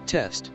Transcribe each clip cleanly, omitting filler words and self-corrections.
Test.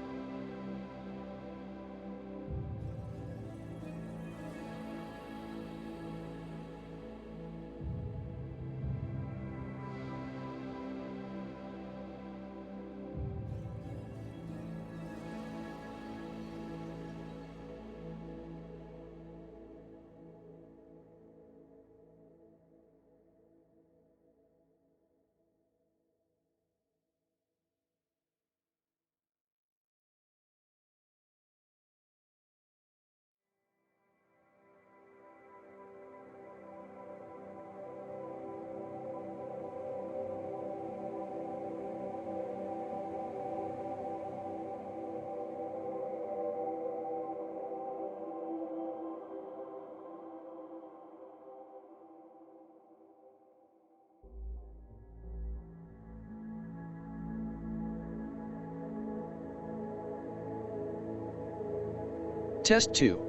Test 2.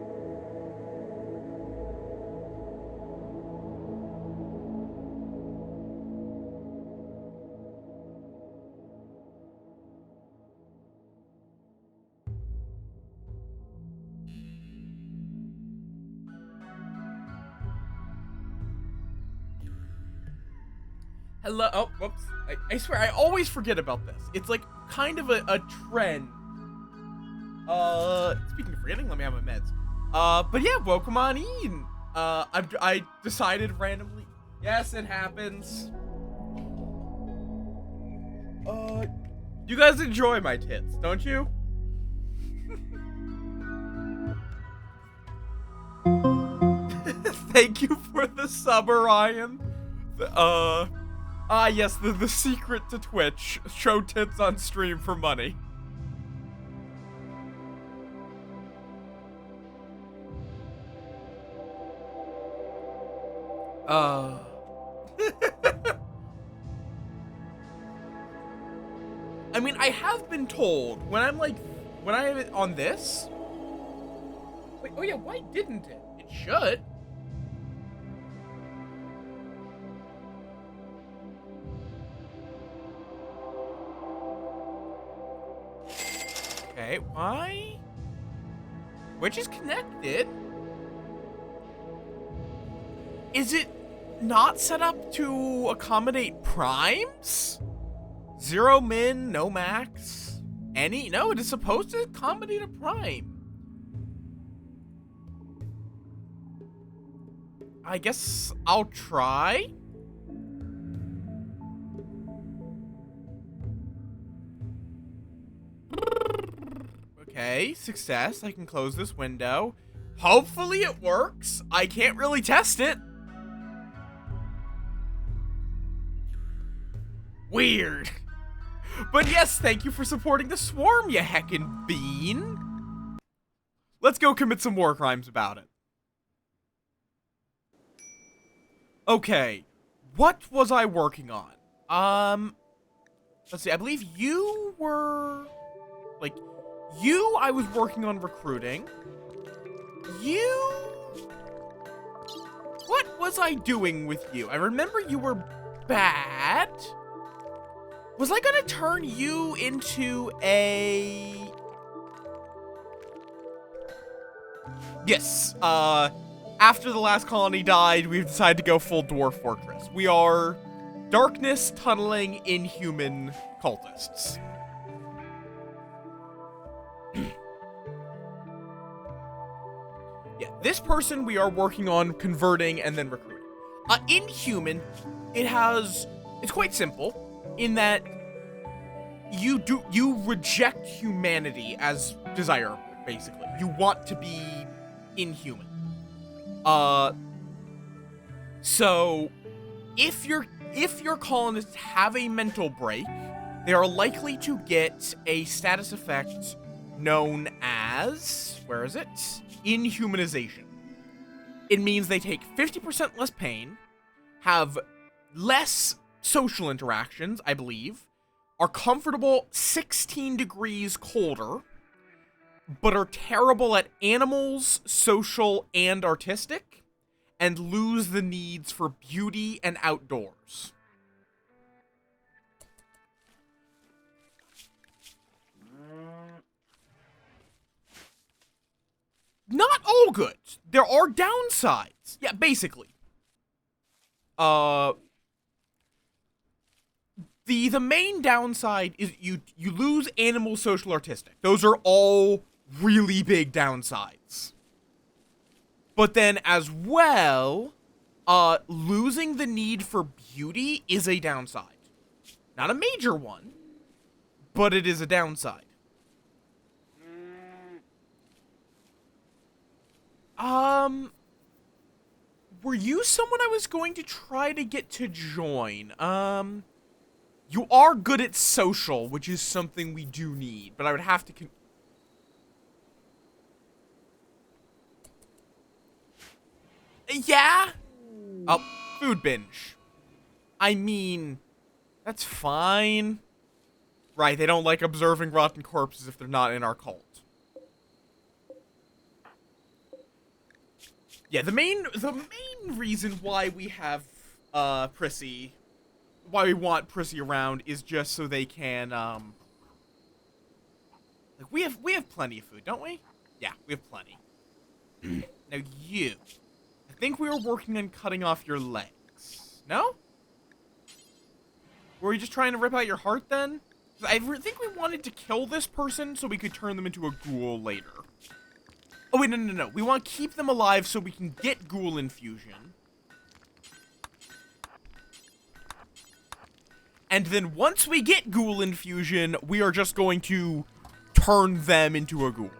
Hello. Oh, whoops. I swear, I always forget about this. It's like kind of a trend. Speaking of forgetting, let me have my meds. But yeah, welcome on in. I decided randomly. Yes, it happens. You guys enjoy my tits, don't you? Thank you for the sub, Orion. Yes, the secret to Twitch. Show tits on stream for money. I mean, I have been told when I'm on this. Wait, oh yeah, why didn't it? It should. Okay, why? Which is connected? Is it not set up to accommodate primes? 0 min, no max. Any? No, it is supposed to accommodate a prime. I guess I'll try. Okay, success. I can close this window. Hopefully it works. I can't really test it. Weird. But yes, thank you for supporting the swarm, you heckin' bean. Let's go commit some war crimes about it. Okay, what was I working on? Let's see, I believe you were... I was working on recruiting. What was I doing with you? I remember you were bad. Was I gonna turn you into a... Yes, after the last colony died, we've decided to go full Dwarf Fortress. We are darkness tunneling inhuman cultists. Yeah, this person we are working on converting and then recruiting. Inhuman, it's quite simple in that you reject humanity as desirable, basically. You want to be inhuman. So if your colonists have a mental break, they are likely to get a status effect known as, where is it? Inhumanization. It means they take 50% less pain, have less social interactions, I believe, are comfortable 16 degrees colder, but are terrible at animals, social, and artistic, and lose the needs for beauty and outdoors. not all good. There are downsides. Yeah, basically. The main downside is you lose animal, social, artistic. Those are all really big downsides. But then as well, losing the need for beauty is a downside. Not a major one, but it is a downside. Were you someone I was going to try to get to join? You are good at social, which is something we do need, but I would have to yeah? Oh, food binge. I mean, that's fine. Right, they don't like observing rotten corpses if they're not in our cult. Yeah, the main reason why we have Prissy, why we want Prissy around is just so they can like we have plenty of food, don't we? Yeah, we have plenty. Now you, I think we were working on cutting off your legs. No? Were we just trying to rip out your heart then? I think we wanted to kill this person so we could turn them into a ghoul later. Oh, wait, no. We want to keep them alive so we can get ghoul infusion. And then once we get ghoul infusion, we are just going to turn them into a ghoul.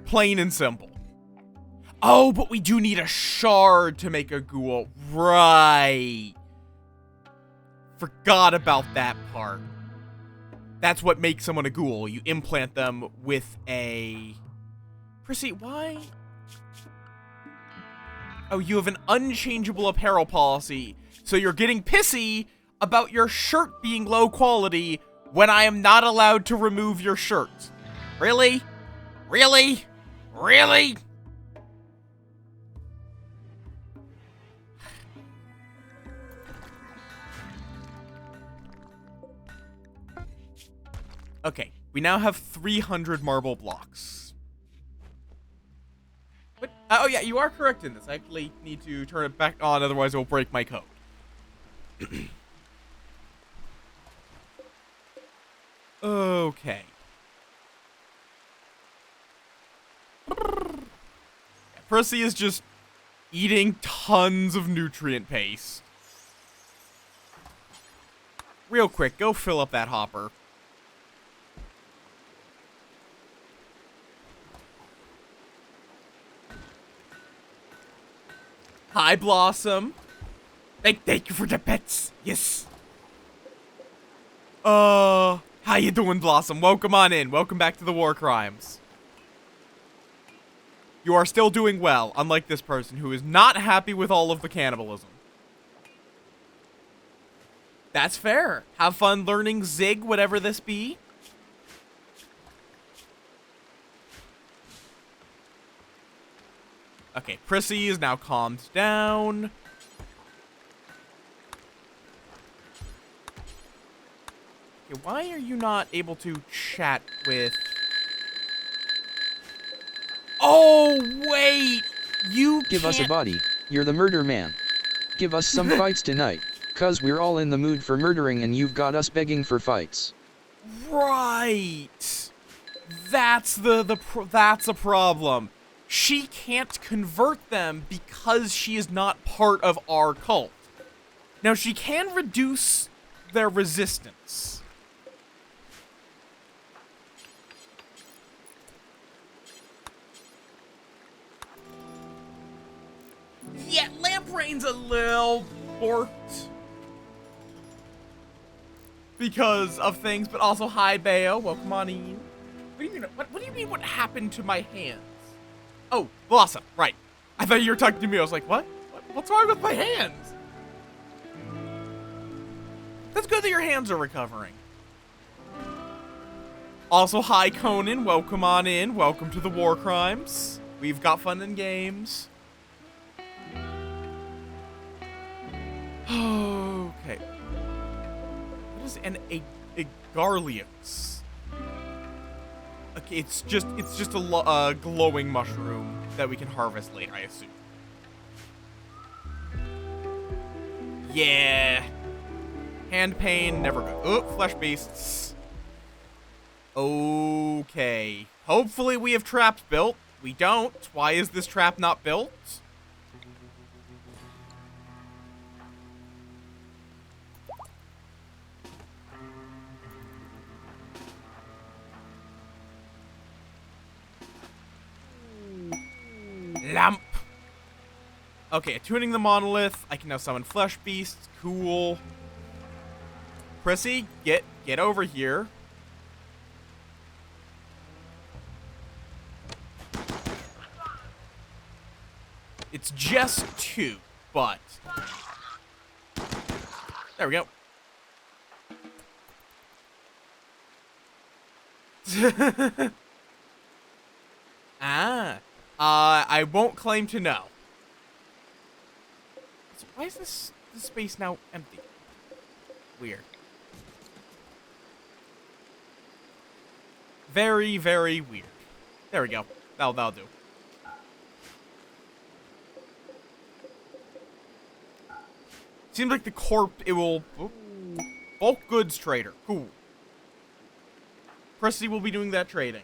Plain and simple. Oh, but we do need a shard to make a ghoul. Right. Forgot about that part. That's what makes someone a ghoul. You implant them with a... Prissy, why? Oh, you have an unchangeable apparel policy. So you're getting pissy about your shirt being low quality when I am not allowed to remove your shirt. Really? Really? Really? Okay, we now have 300 marble blocks. What? Oh yeah, you are correct in this. I actually need to turn it back on, otherwise it will break my code. Okay. Prissy is just eating tons of nutrient paste. Real quick, go fill up that hopper. Hi, Blossom. Thank you for the pets. Yes. How you doing, Blossom? Welcome on in. Welcome back to the war crimes. You are still doing well, unlike this person who is not happy with all of the cannibalism. That's fair. Have fun learning Zig, whatever this be. Okay, Prissy is now calmed down. Okay, why are you not able to chat with... Oh, wait! You Give us a body. You're the murder man. Give us some fights tonight, cause we're all in the mood for murdering and you've got us begging for fights. Right! That's that's a problem. She can't convert them because she is not part of our cult. Now, she can reduce their resistance. Yeah, Lamprain's a little borked because of things, but also hi, Bayo. Welcome on in. What do you mean? What happened to my hands? Oh, Blossom, right. I thought you were talking to me. I was like, what? What's wrong with my hands? That's good that your hands are recovering. Also, hi, Conan. Welcome on in. Welcome to the war crimes. We've got fun and games. Okay. What is an Agarlius? Okay, it's just a glowing mushroom that we can harvest later, I assume. Yeah. Hand pain, never good. Oh, flesh beasts. Okay. Hopefully we have traps built. We don't. Why is this trap not built? Lamp. Okay, attuning the monolith. I can now summon flesh beasts. Cool. Prissy, get over here. It's just 2, but there we go. I won't claim to know. So why is this space now empty? Weird. Very, very weird. There we go. That'll do. Seems like the it will... Oh, bulk goods trader. Cool. Prissy will be doing that trading.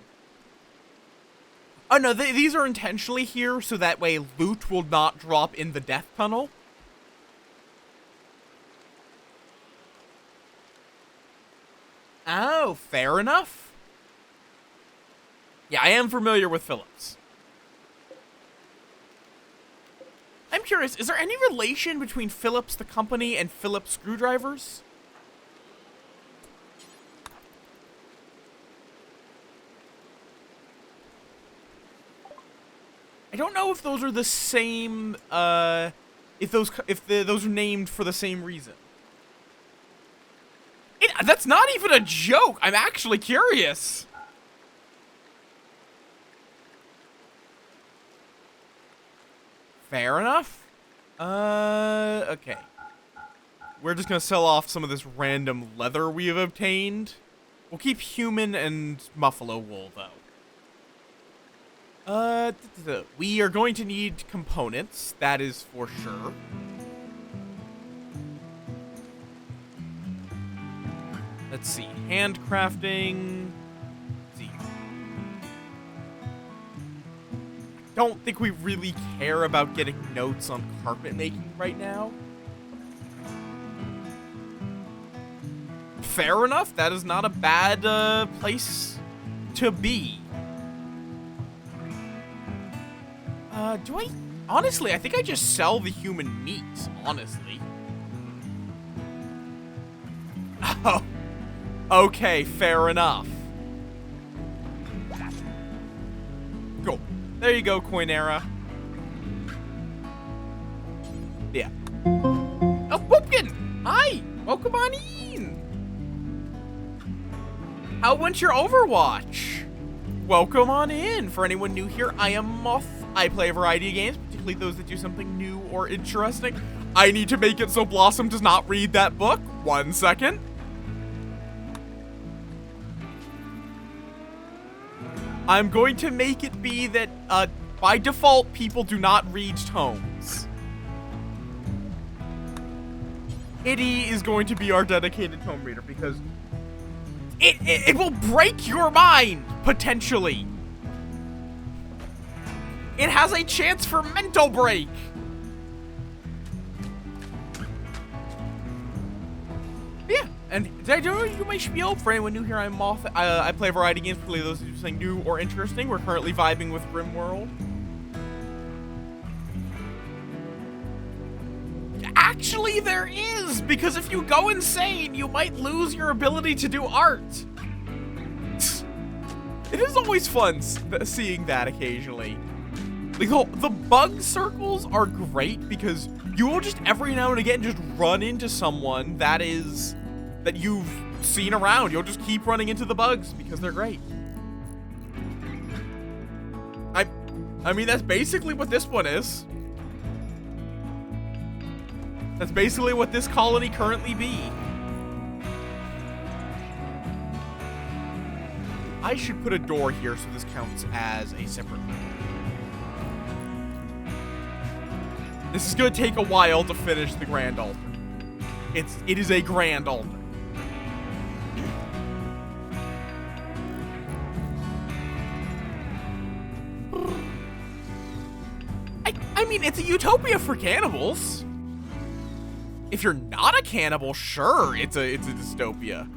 Oh, no, these are intentionally here so that way loot will not drop in the death tunnel. Oh, fair enough. Yeah, I am familiar with Phillips. I'm curious, is there any relation between Phillips the company and Phillips screwdrivers? I don't know if those are the same, if those are named for the same reason. That's not even a joke. I'm actually curious. Fair enough. Okay. We're just gonna sell off some of this random leather we have obtained. We'll keep human and buffalo wool, though. We are going to need components, that is for sure. Let's see, handcrafting. Let's see. Don't think we really care about getting notes on carpet making right now. Fair enough, that is not a bad place to be. Honestly, I think I just sell the human meat, honestly. Oh. Okay, fair enough. Go. There you go, Coinera. Yeah. Oh, Whoopkin! Hi! Welcome on in! How went your Overwatch? Welcome on in. For anyone new here, I am Möth. I play a variety of games, particularly those that do something new or interesting. I need to make it so Blossom does not read that book. 1 second. I'm going to make it be that, by default, people do not read tomes. Itty is going to be our dedicated tome reader because it will break your mind, potentially. It has a chance for mental break. Yeah, and did I do my spiel? For anyone new here, I'm Möth. I play a variety of games, particularly those who do something new or interesting. We're currently vibing with rimworld. Actually, there is, because if you go insane, you might lose your ability to do art. It is always fun seeing that occasionally. Like, the bug circles are great because you will just every now and again just run into someone that you've seen around. You'll just keep running into the bugs because they're great. I mean, that's basically what this one is. That's basically what this colony currently be. I should put a door here so this counts as a separate room. This is gonna take a while to finish the grand altar. It is a grand altar. I mean, it's a utopia for cannibals. If you're not a cannibal, sure, it's a dystopia.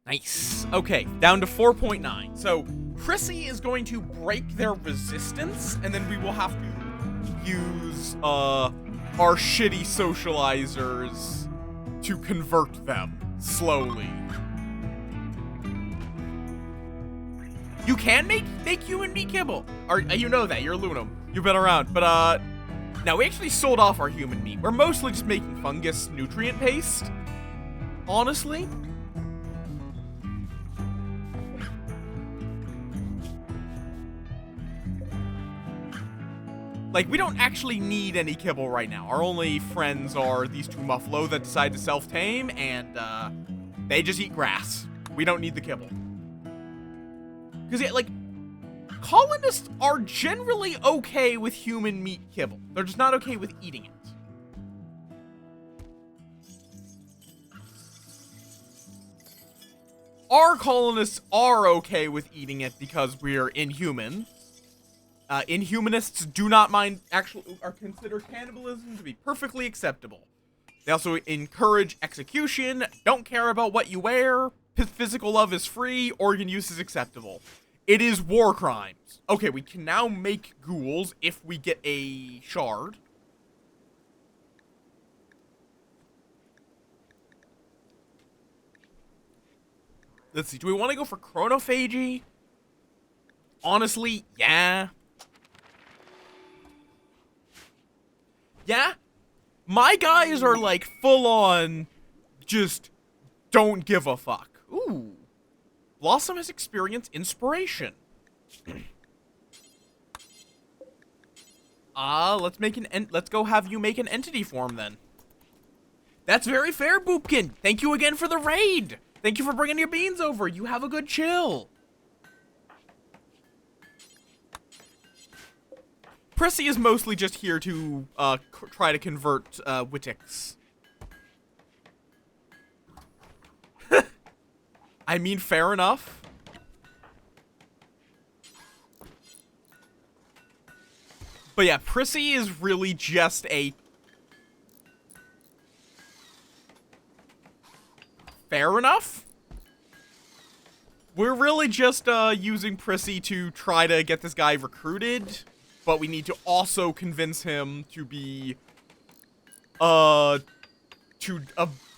Nice. Okay, down to 4.9. So, Prissy is going to break their resistance, and then we will have to use, our shitty socializers to convert them slowly. You can make human meat kibble. Or, you know that, you're Lunum. You've been around. But, now we actually sold off our human meat. We're mostly just making fungus nutrient paste. Honestly. Like, we don't actually need any kibble right now. Our only friends are these two muffalo that decide to self-tame, and, they just eat grass. We don't need the kibble. Because, yeah, like, colonists are generally okay with human meat kibble. They're just not okay with eating it. Our colonists are okay with eating it because we're inhuman. Inhumanists do not mind or consider cannibalism to be perfectly acceptable. They also encourage execution, don't care about what you wear, physical love is free, organ use is acceptable. It is war crimes. Okay, we can now make ghouls if we get a shard. Let's see, do we want to go for chronophagy? Honestly, yeah. Yeah? My guys are like full on just don't give a fuck. Ooh. Blossom has experienced inspiration. Let's go have you make an entity form then. That's very fair, Boopkin. Thank you again for the raid. Thank you for bringing your beans over. You have a good chill. Prissy is mostly just here to try to convert Wittix. I mean, fair enough. But yeah, Prissy is really just a... Fair enough? We're really just using Prissy to try to get this guy recruited, but we need to also convince him to be,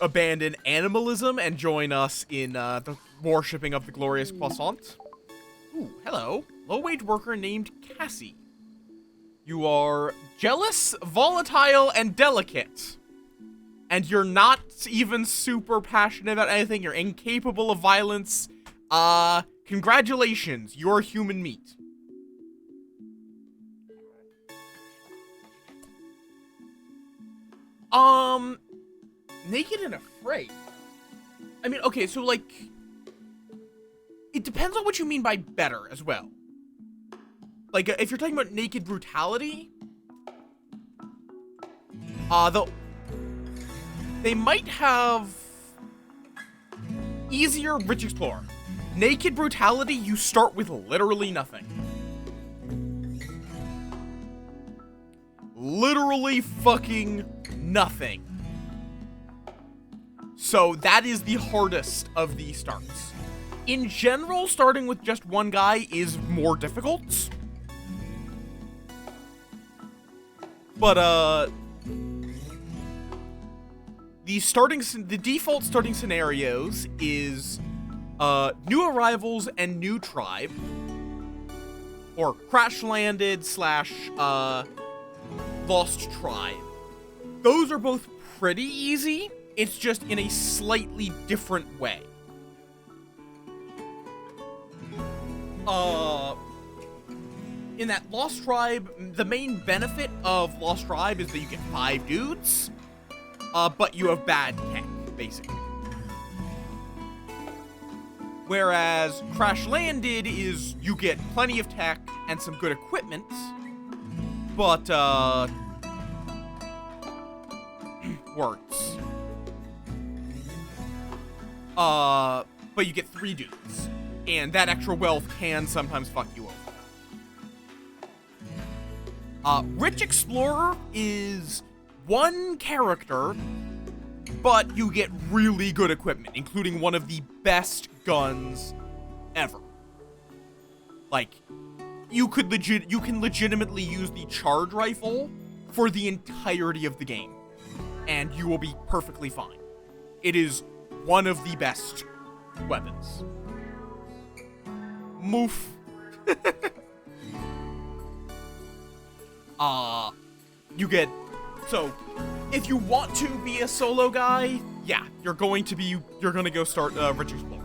abandon animalism and join us in, the worshipping of the glorious croissant. Ooh, hello. Low-wage worker named Cassie. You are jealous, volatile, and delicate. And you're not even super passionate about anything. You're incapable of violence. Congratulations. You're human meat. Naked and afraid. I mean, okay, so, like, it depends on what you mean by better as well. Like, if you're talking about naked brutality, they might have easier Rich Explorer. Naked brutality, you start with literally nothing. Literally fucking nothing. So that is the hardest of the starts. In general, starting with just one guy is more difficult. But, the default starting scenarios is, new arrivals and new tribe. Or crash landed / lost tribe. Those are both pretty easy. It's just in a slightly different way. in that Lost Tribe, the main benefit of Lost Tribe is that you get 5 dudes, but you have bad tech, basically. Whereas Crash Landed is you get plenty of tech and some good equipment, but, words. But you get 3 dudes, and that extra wealth can sometimes fuck you over. Rich Explorer is 1 character, but you get really good equipment, including one of the best guns ever. Like, you can legitimately use the charge rifle for the entirety of the game, and you will be perfectly fine. It is one of the best weapons. Moof. You get... So, if you want to be a solo guy, yeah, you're gonna go start Rich Explorer.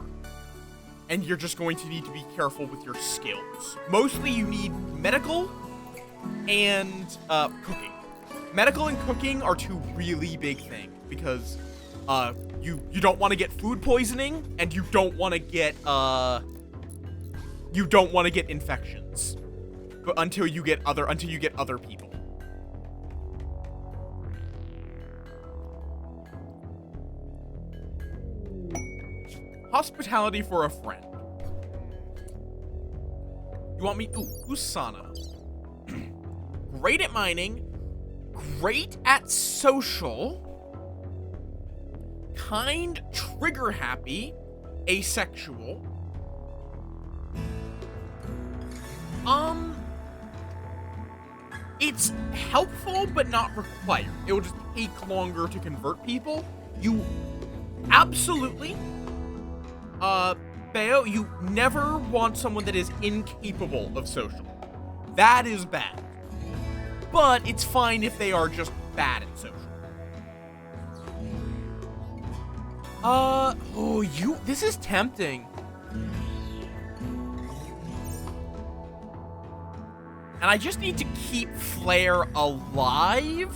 And you're just going to need to be careful with your skills. Mostly you need medical and cooking. Medical and cooking are 2 really big things, because you don't want to get food poisoning, and you don't want to get infections, but until you get other people. Hospitality for a friend. You want me? Ooh, Usana. Great at mining. Great at social. Kind, trigger happy, asexual. It's helpful, but not required. It will just take longer to convert people. You absolutely, Beo, you never want someone that is incapable of social. That is bad. But it's fine if they are just bad at social. This is tempting. And I just need to keep Flare alive?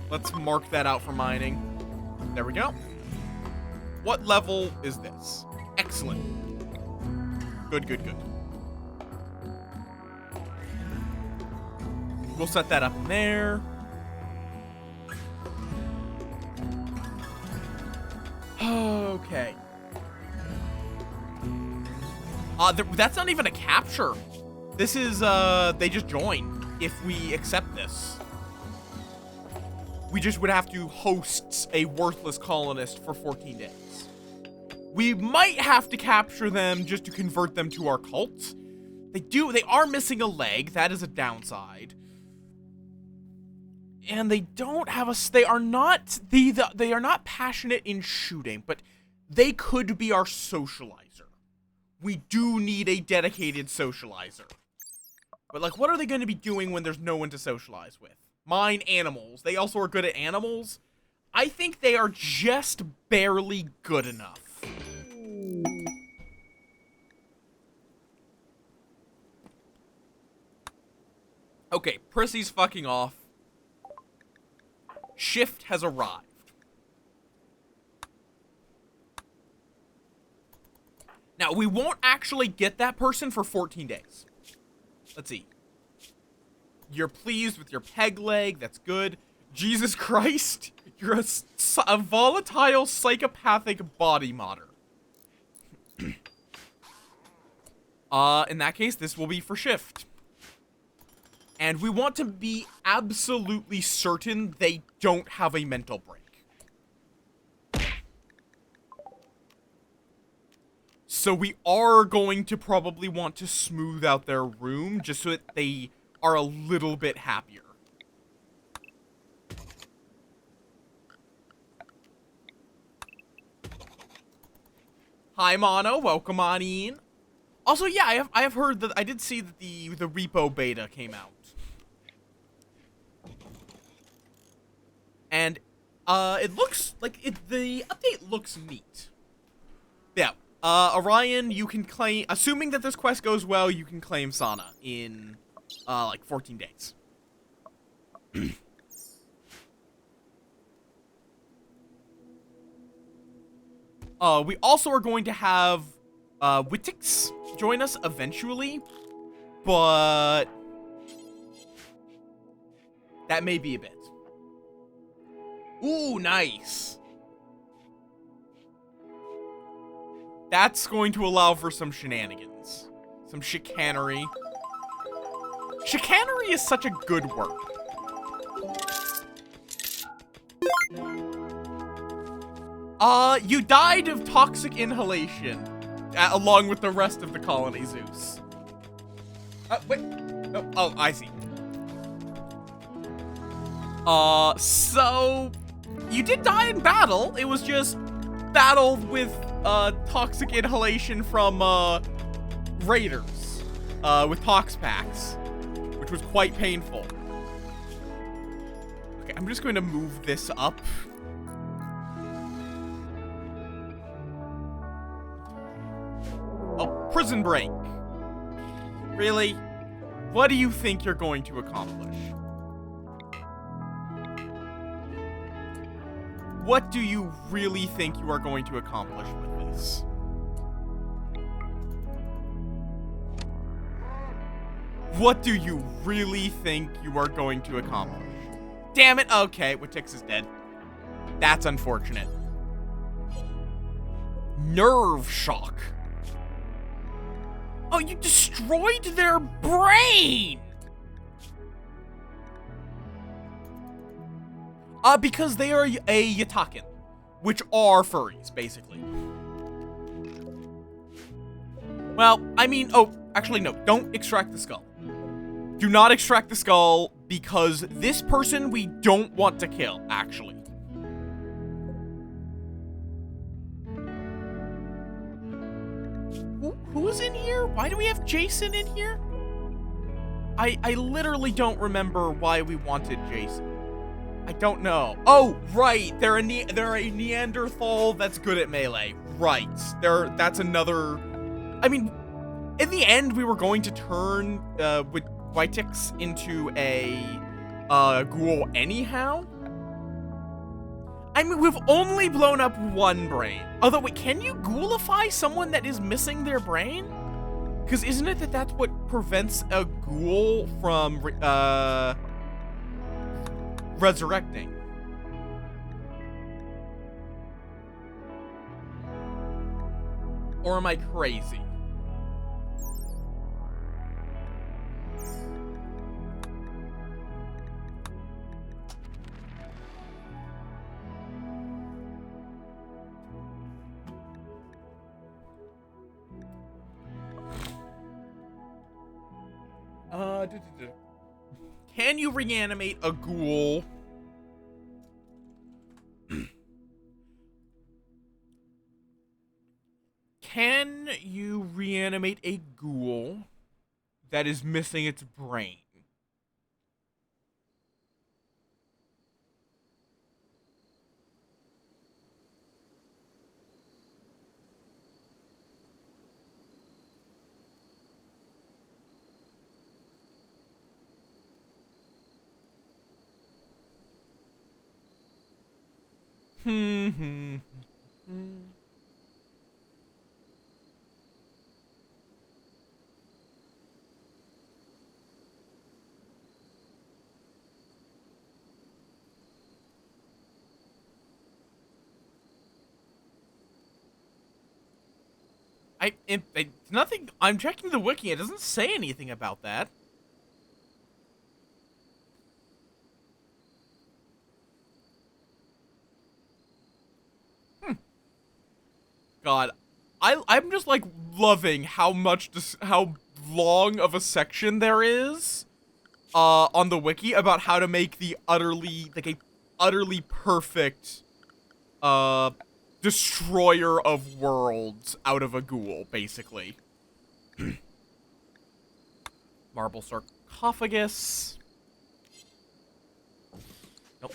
Let's mark that out for mining. There we go. What level is this? Excellent. Good, good, good. We'll set that up in there. Okay. That's not even a capture. This is, they just join if we accept this. We just would have to host a worthless colonist for 14 days. We might have to capture them just to convert them to our cult. They are missing a leg. That is a downside. And they don't have they are not passionate in shooting, but they could be our socializer. We do need a dedicated socializer. But like, what are they going to be doing when there's no one to socialize with? Mine animals. They also are good at animals. I think they are just barely good enough. Okay, Prissy's fucking off. Shift has arrived. Now, we won't actually get that person for 14 days. Let's see. You're pleased with your peg leg. That's good. Jesus Christ. You're a volatile, psychopathic body modder. In that case, this will be for Shift. And we want to be absolutely certain they don't have a mental break. So we are going to probably want to smooth out their room just so that they are a little bit happier. Hi, Mono. Welcome on in. Also, yeah, I have heard that I did see that the repo beta came out. And It looks like the update looks neat. Yeah. Orion, you can claim, assuming that this quest goes well, you can claim Sana in, like 14 days. We also are going to have, BOTC join us eventually, but that may be a bit. Ooh, nice. That's going to allow for some shenanigans. Some chicanery. Chicanery is such a good word. You died of toxic inhalation, along with the rest of the colony, Zeus. Wait. Oh, I see. So you did die in battle. It was just battled with, toxic inhalation from, raiders, with tox packs, which was quite painful. Okay, I'm just going to move this up. Oh, prison break. Really? What do you think you're going to accomplish? What do you really think you are going to accomplish with this? What do you really think you are going to accomplish? Damn it, okay, Watix is dead. That's unfortunate. Nerve shock. Oh, you destroyed their brain! Because they are a Yatakan, which are furries, basically. Well, I mean, oh, actually, no, don't extract the skull. Do not extract the skull, because this person we don't want to kill, actually. Who's in here? Why do we have Jason in here? I literally don't remember why we wanted Jason. I don't know. Oh, right. They're a Neanderthal that's good at melee. Right. That's another. I mean, in the end, we were going to turn with Whitix into a ghoul anyhow. I mean, we've only blown up one brain. Although, wait, can you ghoulify someone that is missing their brain? Because isn't it that's what prevents a ghoul from resurrecting? Or am I crazy? Can you reanimate a ghoul? Can you reanimate a ghoul that is missing its brain? Nothing. I'm checking the wiki. It doesn't say anything about that. God, I'm just like loving how long of a section there is, on the wiki about how to make the a utterly perfect, destroyer of worlds out of a ghoul, basically. Marble sarcophagus. Nope.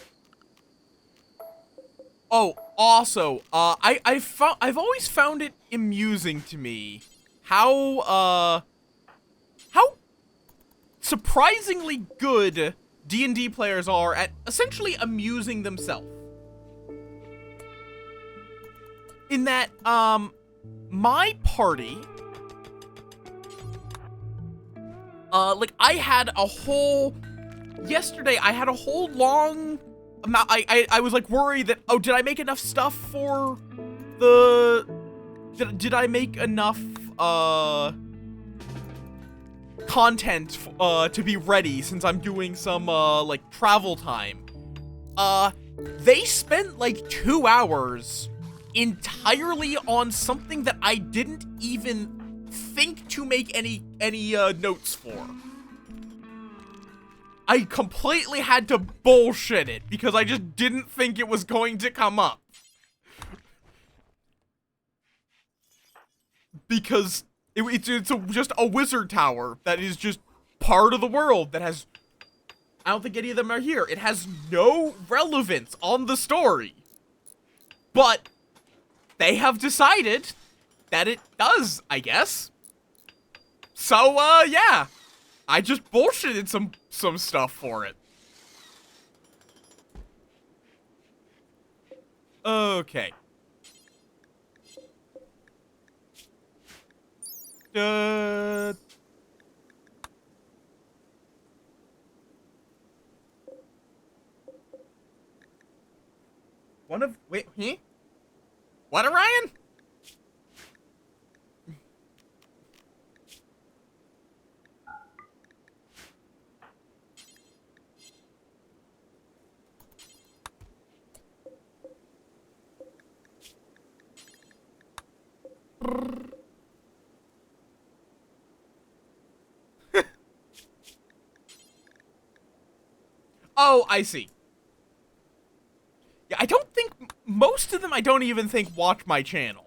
Oh, also, I've always found it amusing to me how surprisingly good D&D players are at essentially amusing themselves. In that, my party, like, yesterday, I had a whole long amount, I was, like, worried that, oh, did I make enough stuff for did I make enough, content, to be ready since I'm doing some, like, travel time. They spent, like, 2 hours entirely on something that I didn't even think to make any notes for. I completely had to bullshit it because I just didn't think it was going to come up. Because it's just a wizard tower that is just part of the world that has... I don't think any of them are here. It has no relevance on the story. But they have decided that it does, I guess. So, yeah. I just bullshitted some stuff for it. Okay. Wait, huh? What, Orion? Oh, I see. Yeah, I don't think most of them, I don't even think watch my channel.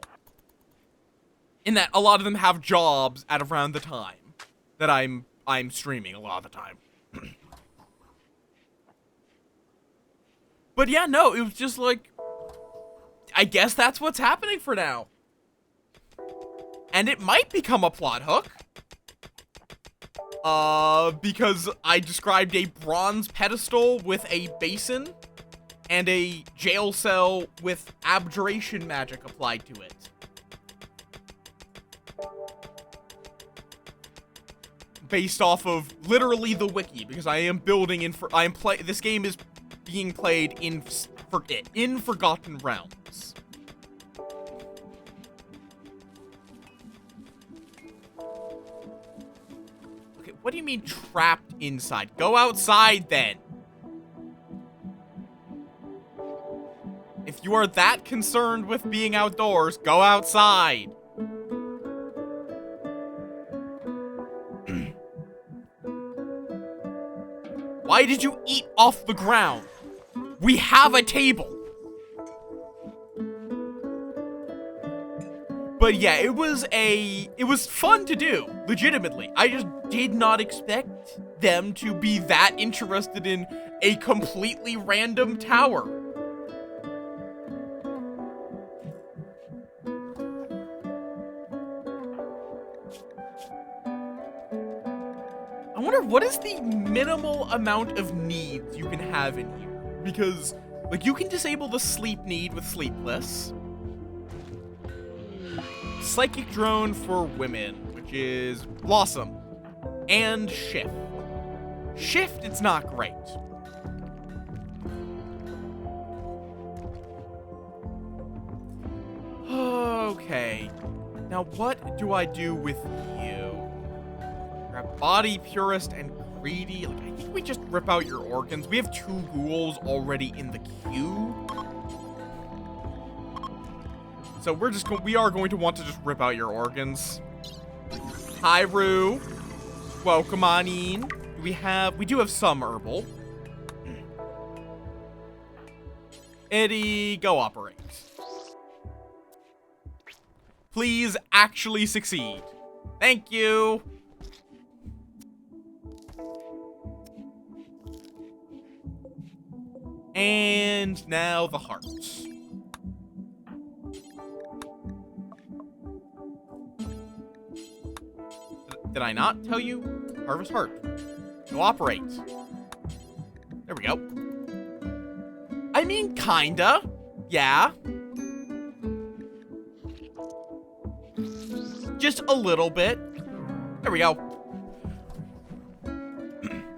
In that a lot of them have jobs at around the time that I'm streaming a lot of the time. But yeah, no, it was just like, I guess that's what's happening for now. And it might become a plot hook. Because I described a bronze pedestal with a basin and a jail cell with abjuration magic applied to it. Based off of literally the wiki, because I am building this game is being played in Forgotten Realms. Okay, what do you mean trapped inside? Go outside then. If you are that concerned with being outdoors, go outside. Why did you eat off the ground? We have a table. But yeah, it was fun to do, legitimately. I just did not expect them to be that interested in a completely random tower. I wonder, what is the minimal amount of needs you can have in here? Because, like, you can disable the sleep need with Sleepless. Psychic drone for women, which is Blossom. And Shift. Shift, it's not great. Okay. Now, what do I do with you? You're a body purist and greedy. Like, I think we just rip out your organs. We have 2 ghouls already in the queue. So we are going to want to just rip out your organs. Hi, Rue. Welcome on in. We do have some herbal. Eddie, go operate. Please actually succeed. Thank you. And now the hearts. Did I not tell you? Harvest heart. Cooperate. There we go. I mean, kinda. Yeah. Just a little bit. There we go.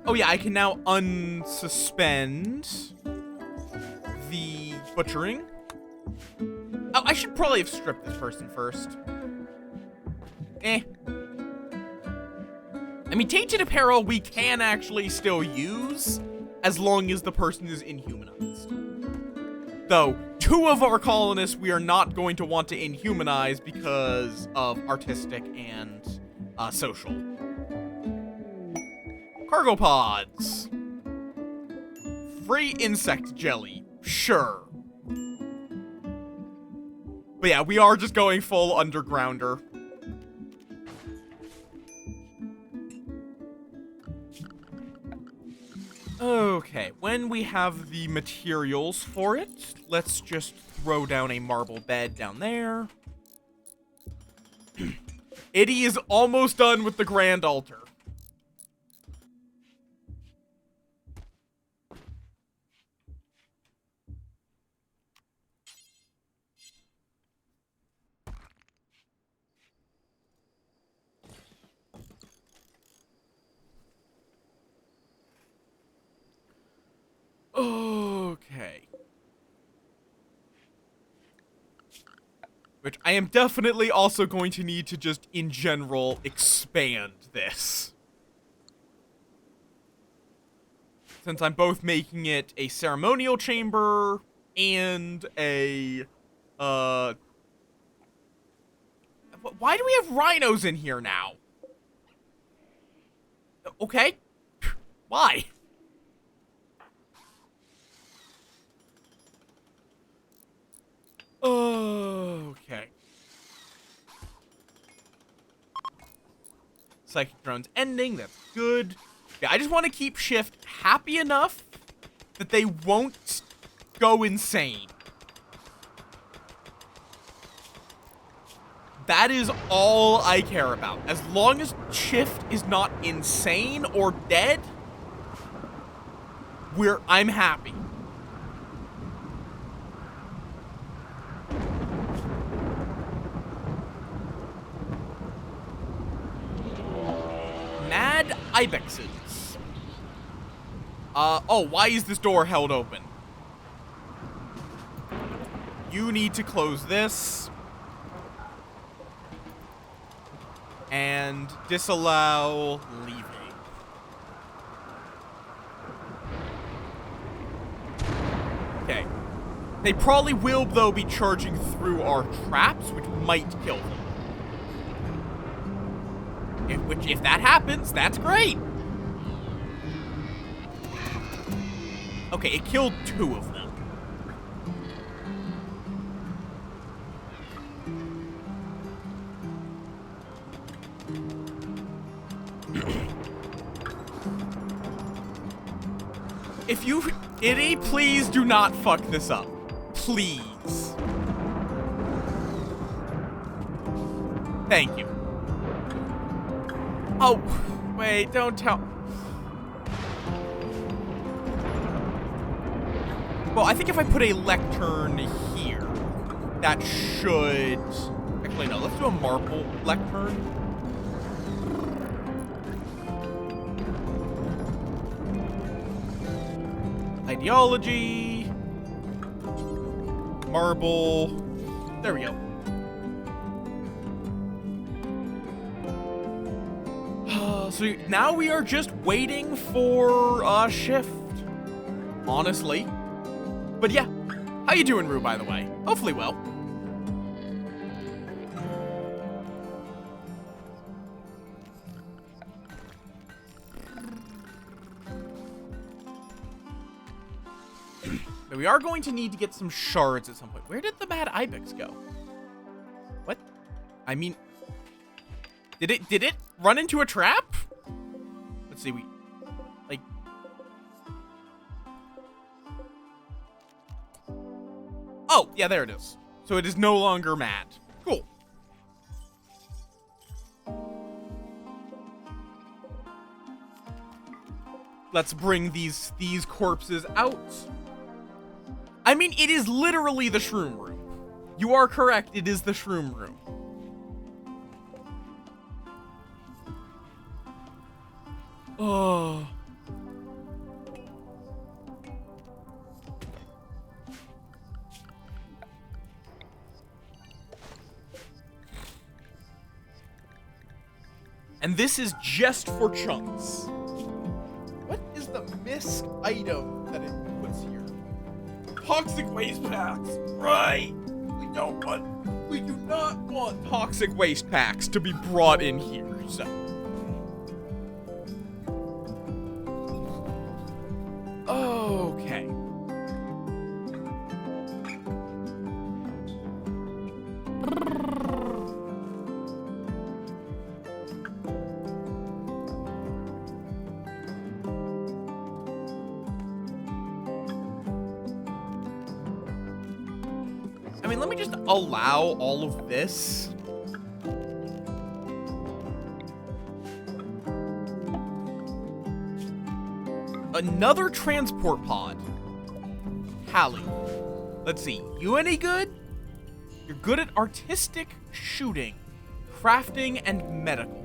Oh yeah, I can now unsuspend the butchering. Oh, I should probably have stripped this person first. I mean, tainted apparel we can actually still use as long as the person is inhumanized. Though, 2 of our colonists we are not going to want to inhumanize because of artistic and social. Cargo pods. Free insect jelly. Sure. But yeah, we are just going full undergrounder. Okay, when we have the materials for it, let's just throw down a marble bed down there. Itty is almost done with the grand altar. Okay. Which I am definitely also going to need to just, in general, expand this. Since I'm both making it a ceremonial chamber and a, why do we have rhinos in here now? Okay. Why? Okay. Psychic drone's ending, that's good. Yeah, I just want to keep Shift happy enough that they won't go insane. That is all I care about. As long as Shift is not insane or dead, I'm happy. Mad ibexes. Oh, why is this door held open? You need to close this. And disallow leaving. Okay. They probably will, though, be charging through our traps, which might kill them. If that happens, that's great. Okay, it killed 2 of them. If you, Itty, please do not fuck this up. Please. Thank you. Oh, wait, don't tell. Well, I think if I put a lectern here, that should... Actually, no, let's do a marble lectern. Ideology. Marble. There we go. So now we are just waiting for Shift. Honestly. But yeah. How you doing, Rue, by the way? Hopefully well. But we are going to need to get some shards at some point. Where did the Mad Ibex go? What? I mean... Did it run into a trap? Let's see, like... Oh, yeah, there it is. So it is no longer mad. Cool. Let's bring these corpses out. I mean, it is literally the shroom room. You are correct, it is the shroom room. Oh. And this is just for chunks. What is the misc item that it puts here? Toxic waste packs. Right. We do not want toxic waste packs to be brought in here, so. Okay. I mean, let me just allow all of this. Another transport pod. Hallie. Let's see. You any good? You're good at artistic shooting, crafting, and medical.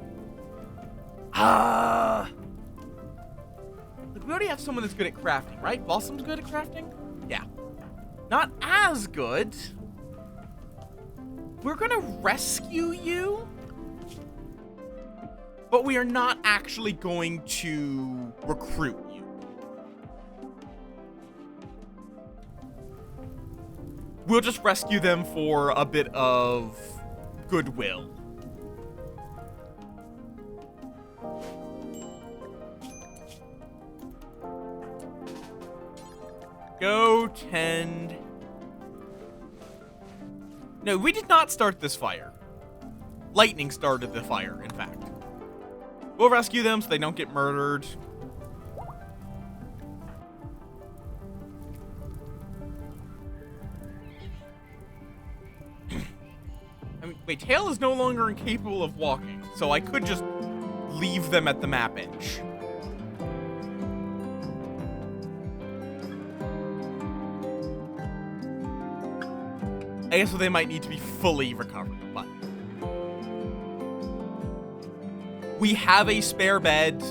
Look, we already have someone that's good at crafting, right? Blossom's good at crafting? Yeah. Not as good. We're gonna rescue you, but we are not actually going to recruit you. We'll just rescue them for a bit of goodwill. Go tend. No, we did not start this fire. Lightning started the fire, in fact. We'll rescue them so they don't get murdered. I mean, wait, Tail is no longer incapable of walking, so I could just leave them at the map edge. I guess they might need to be fully recovered, but we have a spare bed.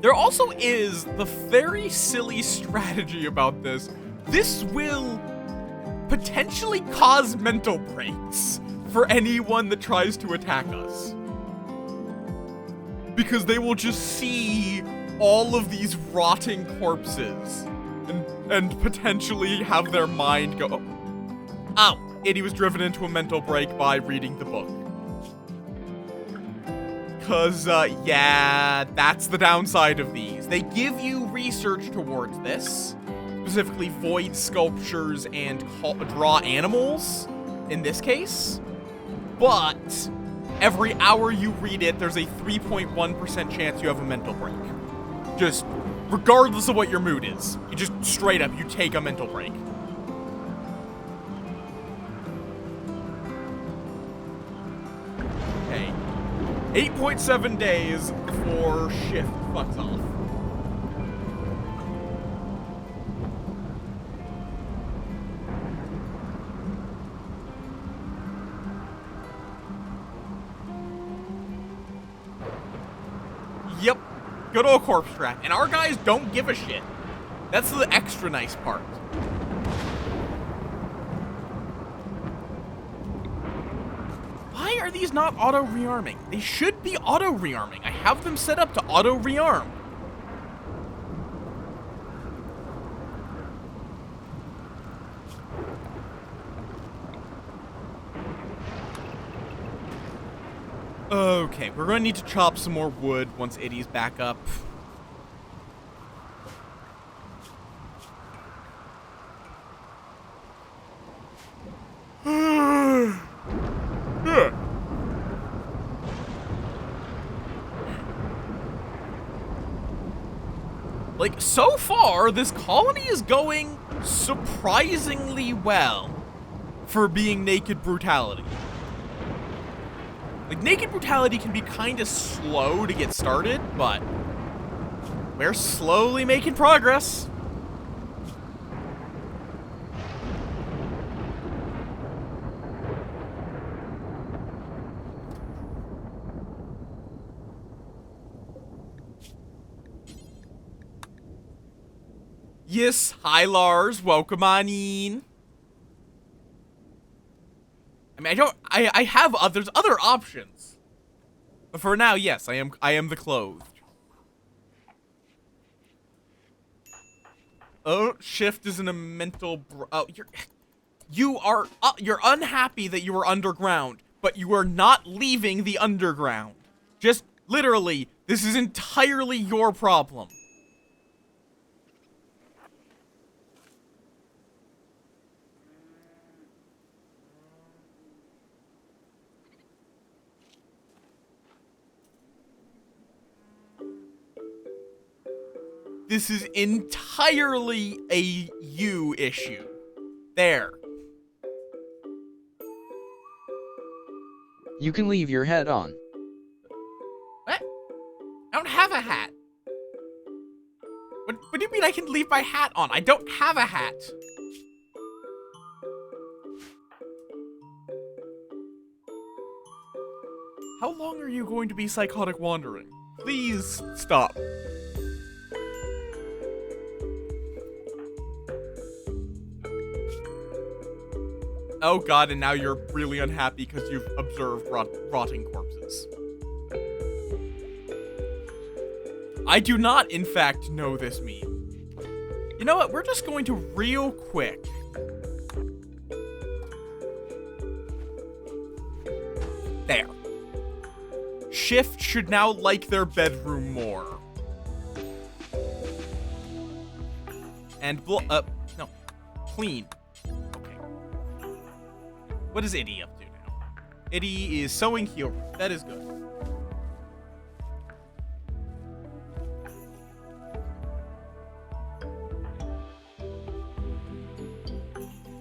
There also is the very silly strategy about this. This will potentially cause mental breaks for anyone that tries to attack us. Because they will just see all of these rotting corpses and potentially have their mind go, oh, and he was driven into a mental break by reading the book. Because, yeah, that's the downside of these. They give you research towards this, specifically void sculptures and draw animals, in this case. But every hour you read it, there's a 3.1% chance you have a mental break. Just, regardless of what your mood is. You just, straight up, you take a mental break. 8.7 days before shift fucks off. Yep. Good old corpse trap. And our guys don't give a shit. That's the extra nice part. Why are these not auto-rearming? They should be auto-rearming. I have them set up to auto-rearm. Okay, we're going to need to chop some more wood once Iddy's back up. Like, so far, this colony is going surprisingly well for being naked brutality. Like, naked brutality can be kind of slow to get started, but we're slowly making progress. Yes, hi Lars, welcome on in. I mean, I have there's other options. But for now, yes, I am the clothed. Oh, Shift is in a mental oh, you're unhappy that you are underground, but you are not leaving the underground. Just literally, this is entirely your problem. This is entirely a you issue. There. You can leave your hat on. What? I don't have a hat. What do you mean I can leave my hat on? I don't have a hat. How long are you going to be psychotic wandering? Please stop. Oh god, and now you're really unhappy because you've observed rotting corpses. I do not, in fact, know this meme. You know what? We're just going to real quick. There. Shift should now like their bedroom more. And no. Clean. What is Iddy up to now? Iddy is sewing heel. That is good.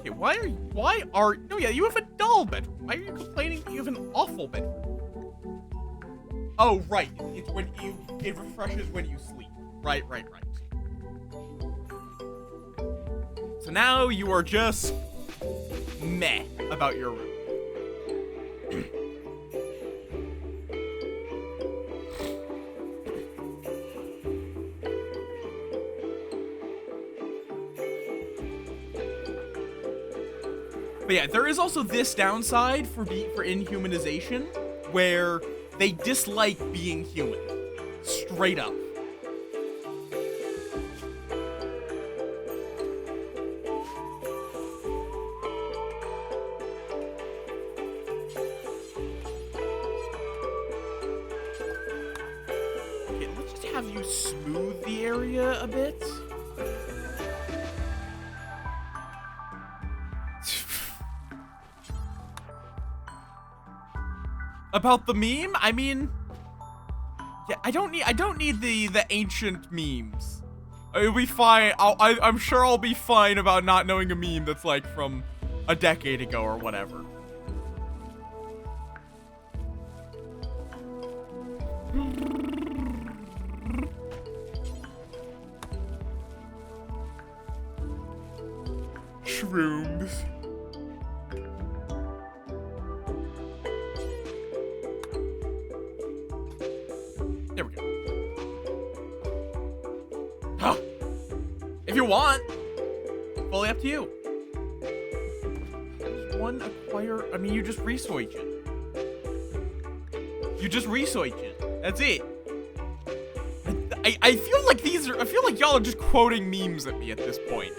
Okay, no, yeah, you have a dull bedroom. Why are you complaining that you have an awful bedroom? Oh, right. It's when it refreshes when you sleep. Right. So now you are just meh about your room. But yeah, there is also this downside for inhumanization, where they dislike being human. Straight up. Okay, let's just have you smooth the area a bit. About the meme? I mean, yeah, I don't need the ancient memes. It'll be fine. I'm sure I'll be fine about not knowing a meme that's like from a decade ago or whatever. Shrooms. There we go. Huh. If you want, fully up to you. One acquire. I mean, you just research it. You just research it. That's it. I feel like I feel like y'all are just quoting memes at me at this point.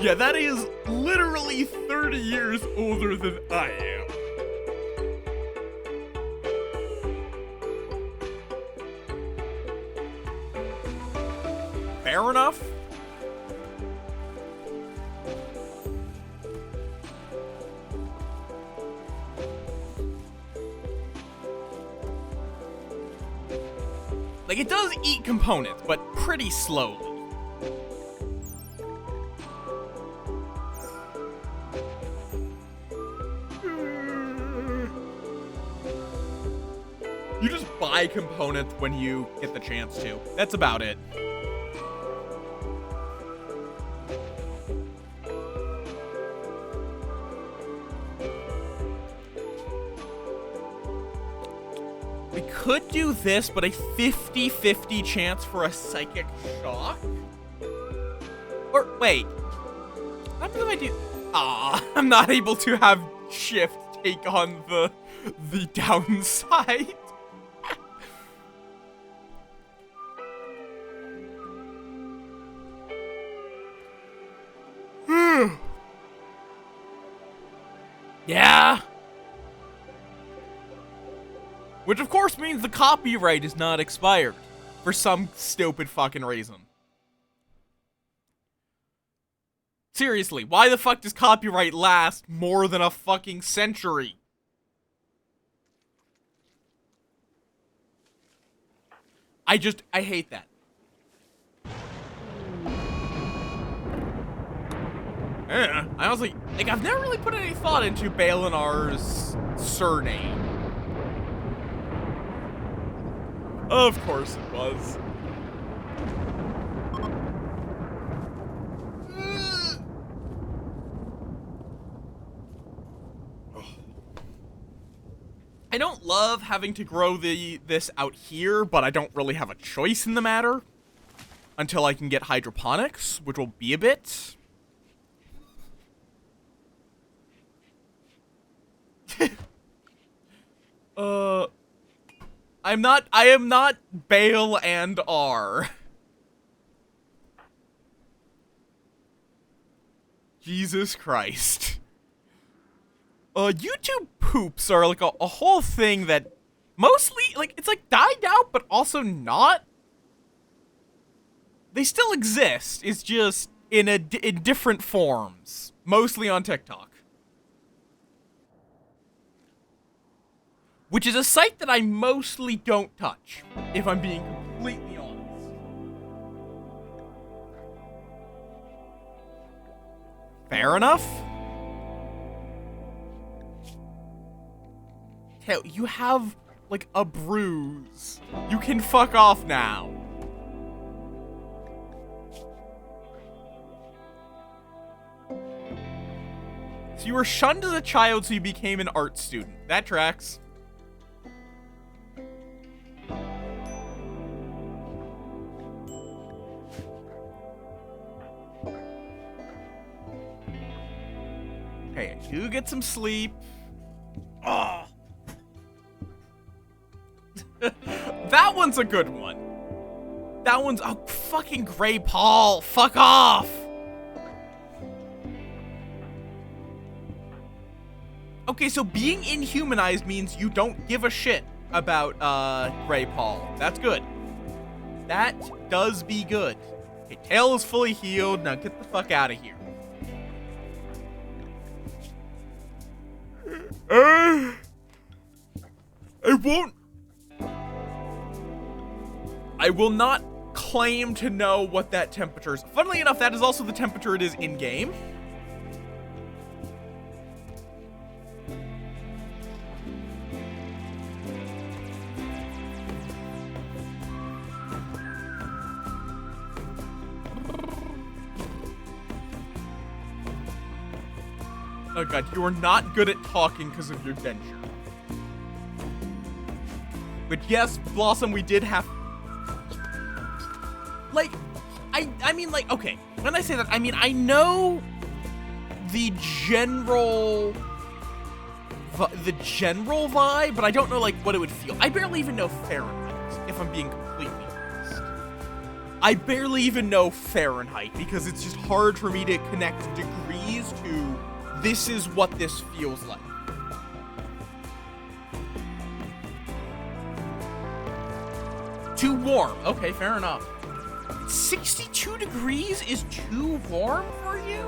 Yeah, that is literally 30 years older than I am. Fair enough. Like, it does eat components, but pretty slowly. You just buy components when you get the chance to. That's about it. We could do this, but a 50-50 chance for a psychic shock? Or, wait. What happens if I do... Ah, I'm not able to have shift take on the downside. Yeah. Which of course means the copyright is not expired. For some stupid fucking reason. Seriously, why the fuck does copyright last more than a fucking century? I hate that. I honestly, like, I've never really put any thought into Balinar's surname. Of course it was. I don't love having to grow this out here, but I don't really have a choice in the matter until I can get hydroponics, which will be a bit. I am not Bale and R. Jesus Christ. YouTube poops are like a whole thing that mostly, like, it's like died out, but also not. They still exist. It's just in different forms, mostly on TikTok. Which is a site that I mostly don't touch, if I'm being completely honest. Fair enough. Hell, you have, like, a bruise. You can fuck off now. So you were shunned as a child, so you became an art student. That tracks. Hey, I do get some sleep. Oh. That one's a good one. That one's... Oh, fucking Gray Paul. Fuck off. Okay, so being inhumanized means you don't give a shit about, Gray Paul. That's good. That does be good. Okay, tail is fully healed. Now get the fuck out of here. I will not claim to know what that temperature is. Funnily enough, that is also the temperature it is in-game. Oh god, you are not good at talking because of your denture. But yes, Blossom, we did have... Like, I mean, like, okay. When I say that, I mean, I know the general vibe, but I don't know, like, what it would feel. I barely even know Fahrenheit, if I'm being completely honest. I barely even know Fahrenheit, because it's just hard for me to connect degrees to this is what this feels like. Too warm. Okay, fair enough. 62 degrees is too warm for you?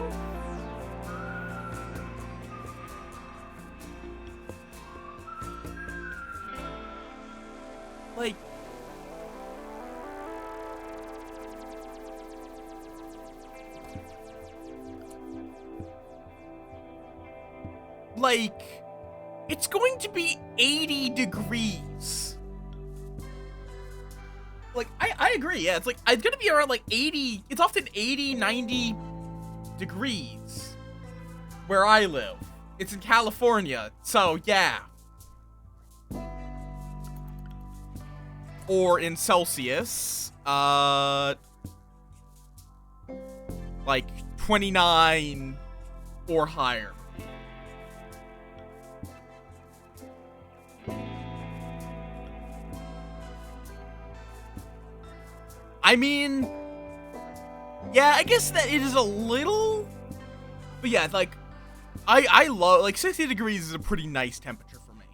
Like, like, it's going to be 80 degrees. Like, I agree, yeah, it's like, it's gonna be around like 80, it's often 80, 90 degrees where I live. It's in California, so yeah. Or in Celsius, like 29 or higher. I mean, yeah, I guess that it is a little, but yeah, like, I love, like, 60 degrees is a pretty nice temperature for me.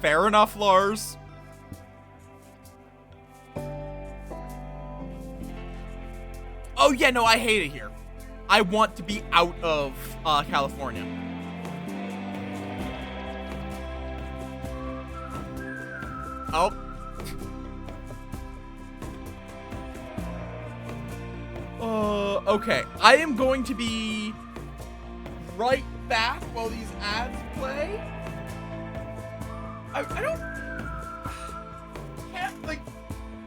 Fair enough, Lars. Oh, yeah, no, I hate it here. I want to be out of, California. Oh. Okay. I am going to be right back while these ads play. I can't, like,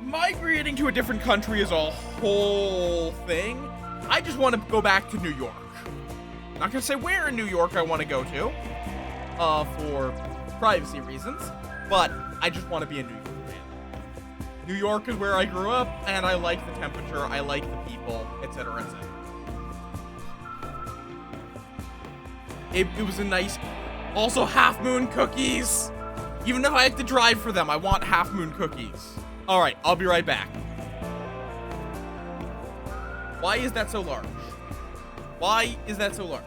migrating to a different country is a whole thing. I just want to go back to New York. Not gonna say where in New York I want to go to, for privacy reasons, but I just want to be in New York. New York is where I grew up, and I like the temperature, I like the people, etc., etc. It was a nice... Also, Half Moon cookies! Even if I have to drive for them, I want Half Moon cookies. Alright, I'll be right back. Why is that so large? Why is that so large?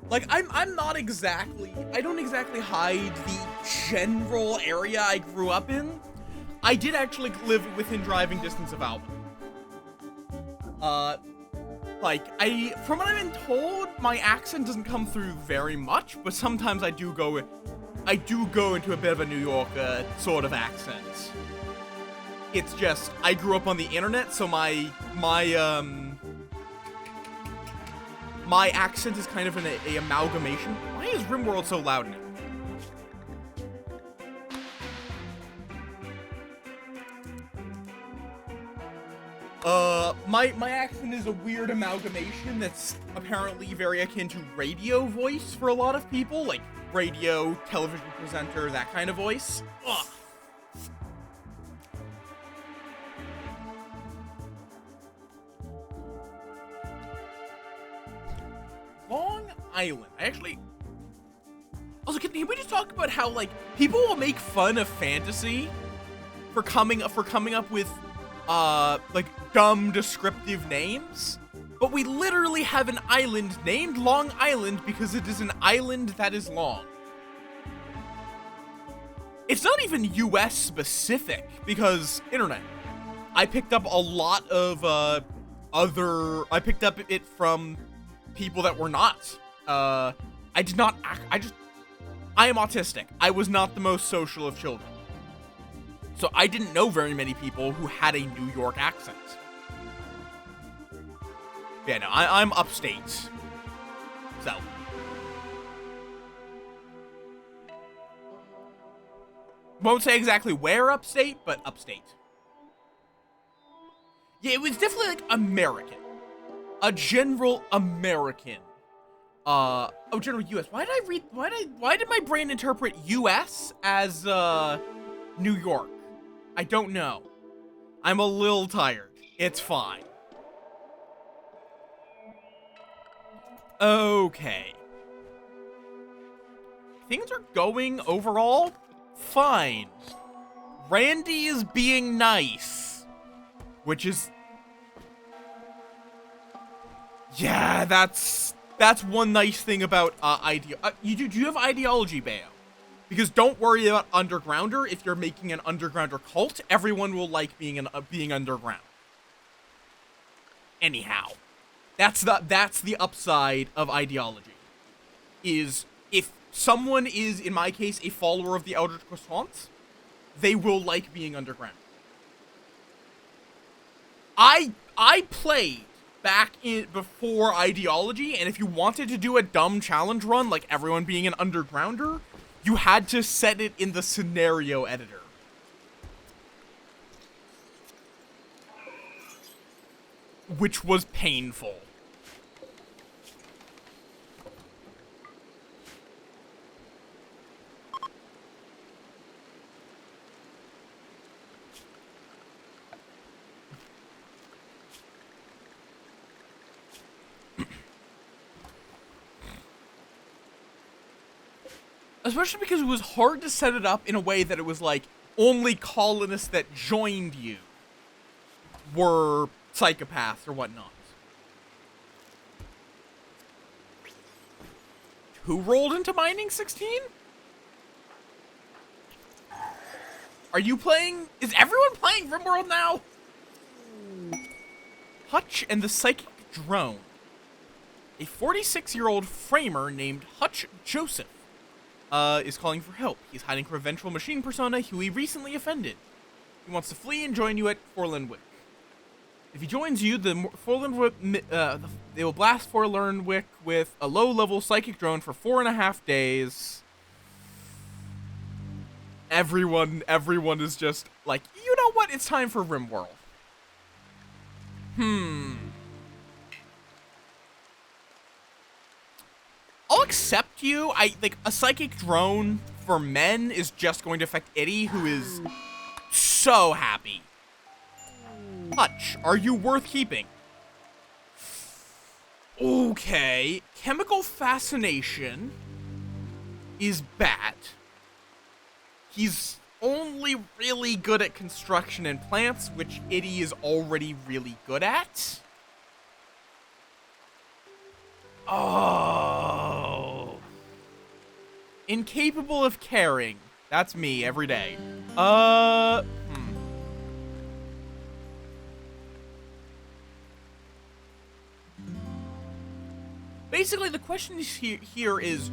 Like, I'm not exactly, I don't exactly hide the general area I grew up in. I did actually live within driving distance of Alvin. From what I've been told, my accent doesn't come through very much, but sometimes I do go into a bit of a New York, sort of accent. It's just, I grew up on the internet, so my accent is kind of an amalgamation. Why is RimWorld so loud now? My accent is a weird amalgamation that's apparently very akin to radio voice for a lot of people, like radio, television presenter, that kind of voice. Ugh. Long Island. Also, can we just talk about how, like, people will make fun of fantasy for coming up with like dumb descriptive names, but we literally have an island named Long Island because it is an island that is long. It's not even US specific because internet. I picked up a lot of I picked up it from people that were not. I am autistic. I was not the most social of children. So I didn't know very many people who had a New York accent. Yeah, no, I'm upstate. So. Won't say exactly where upstate, but upstate. Yeah, it was definitely like American. A general American. General US. Why did my brain interpret US as, New York? I don't know. I'm a little tired. It's fine. Okay. Things are going overall fine. Randy is being nice. Which is... Yeah, that's one nice thing about, do you have ideology, Bayo? Because don't worry about Undergrounder. If you're making an Undergrounder cult, everyone will like being underground. Anyhow, that's the upside of ideology. Is if someone is, in my case, a follower of the Eldritch Croissants, they will like being underground. I played back in before ideology, and if you wanted to do a dumb challenge run like everyone being an Undergrounder, you had to set it in the scenario editor. Which was painful. Especially because it was hard to set it up in a way that it was like, only colonists that joined you were psychopaths or whatnot. Who rolled into Mining 16? Are you playing? Is everyone playing RimWorld now? Hutch and the Psychic Drone. A 46-year-old framer named Hutch Joseph is calling for help. He's hiding from a vengeful machine persona who he recently offended. He wants to flee and join you at Forlinwick. If he joins you, they will blast Forlinwick with a low-level psychic drone for 4.5 days. Everyone is just like, you know what? It's time for RimWorld. I'll accept you. Like, a psychic drone for men is just going to affect Itty, who is so happy. Hutch, are you worth keeping? Okay. Chemical fascination is bad. He's only really good at construction and plants, which Itty is already really good at. Oh. Incapable of caring. That's me every day. basically the question here is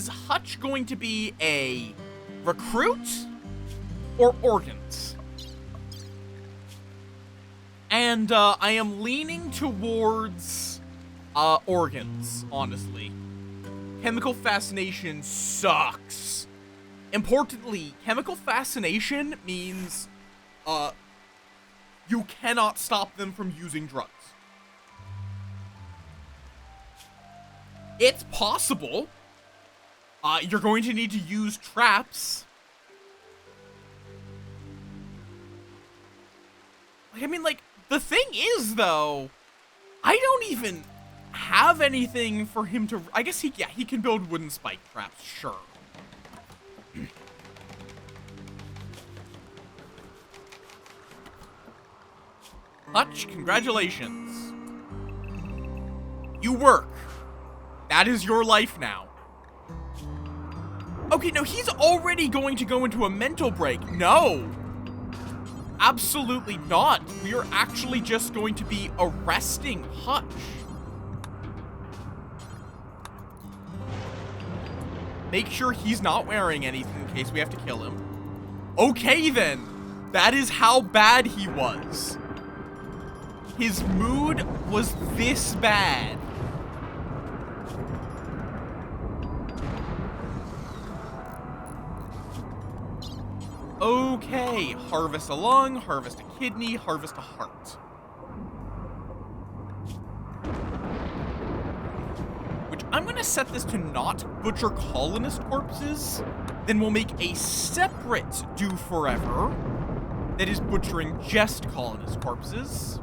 Hutch going to be a recruit or organs? And I am leaning towards organs, honestly. Chemical fascination sucks. Importantly, chemical fascination means you cannot stop them from using drugs. It's possible. You're going to need to use traps. I mean, like, the thing is, though, I don't even have anything for him to... I guess he can build wooden spike traps, sure. Hutch, congratulations. You work. That is your life now. Okay, no, he's already going to go into a mental break. No. Absolutely not. We are actually just going to be arresting Hutch. Make sure he's not wearing anything in case we have to kill him. Okay, then. That is how bad he was. His mood was this bad. Okay, harvest a lung, harvest a kidney, harvest a heart. Which I'm gonna set this to not butcher colonist corpses. Then we'll make a separate do forever that is butchering just colonist corpses.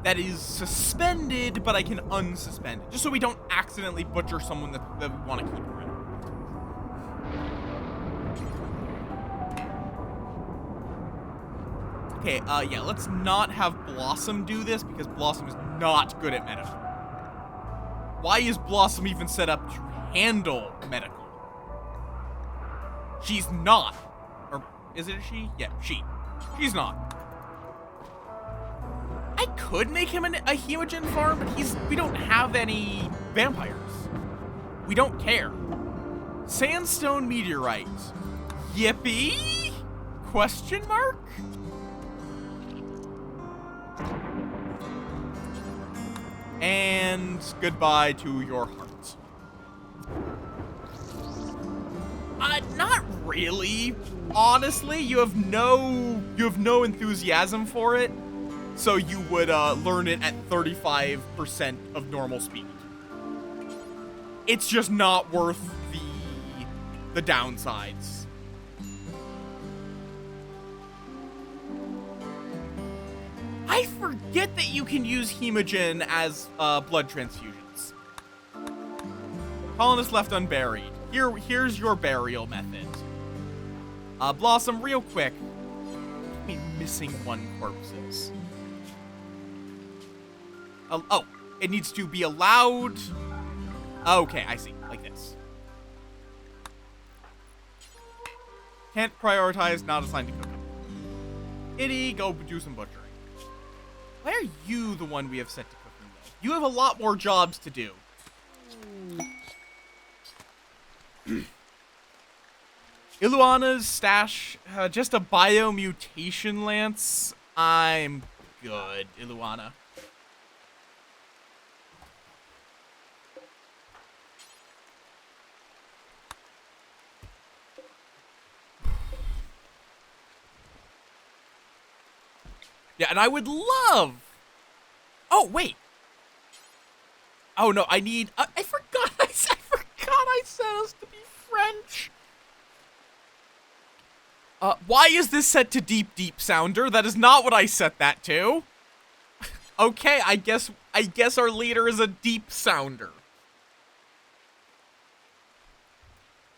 That is suspended, but I can unsuspend it. Just so we don't accidentally butcher someone that we want to keep around. Okay, yeah, let's not have Blossom do this, because Blossom is not good at medical. Why is Blossom even set up to handle medical? She's not. Or, is it a she? Yeah, she. She's not. I could make him a hemogen farm, but we don't have any vampires. We don't care. Sandstone meteorite. Yippee? Question mark? And goodbye to your heart. Not really. Honestly, you have no enthusiasm for it. So you would learn it at 35% of normal speed. It's just not worth the downsides. I forget that you can use hemogen as blood transfusions. Colonist left unburied. Here's your burial method. Blossom, real quick. Be missing one corpses. Oh, it needs to be allowed. Okay, I see. Like this. Can't prioritize, not assigned to cooking. Itty, go do some butchering. Why are you the one we have set to cooking, though? You have a lot more jobs to do. Iluana's stash, just a biomutation lance. I'm good, Iluana. Yeah, and I would love... Oh, wait. Oh, no, I need... I forgot I said us to be French. Why is this set to deep, deep sounder? That is not what I set that to. Okay, I guess our leader is a deep sounder.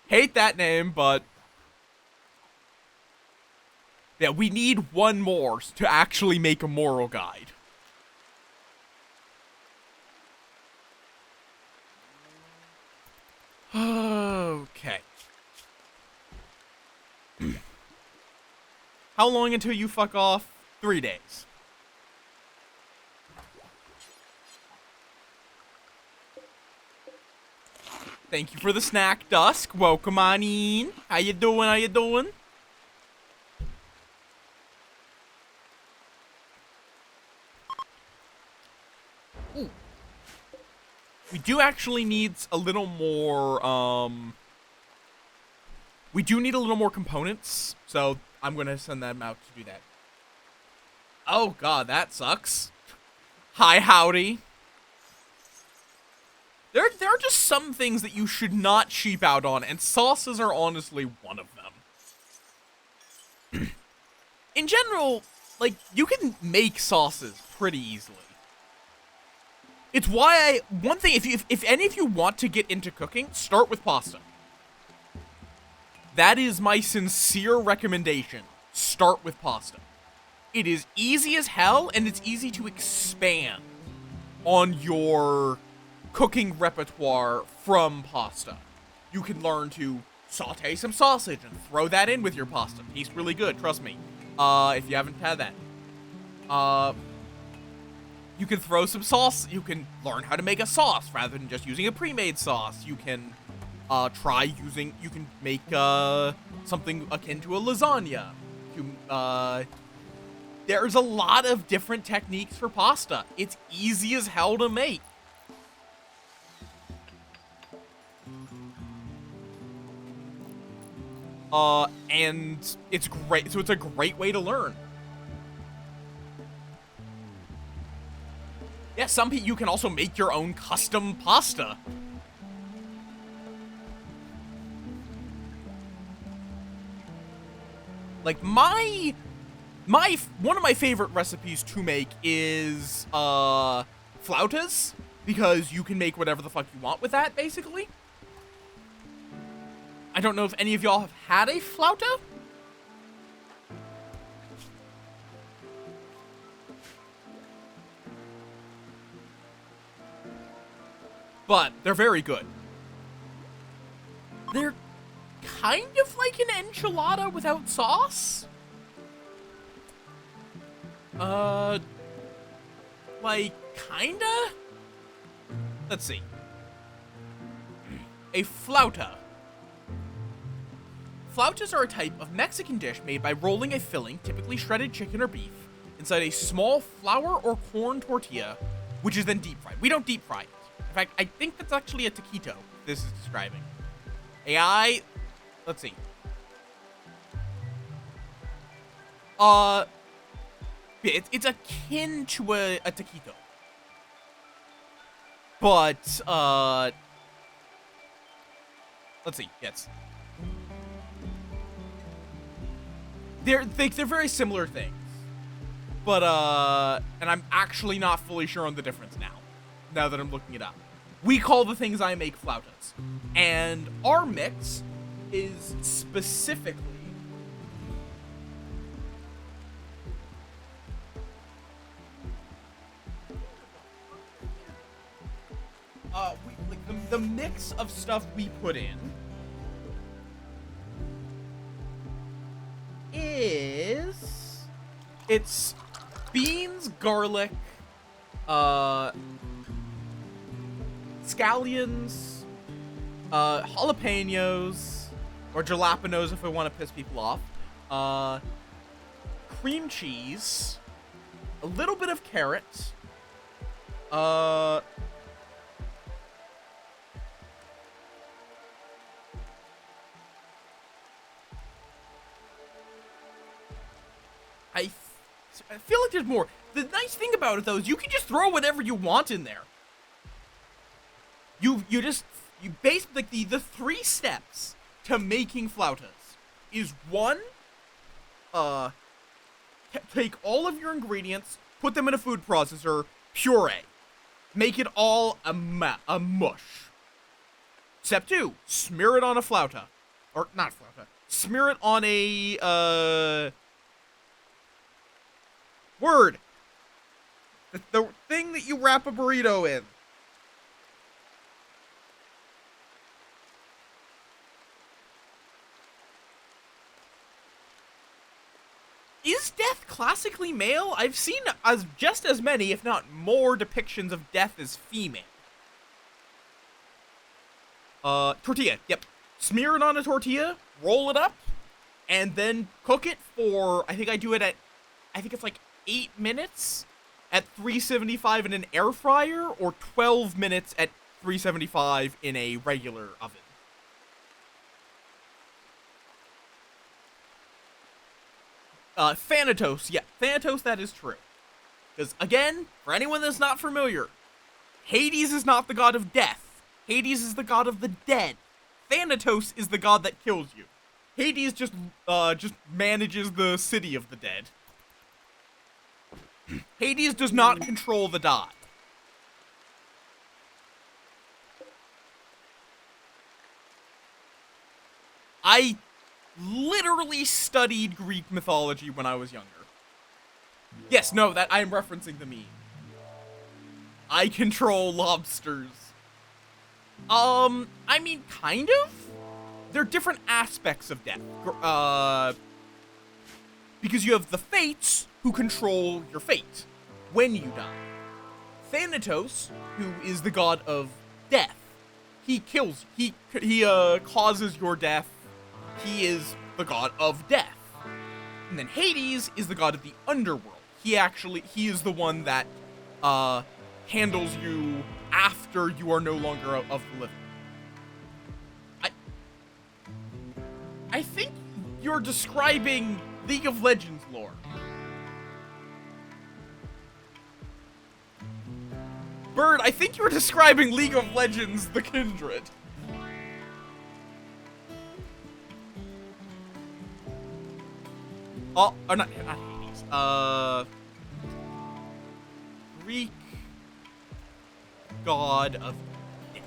Hate that name, but... Yeah, we need one more to actually make a moral guide. Okay. How long until you fuck off? 3 days. Thank you for the snack, Dusk. Welcome on in. How you doing? How you doing? Ooh. We do actually need a little more, we do need a little more components, so I'm gonna send them out to do that. Oh god, that sucks. Hi, howdy. There are just some things that you should not cheap out on, and sauces are honestly one of them. In general, like, you can make sauces pretty easily. It's why one thing, if any of you want to get into cooking, start with pasta. That is my sincere recommendation. Start with pasta. It is easy as hell, and it's easy to expand on your cooking repertoire from pasta. You can learn to saute some sausage and throw that in with your pasta. Tastes really good, trust me. If you haven't had that. You can throw some sauce. You can learn how to make a sauce rather than just using a pre-made sauce. You can you can make something akin to a lasagna. There's a lot of different techniques for pasta. It's easy as hell to make. And it's great. So it's a great way to learn. Yeah, some people, you can also make your own custom pasta. Like one of my favorite recipes to make is flautas, because you can make whatever the fuck you want with that, basically. I don't know if any of y'all have had a flauta. But they're very good. They're kind of like an enchilada without sauce. Like, kinda? Let's see. A flauta. Flautas are a type of Mexican dish made by rolling a filling, typically shredded chicken or beef, inside a small flour or corn tortilla, which is then deep fried. We don't deep fry it. In fact, I think that's actually a taquito this is describing. AI, let's see. It's akin to a taquito. But, let's see, yes. They're very similar things. But, and I'm actually not fully sure on the difference now that I'm looking it up. We call the things I make flautas. And our mix is specifically the mix of stuff we put in is it's beans, garlic, scallions, jalapenos, or jalapenos if I want to piss people off, cream cheese, a little bit of carrot, I feel like there's more. The nice thing about it, though, is you can just throw whatever you want in there. You basically, the 3 steps to making flautas is 1, take all of your ingredients, put them in a food processor, puree. Make it all a mush. Step 2, smear it on a flauta. Or, not flauta. Smear it on a, word. The thing that you wrap a burrito in. Is death classically male? I've seen just as many, if not more, depictions of death as female. Tortilla, yep. Smear it on a tortilla, roll it up, and then cook it for, I think it's like 8 minutes at 375 in an air fryer, or 12 minutes at 375 in a regular oven. Thanatos, yeah, Thanatos, that is true. Because, again, for anyone that's not familiar, Hades is not the god of death. Hades is the god of the dead. Thanatos is the god that kills you. Hades just manages the city of the dead. Hades does not control the die. I literally studied Greek mythology when I was younger. Yes, no, that I am referencing the meme. I control lobsters. I mean, kind of? There are different aspects of death. Because you have the Fates, who control your fate when you die. Thanatos, who is the god of death, he kills, he causes your death. He is the god of death. And then Hades is the god of the underworld. He is the one that, handles you after you are no longer of the living. I think you're describing League of Legends lore. Bird, I think you're describing League of Legends, the Kindred. Oh, or not Hades. Greek god of death.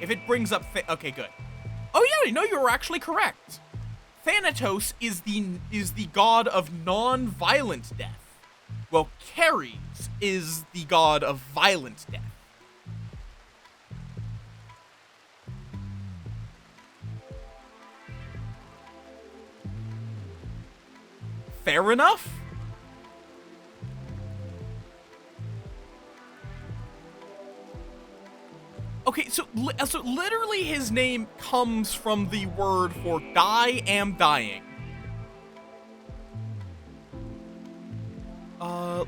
If it brings up okay, good. Oh yeah, no, you were actually correct. Thanatos is the god of non-violent death. Well, Ceres is the god of violent death. Fair enough. Okay, so literally his name comes from the word for die am dying.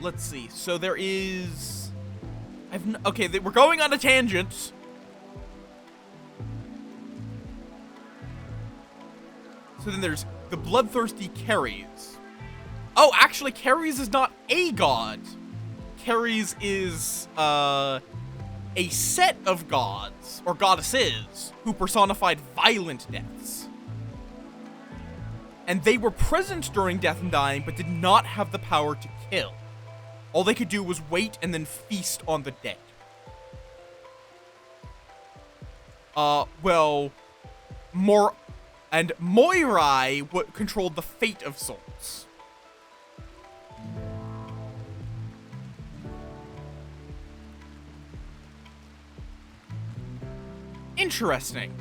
Let's see. So there is... okay, we're going on a tangent. So then there's the bloodthirsty Ceres. Oh, actually, Ceres is not a god. Ceres is, a set of gods, or goddesses, who personified violent deaths. And they were present during death and dying, but did not have the power to kill. All they could do was wait and then feast on the dead. Well, Moirai controlled the fate of souls. Interesting.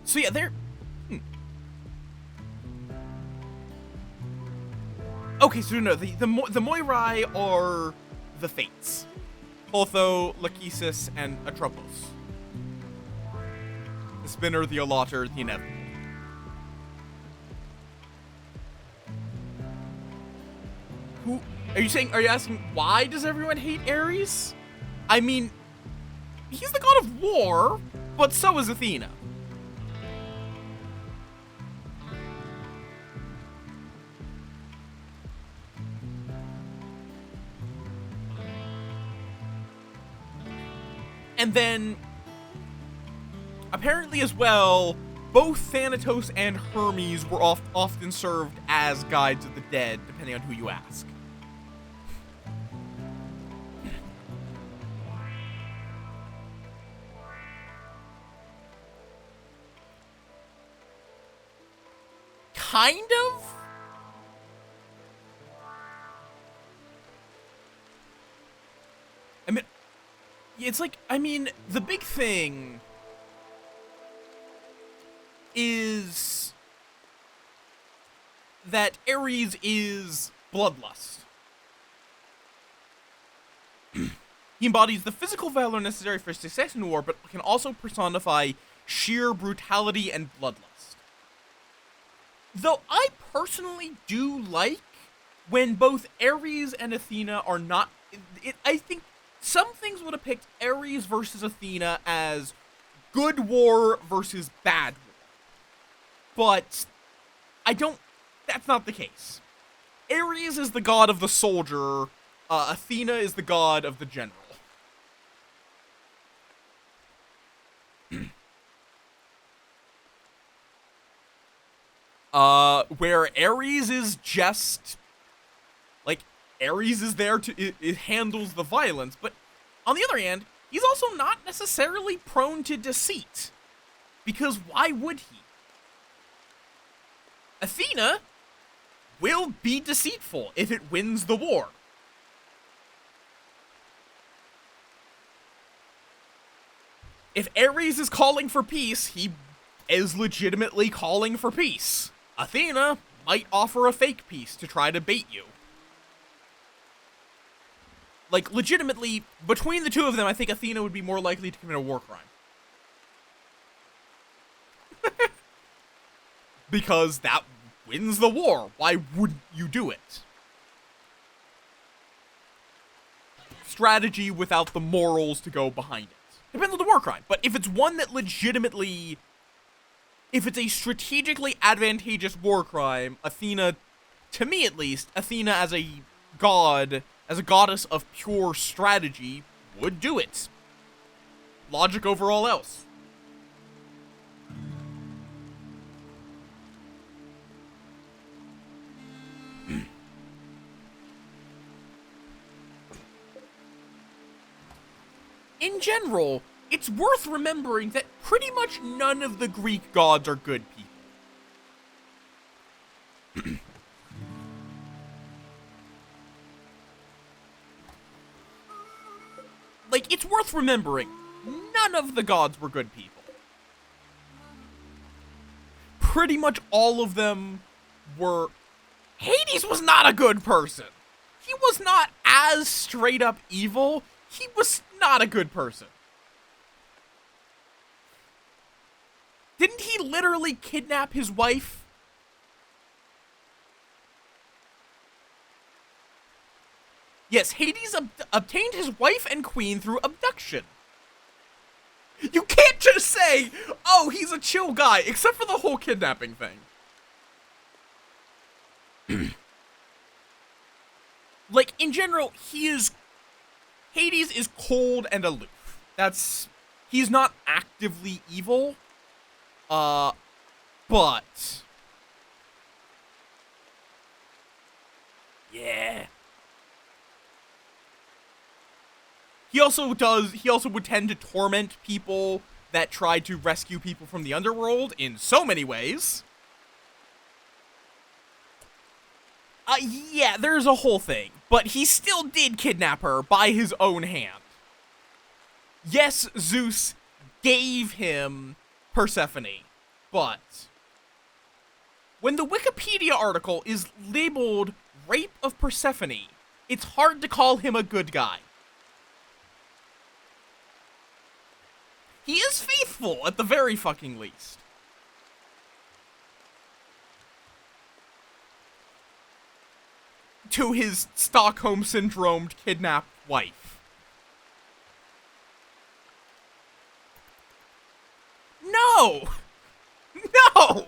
So yeah, they're... Okay, so no, the Moirai are the Fates. Otho, Lachesis, and Atropos. The Spinner, the Allotter, the Inevitable. Who... Are you asking why does everyone hate Ares? I mean, he's the god of war, but so is Athena. And then, apparently as well, both Thanatos and Hermes were often served as guides of the dead, depending on who you ask. Kind of? I mean, it's like, I mean, the big thing is that Ares is bloodlust. He embodies the physical valor necessary for success in war, but can also personify sheer brutality and bloodlust. Though I personally do like when both Ares and Athena are not... I think some things would have picked Ares versus Athena as good war versus bad war. But I don't... That's not the case. Ares is the god of the soldier. Athena is the god of the general. Where Ares is just... Like, Ares is there to... It handles the violence, but on the other hand, he's also not necessarily prone to deceit. Because why would he? Athena will be deceitful if it wins the war. If Ares is calling for peace, he is legitimately calling for peace. Athena might offer a fake peace to try to bait you. Like, legitimately, between the two of them, I think Athena would be more likely to commit a war crime. Because that wins the war. Why wouldn't you do it? Strategy without the morals to go behind it. Depends on the war crime. But if it's one that legitimately... If it's a strategically advantageous war crime, Athena, to me at least, Athena as a god, as a goddess of pure strategy, would do it. Logic over all else. In general, it's worth remembering that pretty much none of the Greek gods are good people. Like, it's worth remembering, none of the gods were good people. Pretty much all of them were... Hades was not a good person. He was not as straight up evil. He was not a good person. Didn't he literally kidnap his wife? Yes, Hades obtained his wife and queen through abduction. You can't just say, oh, he's a chill guy, except for the whole kidnapping thing. Like, in general, Hades is cold and aloof. He's not actively evil. But... Yeah. He also would tend to torment people that tried to rescue people from the underworld in so many ways. Yeah, there's a whole thing. But he still did kidnap her by his own hand. Yes, Zeus gave him Persephone, but when the Wikipedia article is labeled Rape of Persephone, it's hard to call him a good guy. He is faithful, at the very fucking least. To his Stockholm Syndromed kidnapped wife. No! No!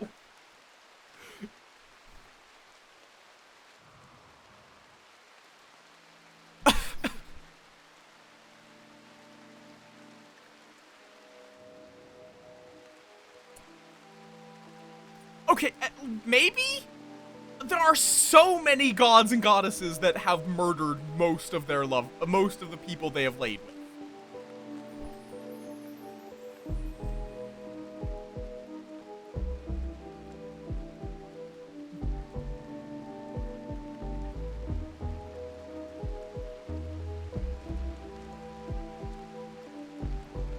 Okay, maybe? There are so many gods and goddesses that have murdered most of the people they have laid with.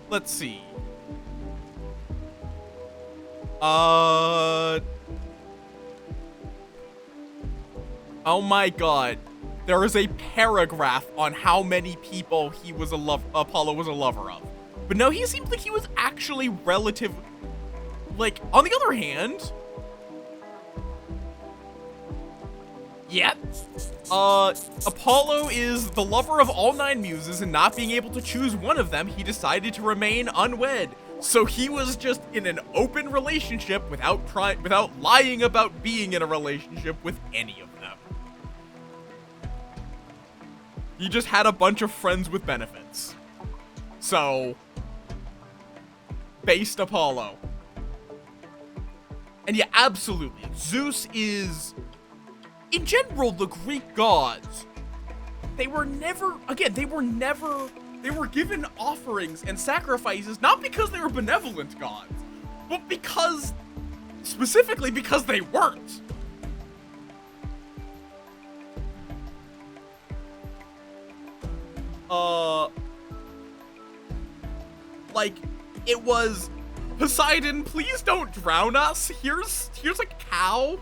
Let's see. Oh my god. there is a paragraph on how many people Apollo was a lover of. But no, he seems like he was actually relative. Like, on the other hand, yep. Apollo is the lover of all 9 muses, and not being able to choose one of them, he decided to remain unwed. So he was just in an open relationship without lying about being in a relationship with any of them. He just had a bunch of friends with benefits. So, based Apollo. And yeah, absolutely. Zeus is, in general, the Greek gods. They were given offerings and sacrifices, not because they were benevolent gods, but specifically because they weren't. Like, it was, Poseidon, please don't drown us. Here's a cow.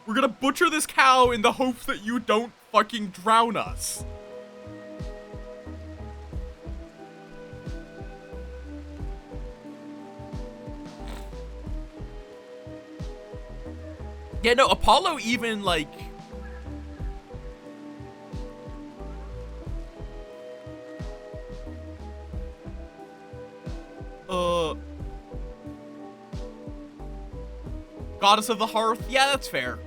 We're gonna butcher this cow in the hopes that you don't fucking drown us. Yeah, no, Apollo even, like, Goddess of the Hearth? Yeah, that's fair.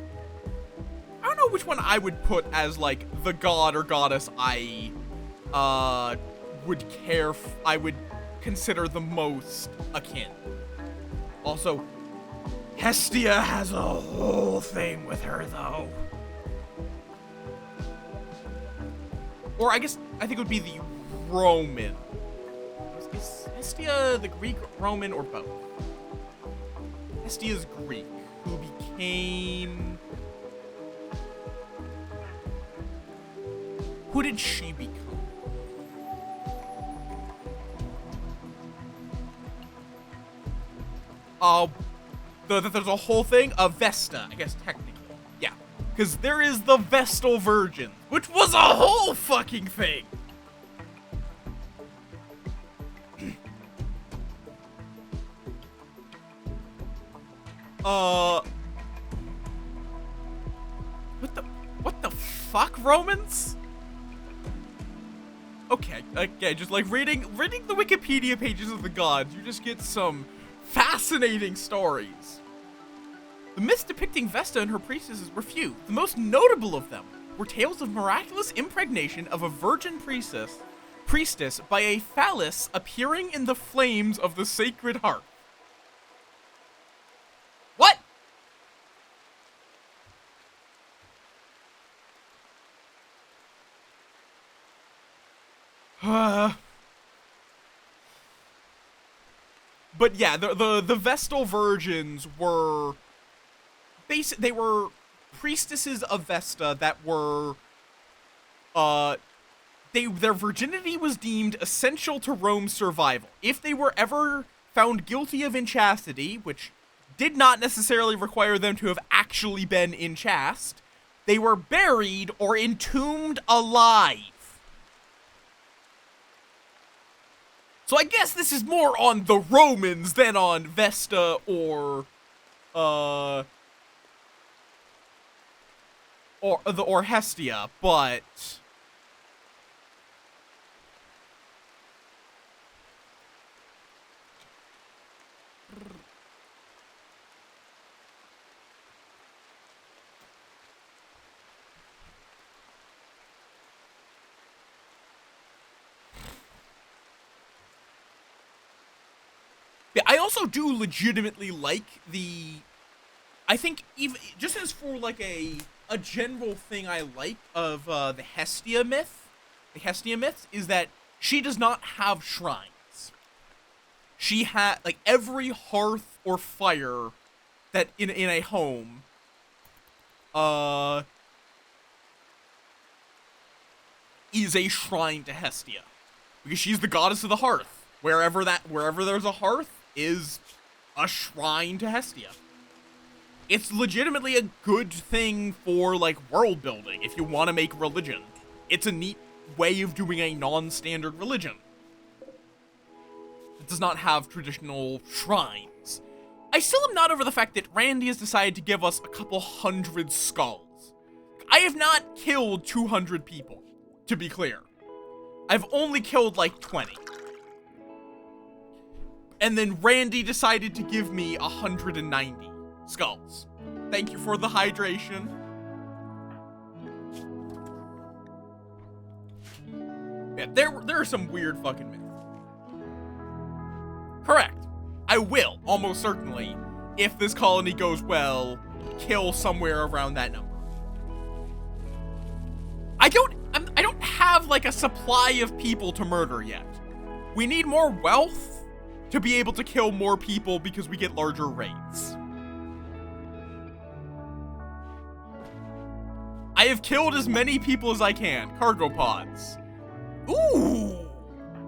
I don't know which one I would put as, like, the god or goddess I would consider the most akin. Also, Hestia has a whole thing with her, though. Or I think it would be the Roman. Is Hestia the Greek, Roman, or both? Hestia's Greek, who became... Who did she become? There's a whole thing of Vesta, I guess, technically. Yeah. Because there is the Vestal Virgin, which was a whole fucking thing. What the fuck, Romans? Okay, just like reading the Wikipedia pages of the gods, you just get some fascinating stories. The myths depicting Vesta and her priestesses were few. The most notable of them were tales of miraculous impregnation of a virgin priestess by a phallus appearing in the flames of the sacred hearth. What? But yeah, the Vestal Virgins were they were priestesses of Vesta that were their virginity was deemed essential to Rome's survival. If they were ever found guilty of inchastity, which did not necessarily require them to have actually been inchaste, they were buried or entombed alive. So I guess this is more on the Romans than on Vesta or Hestia, but yeah, I also do legitimately like I think even just as for like a general thing I like of the Hestia myth, the Hestia myths, is that she does not have shrines. She had, like, every hearth or fire that in a home is a shrine to Hestia, because she's the goddess of the hearth. Wherever there's a hearth is a shrine to Hestia. It's legitimately a good thing for, like, world building, if you want to make religion. It's a neat way of doing a non-standard religion. It does not have traditional shrines. I still am not over the fact that Randy has decided to give us a couple hundred skulls. I have not killed 200 people, to be clear. I've only killed, like, 20. And then Randy decided to give me 190 skulls. Thank you for the hydration. Yeah, there are some weird fucking myths. Correct. I will, almost certainly, if this colony goes well, kill somewhere around that number. I don't have, like, a supply of people to murder yet. We need more wealth to be able to kill more people because we get larger raids. I have killed as many people as I can. Cargo pods. Ooh!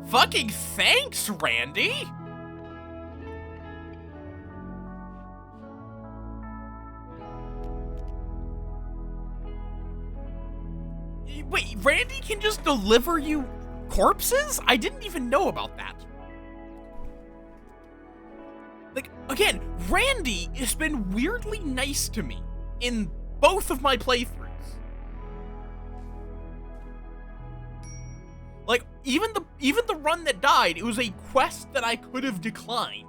Fucking thanks, Randy! Wait, Randy can just deliver you corpses? I didn't even know about that. Like, again, Randy has been weirdly nice to me in both of my playthroughs. Like, even the run that died, it was a quest that I could have declined.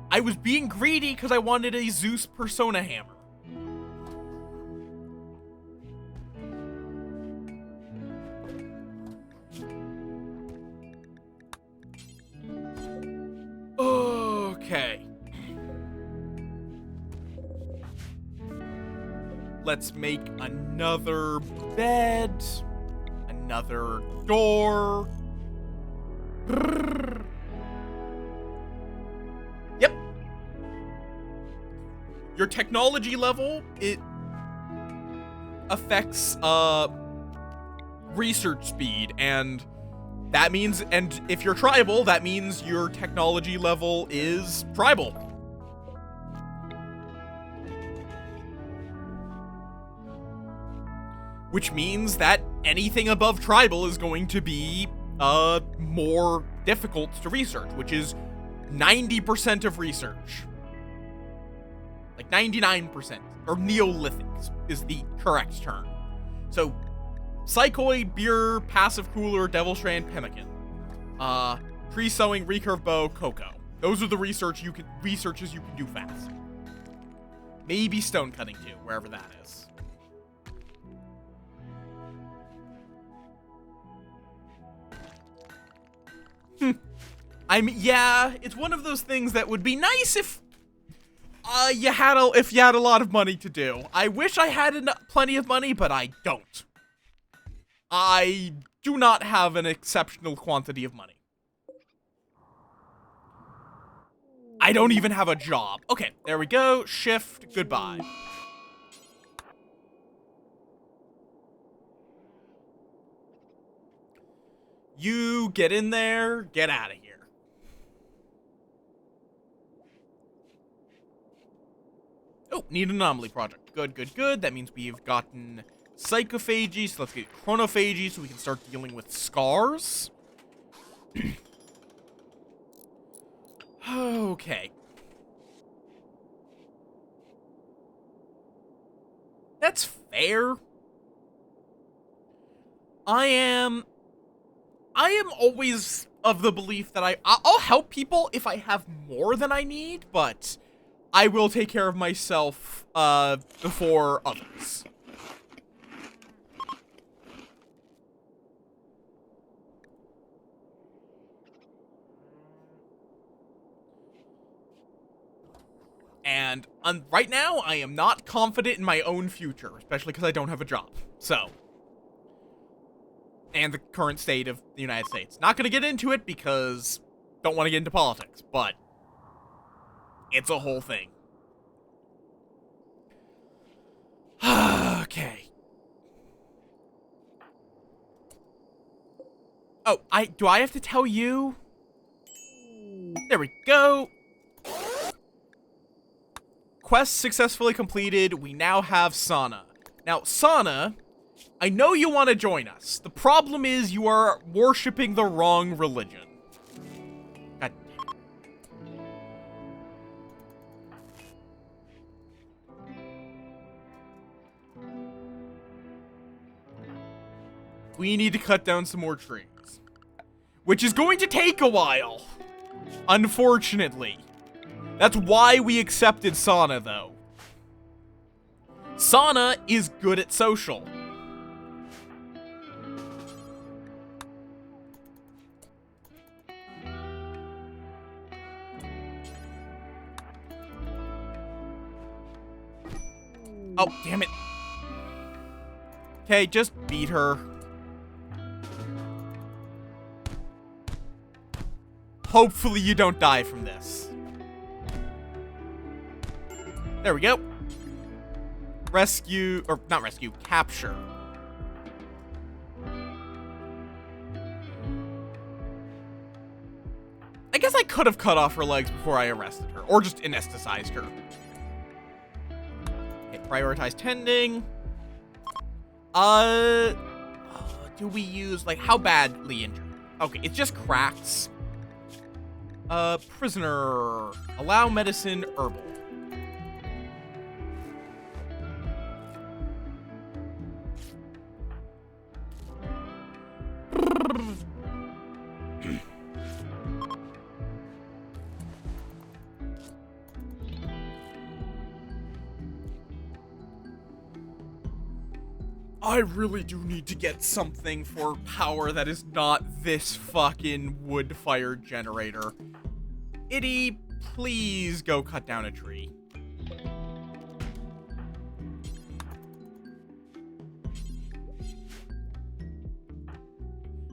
I was being greedy because I wanted a Zeus Persona hammer. Okay. Let's make another bed. Another door. Brrr. Yep. Your technology level, it affects research speed, and that means, and if you're tribal, that means your technology level is tribal. Which means that anything above tribal is going to be more difficult to research, which is 90% of research. Like 99%, or Neolithic is the correct term. So, Psychoid, Beer, Passive Cooler, Devil Strand, Pemmican. Tree Sowing, Recurve Bow, Cocoa. Those are the researches you can do fast. Maybe Stone Cutting too, wherever that is. I mean, yeah, it's one of those things that would be nice if you had a lot of money to do. I wish I had plenty of money, but I don't. I do not have an exceptional quantity of money. I don't even have a job. Okay, there we go. Shift, goodbye. You get in there, get out of here. Oh, need an anomaly project. Good, good, good. That means we've gotten psychophagy, so let's get chronophagy so we can start dealing with scars. Okay. That's fair. I am always of the belief that I'll help people if I have more than I need, but I will take care of myself before others. And right now, I am not confident in my own future, especially because I don't have a job. So, and the current state of the United States. Not going to get into it because don't want to get into politics, but it's a whole thing. Okay. Oh, do I have to tell you? There we go. quest successfully completed. We now have Sana. Now, Sana, I know you want to join us. The problem is you are worshipping the wrong religion. God damn it. We need to cut down some more trees. Which is going to take a while. Unfortunately. That's why we accepted Sana, though. Sana is good at social. Oh, damn it. Okay, just beat her. Hopefully you don't die from this. There we go. Rescue, or not rescue, capture. I guess I could have cut off her legs before I arrested her, or just anesthetized her. Okay, prioritize tending. Do we use, like, how badly injured? Okay, it's just cracks. Prisoner. Allow medicine herbal. I really do need to get something for power that is not this fucking wood-fired generator. Itty, please go cut down a tree.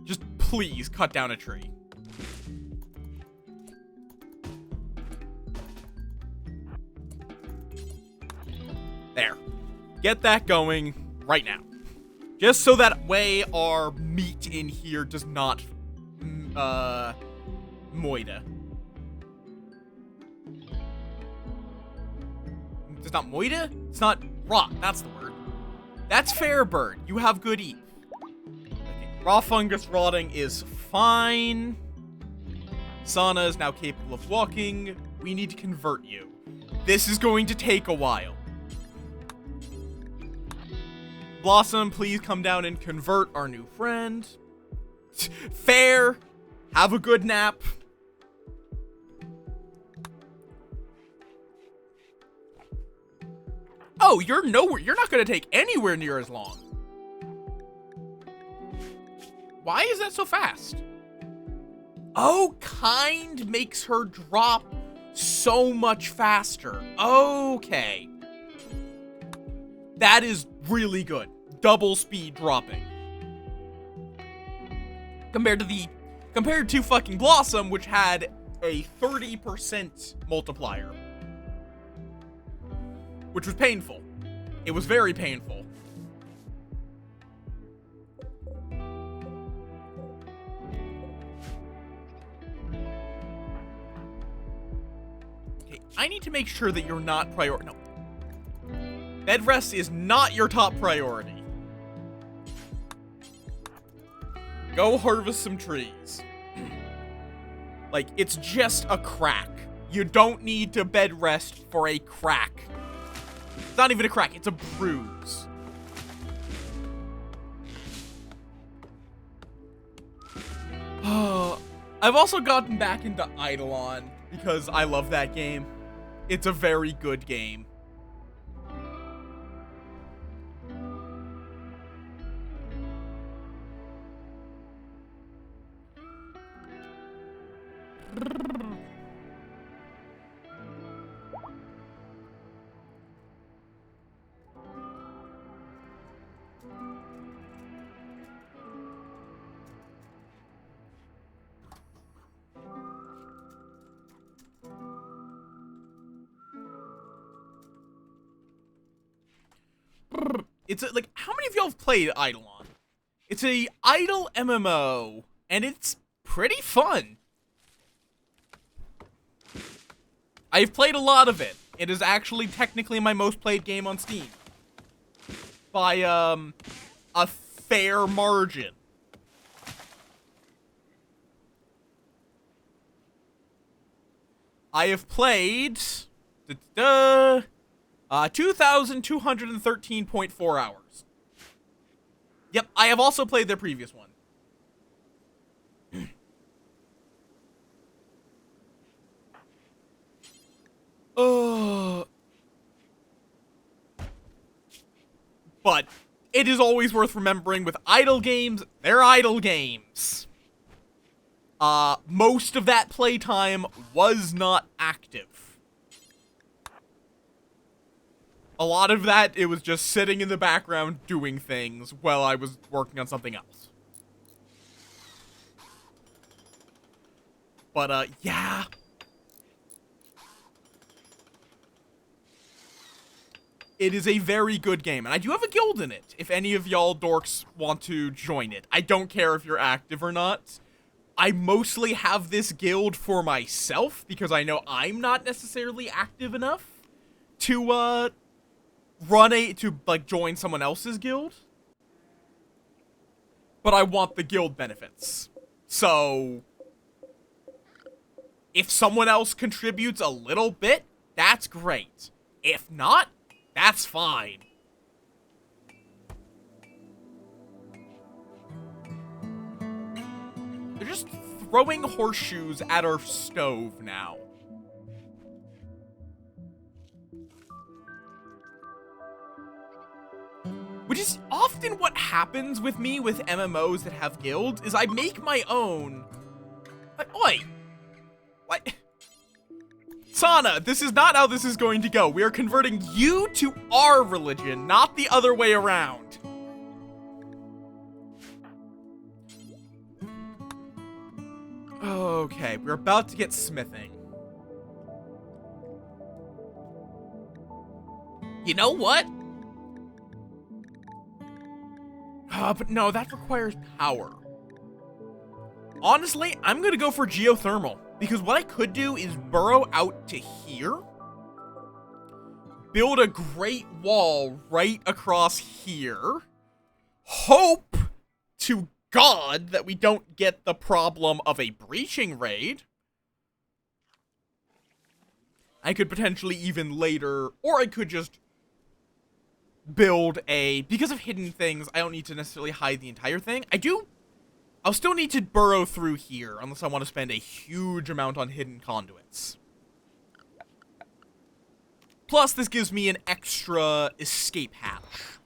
Just please cut down a tree. There. Get that going right now. Just so that way our meat in here does not, moida. It's not moida? It's not rot, that's the word. That's fair, bird. You have good eat. Okay. Raw fungus rotting is fine. Sana is now capable of walking. We need to convert you. This is going to take a while. Blossom, please come down and convert our new friend. Fair. Have a good nap. Oh, you're nowhere. You're not going to take anywhere near as long. Why is that so fast? Oh, kind makes her drop so much faster. Okay. That is really good. Double speed dropping. Compared to fucking Blossom, which had a 30% multiplier. Which was painful. It was very painful. Okay, I need to make sure that you're not no. Bed rest is not your top priority. Go harvest some trees. Like, it's just a crack. You don't need to bed rest for a crack. It's not even a crack, it's a bruise. I've also gotten back into Eidolon because I love that game. It's a very good game. It's like, how many of y'all have played Eidolon? It's a idle MMO, and it's pretty fun. I've played a lot of it. It is actually technically my most played game on Steam. By, a fair margin. I have played 2,213.4 hours. Yep, I have also played their previous one. But it is always worth remembering with idle games, they're idle games. Most of that playtime was not active. A lot of that, it was just sitting in the background doing things while I was working on something else. But, yeah. It is a very good game, and I do have a guild in it, if any of y'all dorks want to join it. I don't care if you're active or not. I mostly have this guild for myself, because I know I'm not necessarily active enough to, join someone else's guild. But I want the guild benefits. So, if someone else contributes a little bit, that's great. If not, that's fine. They're just throwing horseshoes at our stove now. Which is often what happens with me with MMOs that have guilds, is I make my own. Like, oi! What? Sana, this is not how this is going to go. We are converting you to our religion, not the other way around. Okay, we're about to get smithing. You know what? But no, that requires power. Honestly, I'm gonna go for geothermal. Because what I could do is burrow out to here, build a great wall right across here, hope to God that we don't get the problem of a breaching raid. I could potentially even later, or I could just build because of hidden things, I don't need to necessarily hide the entire thing. I'll still need to burrow through here, unless I want to spend a huge amount on hidden conduits. Plus, this gives me an extra escape hatch.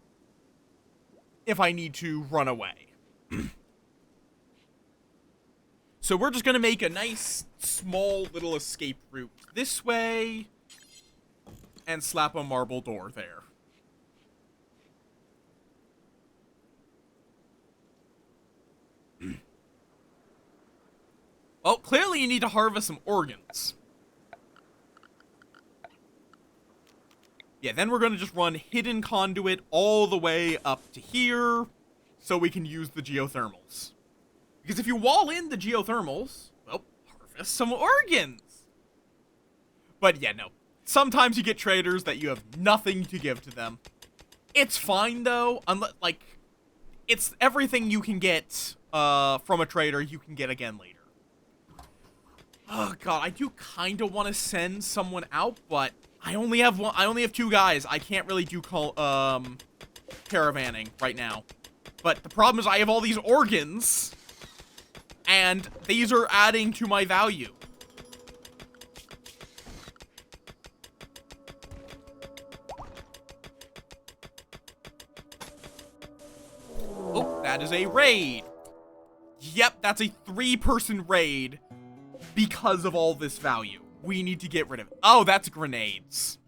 If I need to run away. So we're just gonna make a nice, small little escape route this way, and slap a marble door there. Well, clearly you need to harvest some organs. Yeah, then we're gonna just run hidden conduit all the way up to here, so we can use the geothermals. Because if you wall in the geothermals, well, harvest some organs. But yeah, no. Sometimes you get traders that you have nothing to give to them. It's fine, though, it's everything you can get, from a trader you can get again later. Oh god, I do kind of want to send someone out, but I only have two guys. I can't really do caravanning right now. But the problem is I have all these organs, and these are adding to my value. Oh, that is a raid. Yep, that's a 3-person raid. Because of all this value. We need to get rid of it. Oh, that's grenades.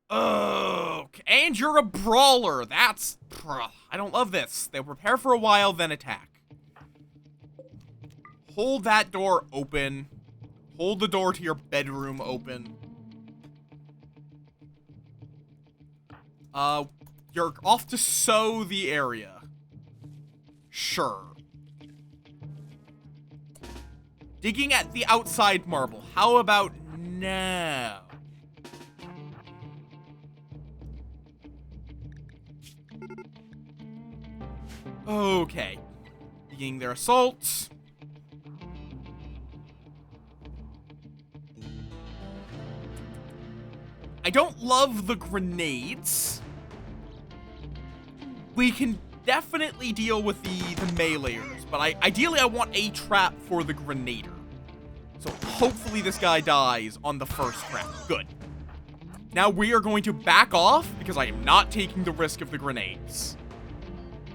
Oh, and you're a brawler. That's... I don't love this. They'll prepare for a while, then attack. Hold that door open. Hold the door to your bedroom open. You're off to sow the area. Sure. Digging at the outside marble. How about no. Okay. Beginning their assaults. I don't love the grenades. We can definitely deal with the meleeers, but ideally I want a trap for the grenader. So hopefully this guy dies on the first trap. Good. Now we are going to back off because I am not taking the risk of the grenades.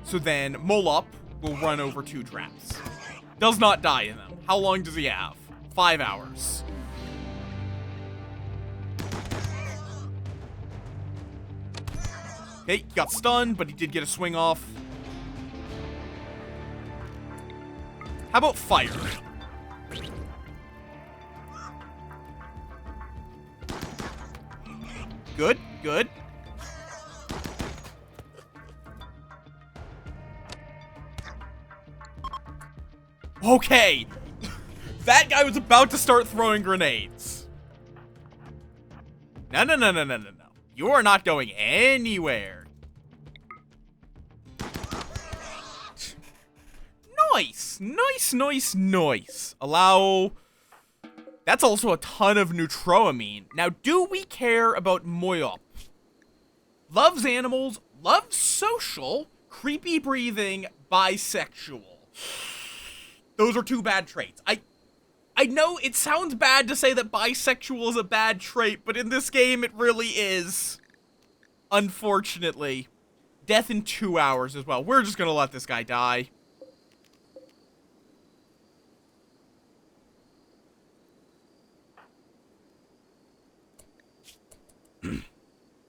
So then Molop will run over 2 traps. Does not die in them. How long does he have? 5 hours. Okay, he got stunned, but he did get a swing off. How about fire? Good, good. Okay. That guy was about to start throwing grenades. No. You are not going anywhere. Nice. Allow... That's also a ton of neutroamine. Now, do we care about Moyop? Loves animals, loves social, creepy breathing, bisexual. Those are 2 bad traits. I know it sounds bad to say that bisexual is a bad trait, but in this game it really is. Unfortunately. Death in 2 hours as well. We're just gonna let this guy die.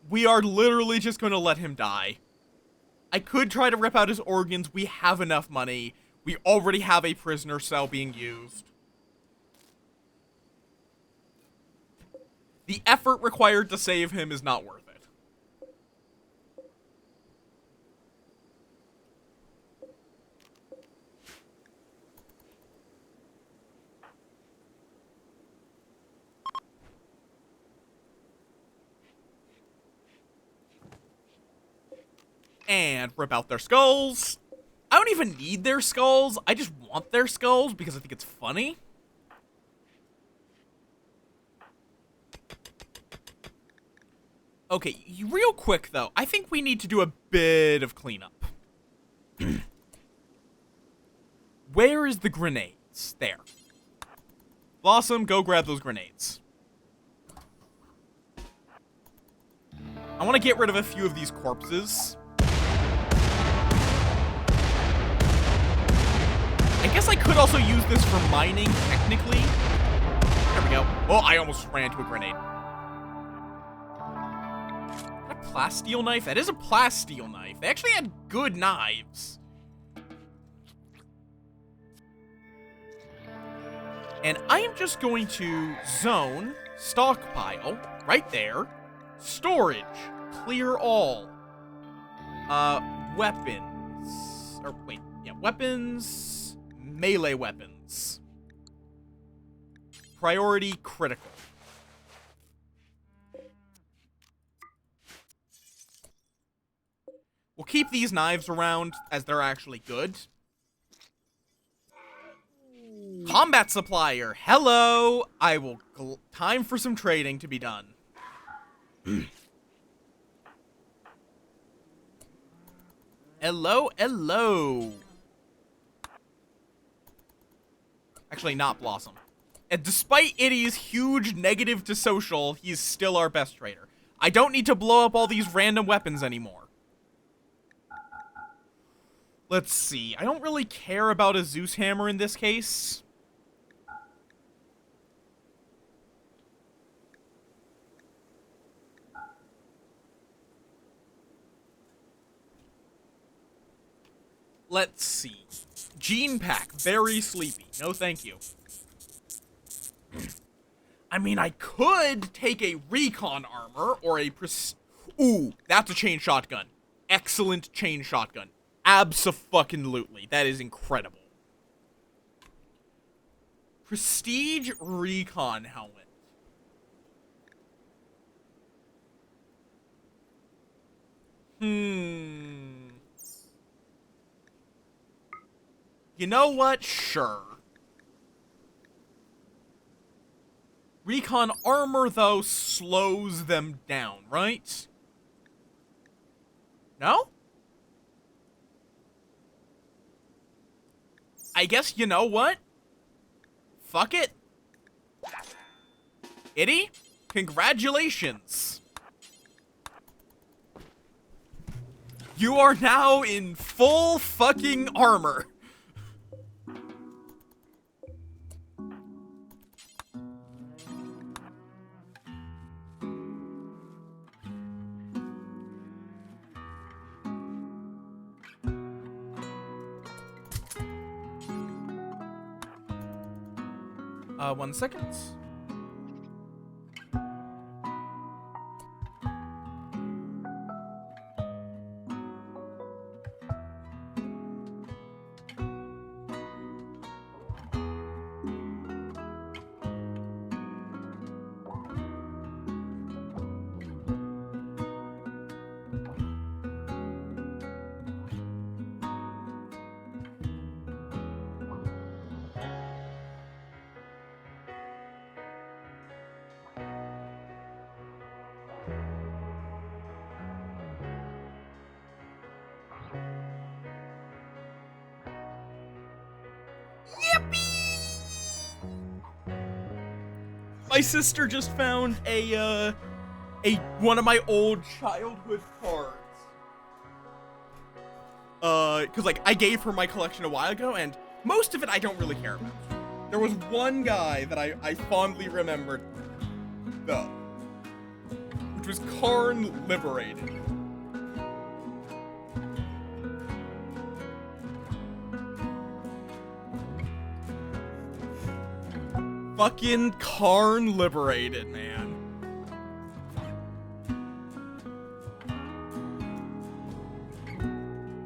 We are literally just gonna let him die. I could try to rip out his organs. We have enough money. We already have a prisoner cell being used. The effort required to save him is not worth it. And rip out their skulls. I don't even need their skulls. I just want their skulls because I think it's funny. Okay, real quick though, I think we need to do a bit of cleanup. Where is the grenades? There. Blossom, go grab those grenades. I want to get rid of a few of these corpses. I guess I could also use this for mining, technically. There we go. Oh, I almost ran into a grenade. A plasteel knife? That is a plasteel knife. They actually had good knives. And I am just going to zone, stockpile, right there. Storage, clear all. Weapons. Or wait, yeah, weapons. Melee weapons. Priority critical. We'll keep these knives around as they're actually good. Combat supplier. Hello. I will... Time for some trading to be done. Hello. Actually, not Blossom. And despite Itty's huge negative to social, he's still our best trader. I don't need to blow up all these random weapons anymore. Let's see. I don't really care about a Zeus hammer in this case. Let's see. Gene pack, very sleepy. No thank you. I mean, I could take a recon armor or a Ooh, that's a chain shotgun. Excellent chain shotgun. Abso-fucking-lutely. That is incredible. Prestige recon helmet. You know what? Sure. Recon armor, though, slows them down, right? No? I guess you know what? Fuck it. Itty, congratulations. You are now in full fucking armor. One second. My sister just found a one of my old childhood cards. Cause like I gave her my collection a while ago, and most of it I don't really care about. There was one guy that I fondly remembered, though, which was Karn Liberated. Fucking Karn Liberated, man.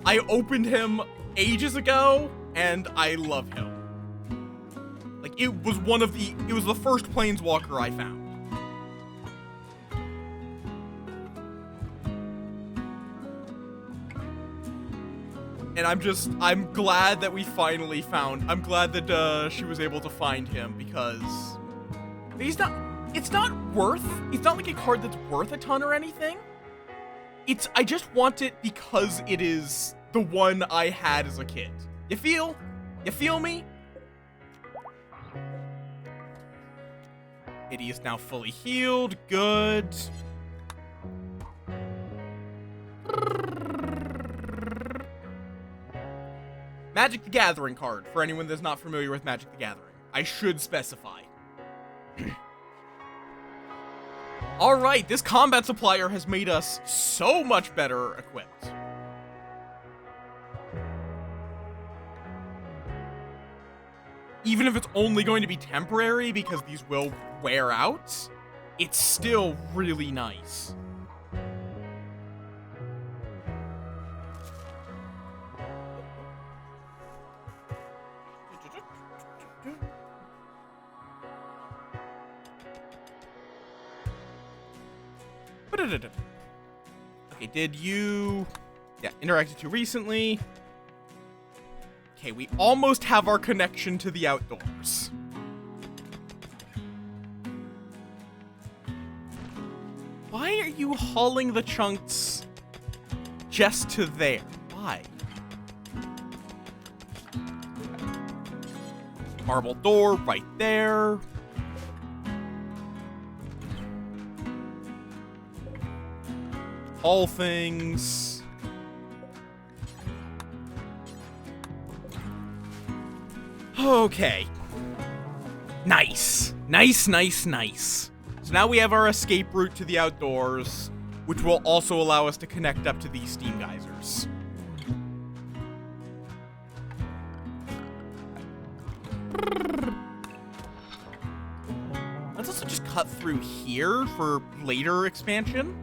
I opened him ages ago, and I love him. Like, it was the first Planeswalker I found. And I'm glad that we finally I'm glad that, she was able to find him, because it's not like a card that's worth a ton or anything. I just want it because it is the one I had as a kid. You feel me? Itty is now fully healed, good. Magic the Gathering card, for anyone that's not familiar with Magic the Gathering. I should specify. Alright, this combat supplier has made us so much better equipped. Even if it's only going to be temporary, because these will wear out, it's still really nice. Okay, did you... Yeah, interacted too recently. Okay, we almost have our connection to the outdoors. Why are you hauling the chunks just to there? Why? Marble door right there. All things. Okay. Nice. Nice. So now we have our escape route to the outdoors, which will also allow us to connect up to these steam geysers. Let's also just cut through here for later expansion.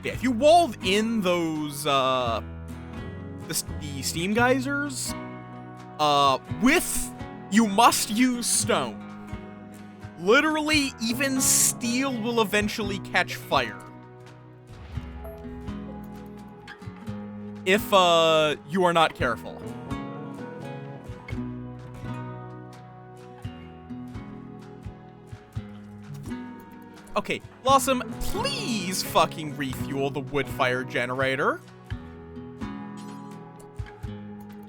Yeah, if you walled in those, the steam geysers, you must use stone. Literally, even steel will eventually catch fire. if you are not careful. Okay, Blossom, please fucking refuel the wood fire generator.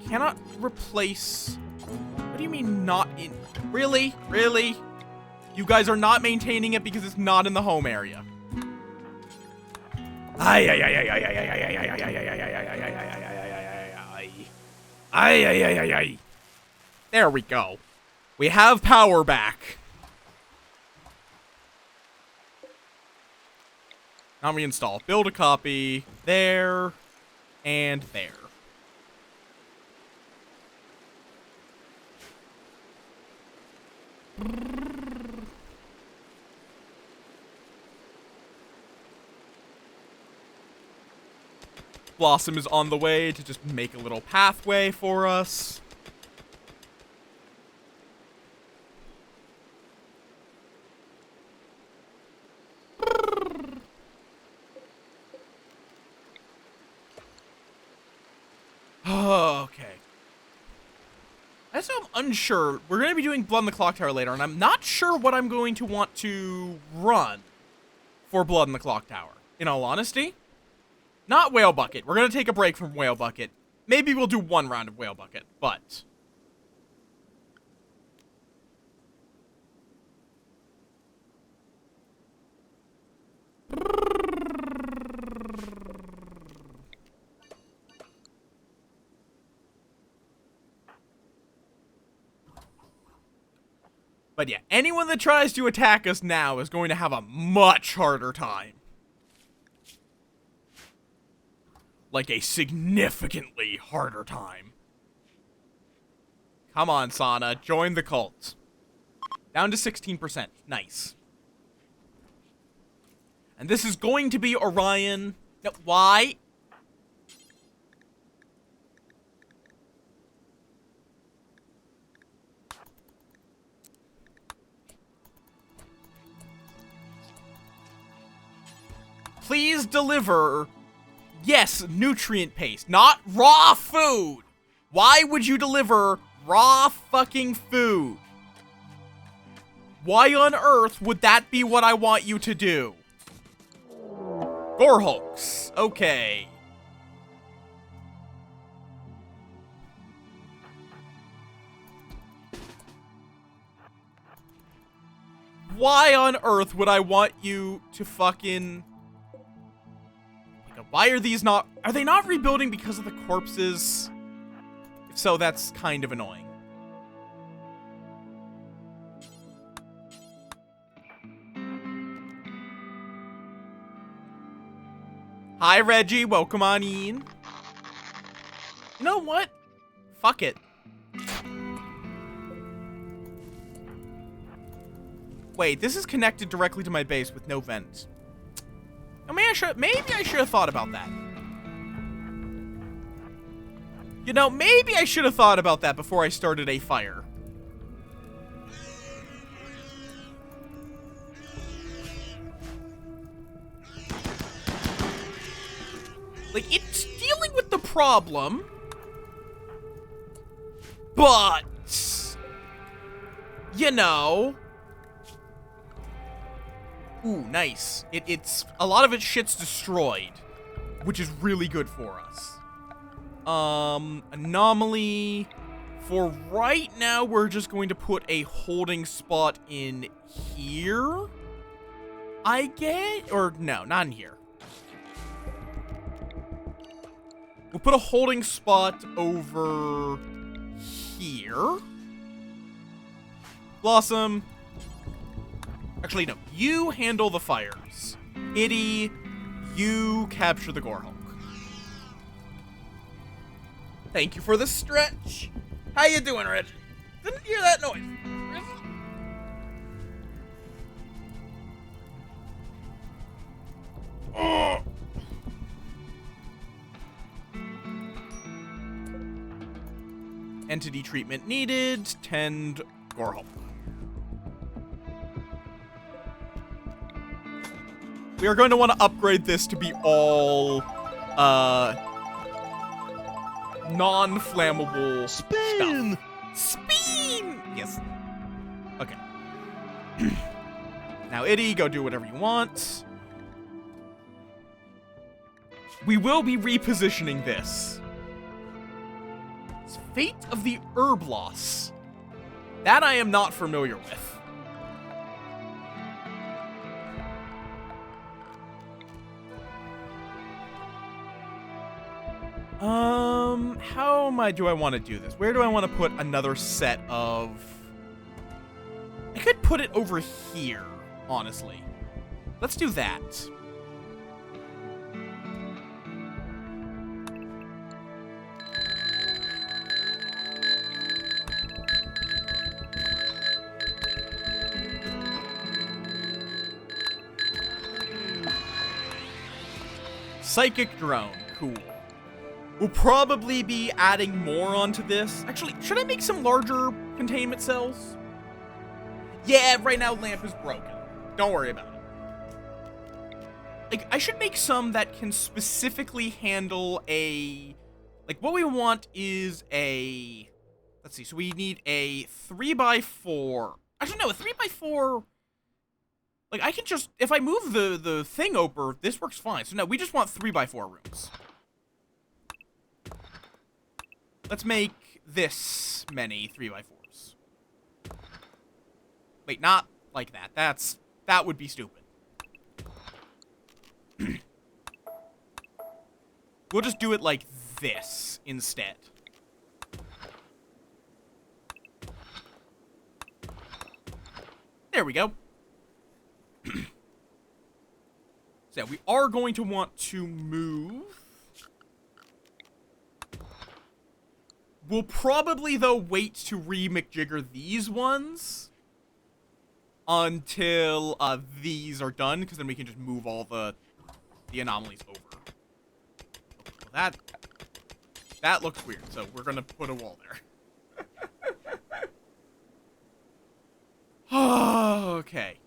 Cannot replace... What do you mean not in... Really? Really? You guys are not maintaining it because it's not in the home area. There we go. We have power back. Now reinstall. Build a copy. There. And there. Blossom is on the way to just make a little pathway for us. Okay. I'm unsure. We're going to be doing Blood in the Clock Tower later, and I'm not sure what I'm going to want to run for Blood in the Clock Tower, in all honesty. Not Whale Bucket. We're going to take a break from Whale Bucket. Maybe we'll do one round of Whale Bucket, but... But yeah, anyone that tries to attack us now is going to have a much harder time. Like a significantly harder time. Come on, Sana, join the cult. Down to 16%. Nice. And this is going to be Orion. No, why? Please deliver, yes, nutrient paste, not raw food. Why would you deliver raw fucking food? Why on earth would that be what I want you to do? Gorehulks, okay. Why on earth would I want you to fucking... Why are these not... Are they not rebuilding because of the corpses? If so, that's kind of annoying. Hi, Reggie. Welcome on in. You know what? Fuck it. Wait, this is connected directly to my base with no vents. I mean, maybe I should have thought about that. You know, maybe I should have thought about that before I started a fire. Like, it's dealing with the problem, but, you know... Ooh, nice. It's a lot of its shit's destroyed, which is really good for us. Anomaly. For right now, we're just going to put a holding spot in here, I get? Or no, not in here. We'll put a holding spot over here. Blossom. Actually, no. You handle the fires. Itty, you capture the Gorehulk. Thank you for the stretch. How you doing, Reggie? Didn't hear that noise. Oh. Entity treatment needed. Tend Gorehulk. We are going to want to upgrade this to be all, non-flammable Spin! stuff. Spin! Yes. Okay. Now, Itty, go do whatever you want. We will be repositioning this. It's Fate of the Herb Loss. That I am not familiar with. How do I want to do this? Where do I want to put another set of... I could put it over here, honestly. Let's do that. Psychic drone, cool. We'll probably be adding more onto this. Actually, should I make some larger containment cells? Yeah, right now lamp is broken. Don't worry about it. Like, I should make some that can specifically handle a... Like, what we want is a... Let's see, so we need a 3x4. Actually, no, a 3x4... Like, I can just... If I move the thing over, this works fine. So, no, we just want 3x4 rooms. Let's make this many 3x4s. Wait, not like that. That would be stupid. We'll just do it like this instead. There we go. So we are going to want to move. We'll probably, though, wait to re-McJigger these ones until these are done, because then we can just move all the anomalies over. Well, that looks weird, so we're gonna put a wall there. Okay.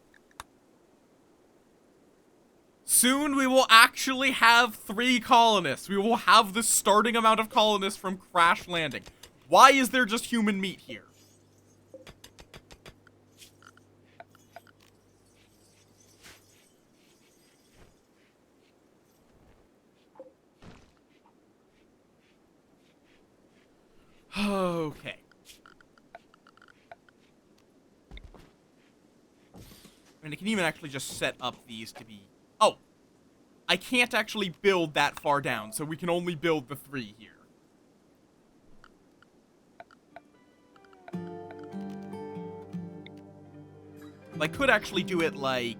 Soon we will actually have 3 colonists. We will have the starting amount of colonists from Crash Landing. Why is there just human meat here? Okay. I mean, I can even actually just set up these to be... Oh! I can't actually build that far down, so we can only build the 3 here. I could actually do it like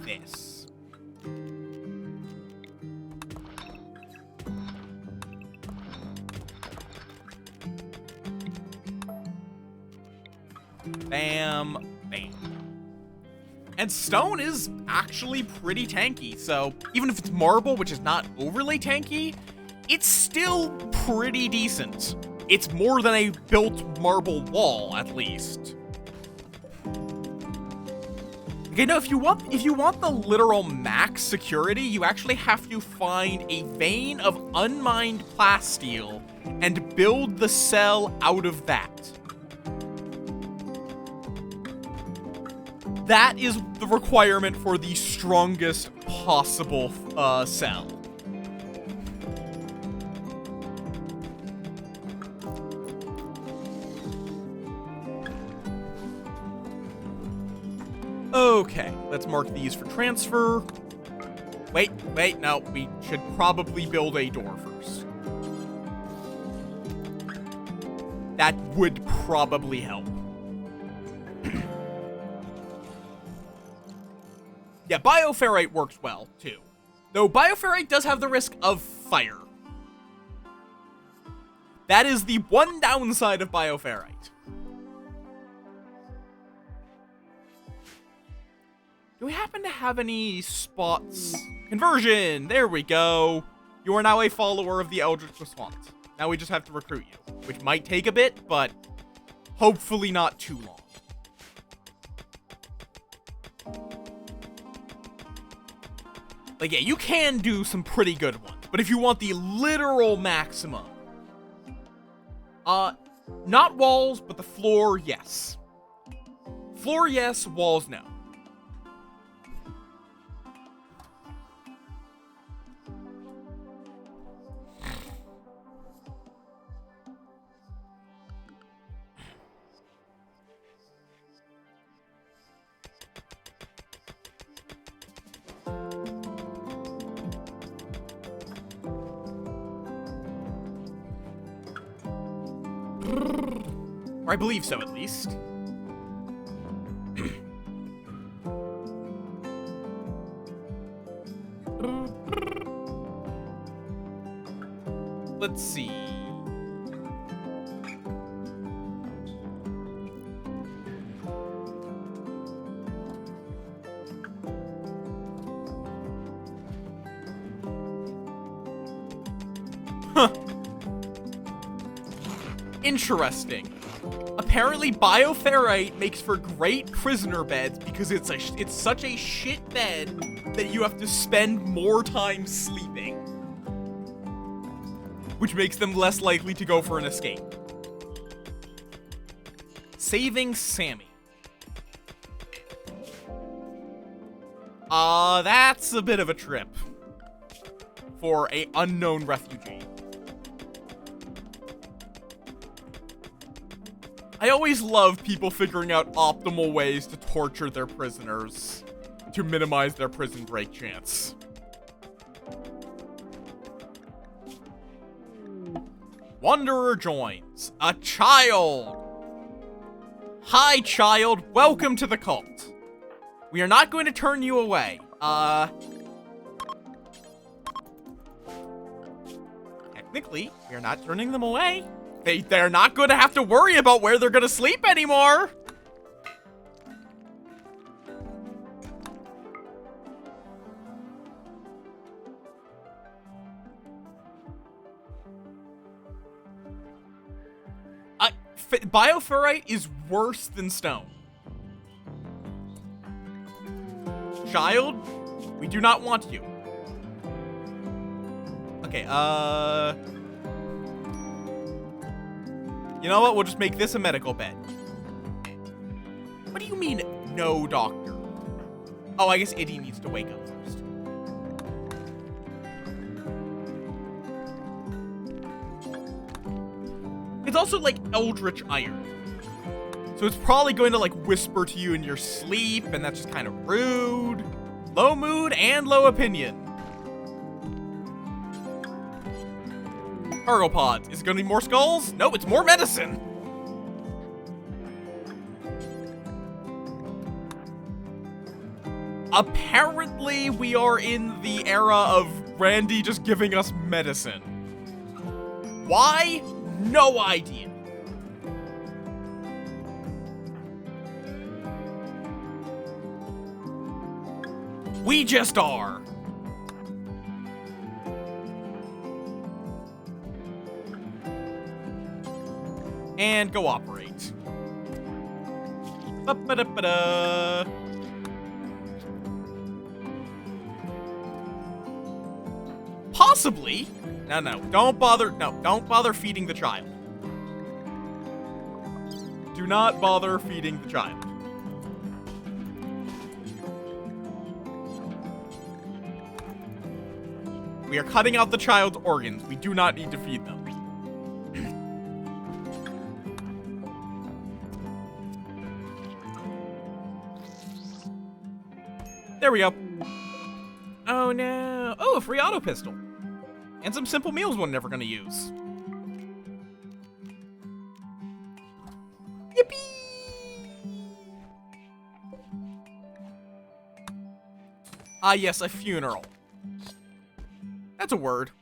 this. Bam, bam. And stone is actually pretty tanky, so even if it's marble, which is not overly tanky, it's still pretty decent. It's more than a built marble wall, at least. Okay, no, if you want the literal max security, you actually have to find a vein of unmined plasteel and build the cell out of that. That is the requirement for the strongest possible cell. Okay, let's mark these for transfer. Wait, no, we should probably build a door first. That would probably help. Yeah, bioferrite works well, too. Though bioferrite does have the risk of fire. That is the one downside of bioferrite. Do we happen to have any spots? Conversion! There we go. You are now a follower of the Eldritch Croissant. Now we just have to recruit you, which might take a bit, but hopefully not too long. Like, yeah, you can do some pretty good ones, but if you want the literal maximum, Not walls, but the floor, yes. Floor, yes. Walls, no. Or I believe so, at least. Let's see. Huh. Interesting. Apparently, bioferrite makes for great prisoner beds because it's such a shit bed that you have to spend more time sleeping, which makes them less likely to go for an escape. Saving Sammy. That's a bit of a trip for a unknown refugee. I always love people figuring out optimal ways to torture their prisoners to minimize their prison break chance. Wanderer joins. A child! Hi, child. Welcome to the cult. We are not going to turn you away. Technically, we are not turning them away. They're not going to have to worry about where they're going to sleep anymore. Bioferrite is worse than stone. Child, we do not want you. Okay, you know what? We'll just make this a medical bed. What do you mean, no doctor? Oh, I guess Iddy needs to wake up first. It's also like eldritch iron. So it's probably going to like whisper to you in your sleep, and that's just kind of rude. Low mood and low opinion. Cargo pods. Is it gonna be more skulls? No, it's more medicine. Apparently, we are in the era of Randy just giving us medicine. Why? No idea. We just are. And go operate. Ba-ba-da-ba-da. Possibly. No, don't bother feeding the child. Do not bother feeding the child. We are cutting out the child's organs. We do not need to feed them. There we go. Oh no. Oh, a free auto pistol. And some simple meals we're never gonna use. Yippee! Ah, yes, a funeral. That's a word.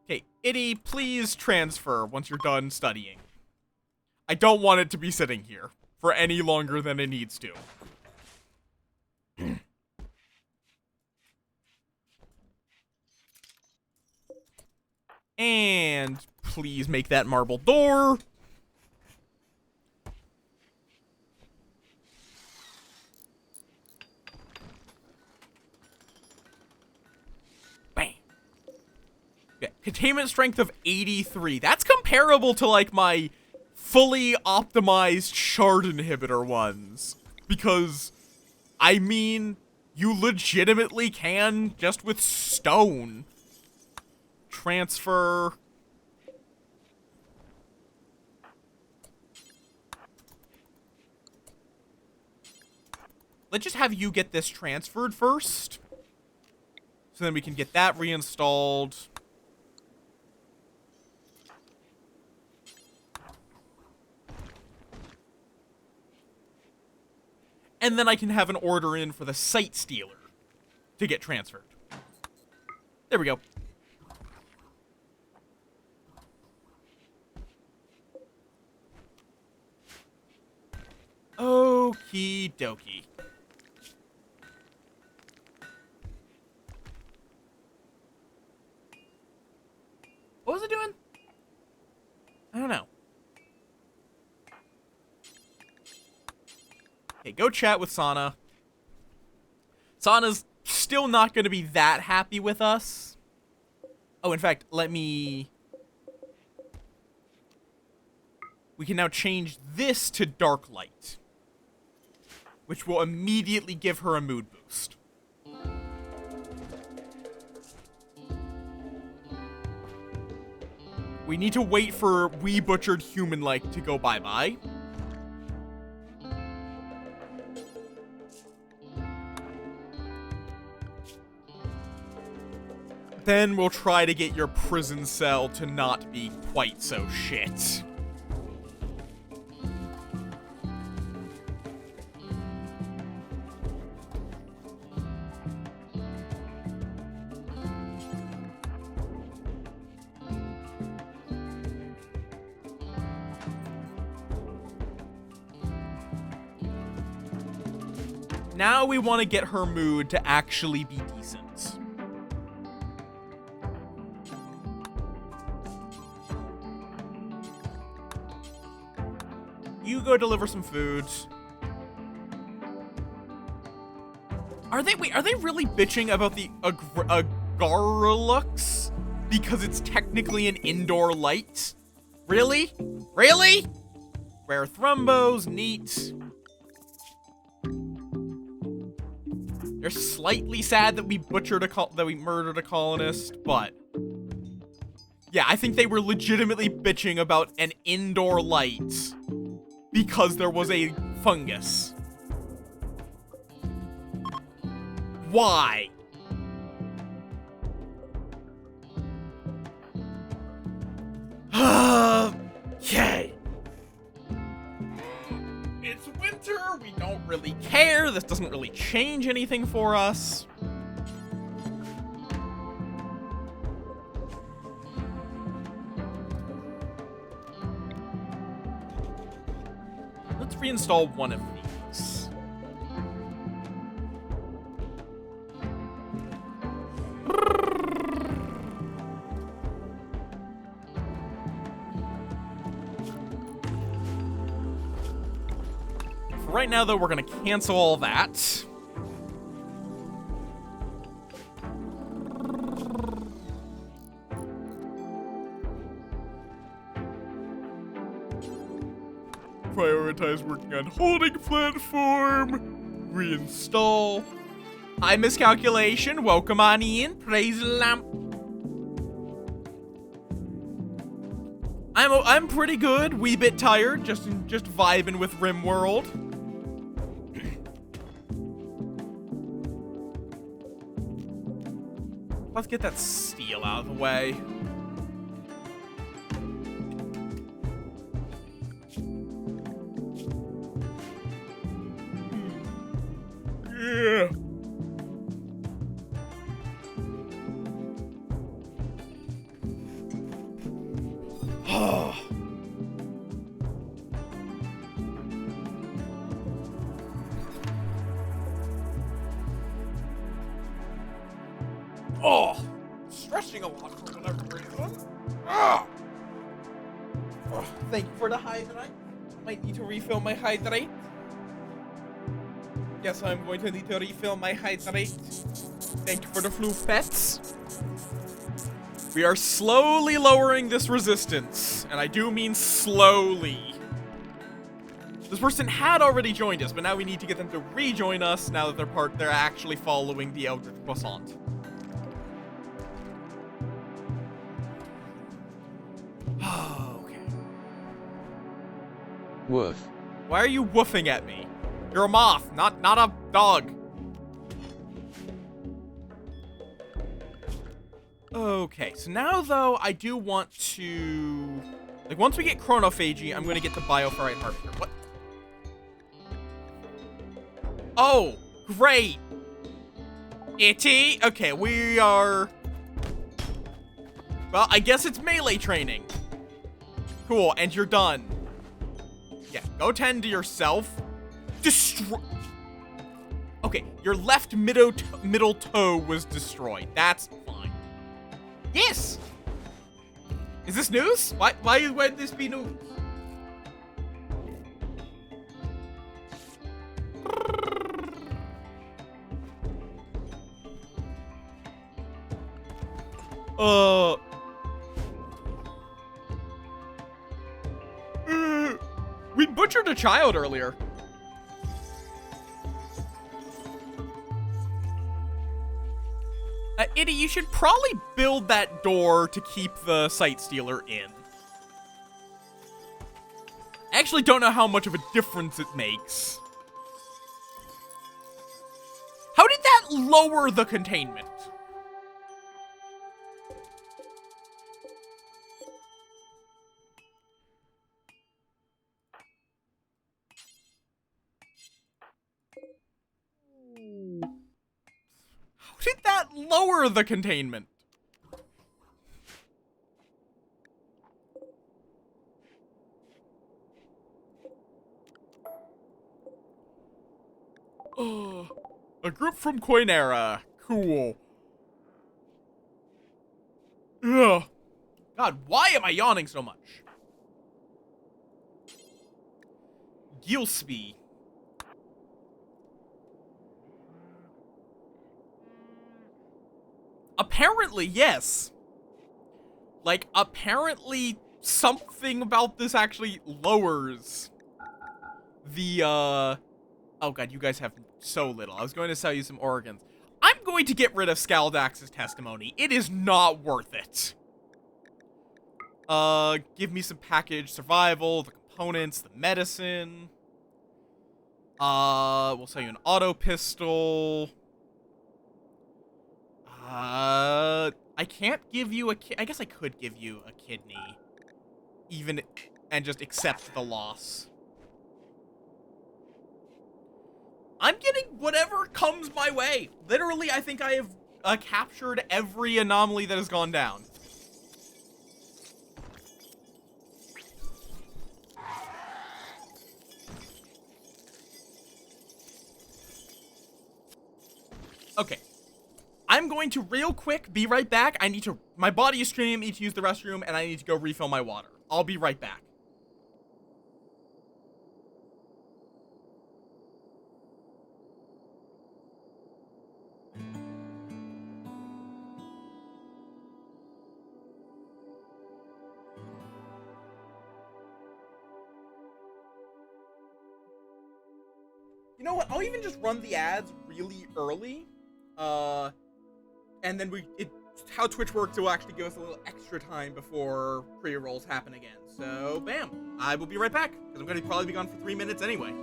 Okay, Iddy, please transfer once you're done studying. I don't want it to be sitting here for any longer than it needs to. And please make that marble door. Bam. Containment strength of 83. That's comparable to, like, my fully optimized shard inhibitor ones. Because, I mean, you legitimately can just with stone. Transfer. Let's just have you get this transferred first. So then we can get that reinstalled. And then I can have an order in for the Sight Stealer to get transferred. There we go. Okie dokie. What was it doing? I don't know. Okay, go chat with Sana. Sana's still not going to be that happy with us. Oh, in fact, we can now change this to dark light, which will immediately give her a mood boost. We need to wait for We Butchered Human-like to go bye-bye. Then we'll try to get your prison cell to not be quite so shit. Now we want to get her mood to actually be decent. You go deliver some food. Are they really bitching about the Agarlux because it's technically an indoor light? Really? Really? Rare thrombos, neat. They're slightly sad that we murdered a colonist, but yeah, I think they were legitimately bitching about an indoor light because there was a fungus. Why? Okay. It's winter, we don't really care, this doesn't really change anything for us. Let's reinstall one of these. For right now, though, we're gonna cancel all that. Prioritize working on holding platform. Reinstall. High miscalculation. Welcome on in. Praise the lamp. I'm pretty good. Wee bit tired. Just vibing with RimWorld. Let's get that steel out of the way. Yeah. Oh, stressing a lot for whatever reason. Oh, thank you for the hydrate. Might need to refill my hydrate. Yes, I'm going to need to refill my hydrate. Thank you for the flu pets. We are slowly lowering this resistance, and I do mean slowly. This person had already joined us, but now we need to get them to rejoin us now that they're actually following the Eldritch Croissant. Okay. Woof. Why are you woofing at me? You're a moth, not a dog. Okay, so now, though, I do want to... Like, once we get Chronophagy, I'm gonna get the Bioferrite Harvester. What? Oh, great! Itty? Okay, we are... Well, I guess it's melee training. Cool, and you're done. Yeah, go tend to yourself. Destroy... Okay, your left middle toe was destroyed. That's fine. Yes! Is this news? Why would this be news? We butchered a child earlier. Itty, you should probably build that door to keep the Sight Stealer in. I actually don't know how much of a difference it makes. How did that lower the containment? How did that lower the containment? A group from Coinera. Cool. Ugh. God, why am I yawning so much? Gilsby. Apparently, yes. Like, apparently something about this actually lowers the, Oh god, you guys have so little. I was going to sell you some organs. I'm going to get rid of Skaldax's testimony. It is not worth it. Give me some package survival, the components, the medicine. We'll sell you an auto pistol. I can't give you I guess I could give you a kidney. And just accept the loss. I'm getting whatever comes my way. Literally, I think I have captured every anomaly that has gone down. Okay. I'm going to real quick be right back. My body is streaming, I need to use the restroom, and I need to go refill my water. I'll be right back. You know what? I'll even just run the ads really early. And then how Twitch works, it will actually give us a little extra time before pre-rolls happen again. So, bam. I will be right back, because I'm going to probably be gone for 3 minutes anyway.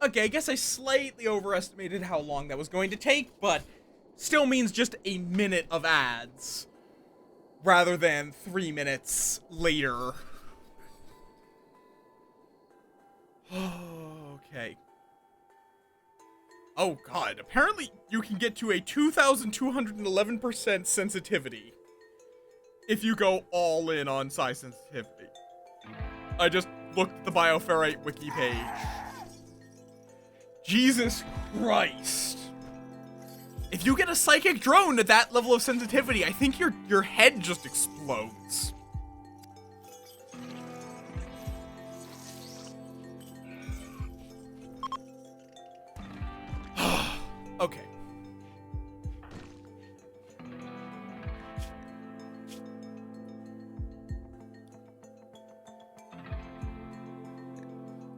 Okay, I guess I slightly overestimated how long that was going to take, but still means just a minute of ads rather than 3 minutes later. Okay. Oh god, apparently you can get to a 2,211% sensitivity if you go all in on size sensitivity. I just looked at the Bioferrite wiki page. Jesus Christ. If you get a psychic drone at that level of sensitivity, I think your head just explodes. Okay.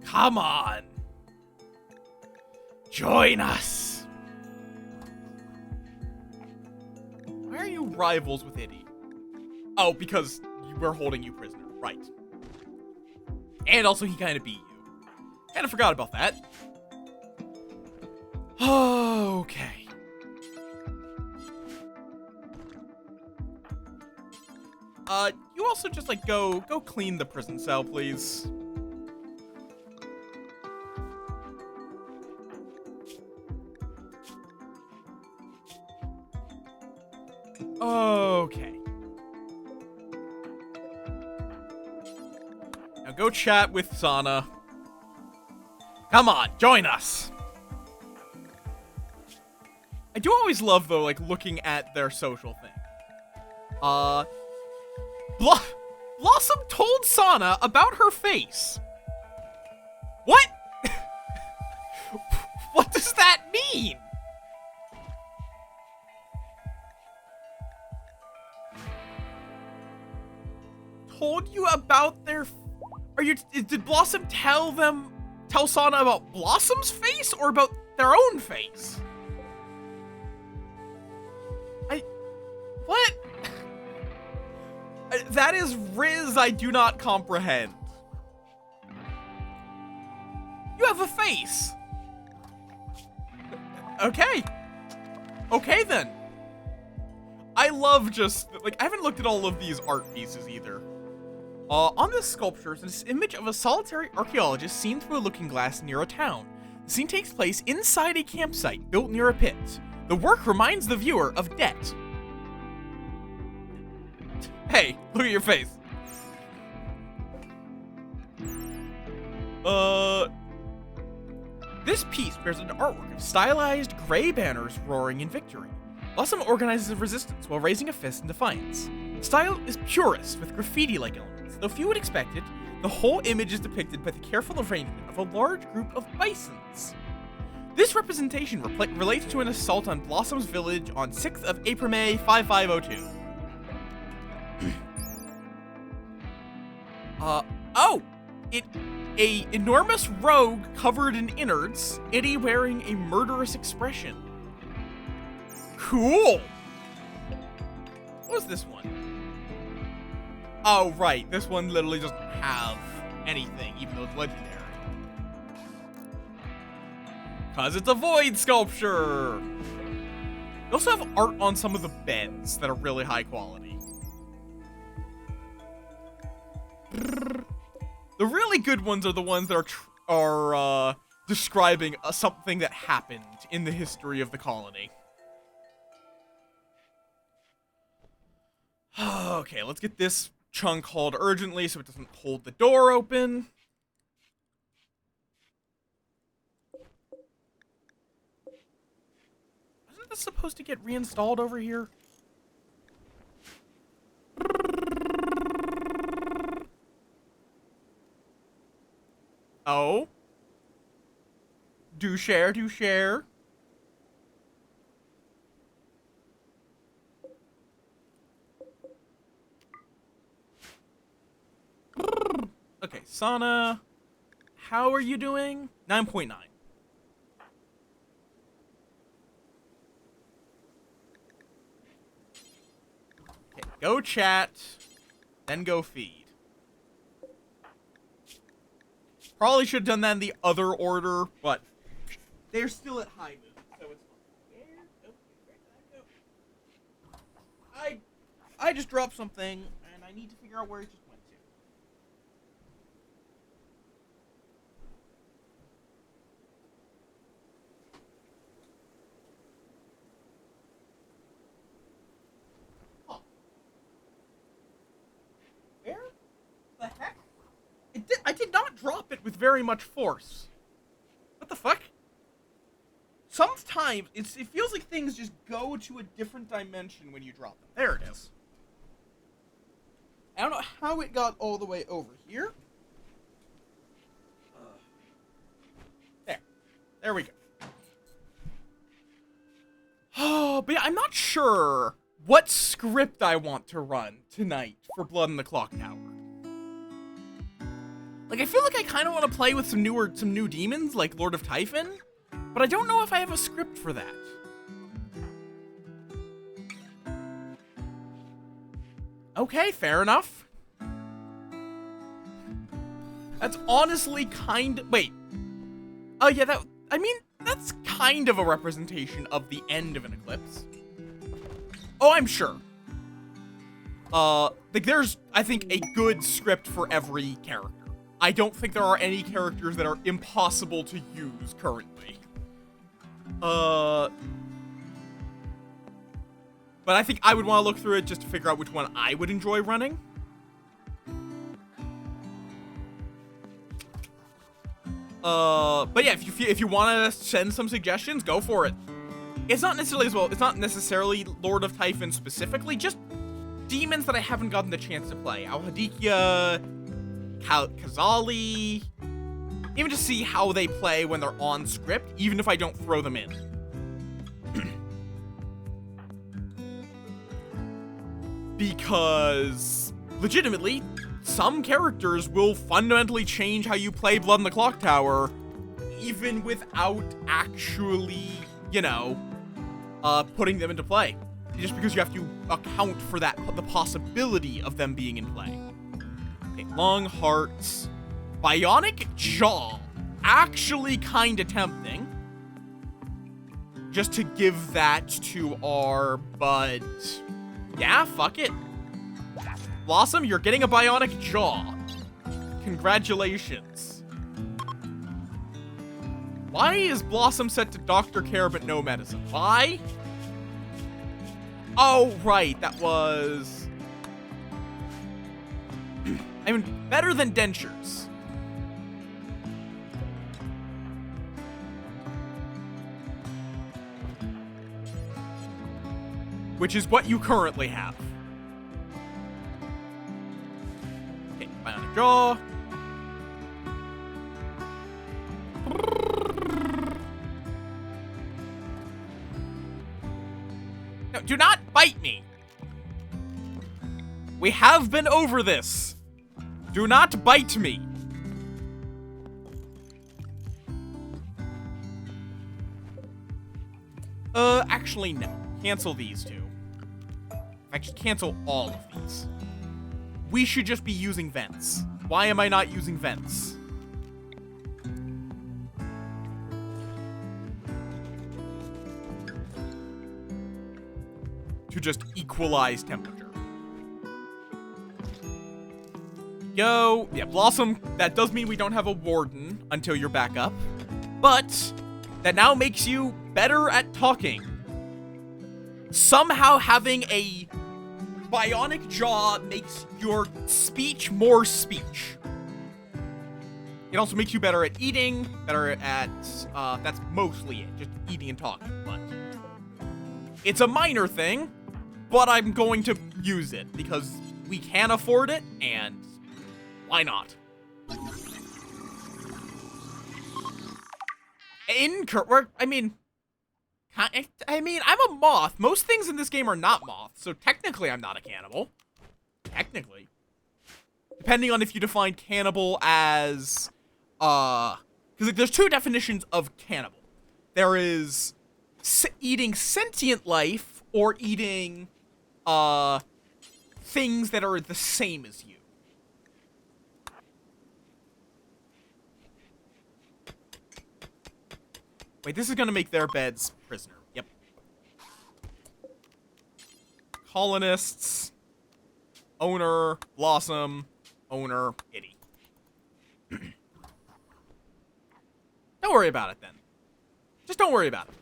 Come on. Join us. Why are you rivals with Iddy? Oh, because we're holding you prisoner. Right. And also he kind of beat you. Kind of forgot about that. Okay. You also just like go clean the prison cell, please. Okay. Now go chat with Sana. Come on, join us. I do always love, though, like, looking at their social thing. Blossom told Sana about her face. What? What does that mean? Told you about their... Did Blossom tell Sana about Blossom's face or about their own face? What? That is Riz I do not comprehend. You have a face. Okay. Okay then. I love just, like, I haven't looked at all of these art pieces either. On this sculpture is this image of a solitary archaeologist seen through a looking glass near a town. The scene takes place inside a campsite built near a pit. The work reminds the viewer of debt. Hey, look at your face. This piece bears an artwork of stylized gray banners roaring in victory. Blossom organizes a resistance while raising a fist in defiance. The style is purist with graffiti-like elements. Though few would expect it, the whole image is depicted by the careful arrangement of a large group of bisons. This representation relates to an assault on Blossom's village on 6th of April, 5502. A enormous rogue covered in innards, Iddy wearing a murderous expression. Cool! What was this one? Oh, right, this one literally doesn't have anything, even though it's legendary. Cause it's a void sculpture! They also have art on some of the beds that are really high quality. The really good ones are the ones that are describing something that happened in the history of the colony. Okay, let's get this chunk hauled urgently so it doesn't hold the door open. Wasn't this supposed to get reinstalled over here? Oh? Do share, do share. Okay, Sana, how are you doing? 9.9. Okay, go chat, then go feed. Probably should have done that in the other order, but They're still at high mood, so it's fine. Where'd that go? I just dropped something, and I need to figure out where it just went to. Huh. Where the heck? I did not drop it with very much force. What the fuck? Sometimes it feels like things just go to a different dimension when you drop them. There it is. I don't know how it got all the way over here. There we go. Oh, but yeah, I'm not sure what script I want to run tonight for Blood in the Clock Tower. Like, I feel like I kind of want to play with some new demons, like Lord of Typhon, but I don't know if I have a script for that. Okay, fair enough. That's honestly wait. Oh yeah, that's kind of a representation of the end of an eclipse. Oh, I'm sure. Like there's, I think, a good script for every character. I don't think there are any characters that are impossible to use currently. But I think I would want to look through it just to figure out which one I would enjoy running. But yeah, if you want to send some suggestions, go for it. It's not necessarily Lord of Typhon specifically, just demons that I haven't gotten the chance to play. Al-Hadikia, Kazali, even to see how they play when they're on script, even if I don't throw them in. Because, legitimately, some characters will fundamentally change how you play Blood in the Clock Tower, even without actually, you know, putting them into play. Just because you have to account for the possibility of them being in play. Okay, Long Hearts. Bionic Jaw. Actually kinda tempting. Just to give that to our bud. Yeah, fuck it. Blossom, you're getting a bionic jaw. Congratulations. Why is Blossom set to doctor care but no medicine? Why? Oh, right, that was... I mean, better than dentures. Which is what you currently have. Okay, bionic jaw. No, do not bite me. We have been over this. Do not bite me. Actually, no. Cancel these two. Actually, cancel all of these. We should just be using vents. Why am I not using vents? To just equalize temperature. Yo, yeah, Blossom, that does mean we don't have a warden until you're back up. But that now makes you better at talking. Somehow having a bionic jaw makes your speech more speech. It also makes you better at eating, better at, that's mostly it, just eating and talking, but it's a minor thing, but I'm going to use it because we can afford it, and why not? I mean, I'm a moth. Most things in this game are not moths, so technically I'm not a cannibal. Technically. Depending on if you define cannibal as, because like, there's two definitions of cannibal. There is eating sentient life or eating, things that are the same as you. Wait, this is gonna make their beds prisoner. Yep. Colonists. Owner. Blossom. Owner. Itty. Don't worry about it, then. Just don't worry about it.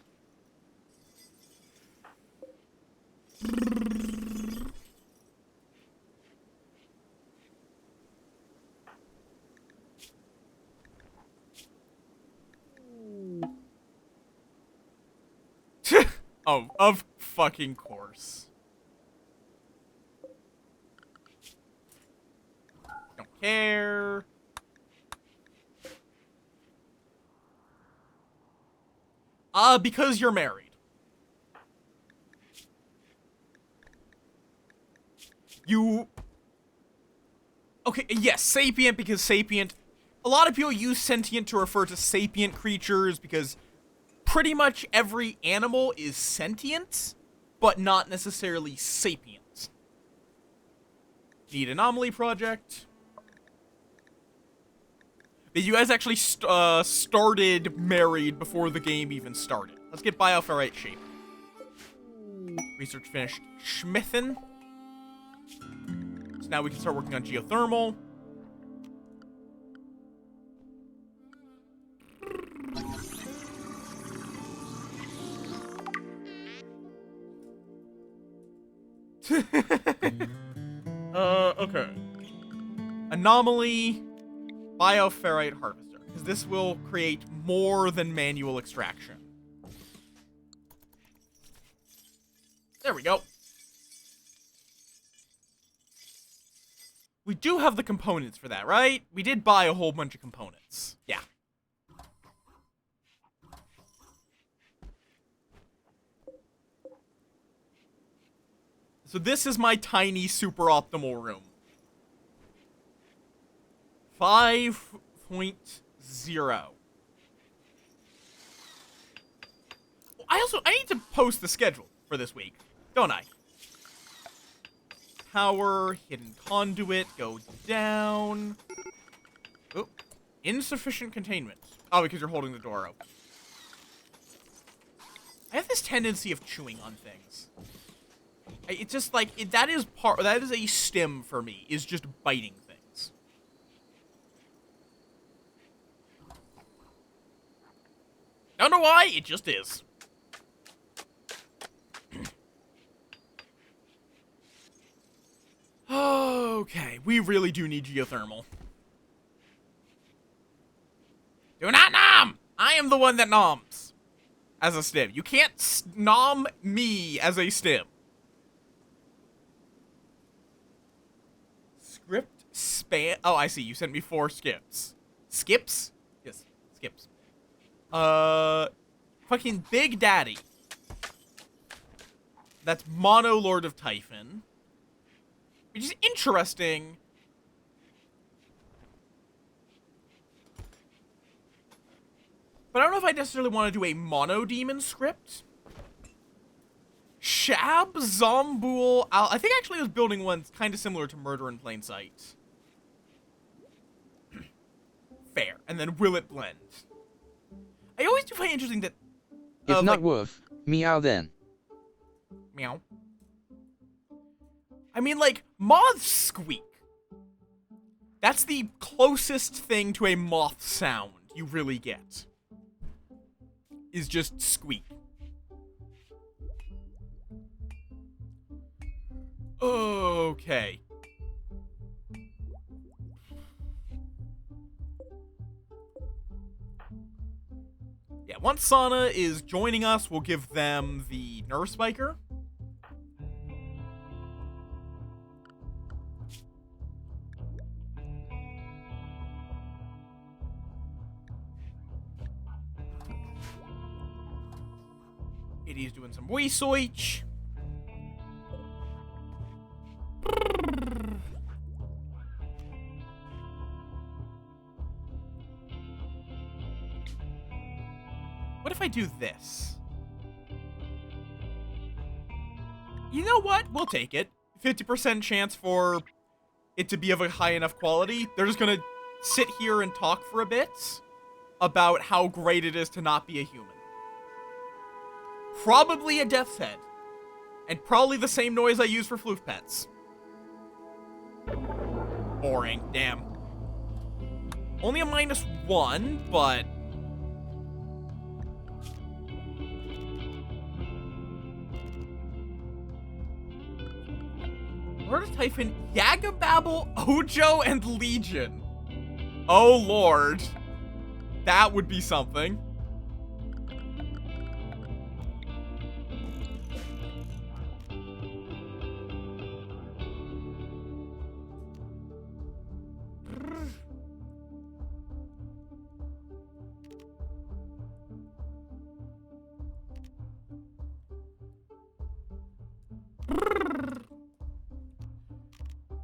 Oh, of fucking course. Don't care. Because you're married. You... Okay, yes, sapient because sapient... A lot of people use sentient to refer to sapient creatures because pretty much every animal is sentient, but not necessarily sapient. Need anomaly project. You guys actually started married before the game even started. Let's get bioferrite shape. Research finished. Schmithen. So now we can start working on geothermal. Okay. Anomaly, bioferrite harvester, because this will create more than manual extraction. There we go. We do have the components for that, right? We did buy a whole bunch of components. Yeah. So this is my tiny super optimal room. 5.0. I need to post the schedule for this week, don't I? Power, hidden conduit, go down. Oh, insufficient containment. Oh, because you're holding the door open. I have this tendency of chewing on things. It's just like, that is a stim for me, is just biting things. Don't know why, it just is. Okay, we really do need geothermal. Do not nom! I am the one that noms. As a stim. You can't nom me as a stim. Script span. Oh, I see. You sent me 4 skips. Skips? Yes, skips. Fucking Big Daddy. That's Mono Lord of Typhon. Which is interesting. But I don't know if I necessarily want to do a Mono Demon script. Shab, Zombool, I think actually I was building one kind of similar to Murder in Plain Sight. Fair. And then Will It Blend? I always do find it interesting that... if not woof, meow then. Meow. I mean, like, moths squeak. That's the closest thing to a moth sound you really get. Is just squeak. Okay. Yeah, once Sana is joining us, we'll give them the Nerve Spiker. He's doing some research. What if I do this? You know what? We'll take it. 50% chance for it to be of a high enough quality. They're just gonna sit here and talk for a bit about how great it is to not be a human. Probably a death's head. And probably the same noise I use for floof pets. Boring, damn. Only a -1, but... Where to type in Yagababble, Ojo, and Legion? Oh lord. That would be something.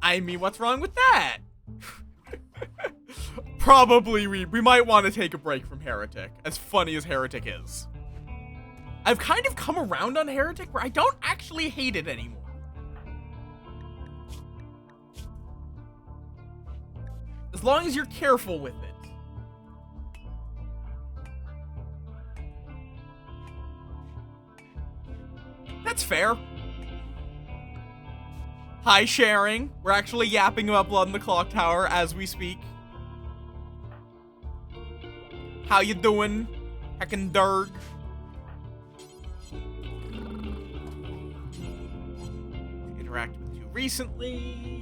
I mean, what's wrong with that? Probably we might want to take a break from Heretic, as funny as Heretic is. I've kind of come around on Heretic where I don't actually hate it anymore. As long as you're careful with it. That's fair. Hi, sharing. We're actually yapping about Blood in the Clock Tower as we speak. How you doing? Heckin' Durg. Interacted with you recently.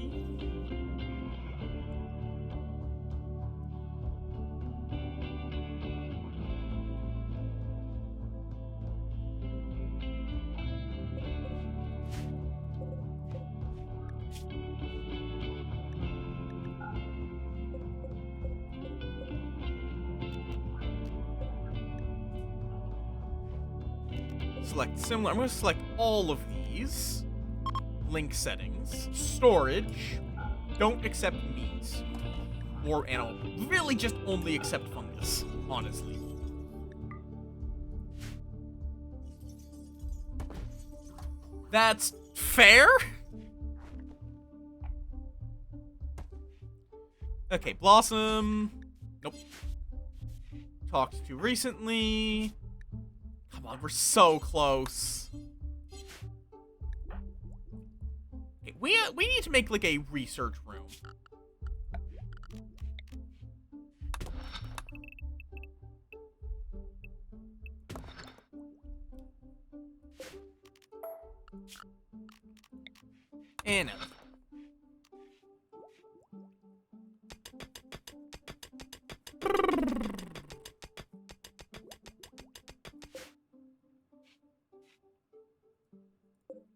Select similar. I'm going to select all of these. Link settings. Storage. Don't accept meat. Or animal. Really just only accept fungus, honestly. That's fair? Okay, Blossom. Nope. Talked to recently. Come on, we're so close. Okay, we need to make like a research room. And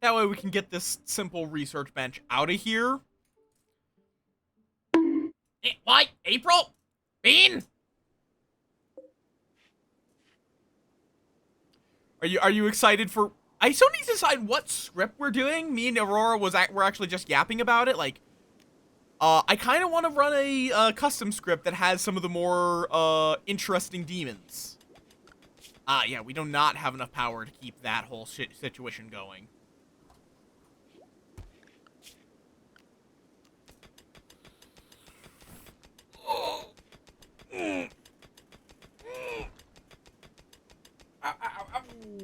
that way we can get this simple research bench out of here. What? April? Bean? Are you excited for... I still need to decide what script we're doing. Me and Aurora we're actually just yapping about it. Like, I kind of want to run a custom script that has some of the more interesting demons. Yeah, we do not have enough power to keep that whole situation going.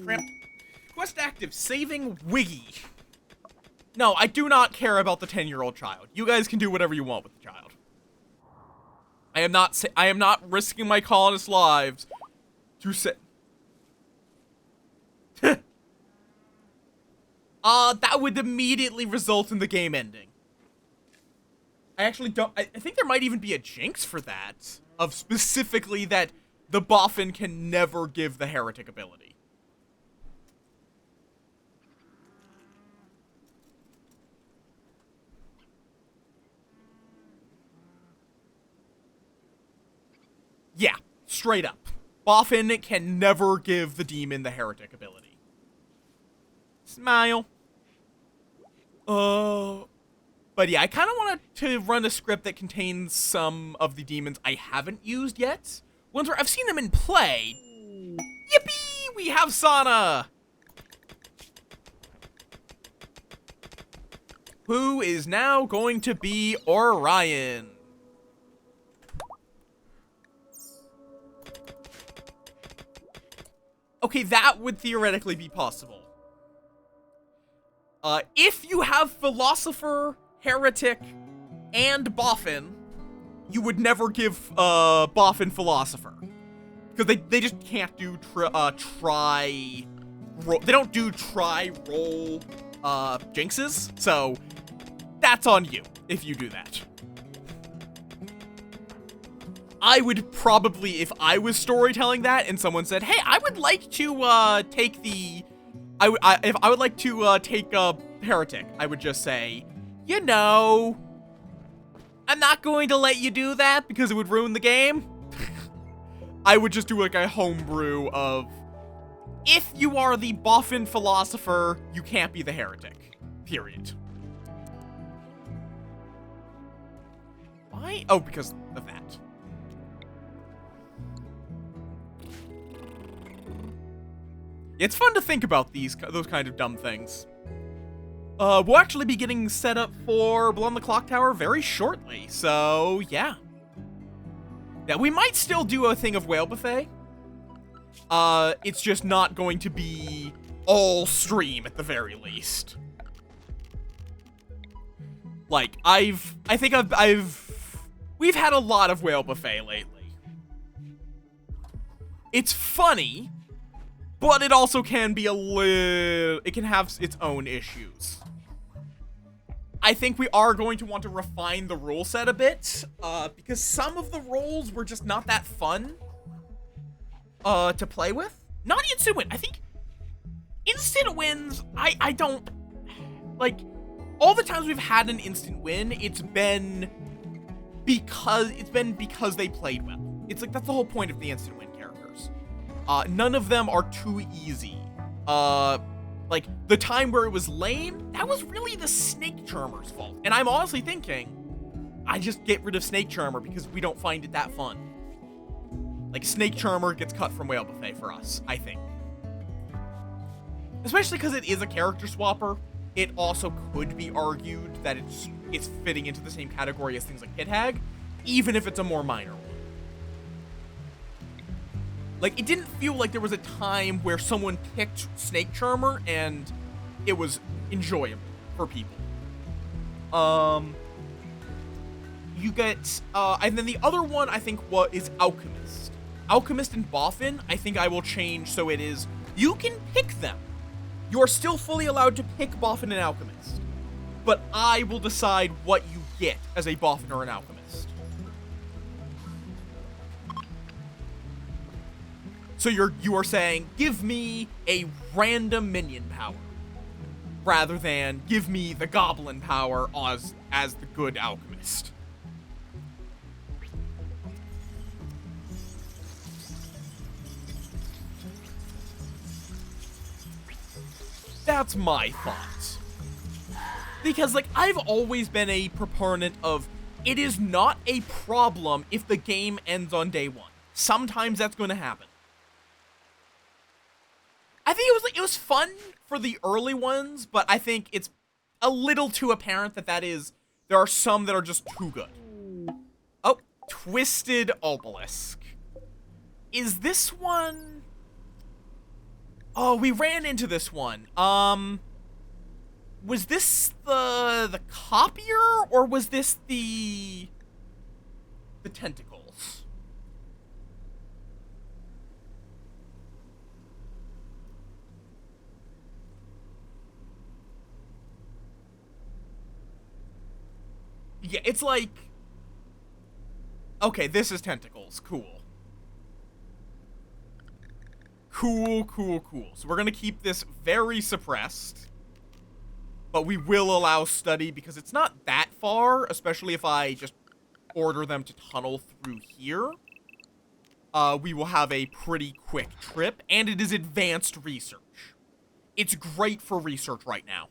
Cramp. Quest active, saving Wiggy. No, I do not care about the 10-year-old child. You guys can do whatever you want with the child. I am not risking my colonists' lives to say. That would immediately result in the game ending. I actually don't. I think there might even be a jinx for that. Of specifically that the Boffin can never give the heretic ability. Yeah, straight up. Boffin can never give the demon the heretic ability. Smile. But yeah, I kind of wanted to run a script that contains some of the demons I haven't used yet. Ones where I've seen them in play. Yippee! We have Sana! Who is now going to be Orion. Okay, that would theoretically be possible. If you have Philosopher, Heretic, and Boffin, you would never give Boffin Philosopher. Because they just can't do they don't do try-roll jinxes, so that's on you if you do that. I would probably, if I was storytelling that and someone said, hey, I would like to take the... if I would like to take Heretic, I would just say, you know, I'm not going to let you do that because it would ruin the game. I would just do like a homebrew of, if you are the Boffin Philosopher, you can't be the Heretic. Period. Why? Oh, because of that. It's fun to think about those kind of dumb things. We'll actually be getting set up for Blood on the Clock Tower very shortly, so yeah. Yeah, we might still do a thing of Whale Buffet. It's just not going to be all stream at the very least. Like, we've had a lot of Whale Buffet lately. It's funny, but it also can be it can have its own issues. I think we are going to want to refine the rule set a bit, because some of the roles were just not that fun, to play with. Not instant win. I think instant wins, I don't, like, all the times we've had an instant win, it's been because they played well. It's like, that's the whole point of the instant win characters. None of them are too easy. Like, the time where it was lame, that was really the Snake Charmer's fault. And I'm honestly thinking, I just get rid of Snake Charmer because we don't find it that fun. Like, Snake Charmer gets cut from Whale Buffet for us, I think. Especially because it is a character swapper. It also could be argued that it's fitting into the same category as things like Pit Hag, even if it's a more minor one. Like, it didn't feel like there was a time where someone picked Snake Charmer and it was enjoyable for people. You get, and then the other one I think is Alchemist. Alchemist and Boffin, I think I will change so it is, you can pick them. You are still fully allowed to pick Boffin and Alchemist. But I will decide what you get as a Boffin or an Alchemist. So you are saying, give me a random minion power, rather than give me the goblin power as the good alchemist. That's my thought. Because, like, I've always been a proponent of, it is not a problem if the game ends on day one. Sometimes that's going to happen. I think it was fun for the early ones, but I think it's a little too apparent that there are some that are just too good. Oh, Twisted Obelisk. Is this one? Oh, we ran into this one. Was this the copier, or was this the tentacles? Yeah, it's like, okay, this is tentacles. Cool. Cool. So we're gonna keep this very suppressed, but we will allow study because it's not that far, especially if I just order them to tunnel through here. We will have a pretty quick trip, and it is advanced research. It's great for research right now.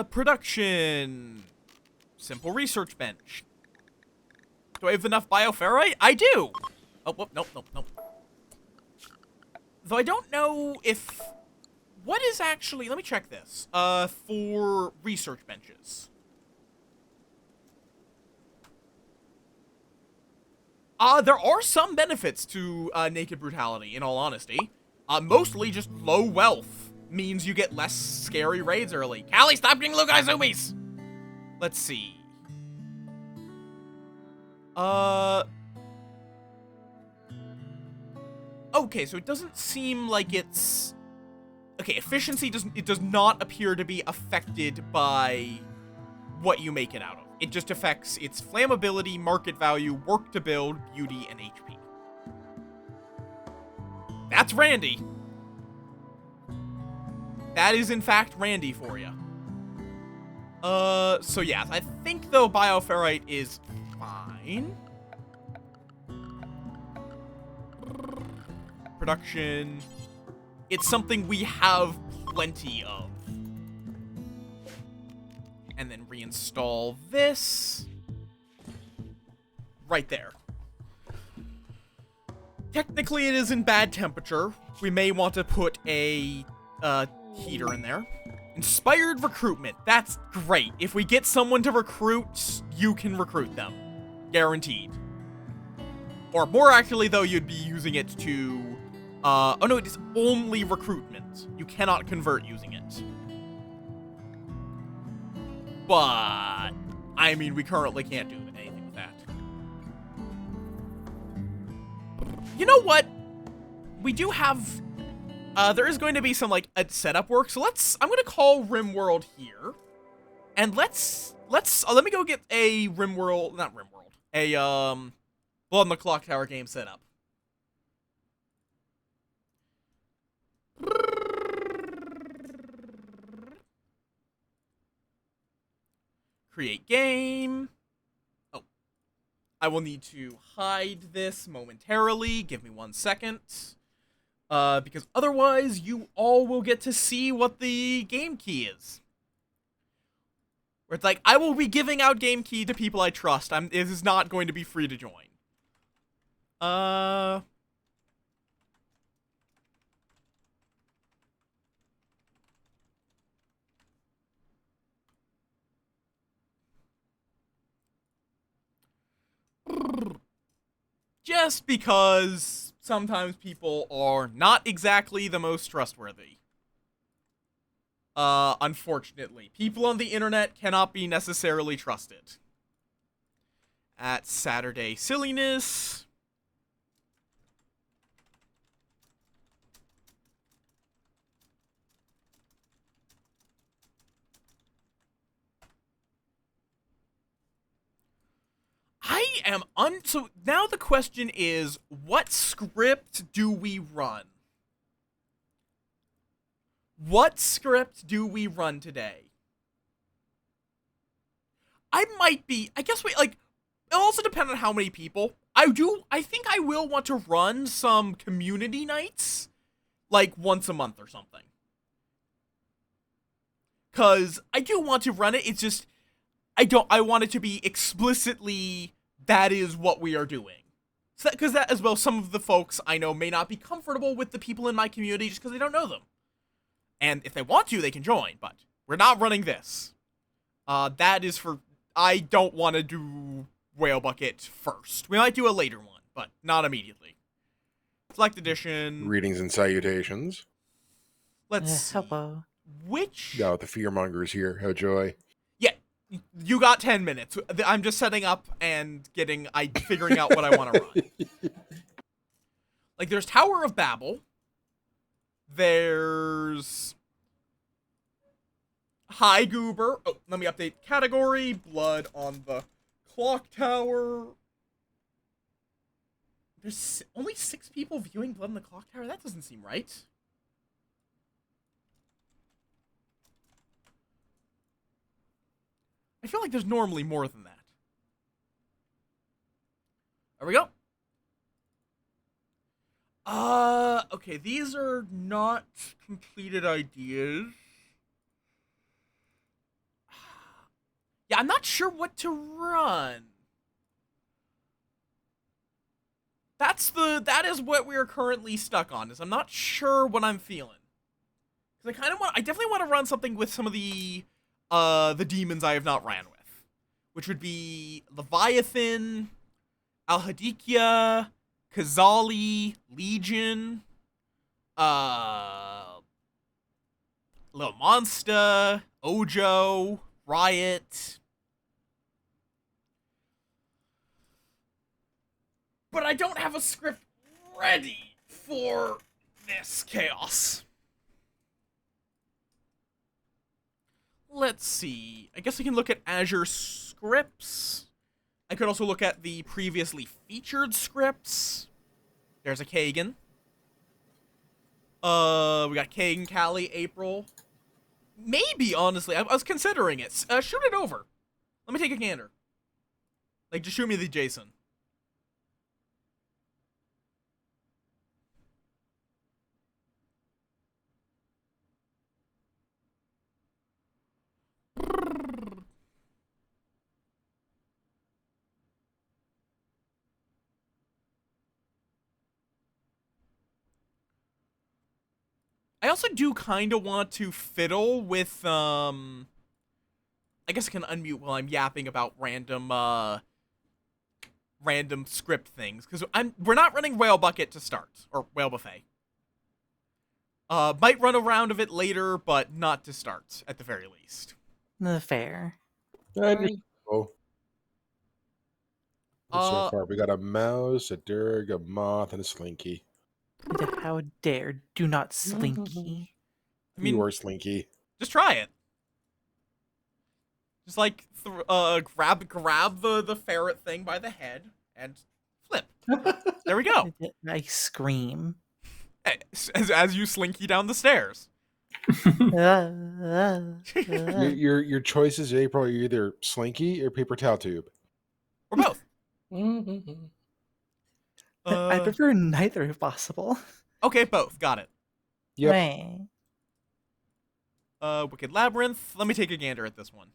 Production. Simple research bench. Do I have enough bioferrite? I do! Oh, whoop, nope. Though I don't know if... What is actually... Let me check this. For research benches. There are some benefits to naked brutality, in all honesty. Mostly just low wealth means you get less scary raids early. Callie, stop getting Lugai zoomies! Let's see. Okay, so it doesn't seem like it's... Okay, efficiency does not appear to be affected by what you make it out of. It just affects its flammability, market value, work to build, beauty, and HP. That's Randy. That is, in fact, Randy for you. So yeah, I think, though, Bioferrite is fine. Production. It's something we have plenty of. And then reinstall this. Right there. Technically, it is in bad temperature. We may want to put a heater in there. Inspired recruitment. That's great. If we get someone to recruit, you can recruit them. Guaranteed. Or more accurately, though, you'd be using it to... oh no, it is only recruitment. You cannot convert using it. But... I mean, we currently can't do anything with that. You know what? We do have... there is going to be some, like, setup work. So I'm going to call rimworld here. And let me go get a rimworld... Not rimworld. A, Blood on the Clock Tower game set up. Create game. Oh. I will need to hide this momentarily. Give me 1 second. Because otherwise, you all will get to see what the game key is. Where it's like, I will be giving out game key to people I trust. It is not going to be free to join. Just because sometimes people are not exactly the most trustworthy. Unfortunately. People on the internet cannot be necessarily trusted. At Saturday Silliness. So now the question is, what script do we run? What script do we run today? I guess it'll also depend on how many people. I think I will want to run some community nights, like once a month or something. Cause I do want to run it, it's just, I want it to be explicitly, that is what we are doing. So because that as well, some of the folks I know may not be comfortable with the people in my community just because they don't know them. And if they want to, they can join, but we're not running this. That is for, I don't want to do Whale Bucket first. We might do a later one, but not immediately. Select edition. Greetings and salutations. Let's see. Hello. Which? Yeah, the fearmongers here. How joy. Yeah, you got 10 minutes. I'm just setting up and figuring out what I want to run. Like, there's Tower of Babel. There's High Goober. Oh, let me update category. Blood on the Clock Tower. There's only 6 people viewing Blood on the Clock Tower? That doesn't seem right. I feel like there's normally more than that. There we go. Okay, these are not completed ideas. Yeah, I'm not sure what to run. That is what we are currently stuck on, is I'm not sure what I'm feeling. Because I definitely want to run something with some of the demons I have not ran with. Which would be Leviathan, Alhadikia, Kazali, Legion, uh, Little Monster, Ojo, Riot. But I don't have a script ready for this chaos. Let's see. I guess I can look at Azure scripts. I could also look at the previously featured scripts. There's a Kagan. We got Kagan, Callie, April. Maybe, honestly, I was considering it. Shoot it over. Let me take a gander. Like, just shoot me the JSON. I also do kind of want to fiddle with, I guess I can unmute while I'm yapping about random script things, because we're not running Whale Bucket to start, or Whale Buffet. Might run a round of it later, but not to start, at the very least. Fair. Oh. So far, we got a mouse, a dirg, a moth, and a slinky. How dare, do not slinky. I mean, You are slinky. just try it. Just like grab the ferret thing by the head and flip. There we go. I scream. As you slinky down the stairs. Your choices, April, are either slinky or paper towel tube. Or both. I prefer neither if possible. Okay, both. Got it. Yep. Right. Wicked Labyrinth. Let me take a gander at this one.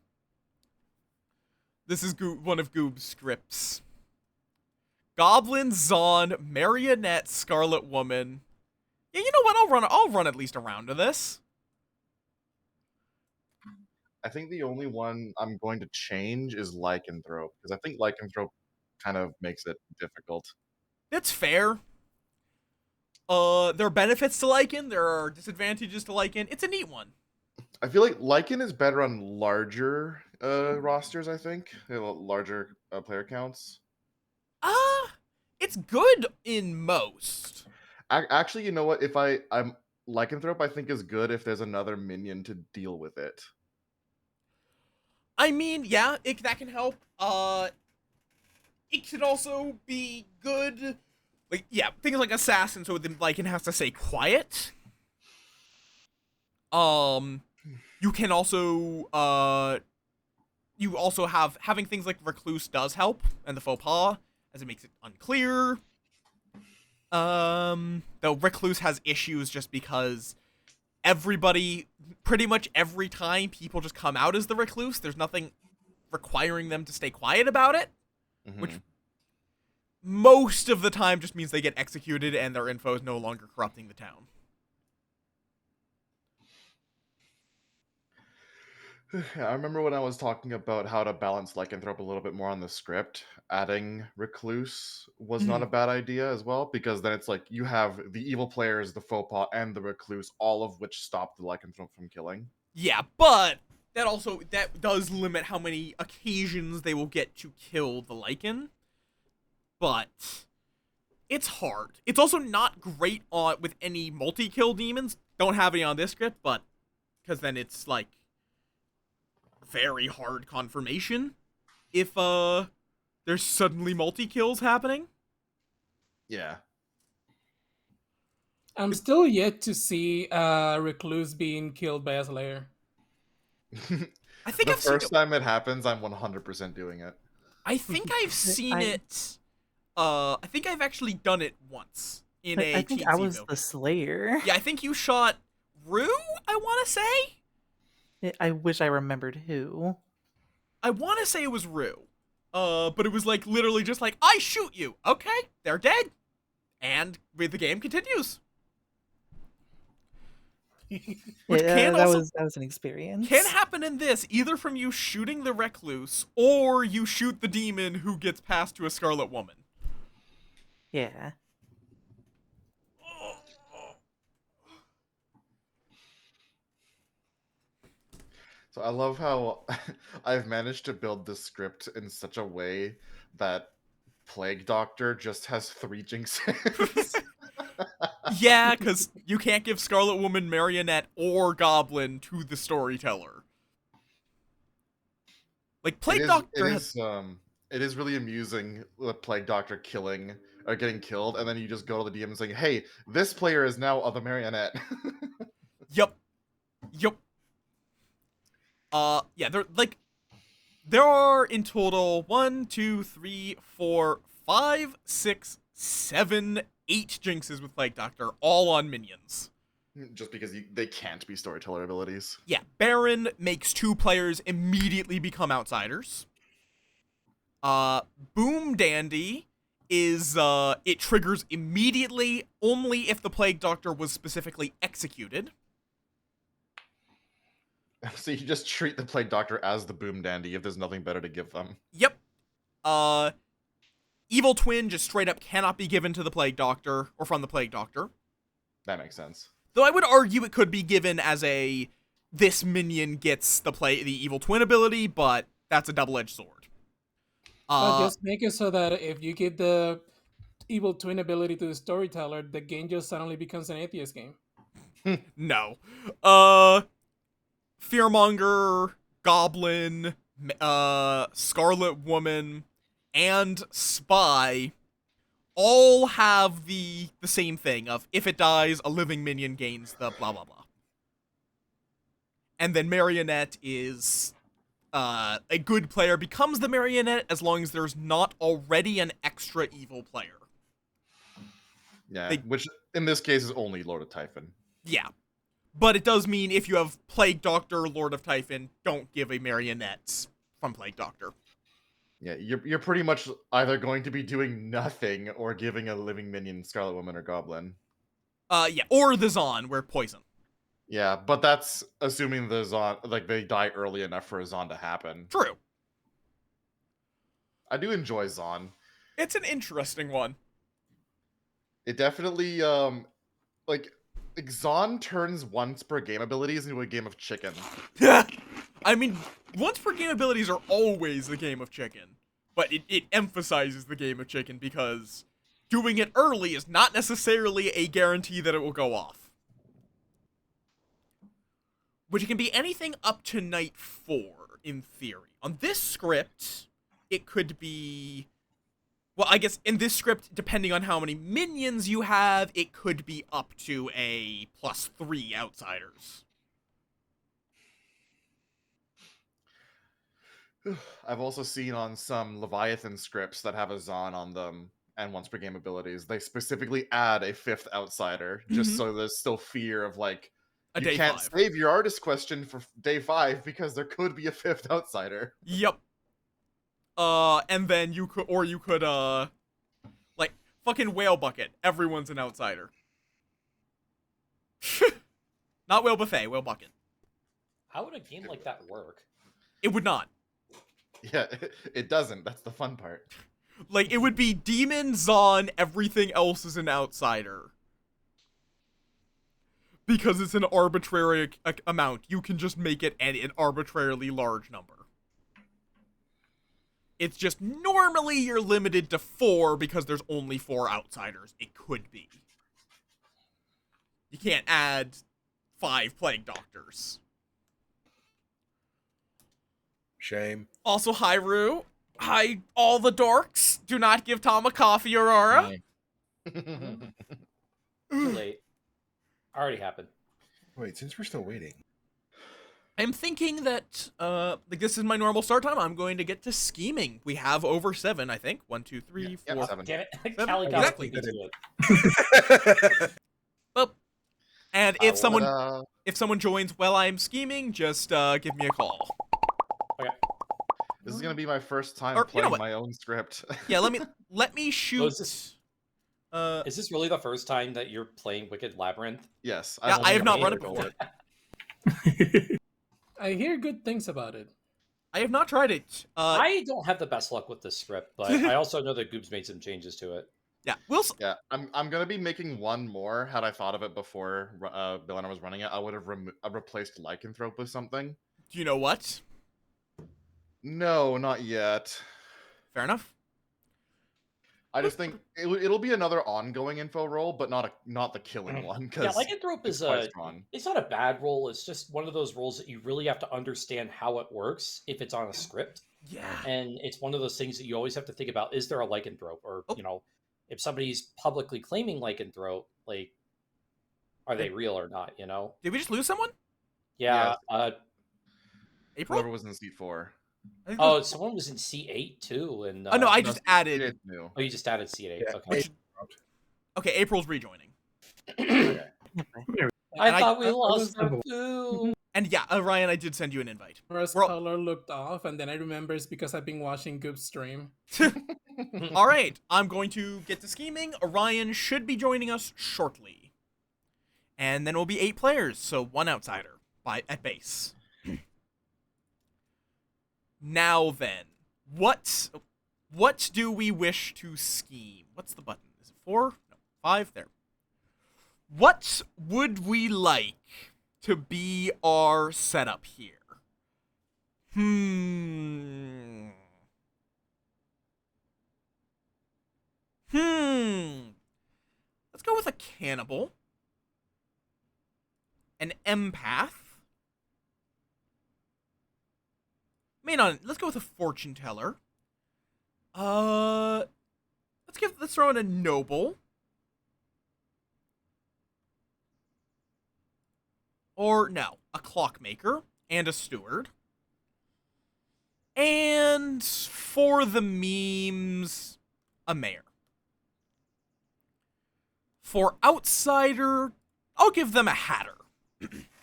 This is one of Goob's scripts. Goblin, Zon, Marionette, Scarlet Woman. Yeah, you know what? I'll run at least a round of this. I think the only one I'm going to change is Lycanthrope, because I think Lycanthrope kind of makes it difficult. That's fair. There are benefits to Lycan. There are disadvantages to Lycan. It's a neat one. I feel like Lycan is better on larger rosters, I think. Larger player counts. It's good in most. Actually, you know what? If I'm Lycanthrope, I think is good if there's another minion to deal with it. I mean, yeah, that can help. It could also be good. Like, yeah, things like Assassin, so the Lycan has to stay quiet. You can also, you also having things like Recluse does help, and the Faux Pas, as it makes it unclear. Though Recluse has issues just because everybody, pretty much every time people just come out as the Recluse, there's nothing requiring them to stay quiet about it, which most of the time just means they get executed and their info is no longer corrupting the town. I remember when I was talking about how to balance Lycanthrope a little bit more on the script, adding Recluse was not a bad idea as well, because then it's like you have the evil players, the Faux Pas, and the Recluse, all of which stop the Lycanthrope from killing. Yeah, but that does limit how many occasions they will get to kill the Lycan. But it's hard. It's also not great with any multi-kill demons. Don't have any on this script, but because then it's like very hard confirmation if there's suddenly multi-kills happening. Yeah. I'm still yet to see Recluse being killed by a Slayer. I think the I've seen first time it happens, I'm 100% doing it. I think I've seen it. I think I've actually done it once in a I think TZ I was build. the Slayer. Yeah, I think you shot Rue, I want to say? I wish I remembered who. I want to say it was Rue. But it was like literally just like, I shoot you. Okay, they're dead. And the game continues. Which can that also was an experience. can happen in this, either from you shooting the Recluse or you shoot the demon who gets passed to a Scarlet Woman. Yeah. So I love how I've managed to build this script in such a way that Plague Doctor just has 3 jinxes. Yeah, because you can't give Scarlet Woman, Marionette, or Goblin to the storyteller. Like, Plague Doctor has... It is really amusing the Plague Doctor killing or getting killed, and then you just go to the DM and saying, "Hey, this player is now the Marionette." Yup. Yeah, there are in total 1, 2, 3, 4, 5, 6, 7, 8 jinxes with Plague Doctor, all on minions. Just because they can't be storyteller abilities. Yeah, Baron makes 2 players immediately become outsiders. Boom Dandy is, it triggers immediately only if the Plague Doctor was specifically executed. So you just treat the Plague Doctor as the Boom Dandy if there's nothing better to give them. Yep. Evil Twin just straight up cannot be given to the Plague Doctor, or from the Plague Doctor. That makes sense. Though I would argue it could be given as a, this minion gets the Evil Twin ability, but that's a double-edged sword. Just make it so that if you give the Evil Twin ability to the storyteller, the game just suddenly becomes an atheist game. No. Fearmonger, Goblin, Scarlet Woman, and Spy all have the same thing of, if it dies, a living minion gains the blah blah blah. And then Marionette is, a good player becomes the Marionette as long as there's not already an extra evil player. Yeah, which in this case is only Lord of Typhon. Yeah. But it does mean if you have Plague Doctor, Lord of Typhon, don't give a Marionette from Plague Doctor. Yeah, you're pretty much either going to be doing nothing or giving a living minion Scarlet Woman or Goblin. Yeah, or the Zon, where poison. Yeah, but that's assuming the Zon, like, they die early enough for a Zon to happen. True. I do enjoy Zon. It's an interesting one. It definitely, Zon turns once per game abilities into a game of chicken. I mean, once per game abilities are always the game of chicken, but it emphasizes the game of chicken because doing it early is not necessarily a guarantee that it will go off. Which can be anything up to night 4, in theory. On this script, it could be... Well, I guess in this script, depending on how many minions you have, it could be up to a +3 outsiders. I've also seen on some Leviathan scripts that have a Zon on them and once per game abilities, they specifically add a 5th outsider, just so there's still fear of, like, you can't save your artist question for day 5 because there could be a 5th outsider. Yep. And then you could, like, fucking Whale Bucket. Everyone's an outsider. Not Whale Buffet, Whale Bucket. How would a game like that work? It would not. Yeah, it doesn't. That's the fun part. Like, it would be Demon, Zon, everything else is an outsider. Because it's an arbitrary amount. You can just make it an arbitrarily large number. It's just normally you're limited to 4 because there's only 4 outsiders. It could be. You can't add 5 Plague Doctors. Shame. Also, hi, Rue. Hi, all the dorks. Do not give Tom a coffee, Aurora. Too late. Already happened. Wait, since we're still waiting. I'm thinking that, like, this is my normal start time. I'm going to get to scheming. We have over 7, I think. 1, 2, 3, 4. 7. Damn it. Seven? Callie got Exactly. me to it. Well, and if someone joins while I'm scheming, just give me a call. Okay. This is gonna be my first time Or, you know playing what? my own script. Yeah, let me shoot. Is this really the first time that you're playing Wicked Labyrinth? Yes, Yeah, I have not run it before. before. I hear good things about it. I have not tried it. I don't have the best luck with this script, but I also know that Goob's made some changes to it. Yeah, Yeah, I'm gonna be making one more. Had I thought of it before Billana was running it, I would have replaced Lycanthrope with something. Do you know what? No, not yet. Fair enough. I just think it'll be another ongoing info role, but not the killing one, Yeah, because Lycanthrope it's is quite strong. it's not a bad role. It's just one of those roles that you really have to understand how it works if it's on a script. Yeah. And it's one of those things that you always have to think about: is there a Lycanthrope, or Oh. if somebody's publicly claiming Lycanthrope, like, are they real or not? Did we just lose someone? Yeah. April? Whoever was in seat 4. Oh, someone was in C8 too, and Oh no, I No, just seat added. 8 new. oh, you just added C8. Yeah, Okay. Okay, April's rejoining. Okay. I And thought we I lost was- her too. And yeah, Ryan, I did send you an invite. First We're all- color looked off, and then I remember it's because I've been watching Goop's stream. All right, I'm going to get to scheming. Orion should be joining us shortly. And then we'll be 8 players, so 1 outsider at base. Now then, what do we wish to scheme? What's the button? Is it 4? No, 5. There. What would we like to be our setup here? Let's go with a cannibal. An empath. Let's go with a fortune teller. Let's throw in a noble. Or no, a clockmaker and a steward. And for the memes, a mayor. For outsider, I'll give them a hatter.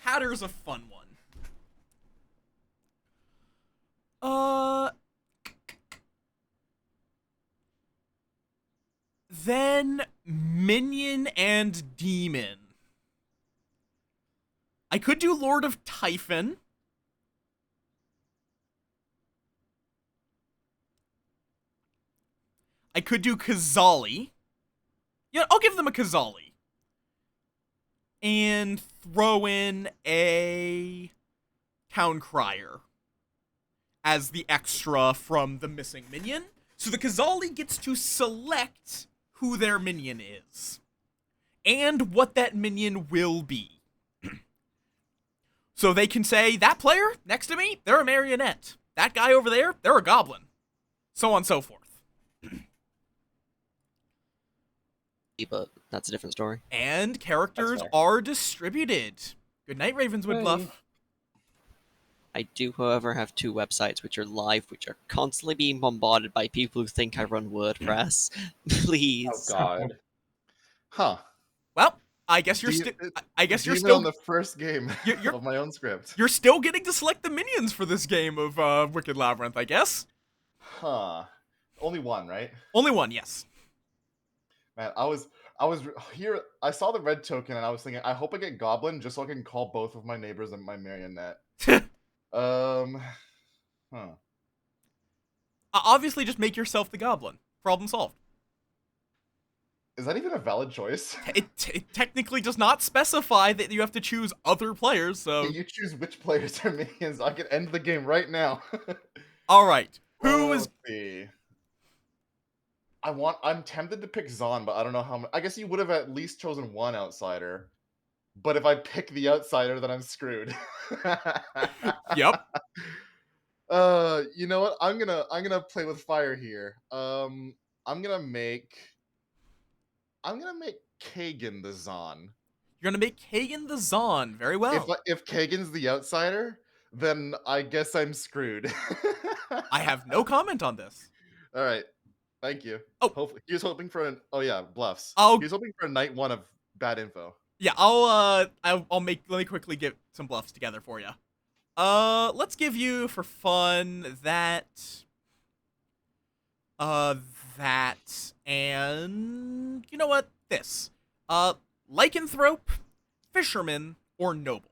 Hatter's a fun one. Then minion and demon. I could do Lord of Typhon. I could do Kazali. Yeah, I'll give them a Kazali. And throw in a Town Crier as the extra from the missing minion. So the Kazali gets to select who their minion is. And what that minion will be. So they can say, that player next to me, they're a marionette. That guy over there, they're a goblin. So on and so forth. But that's a different story. And characters are distributed. Good night, Ravenswood Bluff. I do, however, have 2 websites which are live, which are constantly being bombarded by people who think I run WordPress. Please. Oh God. Huh. Well, I guess you're still. I guess you're Demon still on the first game of my own script. You're still getting to select the minions for this game of Wicked Labyrinth, I guess. Huh. Only one, right? Only one, yes. Man, I was here. I saw the red token, and I was thinking, I hope I get Goblin just so I can call both of my neighbors and my marionette. Obviously, just make yourself the Goblin. Problem solved. Is that even a valid choice? It technically does not specify that you have to choose other players, so... You choose which players are minions. I can end the game right now. Alright. Who is... Let's see. I'm tempted to pick Zahn, but I don't know how much... I guess you would have at least chosen one outsider. But if I pick the outsider, then I'm screwed. Yep. You know what? I'm gonna play with fire here. I'm gonna make Kagan the Zahn. You're gonna make Kagan the Zahn. Very well. If Kagan's the outsider, then I guess I'm screwed. I have no comment on this. All right. Thank you. Oh. Hopefully, he was hoping for bluffs. He was hoping for a night 1 of bad info. Yeah, let me quickly get some bluffs together for you. Let's give you for fun that, and you know what? This, lycanthrope, fisherman, or noble.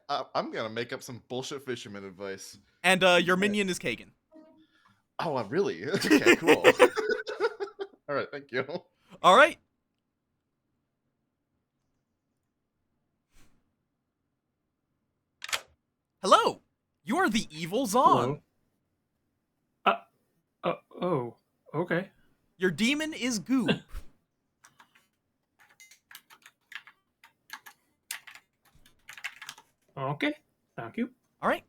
I'm gonna make up some bullshit fisherman advice. And your minion is Kagan. Oh, really? Okay, cool. All right, thank you. All right. Hello. You are the evil Zon. Hello. Oh, okay. Your demon is Goob. Okay, thank you. All right.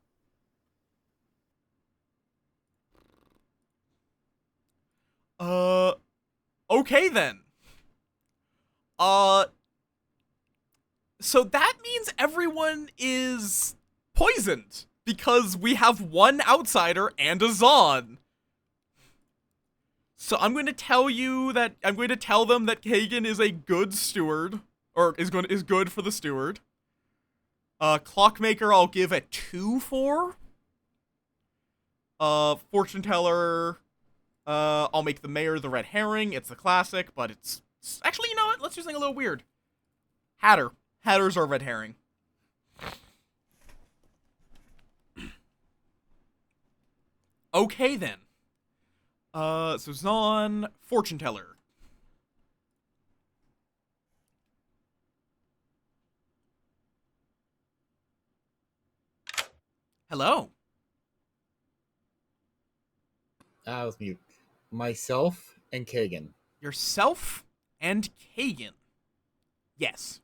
Okay then. So that means everyone is poisoned because we have one outsider and a Zon. So I'm going to tell them that Kagan is a good steward, or is good for the steward. Clockmaker I'll give a 2 for. Fortune teller, I'll make the mayor the red herring. It's the classic, but it's actually, you know what? Let's do something a little weird. Hatter's our red herring. Okay then. So Zon, fortune teller. Hello. I was mute. Myself and Kagan. Yourself and Kagan. Yes.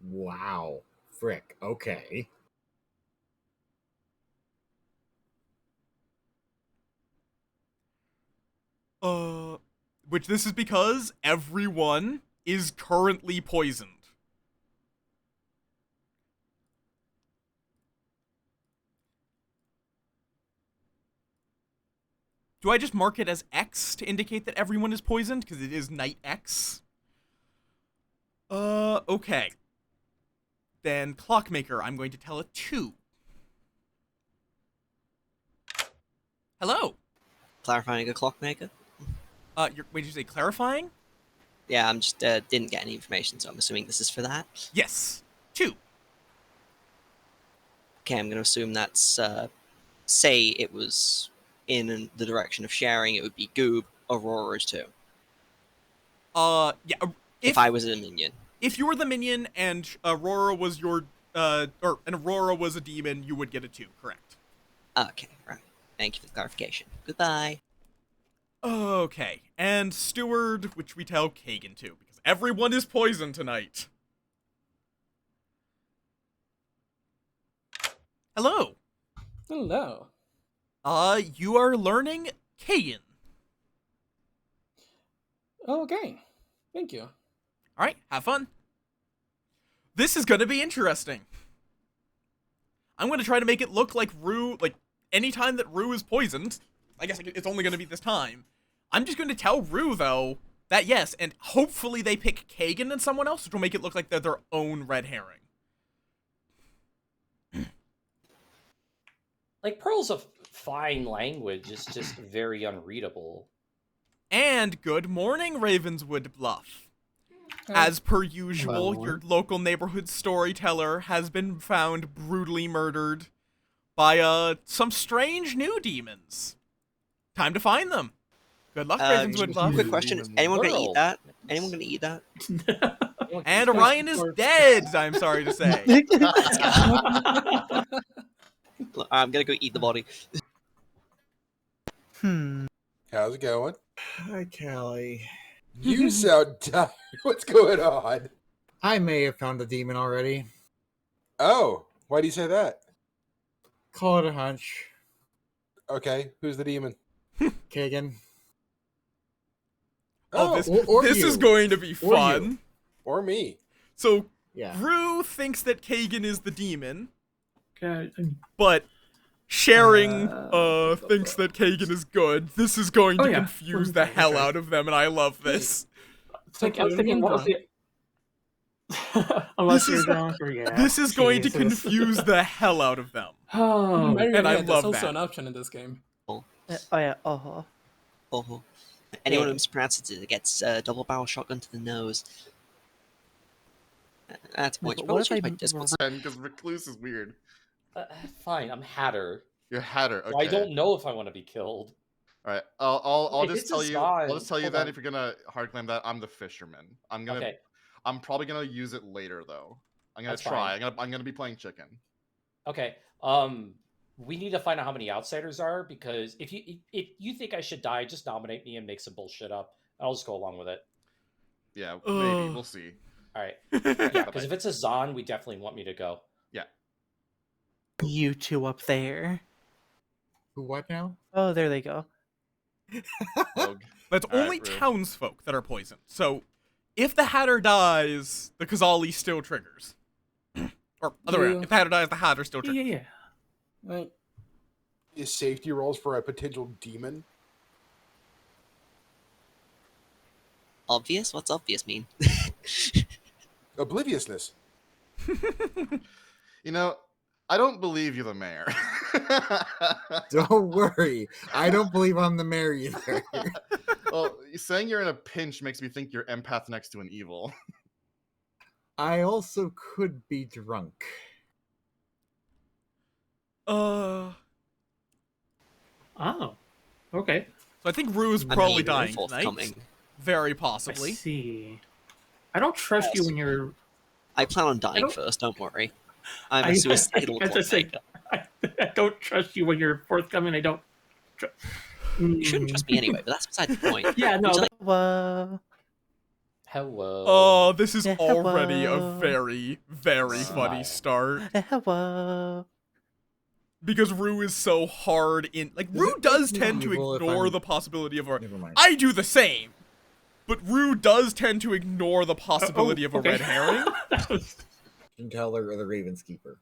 Wow. Frick. Okay. Which this is because everyone is currently poisoned. Do I just mark it as X to indicate that everyone is poisoned? Because it is night X. Okay. Then Clockmaker, I'm going to tell it 2. Hello. Clarifying a clockmaker? Wait, did you say clarifying? Yeah, I'm just didn't get any information, so I'm assuming this is for that. Yes. 2. Okay, I'm going to assume that's, say it was in the direction of sharing, it would be Goob, Aurora is 2. Yeah. If I was a minion. If you were the minion and Aurora was your, and Aurora was a demon, you would get a 2, correct. Okay, right. Thank you for the clarification. Goodbye. Okay, and Steward, which we tell Kagan to, because everyone is poisoned tonight. Hello. Hello. You are learning Kagan. Okay. Thank you. Alright, have fun. This is gonna be interesting. I'm gonna try to make it look like Rue, like, anytime that Rue is poisoned, I guess it's only gonna be this time, I'm just gonna tell Rue, though, that yes, and hopefully they pick Kagan and someone else, which will make it look like they're their own red herring. Like, Pearl's a fine language, it's just very unreadable. And good morning, Ravenswood Bluff. As per usual, your local neighborhood storyteller has been found brutally murdered by, some strange new demons. Time to find them. Good luck, Ravenswood Bluff. Quick question, anyone gonna eat that? Anyone gonna eat that? And Orion is dead, I'm sorry to say. Look, I'm gonna go eat the body. How's it going? Hi, Callie. You sound tired. What's going on? I may have found the demon already. Oh, why do you say that? Call it a hunch. Okay, who's the demon? Kagan. Oh, this or this you. is going to be Or fun. you. Or me. So, Yeah. Rue thinks that Kagan is the demon, Okay. but Sharing thinks that Kagan is good. This is going to confuse the hell out of them, and I love this. It's like, I was thinking, what was the... Unless you're drunk or This is going to confuse the hell out of them. Oh, and I love that's also that. an option in this game. Oh yeah, Anyone who mispronounces it gets a double barrel shotgun to the nose. That's much. Because Recluse is weird. Fine, I'm Hatter. Your Hatter. So I Okay. don't know if I want to be killed. All right. I'll If just it's a tell you. I'll Zon, just tell you hold that on. if you're gonna hard claim that, I'm the fisherman. Okay, I'm probably gonna use it later though. I'm gonna That's try. fine. I'm gonna be playing chicken. okay. We need to find out how many outsiders are, because if you think I should die, just nominate me and make some bullshit up. I'll just go along with it. Yeah, maybe we'll see. All right. Yeah, because if it's a Zon, we definitely want me to go. Yeah. You two up there. Who what now? Oh, there they go. Rogue. That's All right, only Rue. townsfolk that are poisoned. So, if the Hatter dies, the Kazali still triggers. Or other way around. If the Hatter dies, the Hatter still triggers. Yeah. Like, Is safety rolls for a potential demon? Obvious? What's obvious mean? Obliviousness. You know, I don't believe you're the mayor. Don't worry. I don't believe I'm the mayor either. Well, saying you're in a pinch makes me think you're empath next to an evil. I also could be drunk. Oh. Okay. So I think Rue is I probably mean, dying forthcoming. tonight. Very I possibly. see. I don't trust you when you're. I plan on dying don't- first, don't worry. I'm a suicidal As I say, clockmaker. I don't trust you when you're forthcoming. I don't. You shouldn't trust me anyway, but that's beside the point. Yeah, no. Would you like- Whoa. Hello. Oh, this is Yeah, already a hello. very, very funny Smile. start. Hello. Because Rue is so hard in... Like, Does Rue it does make me tend to evil if ignore I'm- the possibility of a... Never mind. I do the same. But Rue does tend to ignore the possibility of a okay. red herring. That was- Fortune Teller or the Raven's Keeper.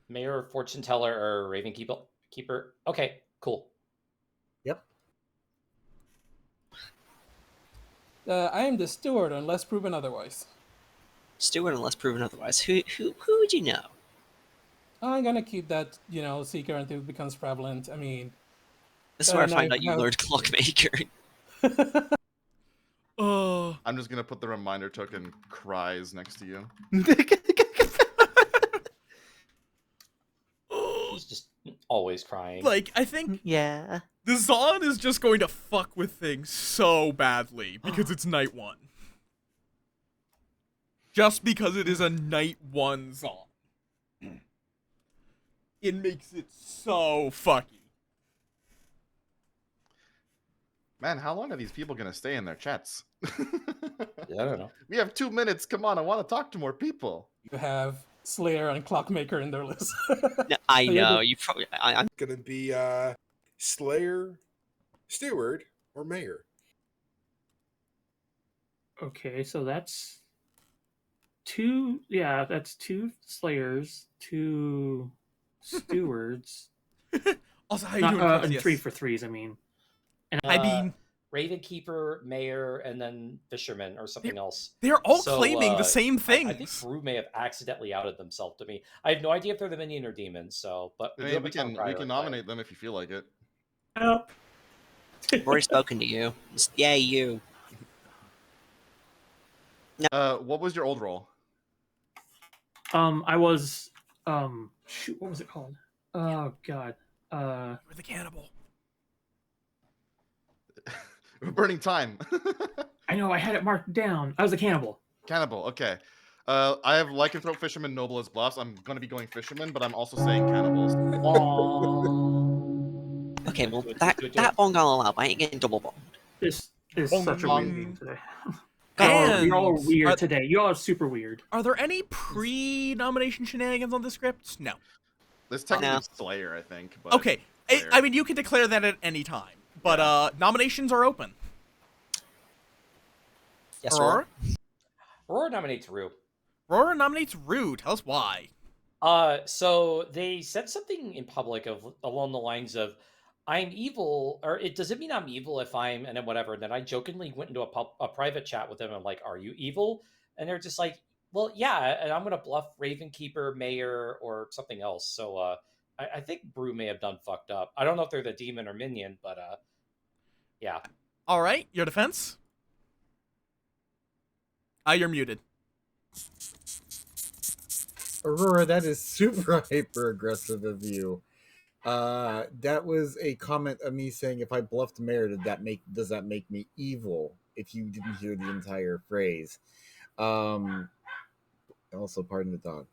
Mayor, fortune teller, or raven keeper. Okay, cool. Yep. I am the steward unless proven otherwise. Stewart, unless proven otherwise. Who would you know? I'm gonna keep that, secret until it becomes prevalent. I mean, This is where I And find I out you have- learned clockmaker. Oh. I'm just gonna put the reminder token cries next to you. He's just always crying. Like, I think Yeah. the Zon is just going to fuck with things so badly because it's night one. Just because it is a night one Zon. It makes it so fucky. Man, how long are these people gonna stay in their chats? Yeah, I don't know. We have 2 minutes. Come on, I want to talk to more people. you have Slayer and Clockmaker in their list. No, I So you're know, the- you probably... I'm Gonna be Slayer, Steward, or Mayor. Okay, so that's two. Yeah, that's two Slayers, two Stewards. Also, how you doing, and Crux? Yes. 3 for 3s. I mean, I mean, Raven keeper, mayor, and then fisherman, or something else. they're all So, claiming the same I think things. Rue may have accidentally outed themselves to me. I have no idea if they're the minion or demon. So, but I do mean, have we a town can crier in play. nominate them if you feel like it. oh, I've already spoken to you. Yay, you. What was your old role? I was shoot, what was it called? Oh God. You're the cannibal. We're burning time. I know I had it marked down. I was a cannibal. Cannibal. Okay. I have lycanthrope, fisherman, noblest, bluffs. I'm going to be going fisherman, but I'm also saying cannibals. Aww. Okay, well, Do it, that do it. bong I'll allow, but I ain't getting double bong. This is Bong, such a bong. weird game today. And You're all weird are- today. You all are super weird. Are there any pre-nomination shenanigans on the script? No. There's technically No. Slayer, I think. But Okay. Slayer. I mean, you can declare that at any time. But nominations are open. Yes, Aurora? Aurora nominates Rue. Aurora nominates Rue. Tell us why. So they said something in public of along the lines of, "I'm evil," or does it mean I'm evil if I'm, and then whatever. And then I jokingly went into a private chat with them and like, "Are you evil?" And they're just like, "Well, yeah," and I'm gonna bluff Ravenkeeper, Mayor, or something else. So I think Brew may have done fucked up. I don't know if they're the demon or minion, but yeah. All right, your defense? You're muted. Aurora, that is super hyper aggressive of you. That was a comment of me saying if I bluffed mayor, does that make me evil? If you didn't hear the entire phrase. Also, pardon the dog.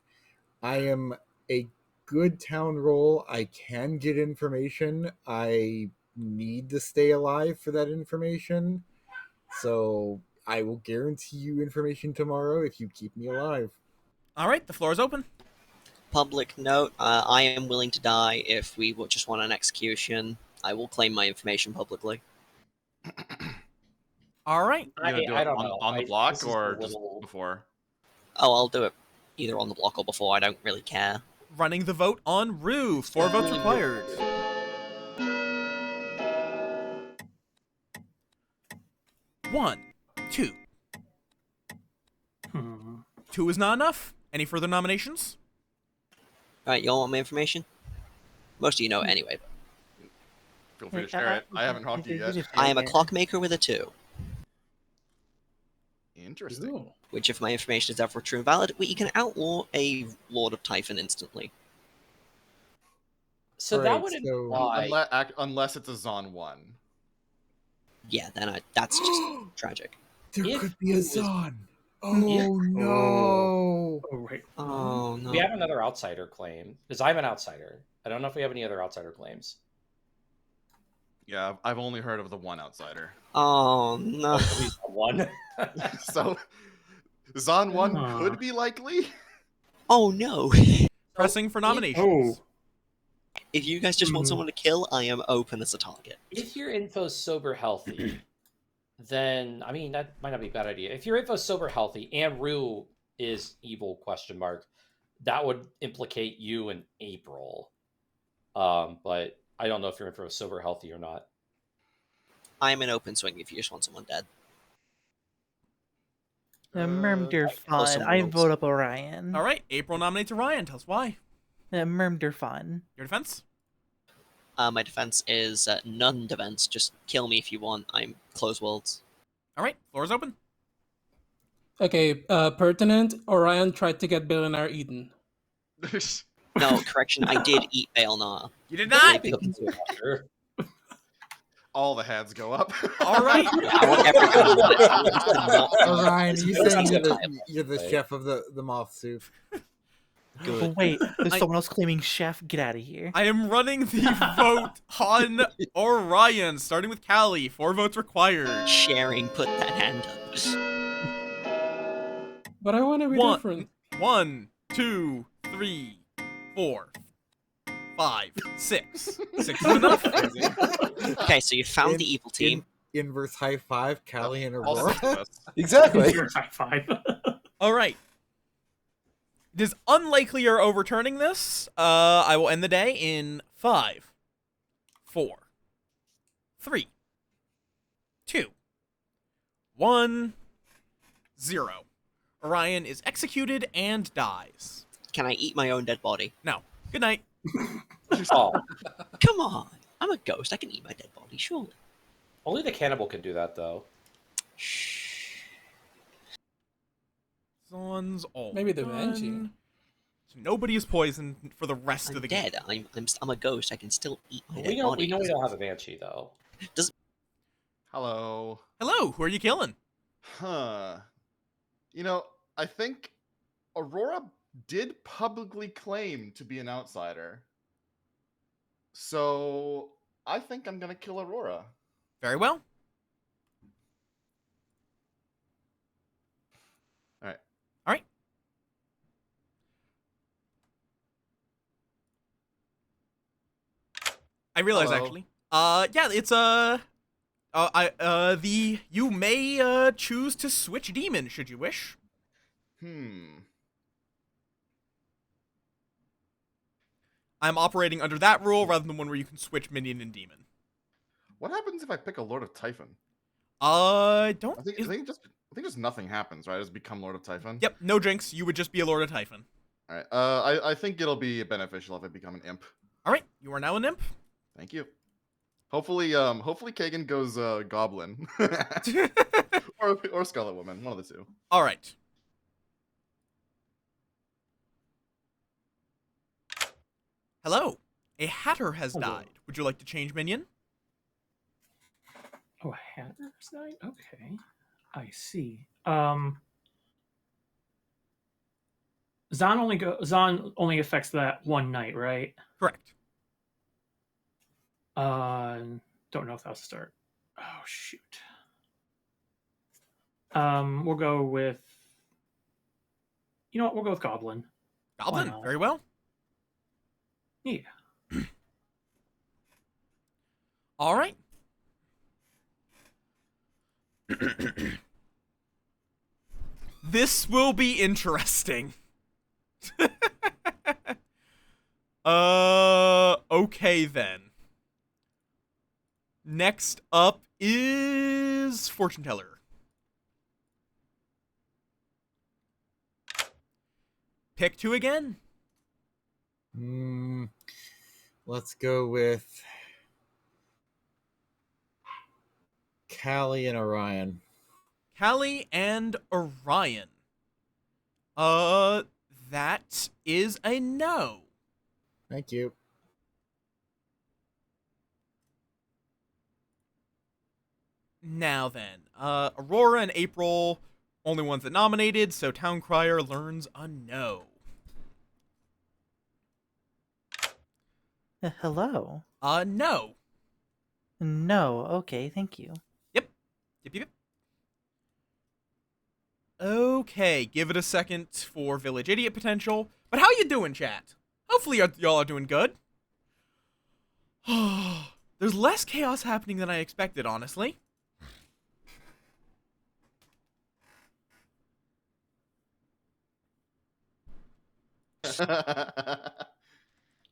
I am a good town role. I can get information. I need to stay alive for that information. So I will guarantee you information tomorrow if you keep me alive. All right, the floor is open. Public note, I am willing to die if we just want an execution. I will claim my information publicly. All right. You gonna do I it don't on, know. on the This block is or a just little- before? Oh, I'll do it either on the block or before. I don't really care. Running the vote on Rue. 4 votes required. One, two. Hmm. 2 is not enough. Any further nominations? Alright, you all want my information? Most of you know it anyway. Feel free to share it. I haven't talked to you yet. I am a clockmaker with a 2. Interesting. Ooh. Which, if my information is ever true and valid, you can outlaw a Lord of Typhon instantly. So that Alright, would so- imply. Unless it's a Zon 1. Yeah, then that's just tragic. There If could be a it was- Zon. If- Oh no! Oh, right. Oh, no. We have another outsider claim because I'm an outsider. I don't know if we have any other outsider claims. Yeah, I've only heard of the one outsider. Oh, no. At least one. So, Zon 1 Huh. could be likely. Oh, no. Pressing for nominations. If you guys just want Mhm. someone to kill, I am open as a target. If your info's sober healthy, then I mean that might not be a bad idea. If your info's sober healthy and Rue is evil ? That would implicate you in April. But I don't know if your info is sober healthy or not. I'm an open swing if you just want someone dead. Murmder also fun. I rules. vote up Orion. All right, April nominates Orion. Tell us why. Murmder fun. Your defense? My defense is none defense. Just kill me if you want. I'm close worlds. All right, floor is open. Okay, pertinent. Orion tried to get Billionaire Eden. No, correction. I did eat Baelnar. You did I not. think it's sure. All the hands go up. All right. I want everyone on it. I want to not- Orion, are you It's saying you're undeniable, you're the right? chef of the moth soup? Good. Oh, wait, there's I- someone else claiming chef. Get out of here. I am running the vote on Orion, starting with Callie. 4 votes required. Sharing, put that hand up. But I want to be One. different. 1, 2, 3, 4, 5, 6. 6 is enough. Okay, so you found the evil team. Inverse high five, Callie and All Aurora. six of us. Exactly. Your high five. All right. It is unlikely you're overturning this. I will end the day in 5, 4, 3, 2, 1, 0. Orion is executed and dies. Can I eat my own dead body? No. Good night. Oh, Come on. I'm a ghost. I can eat my dead body, surely. only the cannibal can do that though. Shh. Zon's all Maybe the done. Banshee. So nobody is poisoned for the rest I'm of the dead. game. I'm a ghost. I can still eat my We dead know body. we don't have a banshee though. Hello. Hello, who are you killing? Huh. You know, I think Aurora did publicly claim to be an outsider. So I think I'm gonna kill Aurora. Very well. All right. All right. I realize Hello. actually. Yeah, it's you may choose to switch demon should you wish. I'm operating under that rule rather than one where you can switch minion and demon. What happens if I pick a Lord of Typhon? Don't. I think just nothing happens, right? I just become Lord of Typhon. Yep, no drinks. You would just be a Lord of Typhon. All right. I think it'll be beneficial if I become an imp. All right, you are now an imp. Thank you. Hopefully Kagan goes goblin or Scarlet Woman, one of the two. All right. Hello. A hatter has Hello. died. Would you like to change minion? Oh, Hatter's night? Okay. I see. Zon only affects that one night, right? Correct. Don't know if that'll start. Oh shoot. We'll go with. You know what? We'll go with Goblin. Goblin, not? very well. Yeah. All right. This will be interesting. Okay then. Next up is Fortune Teller. Pick 2 again. Let's go with Callie and Orion. Callie and Orion. That is a no. Thank you. Now then, Aurora and April, only ones that nominated, so Town Crier learns a no. Hello. No. No. Okay. Thank you. Yep. Okay, give it a second for Village Idiot potential. But how you doing, chat? Hopefully y'all are doing good. There's less chaos happening than I expected, honestly.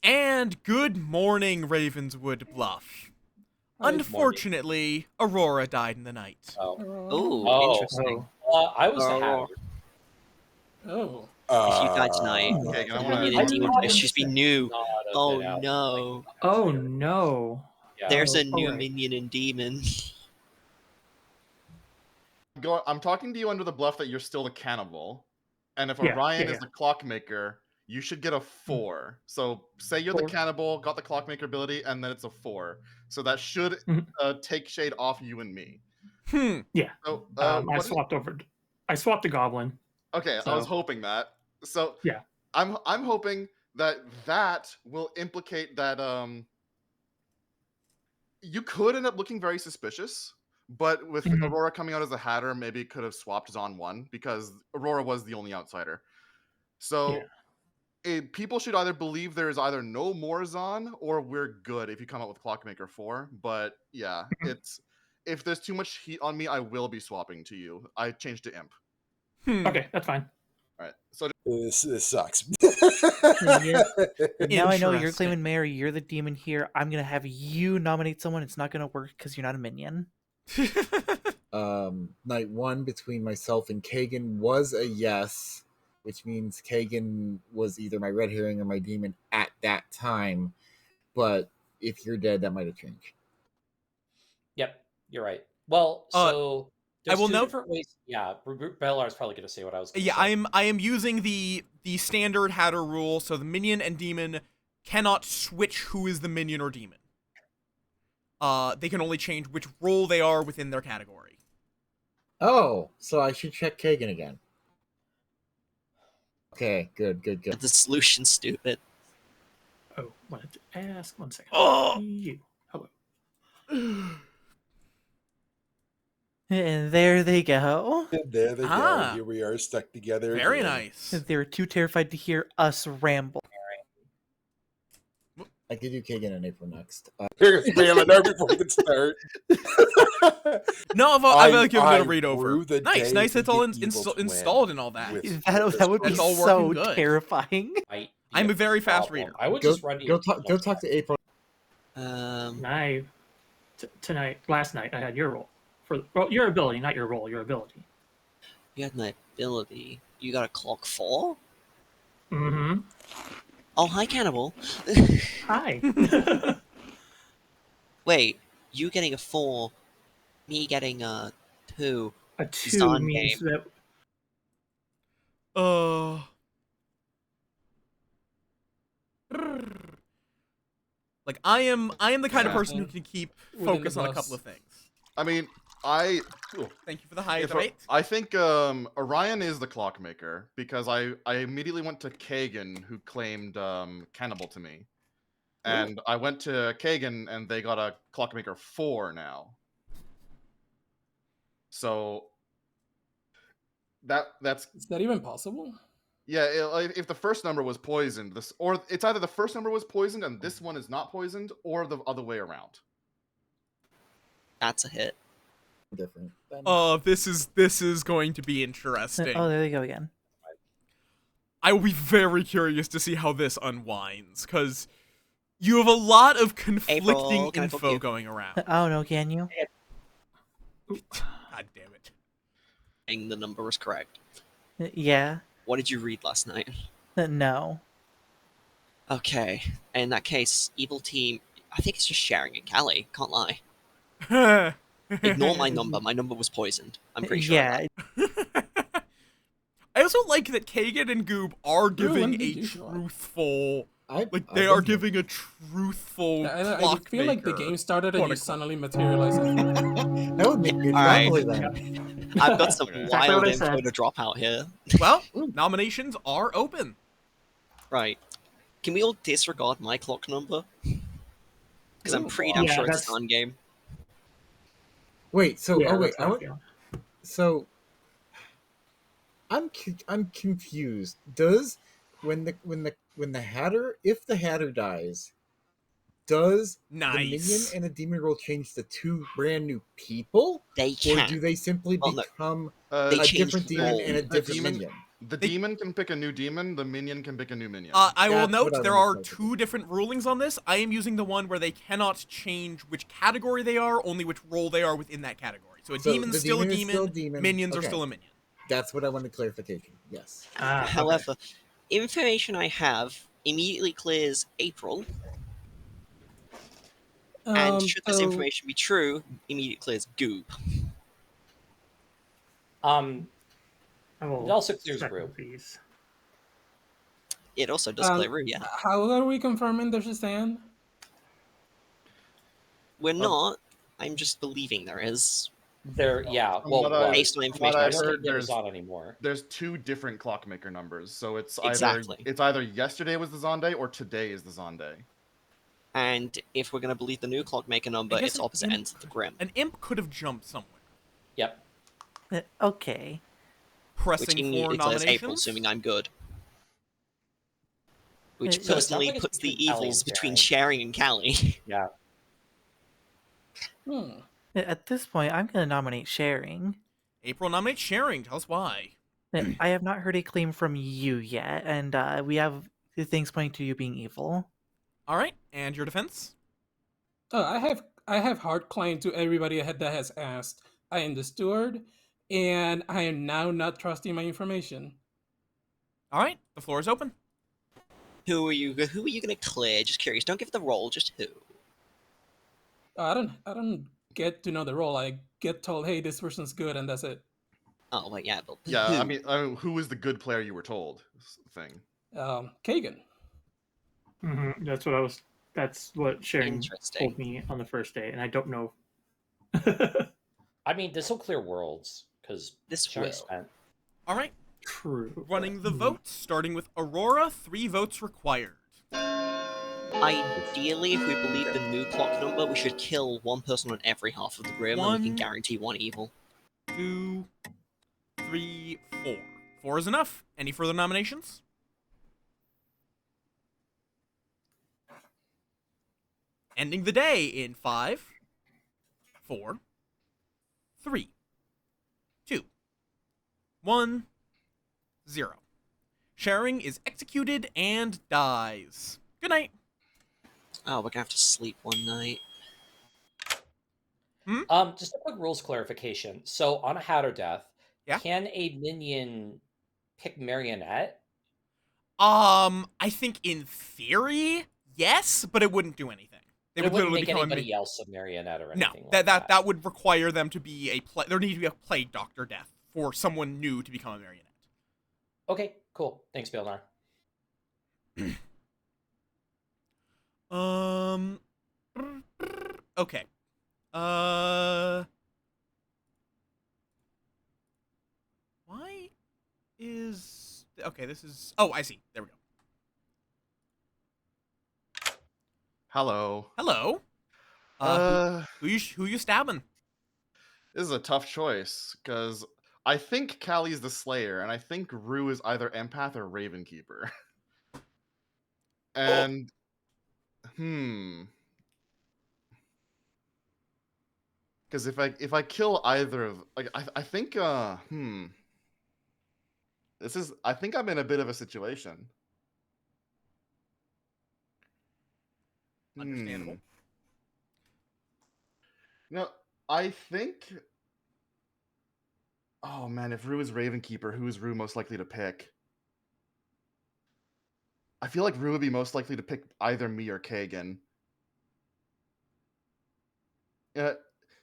And good morning, Ravenswood Bluff. Unfortunately, Aurora died in the night. Oh, interesting. I was the hatter. Oh. If you died tonight, Okay, the I'm minion gonna. and demon would just be new. Not have Oh been out. no. Oh no. Yeah. There's a new alright. minion and demon. I'm talking to you under the bluff that you're still the cannibal, and if Yeah, Orion yeah, is the clockmaker, you should get a 4. So say you're the 4. cannibal, got the clockmaker ability, and then it's a 4. So that should Mhm. take shade off you and me. Yeah. So I what is- swapped over. I swapped to Goblin. Okay, I was So- hoping that. So Yeah. I'm hoping that will implicate that you could end up looking very suspicious, but with Mhm. Aurora coming out as a hatter, maybe it could have swapped Zon 1 because Aurora was the only outsider. So people should either believe there's either no more Zon or we're good if you come out with Clockmaker 4. But yeah, it's if there's too much heat on me, I will be swapping to you. I changed to Imp. Okay, that's fine. All right. So This sucks. Now I know you're Interesting. claiming Mary. You're the demon here. I'm gonna have you nominate someone. It's not gonna work because you're not a minion. Night 1 between myself and Kagan was a yes, which means Kagan was either my red herring or my demon at that time. But if you're dead, that might have changed. Yep, you're right. Well, so I there's will two note- different ways. Yeah, Bellar's probably going to say what I was going to Yeah, say. I am using the standard Hatter rule, so the minion and demon cannot switch who is the minion or demon. They can only change which role they are within their category. Oh, so I should check Kagan again. Okay, good. The solution's stupid. Oh, wanted to ask. 1 second. Oh! You. Hello. And there they go. There they Ah. go. Here we are stuck together. Very again. nice. They were too terrified to hear us ramble. I could do Kagan and April next. Here's Malin now before we can start. No, I've given it a read over. brew the Nice, day nice. to It's all get Evil Twin installed and all that. with- That would be It's all so working good. terrifying. I'm a very fast Problem. reader. I would Go, just run go talk to April. Last night, I had your roll. Well, your ability, not your roll, your ability. You had my ability. You got a clock 4? Mm-hmm. Oh, hi, Cannibal. Hi. Wait, you getting a 4, me getting a 2. A 2 Zon means game. that... Like I am the kind of Yeah. person who can keep Within the focus on a bus. couple of things. I mean, Thank you for the high if rate. I think Orion is the clockmaker because I immediately went to Kagan who claimed Cannibal to me. And I went to Kagan and they got a clockmaker 4 now. So that's Is that even possible? yeah. If the first number was poisoned, or it's either the first number was poisoned and this one is not poisoned, or the other way around. That's a hit. Different. Then. Oh, this is going to be interesting. Oh, there they go again. I will be very curious to see how this unwinds, because you have a lot of conflicting April, can I book info you? going around. Oh no, can you? God damn it. And the number was correct. Yeah. What did you read last night? No. Okay, in that case, evil team. I think it's just sharing and Callie. Can't lie. Ignore my number. My number was poisoned. I'm pretty sure. Yeah. I also like that Kagan and Goob are giving when a did you show up? truthful... I've they are been here. giving a truthful I feel like the clockmaker. game started and you Quote-unquote. suddenly materialized. That would make me Alright. extrapolate then. I've got some Exactly wild what I info said. to drop out here. Well, nominations are open. Right. Can we all disregard my clock number? Because I'm pretty damn Yeah, sure it's a that's- sun game. Wait, so Yeah, oh wait, that's how I feel. so I'm confused. Does when the Hatter, if the Hatter dies, does the minion Nice. and a demon roll change to 2 brand new people, They or can. do they simply Well, no. become They a change different demon role. and a The different demon- minion? The demon can pick a new demon. The minion can pick a new minion. I will That's note what I there wanted are to 2 different rulings on this. I am using the one where they cannot change which category they are, only which role they are within that category. So a So demon's the still a demon is demon, still demon. minions are Okay. still a minion. That's what I wanted clarification. Yes. Okay. However, information I have immediately clears April, and should this so- information be true, immediately clears Goob. I will It also clears check Rue. these. It also does clear Rue, yeah. How are we confirming there's a stand? We're not. I'm just believing there is. There, yeah. From Well, what I- Based on from information what I've I've seen. heard, there's not anymore. There's 2 different clockmaker numbers, so it's Exactly. either yesterday was the Zonday or today is the Zonday. And if we're going to believe the new clockmaker number, I guess it's an opposite imp- ends of the grim. An imp could have jumped somewhere. Yep. Okay. Pressing Which for immediately clears April, nominations. assuming I'm good. Which So it sounds personally like it's puts the between Callie evils and between Sharing. Sharing and Callie. Yeah. At this point, I'm going to nominate sharing. April nominates sharing. Tell us why. I have not heard a claim from you yet, and we have things pointing to you being evil. All right, and your defense? Oh, I have hard claim to everybody that has asked. I am the steward, and I am now not trusting my information. All right, the floor is open. Who are you going to clear? Just curious. Don't give the roll, just who. I don't get to know the role. I get told, hey, this person's good, and that's it. Oh, wait, yeah, but Yeah, who? I mean, who is the good player you were told? Thing. Kagan. That's what Sharon Interesting. told me on the first day, and I don't know. I mean, this will clear worlds because This Sharon will. spent. All right, True. running the votes, starting with Aurora, 3 votes required. Ideally, if we believe the new clock number, we should kill 1 person on every half of the grim, and we can One. guarantee 1 evil. 2, 3, 4. 4 is enough. Any further nominations? Ending the day in 5, 4, 3, 2, 1, 0. Sharing is executed and dies. Good night. Oh, we're gonna have to sleep one night. Just a quick rules clarification. So on a Hatter death, Yeah? can a minion pick Marionette? I think in theory, yes, but it wouldn't do anything. They But it would wouldn't literally make become anybody else a Marionette or No, anything like that would require them to be a there need to be a plague doctor death for someone new to become a marionette. Okay, cool. Thanks, Bilnar. Okay. Uh. Why is okay? This is. Oh, I see. There we go. Hello. Hello. Uh, Who you stabbing? this is a tough choice because I think Callie's the Slayer, and I think Rue is either Empath or Ravenkeeper. And because if I kill either of like I think this is I think I'm in a bit of a situation. Understandable. No, I think. Oh man, if Rue is Ravenkeeper, who is Rue most likely to pick? I feel like Rue would be most likely to pick either me or Kagan. Yeah,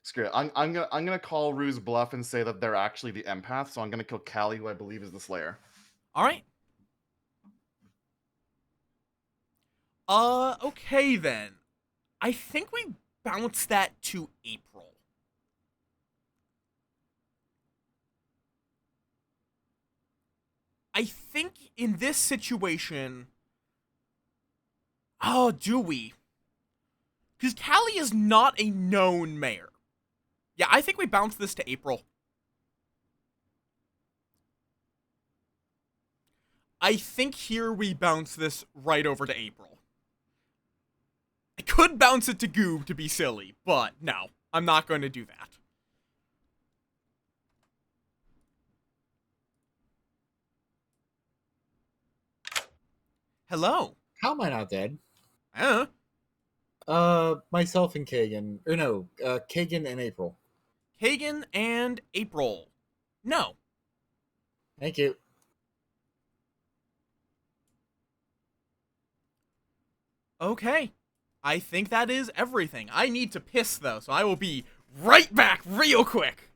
screw it. I'm gonna call Rue's bluff and say that they're actually the empath. So I'm gonna kill Callie, who I believe is the Slayer. All right. Okay then. I think we bounce that to April. I think in this situation. Oh, do we? Because Callie is not a known mayor. Yeah, I think we bounce this to April. I think here we bounce this right over to April. I could bounce it to Goob to be silly, but no, I'm not going to do that. Hello. How am I not dead? Huh? Myself and Kagan, or no, Kagan and April. Kagan and April. No. Thank you. Okay. I think that is everything. I need to piss though, so I will be right back real quick.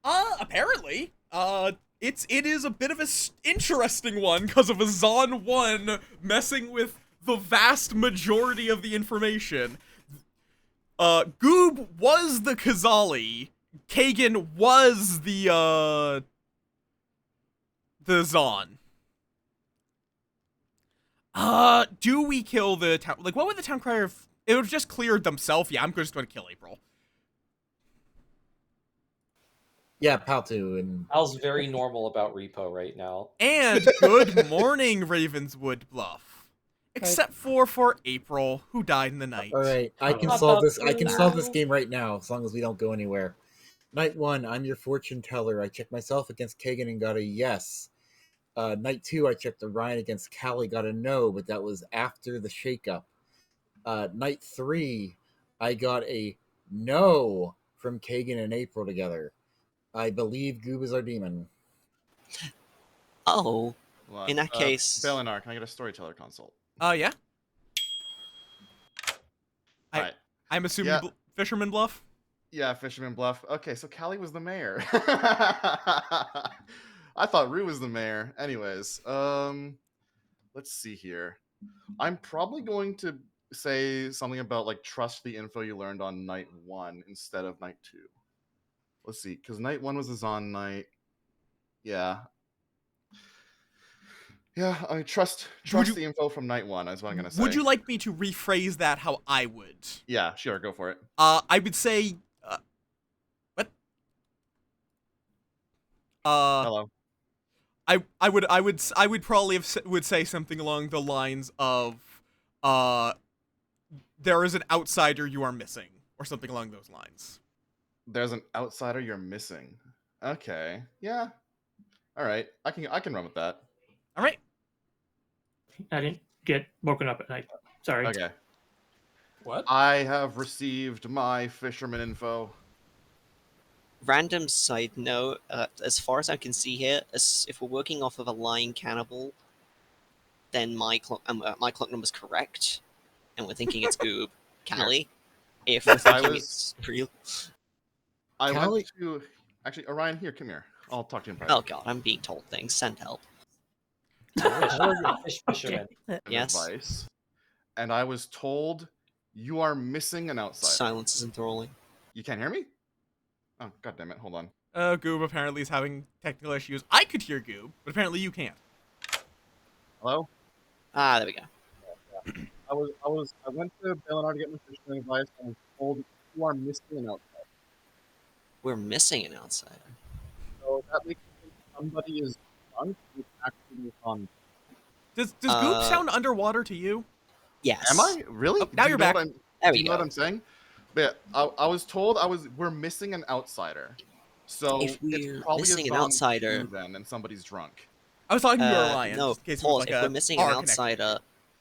Apparently, it is a bit of a interesting one because of a Zon 1 messing with the vast majority of the information. Goob was the Kazali. Kagan was the Zon. Do we kill the town? Like, what would the town crier have? It would have just cleared themselves. Yeah, I'm just going to kill April. Yeah, Paltu and Al's very normal about repo right now. And good morning, Ravenswood Bluff. Except for April, who died in the night. all right, I can Oh. solve this. I can solve this game right now, as long as we don't go anywhere. Night 1, I'm your fortune teller. I checked myself against Kagan and got a yes. Night 2, I checked Orion against Callie, got a no, but that was after the shakeup. Night 3, I got a no from Kagan and April together. I believe Goob is our demon. Oh, What? in that case, Belinar, can I get a storyteller consult? Yeah. Right. I'm assuming Yeah. Fisherman Bluff? Yeah, Fisherman Bluff. Okay, so Callie was the mayor. I thought Rue was the mayor. Anyways, let's see here. I'm probably going to say something about like trust the info you learned on night 1 instead of night 2. Let's see, because night 1 was a Zon night. Yeah. Yeah, I trust the info from night one. Is what I'm gonna say. Would you like me to rephrase that how I would? Yeah, sure. Go for it. I would say, what? Hello. I would probably would say something along the lines of, there is an outsider you are missing, or something along those lines. There's an outsider you're missing. Okay. Yeah. All right. I can run with that. All right. I didn't get woken up at night. Sorry. Okay. What? I have received my fisherman info. Random side note, as far as I can see here, if we're working off of a lying cannibal, then my clock number's correct, and we're thinking it's Goob. Callie, if we're thinking it's real. I Callie- went to... Actually, Orion, here, come here. I'll talk to you in private. Oh god, I'm being told things. Send help. Fisherman. Yes. Advice, and I was told you are missing an outsider. Silence is enthralling. You can't hear me? Oh, god damn it. Hold on. Goob apparently is having technical issues. I could hear Goob, but apparently you can't. Hello? Ah, there we go. I went to Belenar to get my fisherman advice, and I was told you are missing an outsider. We're missing an outsider. So that makes me think somebody is drunk who's actually on. Does Goob sound underwater to you? Yes. Am I? Really? Oh, now Do you you're know back. what I'm- There Do we you know go. what I'm saying? But yeah, I was told we're missing an outsider. So If we're it's probably missing an a zone outsider- 2 then, and somebody's drunk. I was talking to you, Orion. No, just in case it was pause. like If a we're missing an bar connection. outsider,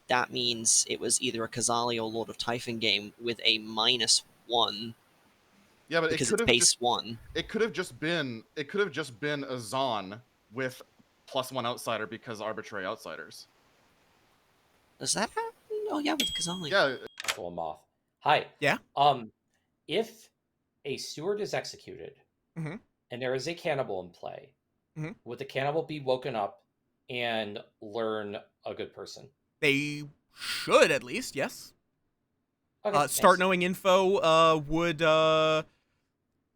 that means it was either a Kazali or Lord of Typhon game with a -1 Yeah, but because it could it's have base 1. it could have just been a Zon with +1 outsider because arbitrary outsiders. Does that happen? Oh yeah, with Kazali. Yeah, Full Moth. Hi. Yeah? If a steward is executed Mhm. and there is a cannibal in play, Mhm. would the cannibal be woken up and learn a good person? They should, at least, yes. Okay, Start thanks. knowing info would,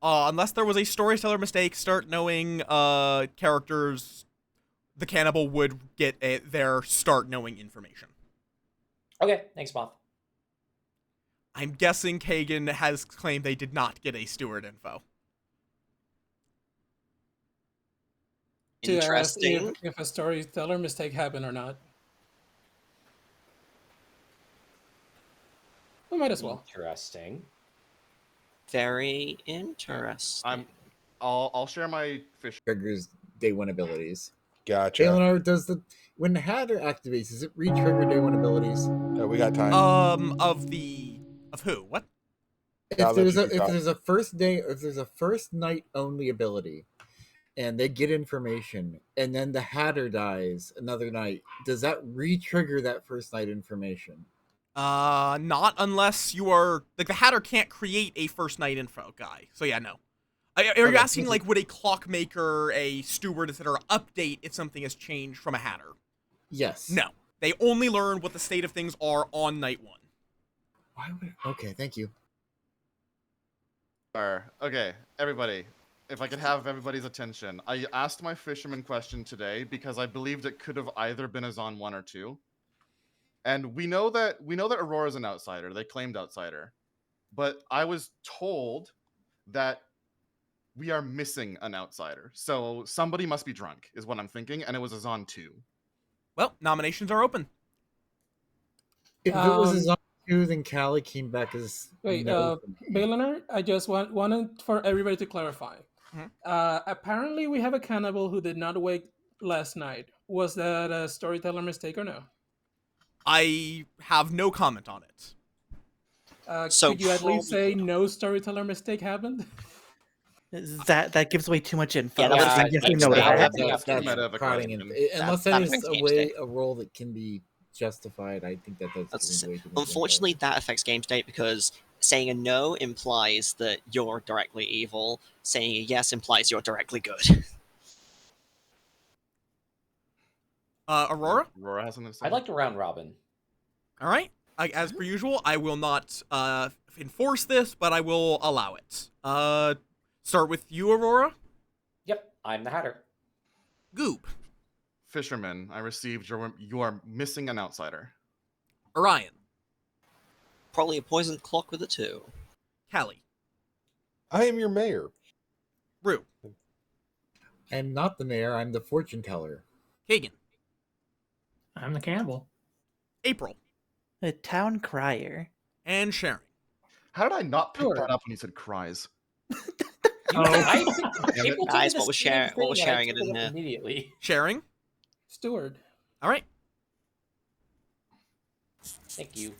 unless there was a storyteller mistake, start knowing characters, the cannibal would get their start knowing information. Okay, thanks, Moth. I'm guessing Kagan has claimed they did not get a steward info. To ask Interesting. if a storyteller mistake happened or not. We might as well. Interesting. Very interesting. I'll share my fish. Triggers day one abilities. Gotcha. Eleanor, when the Hatter activates, does it re-trigger day one abilities? We got time. Of who? What? I'll let you If keep there's a first day, if there's a first night only ability, and they get information, and then the Hatter dies another night, does that re-trigger that first night information? Not unless you are, like, the Hatter can't create a first night info guy. So yeah, no. Are you Okay, asking, this like, would a clockmaker, a steward, etc. update if something has changed from a Hatter? Yes. No. They only learn what the state of things are on night 1. Why would? Okay, thank you. Okay, everybody. If I could have everybody's attention, I asked my fisherman question today because I believed it could have either been a Zon 1 or 2. And we know that Aurora's an outsider. They claimed outsider. But I was told that we are missing an outsider. So somebody must be drunk, is what I'm thinking, and it was a Zon 2. Well, nominations are open. If it was a Zon 2, then Callie came back as Wait, no. Balenar, I just wanted for everybody to clarify. Mhm. Apparently, we have a cannibal who did not wake last night. Was that a storyteller mistake or no? I have no comment on it. So Could you at least say probably- no storyteller mistake happened? That gives away too much info. Yeah, that was I the guess we game know state. that. That's meta of a prodding question. unless That that is affects a game way state. a role that can be justified. I think that's giving way too much Unfortunately, that affects game state because saying a no implies that you're directly evil. Saying a yes implies you're directly good. Aurora? Aurora has something to say? I'd like to round robin. All right. As per usual, I will not enforce this, but I will allow it. Start with you, Aurora. Yep, I'm the Hatter. Goop. Fisherman, I received you are missing an outsider. Orion. Probably a poisoned clock with a 2. Callie. I am your mayor. Rue. I'm not the mayor, I'm the fortune teller. Kagan. I'm the cannibal. April. A town crier. And Sharon. How did I not pick Sure. that up when you said cries? Oh, People Guys, told me what the same was thing, sharing and it I in took here? up immediately. Sharing. Steward. All right. Thank you.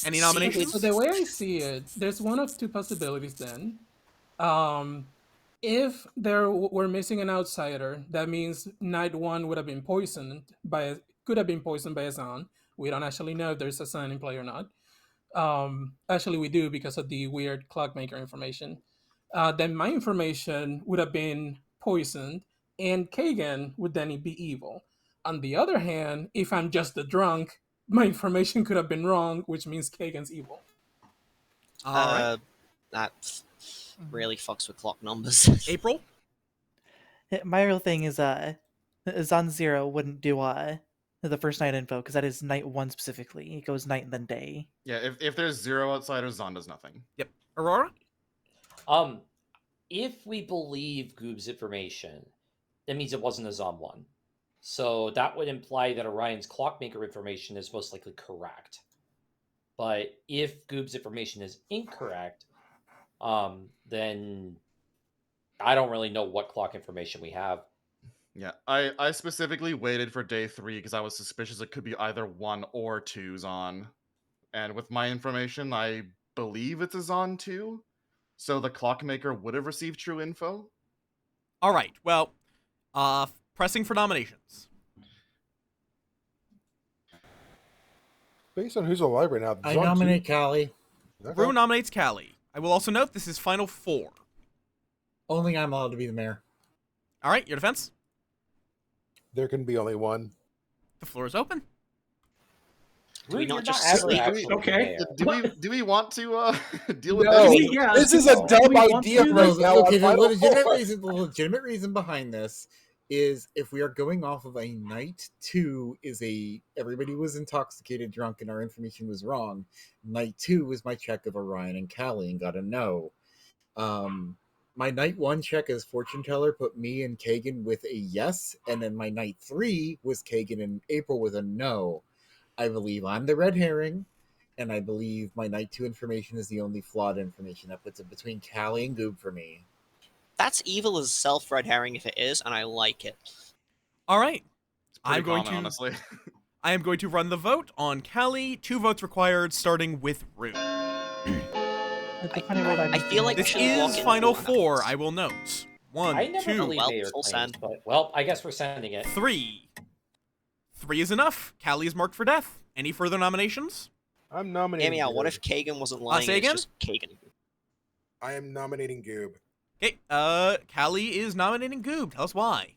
Any See, nominations? So the way I see it, there's one of two possibilities then. If we're missing an outsider, that means night 1 would have been could have been poisoned by a Zon. We don't actually know if there's a Zon in play or not. Actually, we do because of the weird clockmaker information. Then my information would have been poisoned, and Kagan would then be evil. On the other hand, if I'm just the drunk, my information could have been wrong, which means Kagan's evil. All right. That really fucks with clock numbers. April. My real thing is Zon 0 wouldn't do the first night info because that is night 1 specifically. It goes night and then day. Yeah, if there's 0 outsiders, Zon does nothing. Yep. Aurora. If we believe Goob's information, that means it wasn't a Zom 1. So that would imply that Orion's clockmaker information is most likely correct. But if Goob's information is incorrect, then I don't really know what clock information we have. Yeah, I specifically waited for day 3 because I was suspicious it could be either 1 or 2 Zon. And with my information, I believe it's a Zon 2. So the clockmaker would have received true info. All right. Well, pressing for nominations. Based on who's alive right now, I Zon nominate 2. Callie. Okay. Rue nominates Callie. I will also note this is final 4. Only I'm allowed to be the mayor. All right. Your defense. There can be only one. The floor is open. Do we You're not just ever sleep? actually Okay. there. Do we want to deal with No. this? Yeah, This is a do dumb we want idea to- right now. Okay, on Final the Four. legitimate reason behind this is if we are going off of a night 2 everybody was intoxicated, drunk, and our information was wrong. Night 2 was my check of Orion and Callie and got a no. My night 1 check as fortune teller put me and Kagan with a yes, and then my night 3 was Kagan and April with a no. I believe I'm the red herring, and I believe my night 2 information is the only flawed information. That puts it between Callie and Goob for me. That's evil as self red herring if it is, and I like it. All right. It's pretty I'm going common, honestly. I am going to run the vote on Callie. 2 votes required, starting with Rue. I feel like we This should walk is in final with 4. that. I will note. 1, I never 2, believed Well, Mayor full claims, send. but well, I guess we're sending it. 3. 3 is enough. Callie is marked for death. Any further nominations? I'm Hear nominating. me out. What Goob. if Kagan wasn't lying? say and again? it's just Kagan. I am nominating Goob. Okay, Callie is nominating Goob. Tell us why.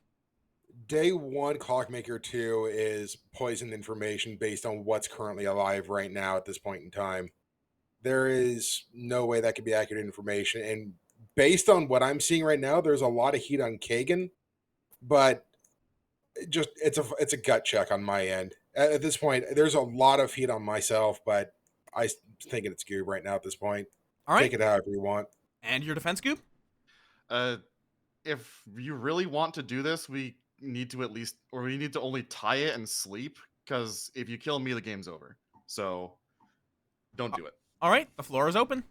Day 1, Clockmaker 2 is poisoned information based on what's currently alive right now at this point in time. There is no way that could be accurate information. And based on what I'm seeing right now, there's a lot of heat on Kagan, but it's a gut check on my end. At this point, there's a lot of heat on myself, but I think it's Goob right now at this point. All right. Take it however you want. And your defense, Goob? If you really want to do this, we need to only tie it and sleep, because if you kill me, the game's over. So don't do it. All right, the floor is open.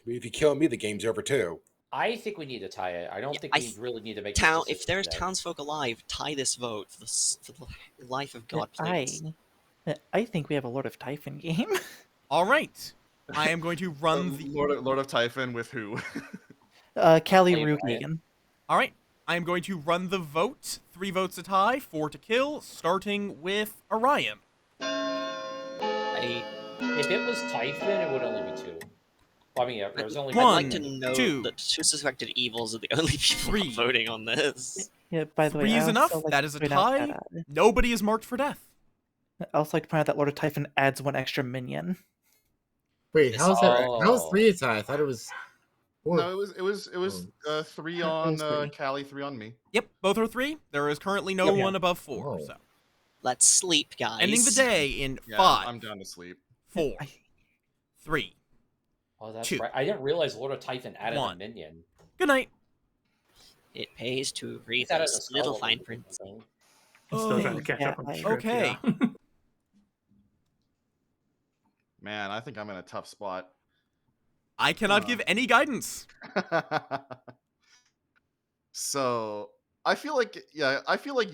If you kill me, the game's over too. I think we need to tie it. I don't Yeah, think we really need to make Town. this If there's decision townsfolk alive, tie this vote for the life of God, please. I think we have a Lord of Typhon game. All right. I am going to run the... Lord of Typhon with who? Callie, Hey, Rue, Brian. Kagan. All right. I am going to run the vote. 3 votes to tie, 4 to kill, starting with Orion. If it was Typhon, it would only be 2. Well, I mean, there's only I'd like 1, to know 2, that 2 suspected evils are the only people 3. voting on this. Yeah, by the way, 3 I is also enough. like That to is a point out tie. that, Nobody is marked for death. I also like to point out that Lord of Typhon adds 1 extra minion. Wait, how's that? How's Oh. 3 a tie? I thought it was 4. No, it was 3 on was 3. Callie, 3 on me. Yep, both are 3. There is currently no Yep. one above 4. Oh. So Let's sleep, guys. Ending the day in Yeah, 5, I'm down to sleep. 4, 3. Oh, that's 2. right. I didn't realize Lord of Typhon added a 1. minion. Good night. It pays to read He's added a those little spell fine with print. the thing. I'm still trying to Oh, catch yeah, up on the I- script. Okay. Yeah. Man, I think I'm in a tough spot. I cannot give any guidance. So I feel like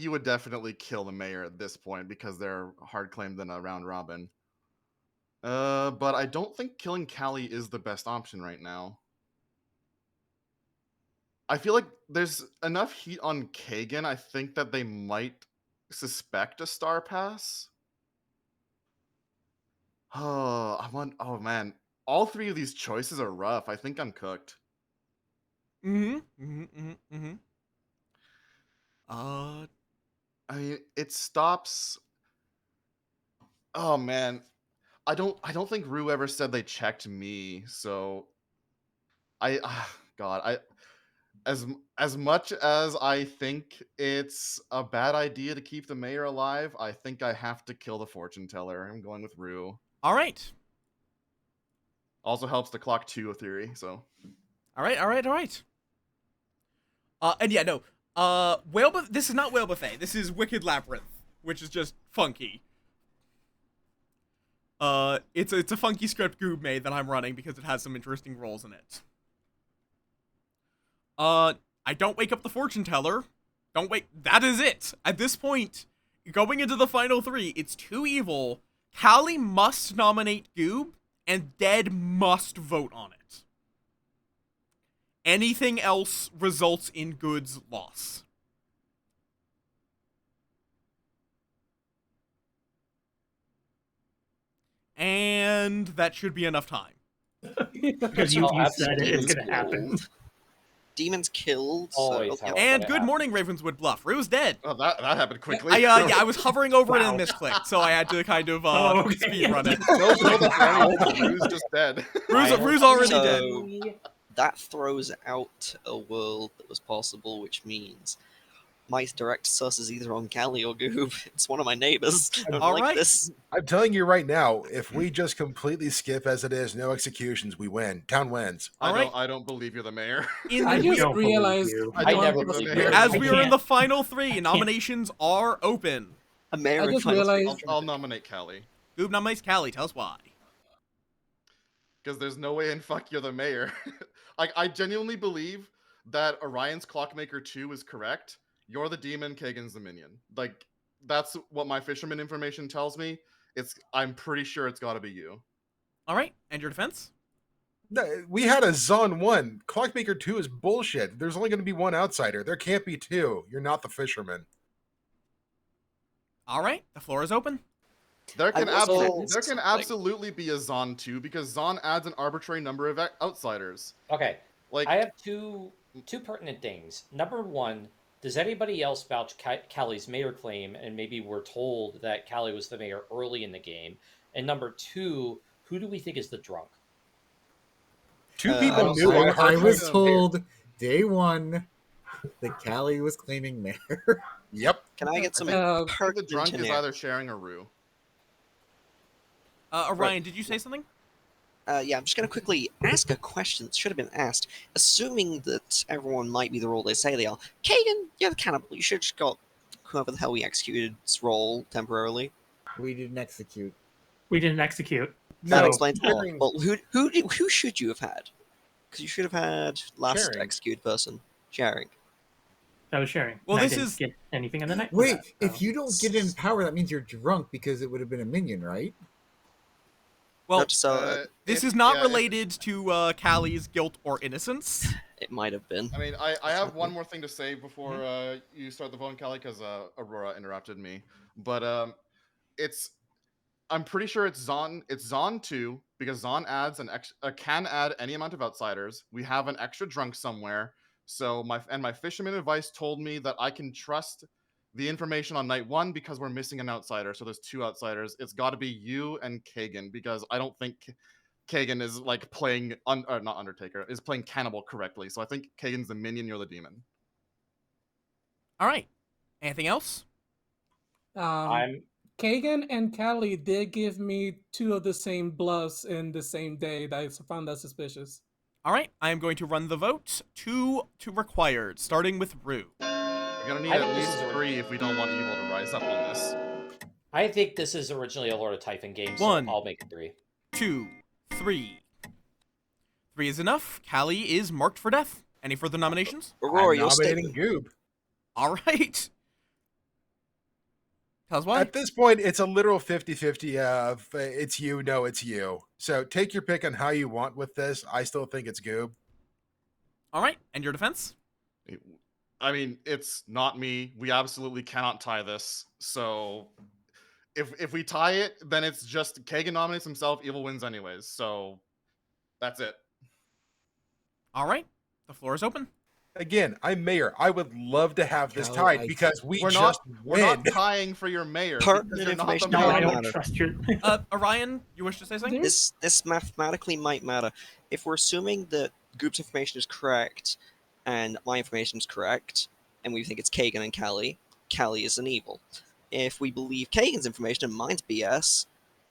you would definitely kill the mayor at this point because they're hard claimed in a round robin. But I don't think killing Callie is the best option right now. I feel like there's enough heat on Kagan. I think that they might suspect a star pass. Oh man, all three of these choices are rough. I think I'm cooked. I mean, it stops. Oh man, I don't think Rue ever said they checked me, so God, as much as I think it's a bad idea to keep the mayor alive, I think I have to kill the fortune teller. I'm going with Rue. All right. Also helps the clock 2 theory, so. All right. And yeah, no. This is not Whale Buffet. This is Wicked Labyrinth, which is just funky. It's a funky script Goob made that I'm running because it has some interesting roles in it. I don't wake up the fortune teller. That is it. At this point, going into the final 3, it's too evil. Callie must nominate Goob, and Dead must vote on it. Anything else results in Good's loss. And that should be enough time. Because you said it, it's going to happen. Demon's killed. Always So, how- yeah. And it good happens. morning, Ravenswood Bluff. Rue's dead. Oh, that happened quickly. I was hovering over it and Wow. misclicked, so I had to kind of Okay. speed run it. No, that's Rue's just dead. Rue's already So- dead. That throws out a world that was possible, which means my direct sus is either on Callie or Goob. It's one of my neighbors. I don't All like right. this. I'm telling you right now, if we just completely skip as it is, no executions, we win. Town wins. All right. I don't believe you're the mayor. In I the, just don't believe realized you. I I don't never think believe the you. mayor- as I we are in can't. the final 3, nominations are open. A mayor I in just final realized- I'll nominate Callie. Goob nominates Callie. Tell us why. Because there's no way in fuck you're the mayor. I genuinely believe that Orion's Clockmaker 2 is correct. You're the demon, Kagan's the minion. Like, that's what my fisherman information tells me. I'm pretty sure it's gotta be you. All right. And your defense? No, we had a Zon 1. Clockmaker 2 is bullshit. There's only going to be one outsider. There can't be 2. You're not the fisherman. All right. The floor is open. There can, I will absolutely, say there can something. absolutely be a Zon 2 because Zon adds an arbitrary number of outsiders. Okay, Like, I have two pertinent things. Number one, does anybody else vouch Callie's mayor claim, and maybe we're told that Callie was the mayor early in the game? And number two, who do we think is the drunk? 2 I people don't knew. know. on I Hard was Mode. told day 1 that Callie was claiming mayor. Yep. Can I get some the pertinent drunk is in here? either sharing or Rue. Orion, did you say something? Yeah, I'm just going to quickly ask a question that should have been asked. Assuming that everyone might be the role they say they are, Kagan, you're the cannibal. You should have just got whoever the hell we excuted's role temporarily. We didn't execute. We didn't execute. That No, explains a lot. Sharing. Well, who should you have had? Because you should have had last Sharing. executed person sharing. That was sharing. Well, And I this didn't is- get anything in the night. for Wait, that, if so. you don't get in power, that means you're drunk because it would have been a minion, right? Well, Not so this if- is not yeah, if- related to Callie's guilt or innocence. it might have been. I mean, I have one more thing to say before you start the vote, Callie, because Aurora interrupted me. But I'm pretty sure it's Zon 2 because Zon adds can add any amount of outsiders. We have an extra drunk somewhere. So my fisherman advice told me that I can trust the information on night 1 because we're missing an outsider. So there's 2 outsiders. It's got to be you and Kagan because I don't think Kagan is like playing not Undertaker is playing Cannibal correctly. So I think Kagan's the minion, you're the demon. All right. Anything else? I'm Kagan and Callie did give me 2 of the same bluffs in the same day that I found that suspicious. All right, I am going to run the vote. 2 to required, starting with Rue. We're gonna need I at think this least is a- 3 if we don't want evil to rise up on this. I think this is originally a Lord of Typhon game, so 1, I'll make it 3. 2, 3. 3 is enough. Callie is marked for death. Any further nominations? Aurora, I'm you're nominating Goob. All right. Tell us why. At this point, it's a literal 50-50 of it's you, no, it's you. So take your pick on how you want with this. I still think it's Goob. All right, and your defense? I mean, it's not me. We absolutely cannot tie this. So if we tie it, then it's just Kagan nominates himself, evil wins anyways. So that's it. All right, the floor is open. Again, I'm mayor. I would love to have this Cal, tied because We're we're not win. tying for your mayor. Pertinent because you're not the information No, might I mayor. don't matter. trust your. Orion, you wish to say something? This mathematically might matter. If we're assuming that Goop's information is correct and my information is correct, and we think it's Kagan and Callie is an evil. If we believe Kagan's information and mine's BS,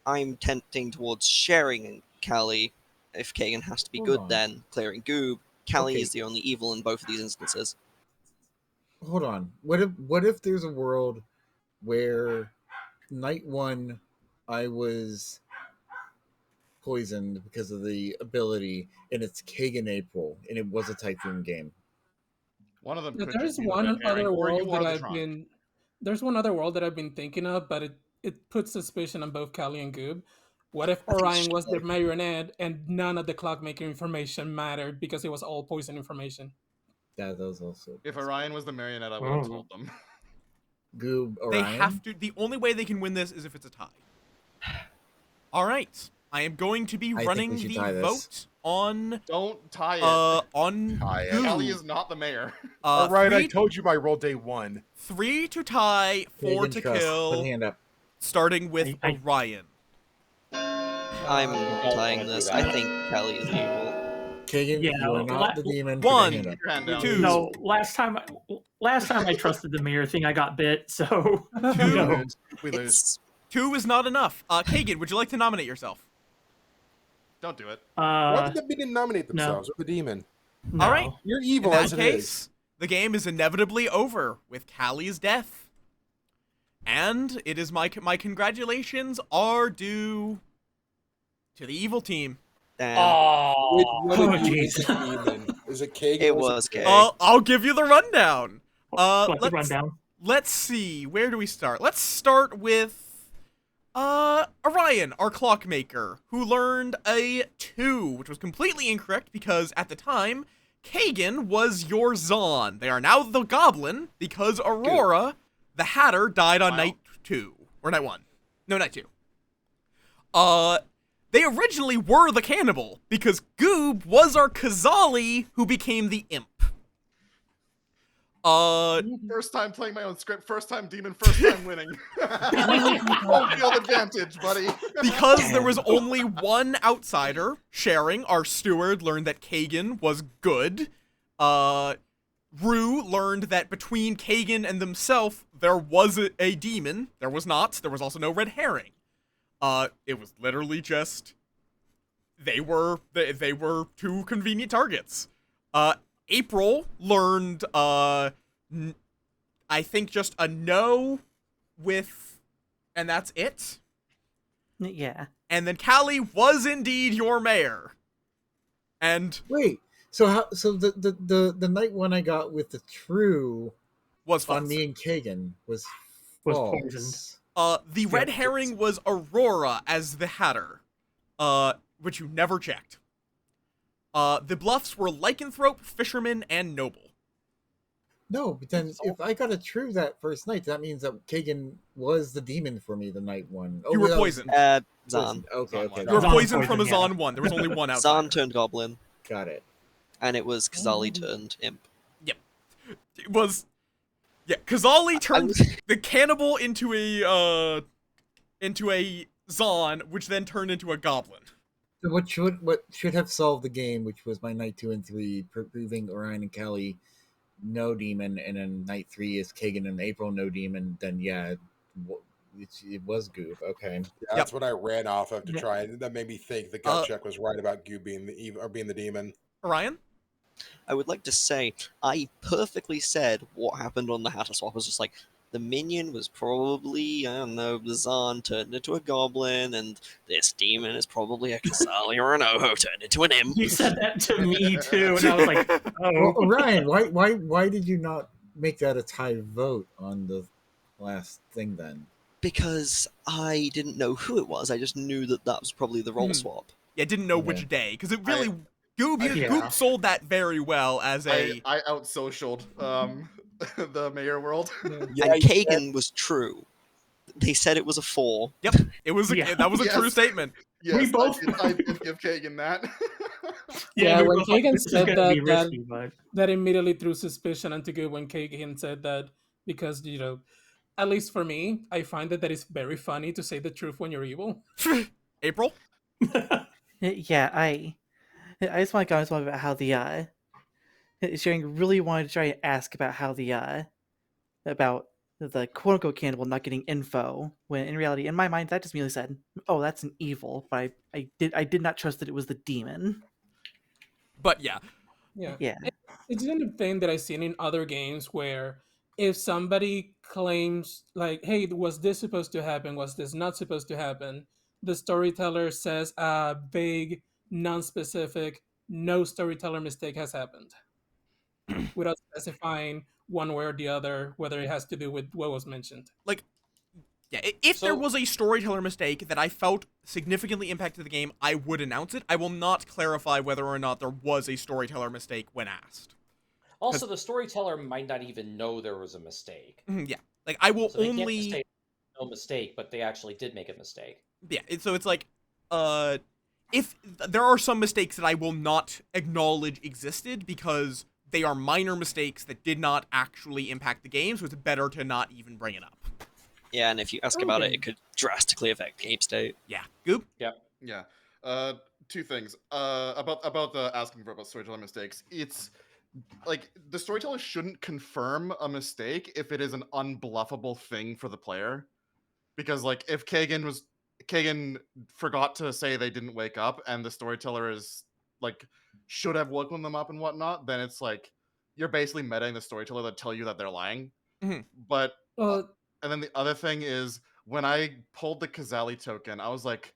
I'm tempting towards sharing Callie. If Kagan has to be Hold good, on. then clearing Goob. Callie Okay. is the only evil in both of these instances. Hold on. What if there's a world where night 1 I was poisoned because of the ability, and it's Kagan April, and it was a Typhoon game? One of them Yeah, could there's just be the one red herring, other or you world that are the I've Tron. been. There's one other world that I've been thinking of, but it puts suspicion on both Callie and Goob. What if I think Orion was the so. marionette and none of the clockmaker information mattered because it was all poison information? That was also If Orion was the marionette, I would have told them. Goob They Orion. have to. The only way they can win this is if it's a tie. All right, I am going to be I think running we should the tie this. vote on Don't tie it. on Tie it. Goob. Kelly is not the mayor. All right, I 3, told you my roll day 1. 3 to tie, 4 Kagan to trust. Put a kill, hand up. starting with I- Orion. I'm don't tying wanna do this. that. I think Callie is evil. Kagan, Yeah, you are la- not the demon. Put 1, your hand up. Put your hand down. 2, No, last time I trusted the mirror thing, I got bit. So We Two. no. lose. We lose. It's 2 is not enough. Kagan, would you like to nominate yourself? Don't do it. Why would they didn't nominate no. themselves? Or the demon? No. All right. You're In evil that as it is. case, the game is inevitably over with Callie's death. And it is my congratulations are due to the evil team. damn. Which Oh, one Oh, of you is jeez. the demon? Is it Kagan? It or was Kagan? Kagan. I'll give you the rundown. Let the rundown. Let's see. Where do we start? Let's start with Orion, our clockmaker, who learned a 2, which was completely incorrect because at the time, Kagan was your Zon. They are now the Goblin because Aurora, the Hatter, died on Wow. night 2. Or night 1. No, night 2. They originally were the Cannibal because Goob was our Kazali who became the Imp. First time playing my own script, first time demon, first time winning. Home field advantage, buddy. Because there was only one outsider, Sharing, our steward, learned that Kagan was good. Rue learned that between Kagan and themselves, there was a demon. There was not. There was also no red herring. It was literally just they were two convenient targets. April learned I think just a no with, and that's it. Yeah. And then Callie was indeed your mayor. And Wait. So how? So the night one I got with the true was false. on me and Kagan was Was false. poisoned. The red herring was Aurora as the Hatter, which you never checked. The bluffs were Lycanthrope, Fisherman, and Noble. No, but then if I got a true that first night, that means that Kagan was the demon for me the night one. You were that was poisoned. Zahn. Okay, okay. You were Zahn poisoned from a poison, yeah. Zon 1. There was only one outsider. Zahn turned goblin, Got it. and it was Kazali turned imp. It was... Yeah, Kazali turned the cannibal into a Zon, which then turned into a goblin. So what should have solved the game, which was my night 2 and 3, proving Orion and Callie no demon, and then night 3 is Kagan and April no demon. Then yeah, it was Goop. Okay. Yeah, that's what I ran off of to Yeah. try, and that made me think the gut check was right about Goo being the evil or being the demon. Ryan? I would like to say I perfectly said what happened on the Hatter swap. I was just like, the minion was probably, I don't know, Zahn turned into a goblin, and this demon is probably a Kasali or an Oho turned into an imp. You said that to me too, and I was like, Well, oh. Ryan, why did you not make that a tie vote on the last thing then? Because I didn't know who it was. I just knew that that was probably the role swap. Yeah, didn't know Okay. which day, because it really... Goop Yeah. sold that very well as a... I out-socialed the mayor world. Yeah, And Kagan was true. They said it was a 4. Yep, it was Yeah. that was a true Yes. statement. Yes, We both- I did give Kagan that. Yeah, we when were like, Kagan this is said gonna be that- risky, but That immediately threw suspicion onto Good when Kagan said that, because, you know, at least for me, I find that is very funny to say the truth when you're evil. April? Yeah, I just want to comment about how the Sharing really wanted to try to ask about how about the quote unquote cannibal not getting info, when in reality, in my mind, that just merely said, "Oh, that's an evil," but I did not trust that it was the demon. But yeah. Yeah. Yeah. It's the kind of thing that I've seen in other games where if somebody claims, like, hey, was this supposed to happen? Was this not supposed to happen? The storyteller says a vague, non-specific, no storyteller mistake has happened. Without specifying one way or the other whether it has to do with what was mentioned. Like, yeah, if there So- was a storyteller mistake that I felt significantly impacted the game, I would announce it. I will not clarify whether or not there was a storyteller mistake when asked. Also, the storyteller might not even know there was a mistake. Yeah, like I will So they can't only... just say no mistake, but they actually did make a mistake. Yeah, so it's like, if there are some mistakes that I will not acknowledge existed because they are minor mistakes that did not actually impact the game, so it's better to not even bring it up. Yeah, and if you ask about it, Okay. it could drastically affect game state. Yeah, Goop? Yeah. Two things. About the asking for about storytelling mistakes. It's like the storyteller shouldn't confirm a mistake if it is an unbluffable thing for the player. Because like if Kagan forgot to say they didn't wake up and the storyteller is like should have woken them up and whatnot, then it's like you're basically metaing the storyteller to tell you that they're lying. Mhm. But Well, and then the other thing is when I pulled the Kazali token, I was like,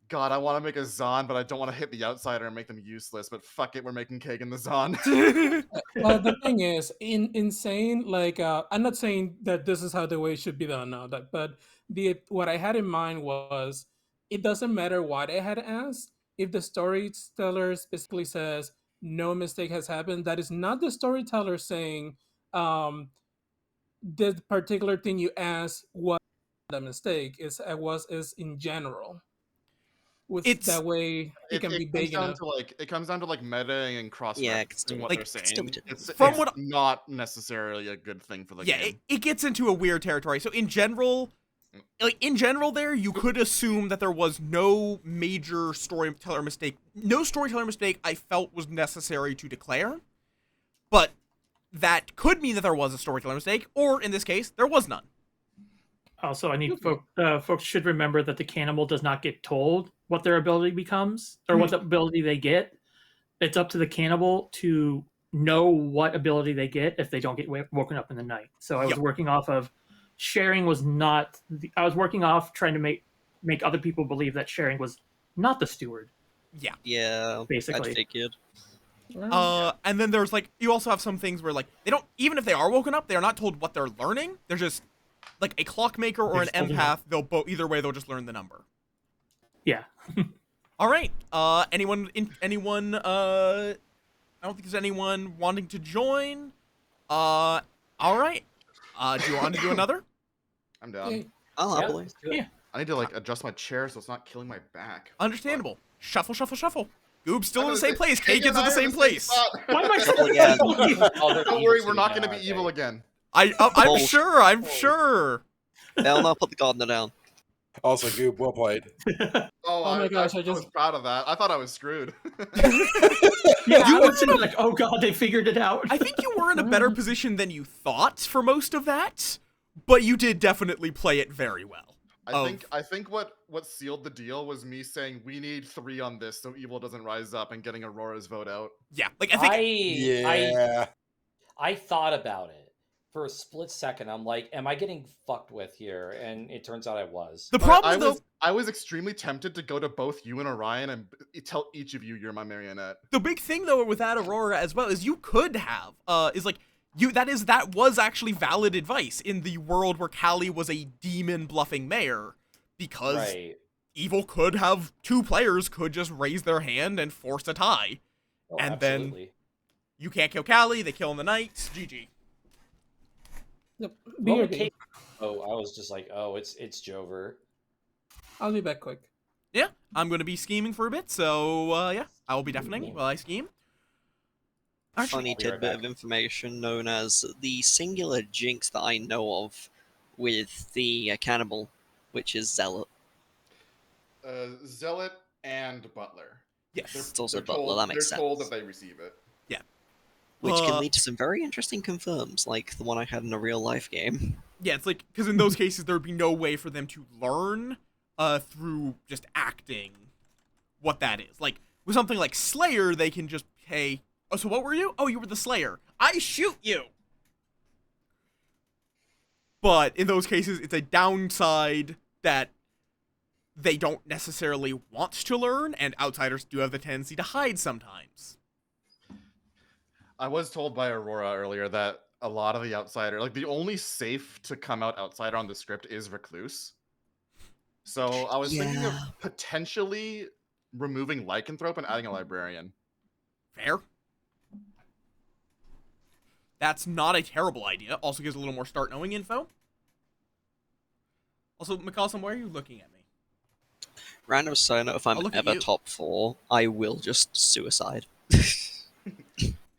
God, I want to make a Zahn, but I don't want to hit the outsider and make them useless. But fuck it, we're making Kagan the Zahn. well, the thing is, in saying, like, I'm not saying that this is how the way it should be done now, but what I had in mind was, it doesn't matter what I had asked. If the storyteller specifically says no mistake has happened, that is not the storyteller saying the particular thing you asked was a mistake. Is in general. With It's- that way, it can be big enough. It comes down to like metaing and cross Yeah, it can still- referencing what like, they're it can still saying. be done. It's From what- not necessarily a good thing for the Yeah, game. it gets into a weird territory. So in general, there, you could assume that there was no major storyteller mistake. No storyteller mistake I felt was necessary to declare. But that could mean that there was a storyteller mistake, or in this case, there was none. also I need folks should remember that the cannibal does not get told what their ability becomes or what ability they get. It's up to the cannibal to know what ability they get if they don't get woken up in the night. So I was Yep. working off of sharing was not. I was working off trying to make other people believe that sharing was not the steward. Yeah, Basically. I figured. And then there's like, you also have some things where like, they don't, even if they are woken up, they are not told what they're learning. They're just like a clockmaker or an They're just empath. They'll either way, they'll just learn the number. Yeah. All right. Anyone, I don't think there's anyone wanting to join. All right. Do you want to do another? I'm down. I'll Yeah, happily. let's do it. Yeah. I need to like adjust my chair so it's not killing my back. Understandable. Shuffle, shuffle, shuffle. Goob's still I'm in the gonna same place. say- Kagan's in the same place. spot. Why am I Shuffle again. Oh, they're Don't evil worry, too we're not now, going to be aren't evil they? again. I'm Bold. sure. I'm sure. Hell no, put the gardener down. Also, Goob, well played. Oh, my gosh, I I was just- proud of that. I thought I was screwed. Yeah, I was sitting like, oh god, they figured it out. I think you were in a better position than you thought for most of that, But you did definitely play it very well. I think what sealed the deal was me saying we need 3 on this so evil doesn't rise up and getting Aurora's vote out. Yeah, like I think I thought about it for a split second. I'm like, am I getting fucked with here? And it turns out I was. the problem I was extremely tempted to go to both you and Orion and tell each of you you're my marionette. the big thing though with that Aurora as well is you could have that was actually valid advice in the world where Callie was a demon bluffing mayor, because Right. evil could have 2 players could just raise their hand and force a tie. Oh, And absolutely. then you can't kill Callie, they kill in the night, GG. Yep. What would BRB. Kate- Oh, I was just like, oh, it's Jover. I'll be back quick. Yeah, I'm going to be scheming for a bit, so yeah, I will be deafening while I scheme. Funny I'll be right tidbit back. of information known as the singular jinx that I know of with the cannibal, which is Zealot. Zealot and Butler. Yes. It's also Butler, that makes They're told sense. that they receive it. Yeah. Which can lead to some very interesting confirms, like the one I had in a real life game. Yeah, it's like, because in those cases, there would be no way for them to learn through just acting what that is. Like, with something like Slayer, they can just, hey, oh, so what were you? Oh, you were the Slayer. I shoot you! But in those cases, it's a downside that they don't necessarily want to learn, and outsiders do have the tendency to hide sometimes. I was told by Aurora earlier that a lot of the outsider, like the only safe to come out outsider on the script is Recluse. So I was thinking of potentially removing Lycanthrope and adding a Librarian. Fair. That's not a terrible idea. Also gives a little more start knowing info. Also, McCallum, why are you looking at me? Random side note, if I'm I'll look at ever you. top 4, I will just suicide.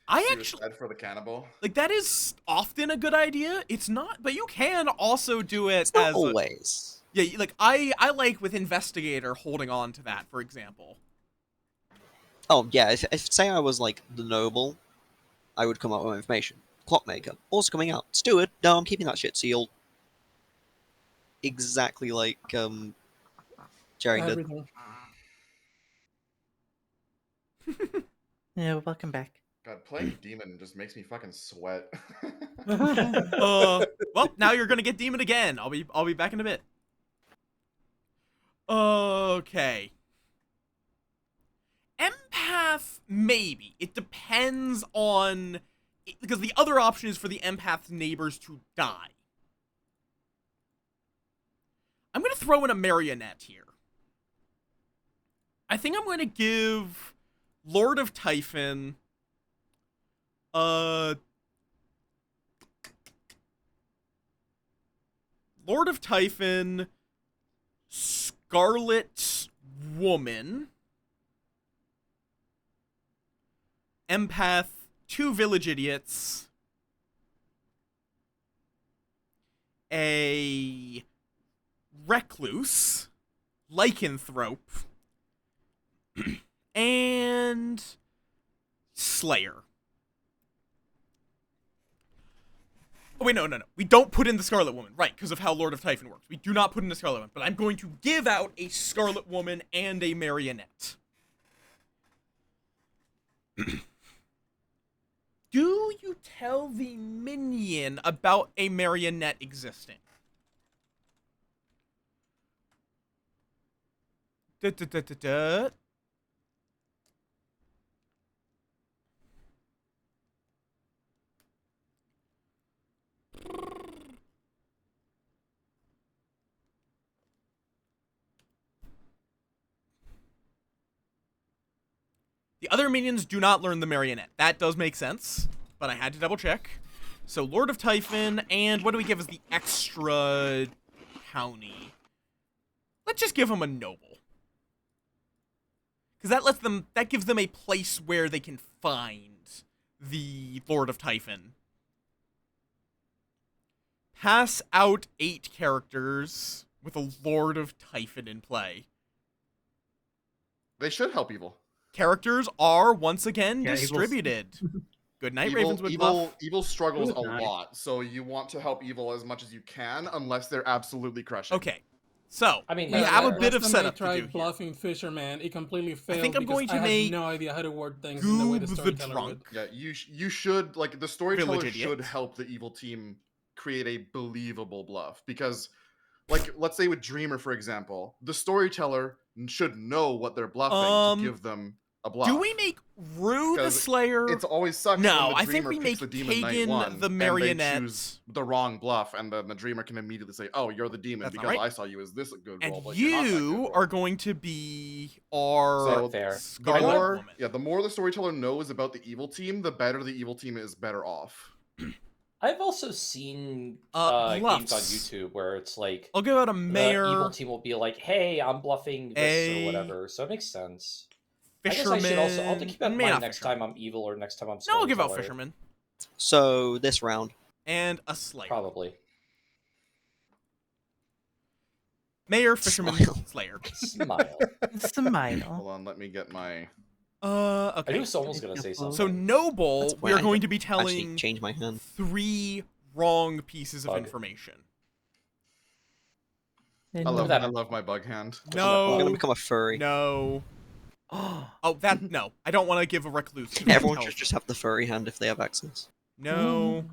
I actually, Suicide for the cannibal. like, that is often a good idea. It's not, but you can also do it It's not as always. yeah, like, I like with Investigator holding on to that, for example. Oh, yeah, if say I was like the noble, I would come up with information. Clockmaker, also coming out. Steward, no, I'm keeping that shit sealed. Exactly like Jerry did. Everything. Yeah, welcome back. God, playing Demon just makes me fucking sweat. Well, now you're gonna get Demon again. I'll be back in a bit. Okay. Empath, maybe. It depends on, because the other option is for the empath's neighbors to die. I'm gonna throw in a marionette here. I think I'm gonna give Lord of Typhon Lord of Typhon, Scarlet Woman, Empath, 2 Village Idiots, a Recluse, Lycanthrope, and Slayer. Oh, wait, no. We don't put in the Scarlet Woman. Right, because of how Lord of Typhon works. We do not put in the Scarlet Woman. But I'm going to give out a Scarlet Woman and a marionette. Do you tell the minion about a marionette existing? Da-da-da-da-da. The other minions do not learn the marionette. That does make sense, but I had to double check. So Lord of Typhon, and what do we give as the extra county? Let's just give them a noble. Because that gives them a place where they can find the Lord of Typhon. Pass out 8 characters with a Lord of Typhon in play. They should help evil. Characters are once again Yeah, Evil's- distributed. Good night, Evil, Ravenswood evil, Bluff. evil struggles Good a night. lot, so you want to help evil as much as you can, unless they're absolutely crushing. Okay, so I mean, we that's have a fair. bit of Last time I setup to tried do here. bluffing Fisherman, it completely failed think I'm because going to I had make no idea how to word things in the way the Goob the storyteller Drunk. would. Yeah, you should, like, the storyteller Village should idiot. help the evil team create a believable bluff, because, like, let's say with Dreamer, for example, the storyteller should know what they're bluffing to give them a bluff. Do we make Rue the 'Cause Slayer? It's always sucks No, when the I think Dreamer we picks make the demon night Kagan one, the and they marionette. choose the wrong bluff, and then the Dreamer can immediately say, "Oh, you're the demon That's not because right. I saw you as this a good And role, but you're not that good you role." are going to be our So Fair. the Scarlet more, Woman. the more the storyteller knows about the evil team, the better the evil team is better off. I've also seen games on Bluffs. YouTube where it's like I'll give out a the mayor, evil team will be like, "Hey, I'm bluffing this or whatever," so it makes sense. I guess I should also. I'll have to keep that in mind next time I'm evil or next time I'm. No, I'll give out storyteller. fisherman So this round, and a Slayer. Probably. Mayor, fisherman, Smile. Slayer. Smile. Smile. Hold on, let me get my. I Okay. knew someone was gonna say something. So Noble, That's we why are I going to be actually telling change my hand. 3 wrong pieces of Bug. information. I And love, that- I love my bug hand. I'm gonna No. become a furry. No. Oh, that no. I don't want to give a recluse. too Everyone much should just have the furry hand if they have access. No.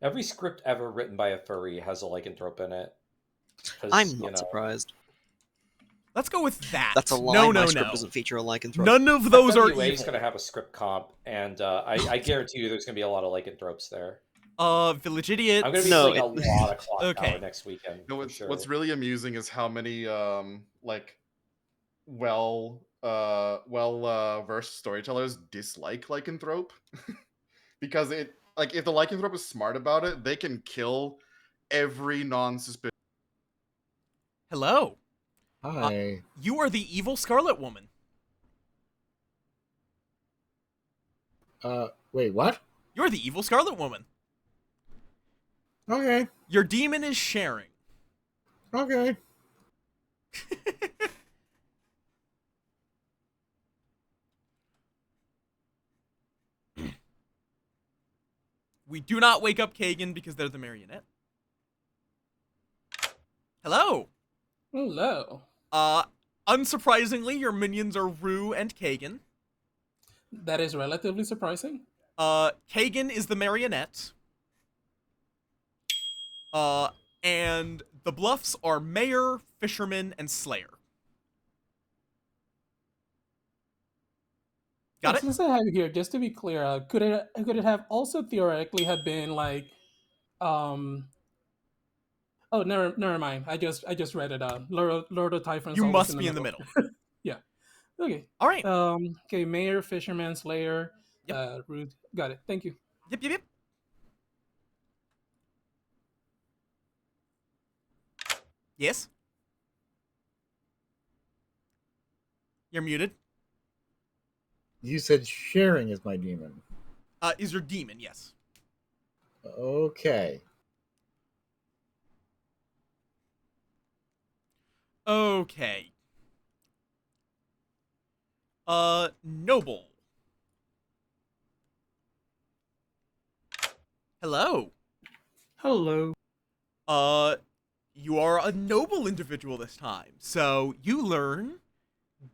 Every script ever written by a furry has a lycanthrope in it. 'Cause, I'm you not know, surprised. Let's go with that. That's a lie. No, My no, script no. doesn't feature a lycanthrope. None of those are FWA is evil. going to have a script comp, and I guarantee you there's going to be a lot of lycanthropes there. Village idiots. I'm going to be No, playing a lot of clock Okay. tower next weekend. No, for sure. what's really amusing is how many versed storytellers dislike lycanthrope. Because it, like, if the lycanthrope is smart about it, they can kill every non-suspicious. Hello. Hi. You are the evil Scarlet Woman. Wait, what? You're the evil Scarlet Woman. Okay. Your demon is sharing. Okay. We do not wake up Kagan because they're the marionette. Hello. Hello. Unsurprisingly, your minions are Rue and Kagan. That is relatively surprising. Kagan is the marionette. And the bluffs are Mayor, Fisherman, and Slayer. Got it? Since I have it here, just to be clear, could it have also theoretically have been like, oh, never mind. I just read it. Lord of Typhon's You always must be in the middle. middle. Yeah. Okay. All right. Okay. Mayor, Fisherman, Slayer, Yep. Ruth. Got it. Thank you. Yep. Yes? You're muted. You said sharing is my demon. Is your demon, yes. Okay. Okay. Noble. Hello. Hello. You are a noble individual this time. So you learn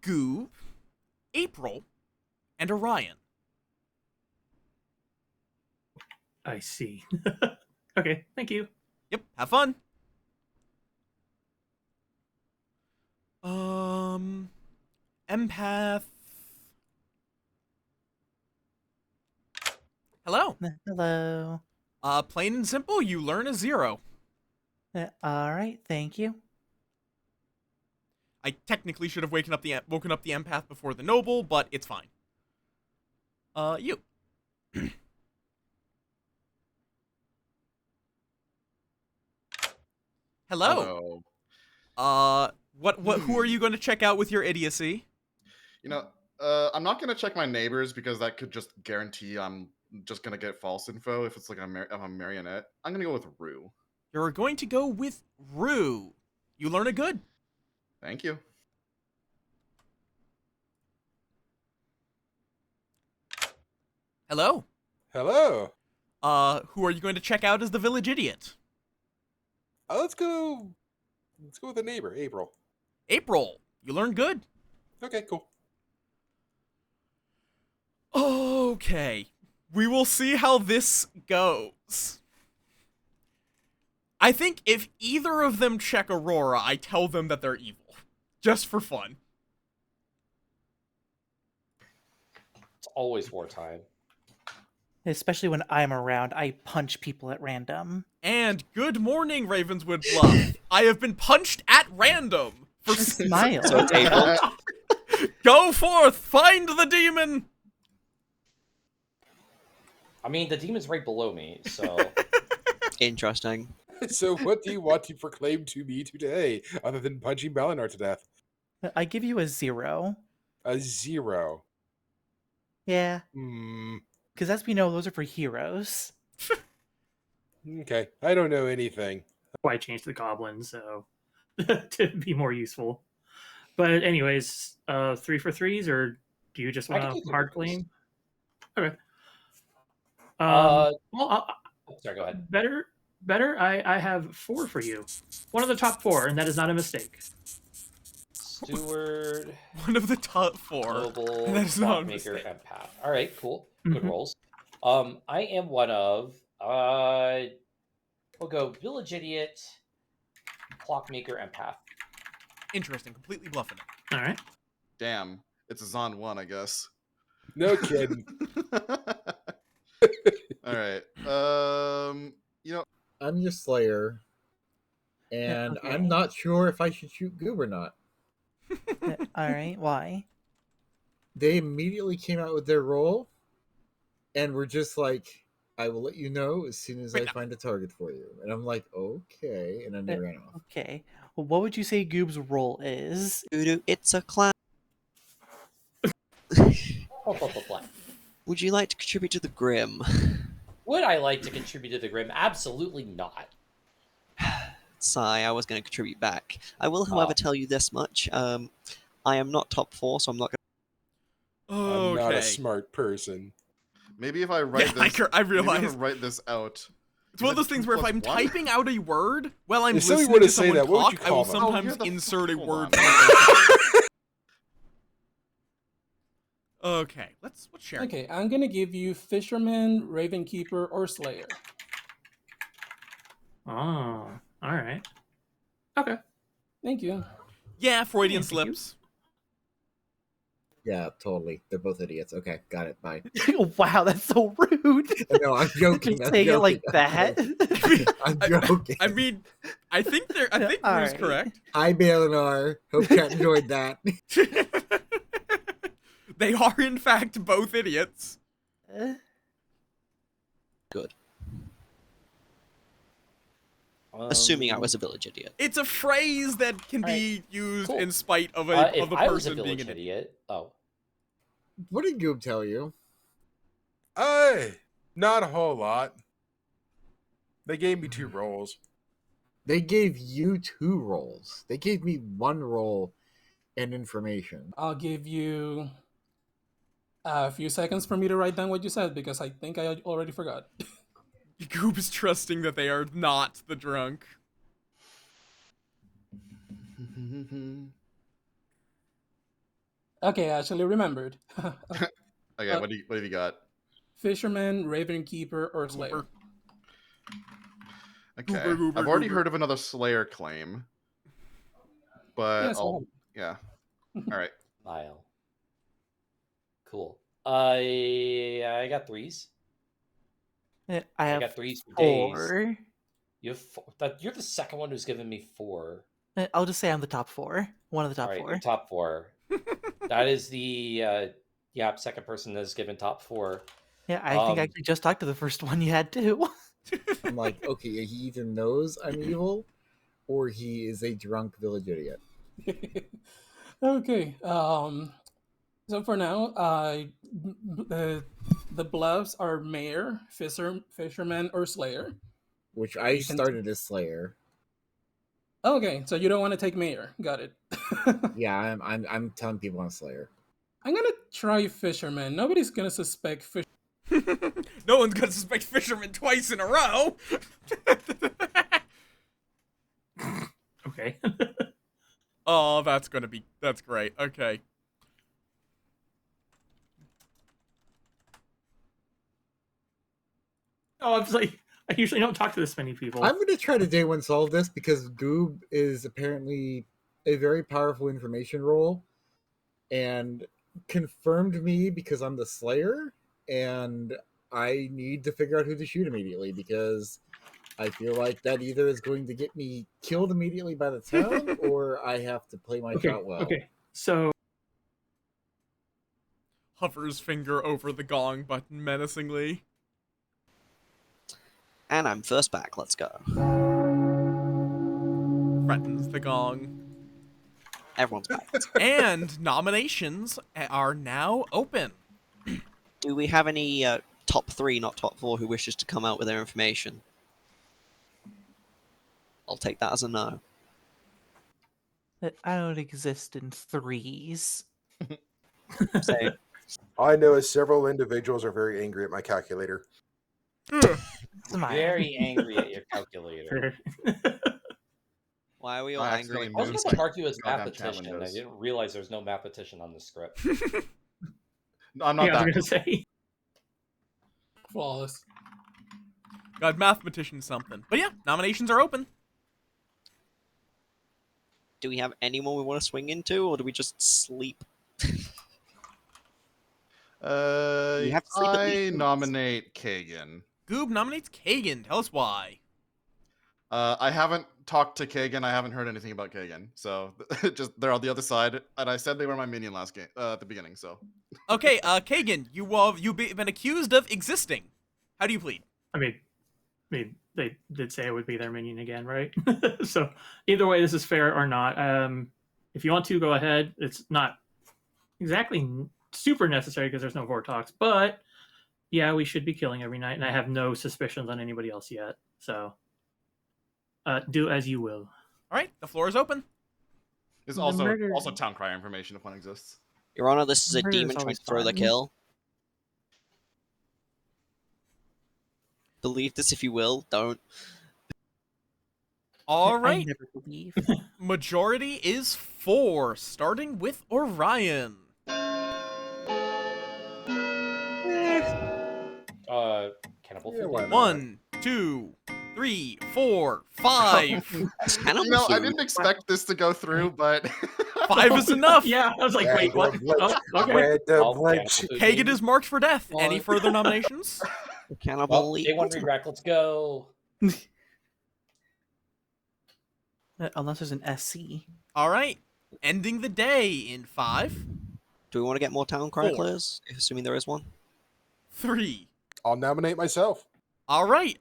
Goob, April, and Orion. I see. Okay, thank you. Yep, have fun. Empath. Hello. hello. Plain and simple, you learn a 0. All right, thank you. I technically should have woken up the empath before the noble, but it's fine. You. Hello. Who are you going to check out with your idiocy? You know, I'm not gonna check my neighbors because that could just guarantee I'm just gonna get false info if it's like I'm a marionette. I'm gonna go with Rue. You're going to go with Rue. You learn a good. Thank you. Hello. Hello. Who are you going to check out as the village idiot? Let's go. Let's go with a neighbor, April. April. You learned good. Okay, cool. Okay. We will see how this goes. I think if either of them check Aurora, I tell them that they're evil. Just for fun. It's always wartime. Especially when I'm around, I punch people at random. And good morning, Ravenswood Bluff. I have been punched at random. For Smile. So it's April. Go forth, find the demon. I mean, the demon's right below me, so... Interesting. So what do you want to proclaim to me today, other than punching Balinar to death? I give you a 0. A 0. Yeah, Hmm. because as we know, those are for heroes. Okay, I don't know anything. Why change the goblins so to be more useful? But anyways, 3 for 3s, or do you just I want can do to 3 hard for 3s. claim? Okay. Well, Sorry, go ahead. better. I have 4 for you. One of the top 4, and that is not a mistake. Steward, One of the top 4. Noble, That is not a Clockmaker, mistake. and Path. All right, cool. Good Mhm. rolls. I am one of... we'll go Village Idiot, Clockmaker, and Path. Interesting, completely bluffing it. All right. Damn, it's a Zon 1, I guess. No kidding. All right. I'm your Slayer, and Okay. I'm not sure if I should shoot Goob or not. All right, why? They immediately came out with their role, and were just like, "I will let you know as soon as Wait, I no. find a target for you." And I'm like, "Okay," and then they ran off. Okay. Well, what would you say Goob's role is? Voodoo, it's a clown. Would you like to contribute to the Grim? Would I like to contribute to the Grim? Absolutely not. Sigh, I was going to contribute back. I will, however, tell you this much. I am not top 4, so I'm not going Okay. I'm not a smart person. Maybe if I write Yeah, this, I maybe if I realized. write this out. It's one of those things where if I'm typing out a word while I'm If somebody listening were to to say someone that, what would talk, you I will call them? Oh, sometimes here the insert a hold word. on. Okay, what's sharing? Okay, I'm gonna give you Fisherman, Ravenkeeper, or Slayer. Oh, all right. Okay. Thank you. Yeah, Freudian Yeah, thank you. slips. Yeah, totally. They're both idiots. Okay, got it. Bye. Wow, that's so rude. No, I'm joking. Just I'm saying it joking. like I'm that. joking. I'm joking. I mean, I think Drew's Alright. correct. Hi, Balinar. Hope chat enjoyed that. They are in fact both idiots. good. Assuming I was a village idiot. It's a phrase that can be used Cool. in spite of If a I was a person being village an idiot. idiot... Oh. What did Goob tell you? Not a whole lot. They gave me 2 roles. They gave you 2 roles. They gave me 1 role and information. I'll give you a few seconds for me to write down what you said because I think I already forgot. Goop is trusting that they are not the drunk. Okay, I actually remembered. Okay, what have you got? Fisherman, Ravenkeeper, or Slayer. Goober. Okay, Goober, I've already goober. heard of another Slayer claim, but Yes, I'll, yeah. All right. Lyle. Cool. I got 3s. I I have got 3s for days. 4. You have 4. You're the second one who's given me 4. I'll just say I'm the top 4. One of the top All right, 4. you're top 4. That is the second person that's given top 4. Yeah, I think I actually just talked to the first one you had too. I'm like, okay, he either knows I'm evil, or he is a drunk village idiot. Okay. So for now, the bluffs are Mayor, Fisherman, or Slayer. Which I You can- started as Slayer. Okay, so you don't want to take Mayor. Got it. Yeah, I'm telling people I'm Slayer. I'm gonna try Fisherman. Nobody's gonna suspect No one's gonna suspect fishermen twice in a row. Okay. Oh, that's great. Okay. Oh, it's like I usually don't talk to this many people. I'm going to try to day one solve this because Goob is apparently a very powerful information role and confirmed me because I'm the Slayer, and I need to figure out who to shoot immediately because I feel like that either is going to get me killed immediately by the town or I have to play my shot well. Okay, so Hovers finger over the gong button menacingly. And I'm first back. Let's go. Threatens the gong. Everyone's back. And nominations are now open. Do we have any top 3, not top 4, who wishes to come out with their information? I'll take that as a no. I don't exist in threes. Say, I know several individuals are very angry at my calculator. Very angry at your calculator. why are we all I angry? accidentally I was moved going to my mark you as goddamn chat mathematician. I windows. didn't realize there's no mathematician on the script. No, I'm not yeah, I was that. gonna say. Flawless. God, mathematician something. But yeah, nominations are open. Do we have anyone we want to swing into, or do we just sleep? You have to sleep at I least once. nominate Kagan. Goob nominates Kagan. Tell us why. I haven't talked to Kagan. I haven't heard anything about Kagan. So just they're on the other side. And I said they were my minion last game at the beginning. So Okay, Kagan, you've been accused of existing. How do you plead? I mean, they did say it would be their minion again, right? So either way, this is fair or not. If you want to go ahead, it's not exactly super necessary because there's no Vortox, but yeah, we should be killing every night, and I have no suspicions on anybody else yet. So do as you will. All right, the floor is open. there's The also murder- town crier information if one exists. Your Honor, this is a Murder's demon trying always to throw the fun. kill. Believe this if you will. Don't. All I right, never believe. majority is 4, starting with Orion. Cannibal Yeah, food. why not? 1, 2, 3, 4, 5. That's cannibal You know, I food. didn't expect this to go through, but 5 is enough. Yeah, I was like, Yeah, wait, what? the Oh, okay. Red Oh, Bledge. cannibal food, Kagan baby. is marked for death. Well, Any further nominations? Cannibal Well, elite. day one redraft. Let's go. Unless there's an SC. All right, ending the day in 5, Do we want to get more town cry 4. clears? Assuming there is one. 3. I'll nominate myself. All right,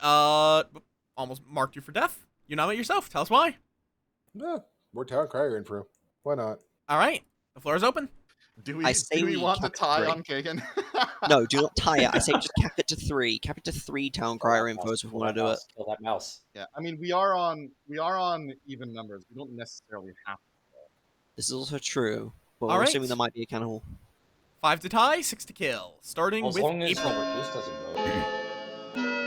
almost marked you for death. You nominate yourself. Tell us why. Yeah, more town crier info. Why not? All right, the floor is open. do we I say do we we want the cap it tie three. on Kagan? No, do not tie it. I say just cap it to 3. Cap it to 3 town crier Kill that infos mouse, if we kill want that to do it. mouse, Kill that mouse. Yeah, I mean we are on even numbers. We don't necessarily have. This is also true, but All we're right. assuming there might be a cannibal. 5 to tie, 6 to kill. Starting As with long as April. Recluse doesn't vote.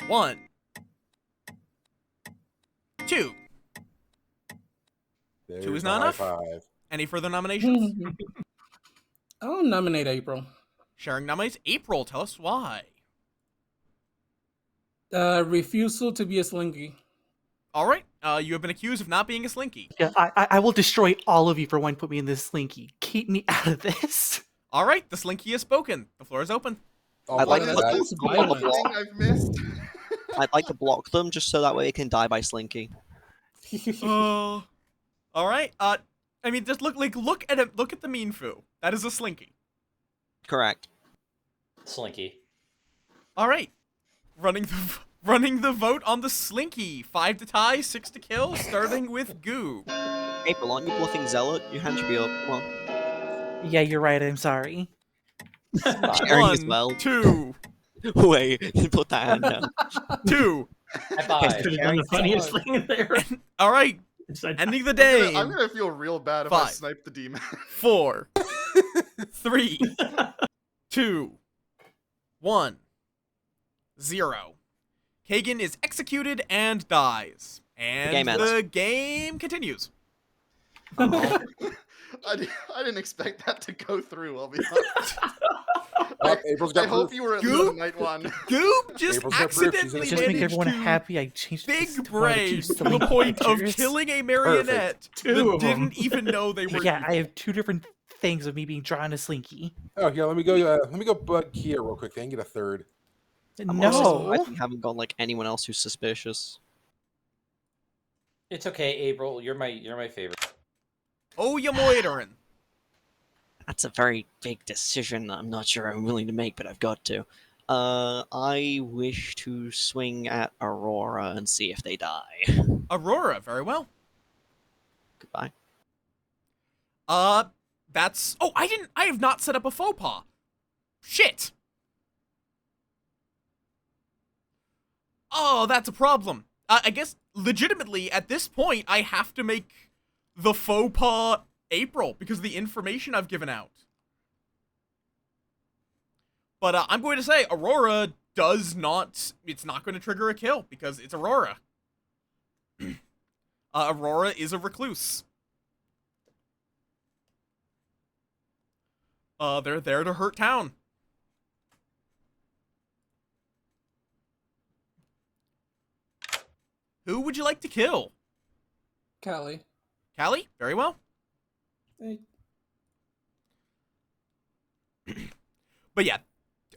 1, 2. There's is the not high enough? five. Any further nominations? I'll nominate April. Sharing nominates April. Tell us why. Refusal to be a slinky. All right, you have been accused of not being a slinky. Yeah, I will destroy all of you for one put me in this slinky. Keep me out of this. All right, the slinky has spoken. The floor is open. I'll I'd like vote to for What that. is Violent. one thing I've missed? I'd like to block them just so that way they can die by slinky. All right. I mean, just look at it. Look at the mean foo. That is a slinky. Correct. Slinky. All right. Running the vote on the slinky. 5 to tie, 6 to kill. Starting with Goo. April, aren't you bluffing Zealot? Your hand should be up. Come on. Yeah, you're right. I'm sorry. Sharing as 1, well. 2, Wait, put that hand down. 2. High five. Could have done the funniest thing there. All right. Inside- Ending the day. I'm gonna feel real bad if I 5. snipe the demon. 4, 3, 2, 1, 0. Kagan is executed and dies. And game ends. the game continues. I didn't expect that to go through, I'll be honest. April's I got hope proof. you were at Goop? least night one. Goob just April's got proof. She's accidentally in Just to make managed everyone to happy, I changed big this to brain two to the point of characters. killing a marionette Two that of them. didn't even know they were Yeah, evil. I have two different things of me being drawn a slinky. Oh yeah, let me go bug Kia real quick. Then get a third. I'm also No. surprised we haven't got like anyone else who's suspicious. It's okay, April. You're my favorite. Oh, you moitering. That's a very big decision I'm not sure I'm willing to make, but I've got to. I wish to swing at Aurora and see if they die. Aurora, very well. Goodbye. That's... Oh, I have not set up a faux pas. Shit. Oh, that's a problem. I guess, legitimately, at this point, I have to make the faux pas April, because of the information I've given out. But I'm going to say, Aurora does not... It's not going to trigger a kill, because it's Aurora. Aurora is a recluse. They're there to hurt town. Who would you like to kill? Callie. Callie? Very well. Hey, But yeah.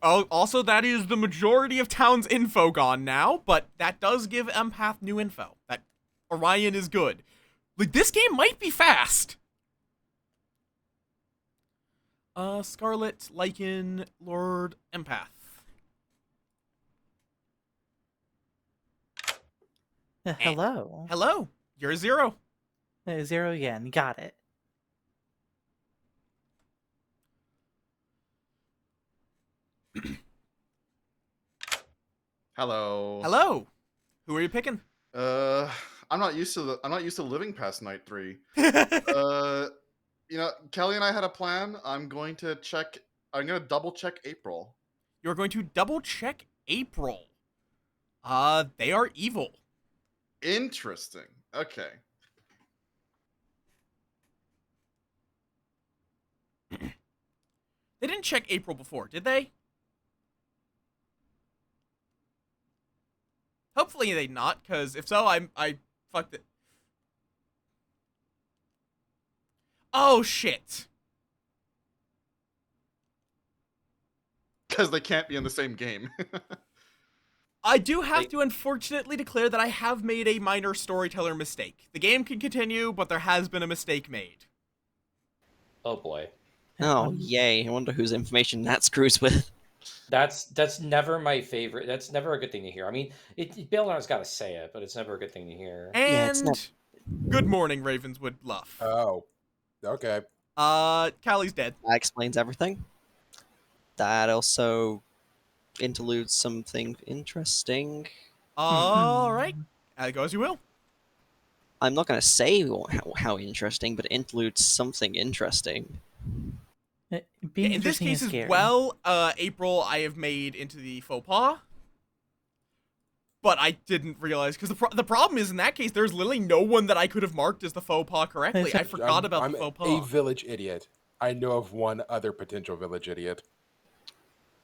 Also, that is the majority of town's info gone now, but that does give Empath new info. That Orion is good. Like, this game might be fast. Scarlet, Lycan, Lord, Empath. Hello. Hello. You're a 0. 0 again. Got it. Hello. Hello. Who are you picking? I'm not used to living past night 3. You know, Kelly and I had a plan. I'm going to double check April. You're going to double check April. They are evil. Interesting. Okay. They didn't check April before, did they? Hopefully they not, because if so, I fucked it. Oh, shit. Because they can't be in the same game. I do have to unfortunately declare that I have made a minor storyteller mistake. The game can continue, but there has been a mistake made. Oh boy. Oh, yay. I wonder whose information that screws with. That's never my favorite. That's never a good thing to hear. I mean, Baylor's got to say it, but it's never a good thing to hear. Yeah, it's And not- good morning, Ravenswood Luff. Oh, okay. Callie's dead. That explains everything. That also interludes something interesting. All right. Go as you will. I'm not going to say how interesting, but it interludes something interesting. Being In this interesting case is as scary. well, April I have made into the faux pas. But I didn't realize, because the problem is, in that case, there's literally no one that I could have marked as the faux pas correctly. I forgot about I'm the faux a pas. village idiot. I know of one other potential village idiot.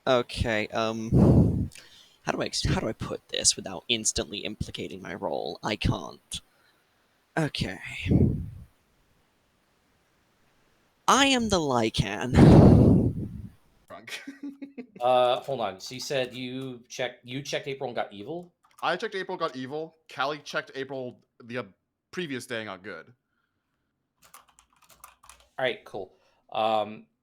Okay, how do I put this without instantly implicating my role? I can't. Okay. I am the Lycan. Drunk. Hold on. So you said you checked April and got evil? I checked April, got evil. Callie checked April the previous day and got good. All right, cool.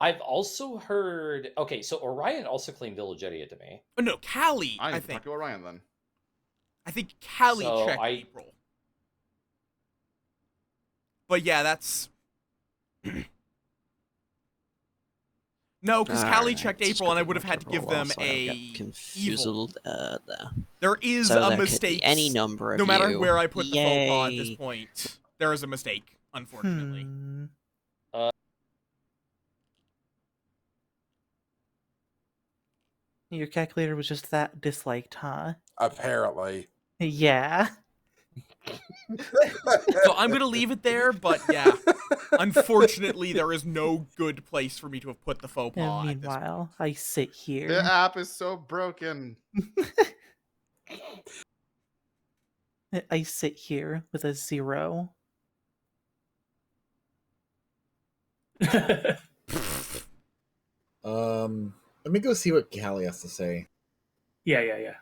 I've also heard. Okay, so Orion also claimed village idiot to me. Oh, no, Callie, I I need to think. talk to Orion then. I think Callie So checked April. But yeah, that's... No, because Callie checked April, and I would have had to give them a evil. There. There is So a there could mistake. be any number of No matter you. where I put the faux pas at Yay. this point, there is a mistake, unfortunately. Your calculator was just that disliked, huh? Apparently. Yeah. So I'm gonna leave it there, but yeah. Unfortunately, there is no good place for me to have put the faux And pas at this point. meanwhile, I sit The here. app is so broken. I sit here with a 0. Let me go see what Callie has to say. Yeah.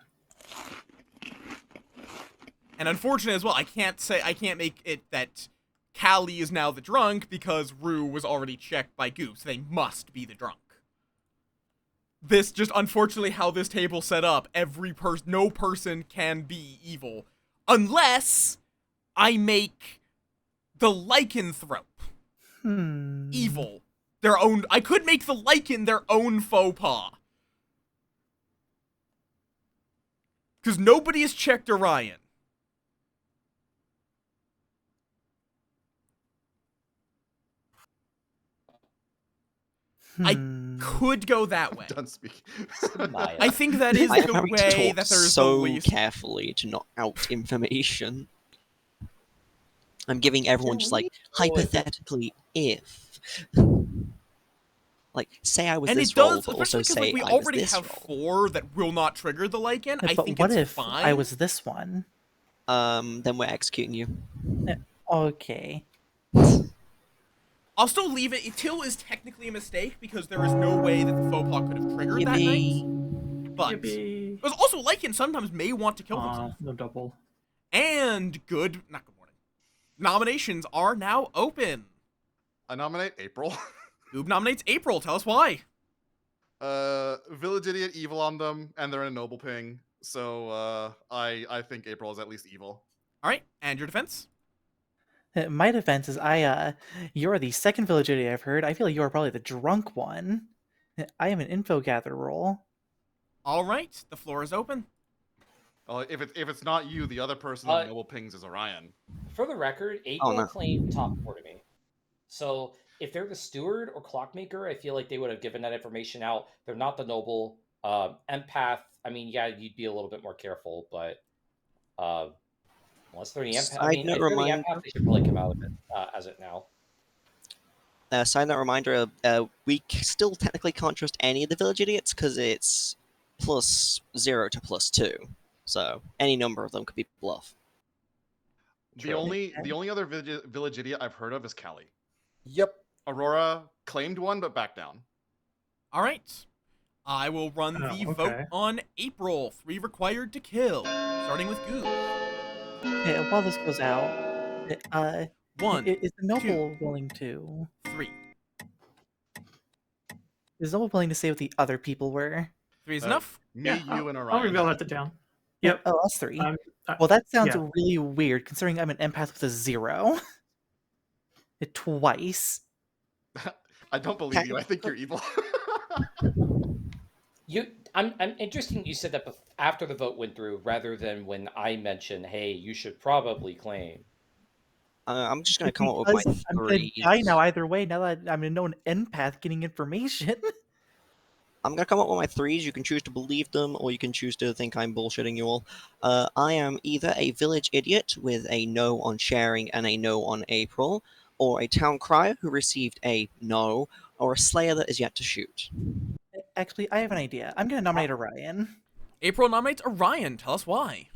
And unfortunate as well, I can't make it that Callie is now the drunk because Rue was already checked by Goose. They must be the drunk. This just unfortunately how this table's set up. No person can be evil unless I make the lycanthrope evil. I could make the lycan their own faux pas. Because nobody has checked Orion. I could go that way. Done speaking. I think that is I am the having to way talk that there is so the least. carefully to not out information. I'm giving everyone just like hypothetically if. Like, say I was And this it does, role, but also especially because say we I was already this have role. 4 that will not trigger the lycan. I But think what it's if fine. I was this one? Then we're executing you. Okay. I'll still leave it. Till is technically a mistake because there is no way that the faux pas could have triggered that night. But Yippee. because also lycan sometimes may want to kill themselves. No double. And not good morning. Nominations are now open. I nominate April. Goob nominates April. Tell us why. Village Idiot evil on them, and they're in a noble ping. So I think April is at least evil. All right, and your defense? My defense is you're the second village idiot I've heard. I feel like you are probably the drunk one. I am an info gather role. All right, the floor is open. If it's not you, the other person in noble pings is Orion. For the record, April claimed top 4 to me. So if they're the steward or clockmaker, I feel like they would have given that information out. They're not the noble. Empath, I mean, yeah, you'd be a little bit more careful, but unless they're the empath, I mean, if they're the empath, they should probably come out of it as it now. Side note reminder, we still technically can't trust any of the village idiots because it's +0 to +2. So any number of them could be bluff. The only other village idiot I've heard of is Callie. Yep. Aurora claimed one, but backed down. All right. I will run the vote on April. 3 required to kill. Starting with Goob. Yeah, while this goes out, 1. Is the noble willing to? 3. Is the noble willing to say what the other people were? 3 is enough. Me, you, and Orion. I'll reveal that down. Yep. Oh, us 3. Well, that sounds really weird, considering I'm an empath with a 0. Twice. I don't believe you. I think you're evil. I'm interested you said that after the vote went through, rather than when I mentioned, "Hey, you should probably claim." I'm just gonna come up with my 3. I'm gonna die now either way. Now that I'm a known empath getting information. I'm gonna come up with my 3s. You can choose to believe them, or you can choose to think I'm bullshitting you all. I am either a village idiot with a no on sharing and a no on April, or a town crier who received a no, or a slayer that is yet to shoot. Actually, I have an idea. I'm gonna nominate Orion. April nominates Orion. Tell us why.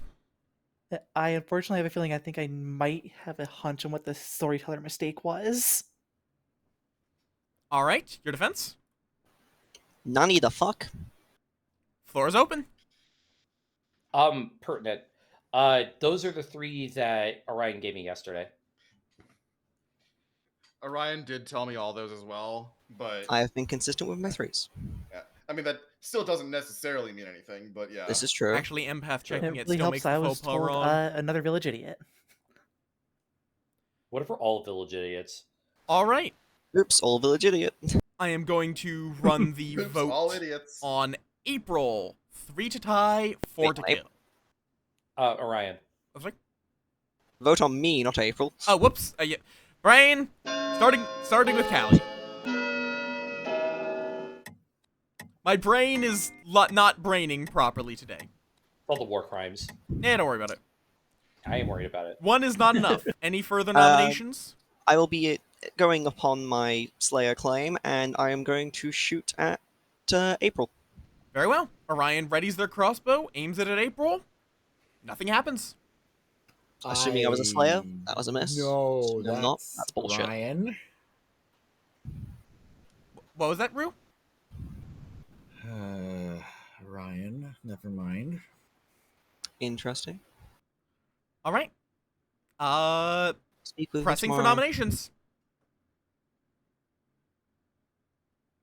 I unfortunately have a feeling I think I might have a hunch on what the storyteller mistake was. All right, your defense? None the fuck. Floor is open. Pertinent. Those are the 3 that Orion gave me yesterday. Orion did tell me all those as well, but I have been consistent with my 3s. Yeah. I mean, that still doesn't necessarily mean anything, but yeah. This is true. Actually, empath checking It it really still helps. makes the I faux was pas told wrong. another village idiot. What if we're all village idiots? All right. Oops, all village idiot. I am going to run the Oops, vote all idiots. on April. 3 to tie, 4 to kill. Orion. I was like, Vote on me, not April. oh, whoops. Yeah. Brain. Starting with Callie. My brain is not braining properly today. All the war crimes. Nah, don't worry about it. I ain't worried about it. One is not enough. Any further nominations? I will be going upon my Slayer claim, and I am going to shoot at April. Very well. Orion readies their crossbow, aims it at April. Nothing happens. Assuming I was a Slayer, that was a miss. No, Assuming I'm not, that's that's bullshit. Ryan. What was that, Rue? Ryan, never mind. Interesting. All right. Speak with me Pressing for tomorrow. nominations.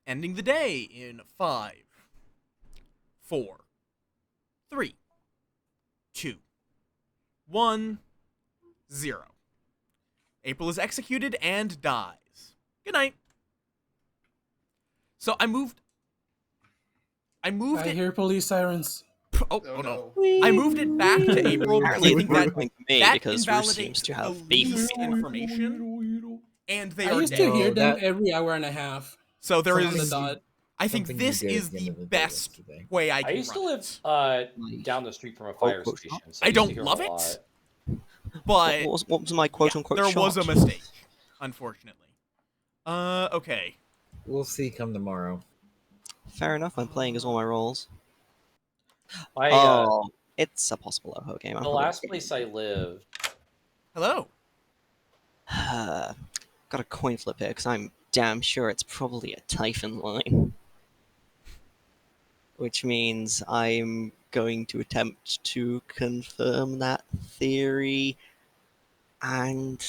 Ending the day in 5, 4, 3, 2, 1, 0. April is executed and dies. Good night. So I moved I it. hear police sirens. Oh no! I moved it back to April because I Apparently, think it's that going to me that because Bruce invalidates seems to the have beef. least information, and they I are used dead. to hear them that- every hour and a half. So there On the is. dot. I think Something you this did is at the the end of the day best yesterday. way I I can used to run live it. down the street from a fire quote, station. So I used to don't hear love them a it, lot. but What was my quote-unquote there was a shot? mistake, unfortunately. Okay. We'll see come tomorrow. Fair enough, I'm playing as all my roles. I, It's a possible Oho game. I'm the probably last place I lived, Hello. got a coin flip here because I'm damn sure it's probably a Typhon line. Which means I'm going to attempt to confirm that theory. And,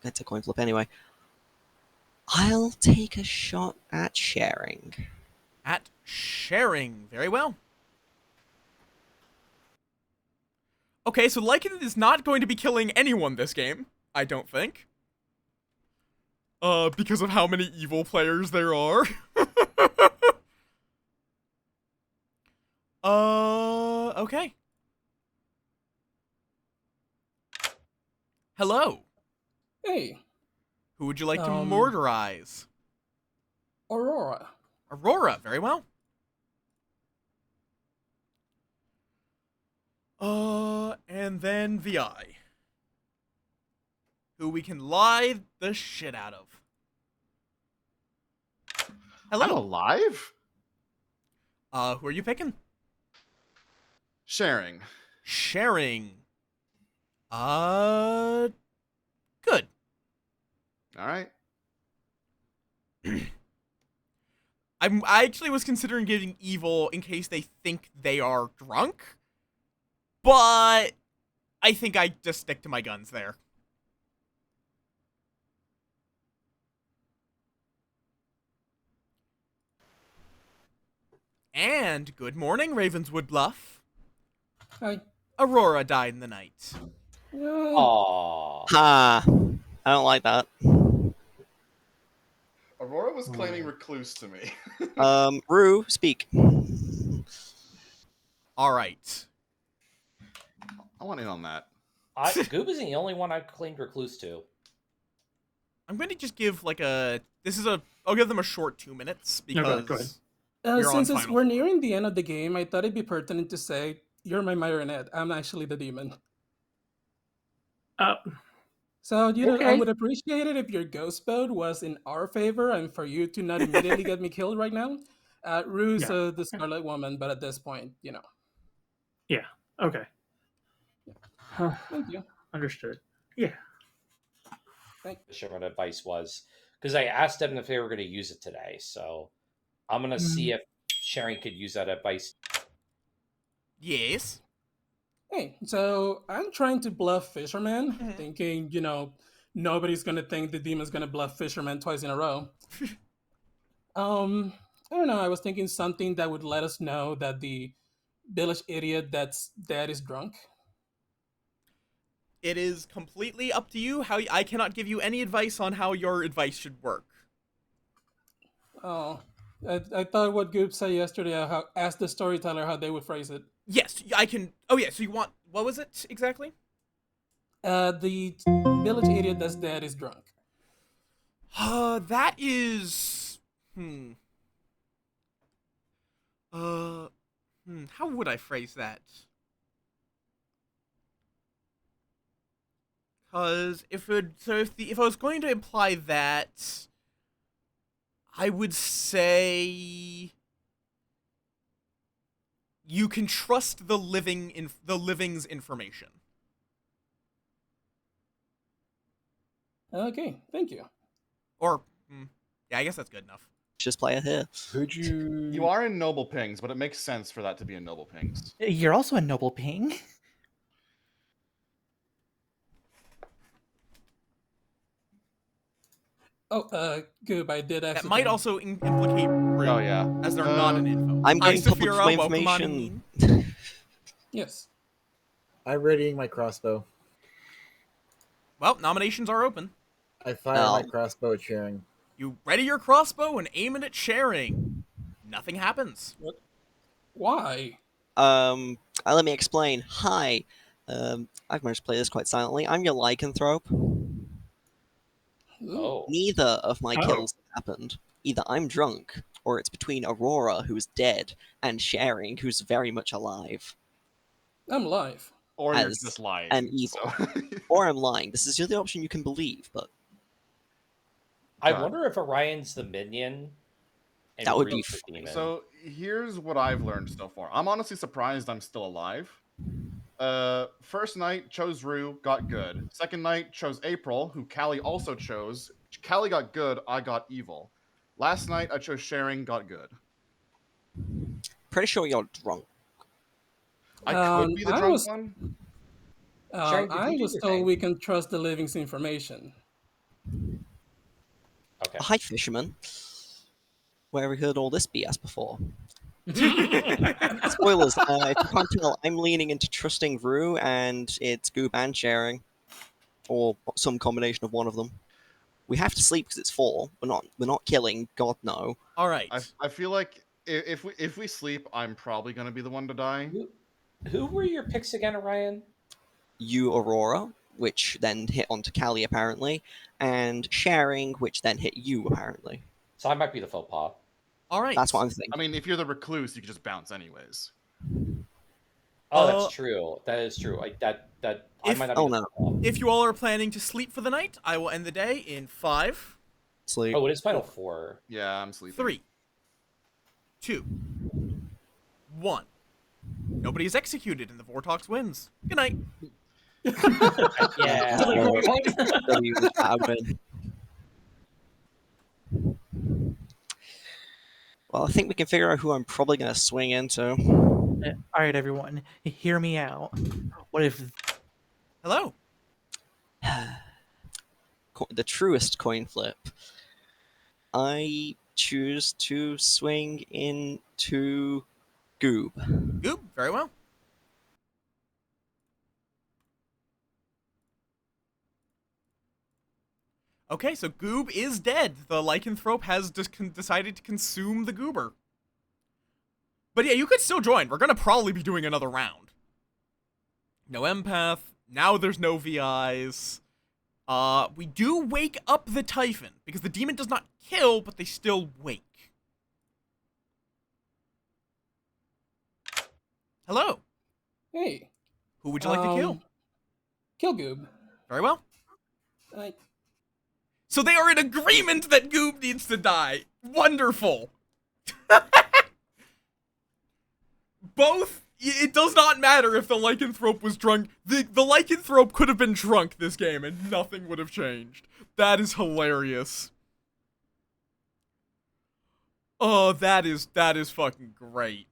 it's a coin flip anyway. I'll take a shot at sharing. At sharing. Very well. Okay, so Lycan is not going to be killing anyone this game, I don't think. Because of how many evil players there are. Okay. Hello. Hey, Who would you like to Um, murderize? Aurora. Aurora, very well. And then VI. Who we can lie the shit out of. I'm Hello. alive? Who are you picking? Sharing. Sharing. Good. All right. I actually was considering giving evil in case they think they are drunk, but I think I just stick to my guns there. And good morning, Ravenswood Bluff. Hi. Aurora died in the night. aww. Ha! I don't like that. Aurora was claiming recluse to me. Rue, speak. All right. I want in on that. Goob is the only one I've claimed recluse to. I'm going to just give like a. I'll give them a short 2 minutes No, because. go ahead. You're on Since final we're four. nearing the end of the game, I thought it'd be pertinent to say, you're my marionette. I'm actually the demon. So, I Okay. would appreciate it if your ghost mode was in our favor and for you to not immediately get me killed right now. Rue's Yeah. the Scarlet Woman, but at this point, Yeah. Okay. Thank you. Understood. Yeah. Sure what advice was, because I asked them if they were going to use it today. So I'm going to see if Sharon could use that advice. Yes. Hey, so I'm trying to bluff Fisherman, thinking, nobody's gonna think the demon's gonna bluff Fisherman twice in a row. I don't know, I was thinking something that would let us know that the village idiot that's dead is drunk. It is completely up to you. I cannot give you any advice on how your advice should work. Oh, I thought what Goop said yesterday, asked the storyteller how they would phrase it. Yes, I can. Oh yeah, so you want what was it exactly? The village idiot that's dead is drunk. That is How would I phrase that? Because if I was going to imply that, I would say you can trust the living's information. Okay, thank you. Or, yeah, I guess that's good enough. Just play it here. Could you? You are in Noble Pings, but it makes sense for that to be in Noble Pings. You're also a noble ping. Oh, Goob, I did That accidentally. might also implicate Rim, Oh yeah, as they're not an info. I'm Hi, getting public Saphira, display welcome on information. in. Yes. I'm readying my crossbow. Well, nominations are open. I fire my crossbow at Sharing. You ready your crossbow and aim it at Sharing. Nothing happens. Why? Let me explain. Hi. I've managed to play this quite silently. I'm your lycanthrope. Oh. Neither of my kills happened. Either I'm drunk, or it's between Aurora, who's dead, and Sharing, who's very much alive. I'm live. or you're As just lying. an evil. So. Or I'm lying. This is the only option you can believe, but I God. wonder if Orion's the minion. And That would be Reed's the demon. So here's what I've learned so far. I'm honestly surprised I'm still alive. First night chose Rue, got good. Second night chose April, who Callie also chose. Callie got good, I got evil. Last night I chose Sharing, got good. pretty sure you're drunk. I could be the drunk one. Sharon, did I you do was your told thing? we can trust the living's information. Okay. Hi, fisherman. Where have we heard all this BS before? Spoilers. If you can't tell, I'm leaning into trusting Rue, and it's Goob and Sharing, or some combination of one of them. We have to sleep because it's 4. We're not killing. God no. All right. I feel like if we sleep, I'm probably gonna be the one to die. Who were your picks again, Orion? You, Aurora, which then hit onto Callie apparently, and Sharing, which then hit you apparently. So I might be the faux pas. All right. That's what I'm thinking. I mean, if you're the recluse, you can just bounce anyways. Oh, that's true. That is true. I might not be the faux pas. If you all are planning to sleep for the night, I will end the day in 5, Sleep. Oh, it is Final 4. Yeah, I'm sleeping. 3, 2, 1. Nobody is executed, and the Vortox wins. Good night. Yeah. W win. Well, I think we can figure out who I'm probably going to swing into. All right, everyone, hear me out. What if Hello. The truest coin flip? I choose to swing into Goob. Goob, very well. Okay, so Goob is dead. The lycanthrope has decided to consume the goober. But yeah, you could still join. We're gonna probably be doing another round. No empath. Now there's no VIs. We do wake up the Typhon, because the demon does not kill, but they still wake. Hello. Hey. Who would you like to kill? Kill Goob. Very well. I So they are in agreement that Goob needs to die. Wonderful. Both, it does not matter if the lycanthrope was drunk. The lycanthrope could have been drunk this game and nothing would have changed. That is hilarious. Oh, that is fucking great.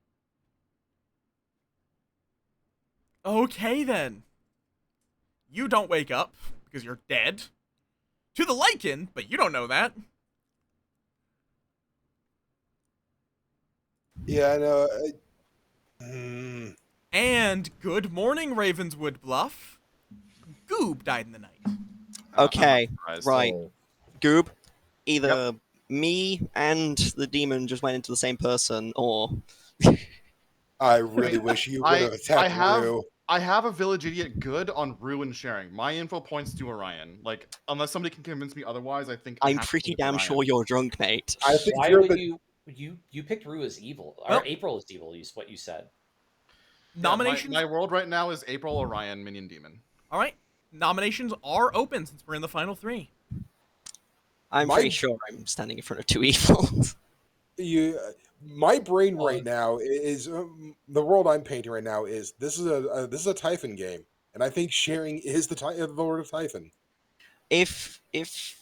Okay then. You don't wake up because you're dead. To the Lycan, but you don't know that. Yeah, I know. And good morning, Ravenswood Bluff. Goob died in the night. Okay, surprised. right. So, Goob, either me and the demon just went into the same person, or I really wish you would have attacked Rue. I have a village idiot good on Rue and Sharing. My info points to Orion. Like, unless somebody can convince me otherwise, I think I'm have to pretty go with damn Orion. sure you're drunk, mate. I think Why you're would the you? You picked Rue as evil, Well- or April as evil. Is what you said. Nominations. My world right now is April, Orion, Minion, Demon. All right. Nominations are open since we're in the final 3. I'm pretty sure I'm standing in front of two evils. My brain right now is the world I'm painting right now is this is a Typhon game, and I think sharing is the Lord of Typhon. If this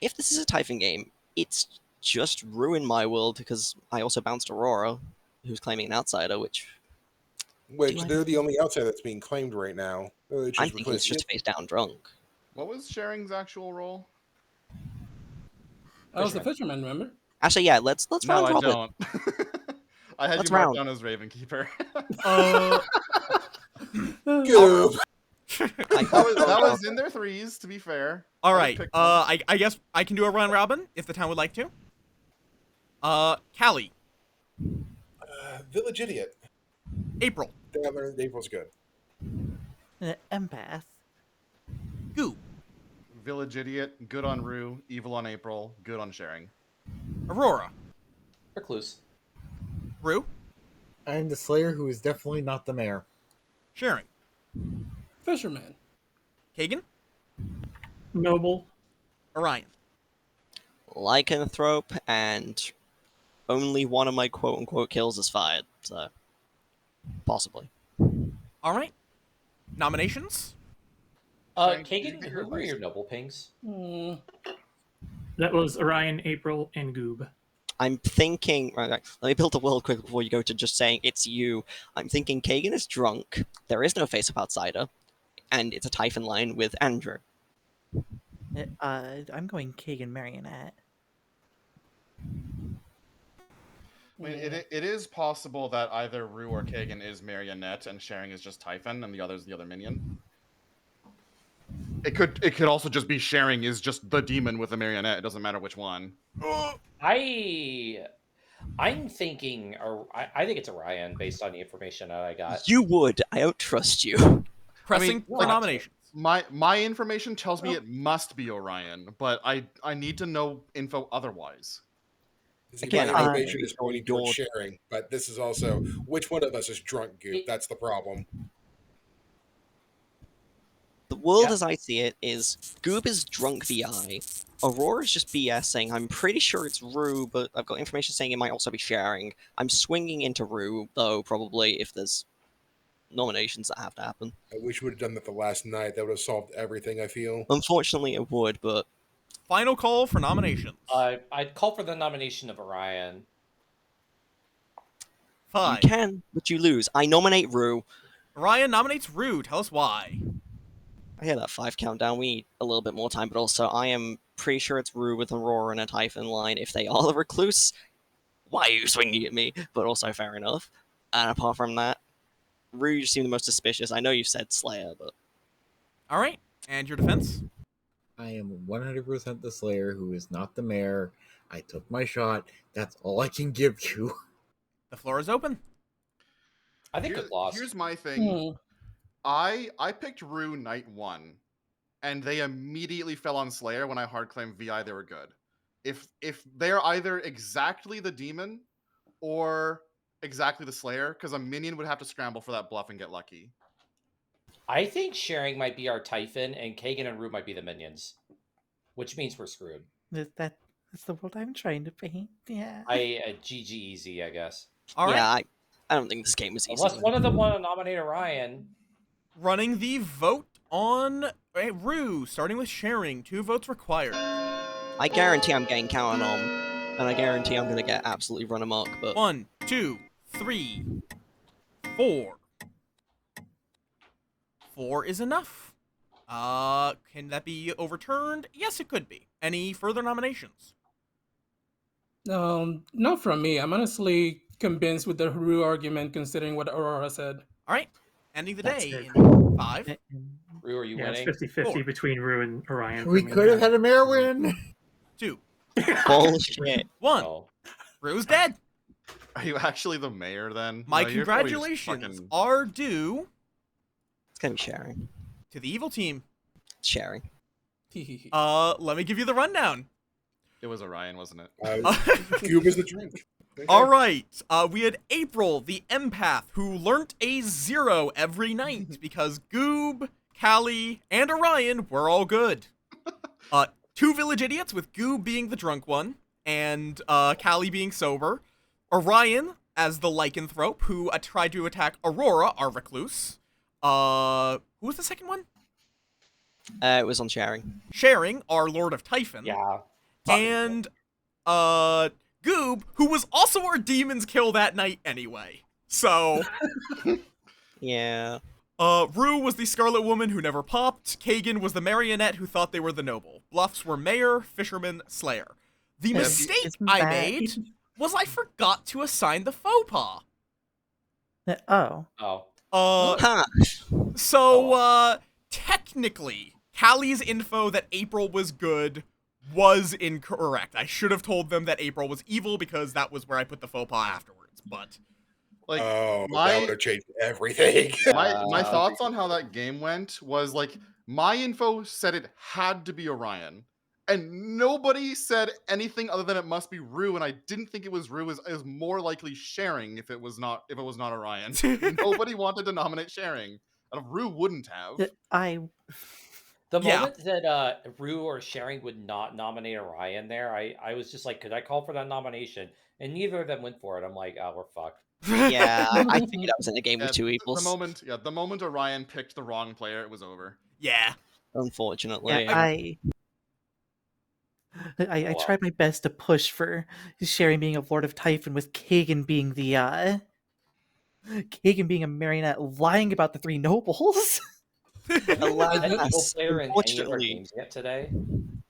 is a Typhon game, it's just ruined my world because I also bounced Aurora, who's claiming an outsider, which They're the only outsider that's being claimed right now. I'm thinking it's just face down drunk. What was Sharing's actual role? I was the fisherman, remember? Actually, yeah, let's No, round I robin. don't. I had Let's you marked round. down as Ravenkeeper. Goob. that was in their threes, to be fair. All I right. picked one. I guess I can do a round robin if the town would like to. Callie, Village Idiot. April, April's good. Empath. Goo, Village Idiot, good on Rue, evil on April, good on Sharing. Aurora, Recluse. Rue, I'm the Slayer who is definitely not the mayor. Sharing, Fisherman. Kagan, Noble. Orion. Lycanthrope, and only one of my quote-unquote kills is fired, so possibly. All right. Nominations? Sharing, did you Kagan, get who were your your noble pings? That was Orion, April, and Goob. I'm thinking. Right, let me build the world quick before you go to just saying it's you. I'm thinking Kagan is drunk. There is no face-up outsider, and it's a Typhon line with Andrew. I'm going Kagan Marionette. I mean, it is possible that either Rue or Kagan is Marionette and Sharing is just Typhon and the other's the other minion. It could also just be Sharing is just the demon with a marionette. It doesn't matter which one. I'm thinking, or I think it's Orion based on the information that I got. You would. I don't trust you. Pressing for what? nominations. My information tells me it must be Orion, but I need to know info otherwise. Again, my I- information is going towards Sharing, but this is also which one of us is drunk, Goop. That's the problem. The world as I see it is Goob is drunk VI. Aurora's just BSing. I'm pretty sure it's Rue, but I've got information saying it might also be Sharing. I'm swinging into Rue, though, probably, if there's nominations that have to happen. I wish we would have done that the last night. That would have solved everything, I feel. Unfortunately, it would, but Final call for nominations. I'd call for the nomination of Orion. 5. you can, but you lose. I nominate Rue. Orion nominates Rue. Tell us why. I hear that 5 countdown. We need a little bit more time, but also I am pretty sure it's Rue with Aurora and a Typhon line. If they are the Recluse, why are you swinging at me? But also fair enough. And apart from that, Rue just seemed the most suspicious. I know you said Slayer, but All right. And your defense? I am 100% the Slayer who is not the mayor. I took my shot. That's all I can give you. The floor is open. I think it lost. Here's my thing. I picked Rue night 1, and they immediately fell on Slayer when I hard claimed VI they were good. If they're either exactly the demon or exactly the Slayer, because a minion would have to scramble for that bluff and get lucky. I think Sharing might be our Typhon, and Kagan and Rue might be the minions, which means we're screwed. That's the world I'm trying to paint. Yeah. GG easy, I guess. All right. yeah, I don't think this game is easy. Unless one of them want to nominate Orion. Running the vote on Rue, starting with Sharing. 2 votes required. I guarantee I'm getting counted on, and I guarantee I'm going to get absolutely run amok, but 1, 2, 3, 4. 4 is enough. Can that be overturned? Yes, it could be. Any further nominations? Not from me. I'm honestly convinced with the Rue argument, considering what Aurora said. All right. Ending the That's day fair. in 5. Rue, are you Yeah, winning? it's 50-50 4. between Rue and Orion. We could have had a mayor win. 2, bullshit. 1. Oh. Rue's dead. Are you actually the mayor then? My No, you're probably just congratulations fucking- are due It's going to be Sharing. to the evil team. Sharing. Let me give you the rundown. It was Orion, wasn't it? Goob is the drink. All right. We had April, the empath, who learnt a 0 every night because Goob, Callie, and Orion were all good. 2 village idiots, with Goob being the drunk one, and Callie being sober. Orion as the lycanthrope, who tried to attack Aurora, our recluse. Who was the second one? It was on sharing. Sharing, our Lord of Typhon. Yeah. And Goob, who was also our demon's kill that night anyway. So Yeah. Rue was the Scarlet Woman who never popped. Kagan was the marionette who thought they were the noble. Bluffs were Mayor, Fisherman, Slayer. The mistake Isn't I that- made was I forgot to assign the faux pas. Oh. Oh. Huh. So technically, Callie's info that April was good was incorrect. I should have told them that April was evil because that was where I put the faux pas afterwards. But Like, Oh, my- that would have changed everything. my thoughts on how that game went was like, my info said it had to be Orion, and nobody said anything other than it must be Rue, and I didn't think it was Rue. Is more likely Sharing if it was not Orion. Nobody wanted to nominate Sharing, and Rue wouldn't have. The Yeah. moment that Rue or Sharing would not nominate Orion there, I was just like, could I call for that nomination? And neither of them went for it. I'm like, oh, we're fucked. Yeah, I figured I was in a game with two The evils. moment Orion picked the wrong player, it was over. yeah. Unfortunately. I tried my best to push for Sherry being a Lord of Typhon with Kagan being the Kagan being a marionette lying about the 3 nobles. An evil player in any of our Unfortunately. games yet today.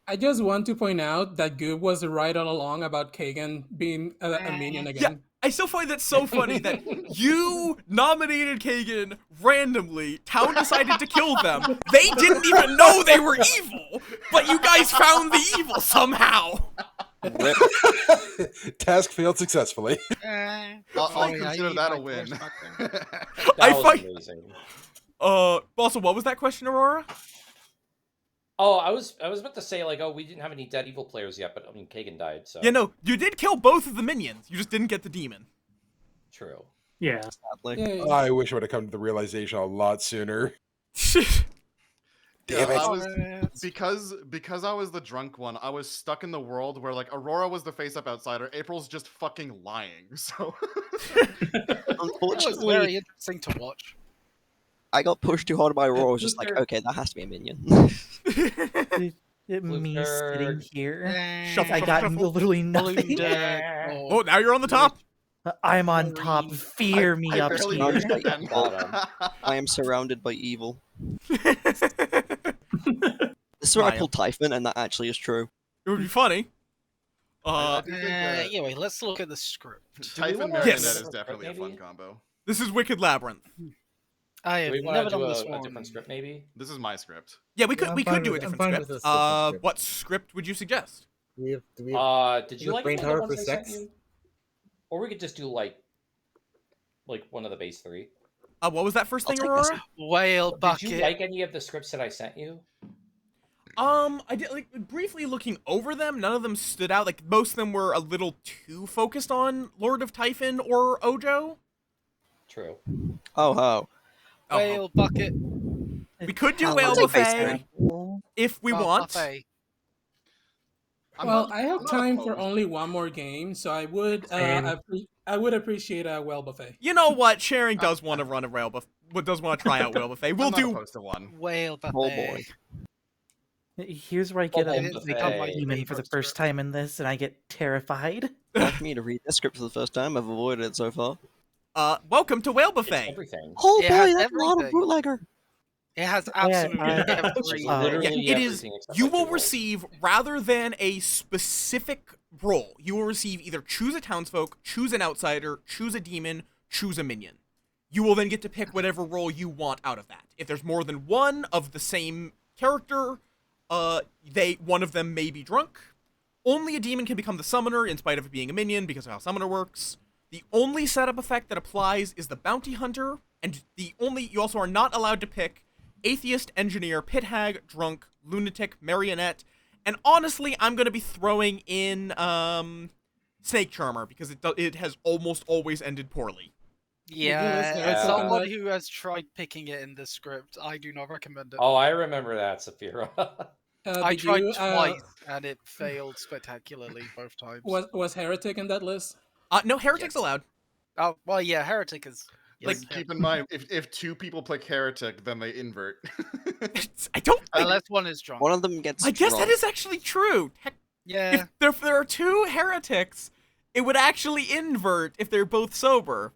I just want to point out that Goob was right all along about Kagan being a minion again. I still find that so funny that you nominated Kagan randomly. Town decided to kill them. They didn't even know they were evil, but you guys found the evil somehow. Rip. Task failed successfully. I'll consider that a win. That I was find- amazing. Also, what was that question, Aurora? Oh, I was about to say, like, oh, we didn't have any dead evil players yet, but I mean, Kagan died, so. Yeah, no, you did kill both of the minions. You just didn't get the demon. True. Yeah. Sadly. Yay. I wish I would have come to the realization a lot sooner. Damn I it. was, because I was the drunk one, I was stuck in the world where like Aurora was the face-up outsider, April's just fucking lying. So It was Unfortunately, very interesting to watch. I got pushed too hard by Aurora. I was just like, okay, that has to be a minion. Me sitting here. Shuffle, I got shuffle. literally Balloon nothing. deck, Oh, now you're on the top. I'm on top. Fear me I up barely here. made it then. I am surrounded by evil. This is where I Maya. pulled Typhon, and that actually is true. It would be funny. Anyway, let's look at the script. Typhon wanna- Marionette Yes. is definitely a fun Maybe? combo. This is Wicked Labyrinth. I Do have we want never to do done this a one. different script, maybe? This is my script. Yeah, we could Yeah, we I'm could fine do a with- I'm different fine script. with this different script. What script would you suggest? Do we have Did is you it like Brain any of the Tower ones for I sent sex? you? Or we could just do like one of the base 3. What was that first I'll thing, take this. Aurora? Whale Did bucket. you like any of the scripts that I sent you? I did like briefly looking over them. None of them stood out. Like most of them were a little too focused on Lord of Typhon or Ojo. True. Oh ho. Oh, Whale bucket. we could do I'll Whale take base Buffet if we Oh, want. buffet. Well, I I'm have not time for opposed. only one more game, so I would Same. I would appreciate a well buffet. You know what? Sharing does want to run a Whale Buffet. Does want to try out Whale Buffet. We'll I'm not do. opposed to one. Whale buffet. Oh boy. Here's where I get Oh, a buffet. become Hey. demon for the first time in this, and I get terrified. Time for me to read this script for the first time. I've avoided it so far. Welcome to Whale It's Buffet. everything. Oh It boy, has that's a lot of everything. bootlegger. It has I- absolutely everything. Literally Yeah, it is. everything except You for will two rolls. receive, rather than a specific role, you will receive either choose a townsfolk, choose an outsider, choose a demon, choose a minion. You will then get to pick whatever role you want out of that. If there's more than one of the same character, one of them may be drunk. Only a demon can become the summoner in spite of it being a minion because of how summoner works. The only setup effect that applies is the bounty hunter, and you also are not allowed to pick atheist, engineer, pit hag, drunk, lunatic, marionette, And honestly, I'm gonna be throwing in Snake Charmer because it has almost always ended poorly. Yeah, Heretic as Yeah. and someone that- who has tried picking it in the script, I do not recommend it. Oh, I remember that, Saphira. I did tried you, twice and it failed spectacularly both times. was Heretic in that list? No, Heretic's Yes. allowed. Oh well, yeah, Heretic is. Like, Yes, Keep in mind, if two people pick heretic, then they invert. I don't think. unless one is drunk. One of them gets I guess that drunk. is actually true. Yeah, If there are two heretics, it would actually invert if they're both sober.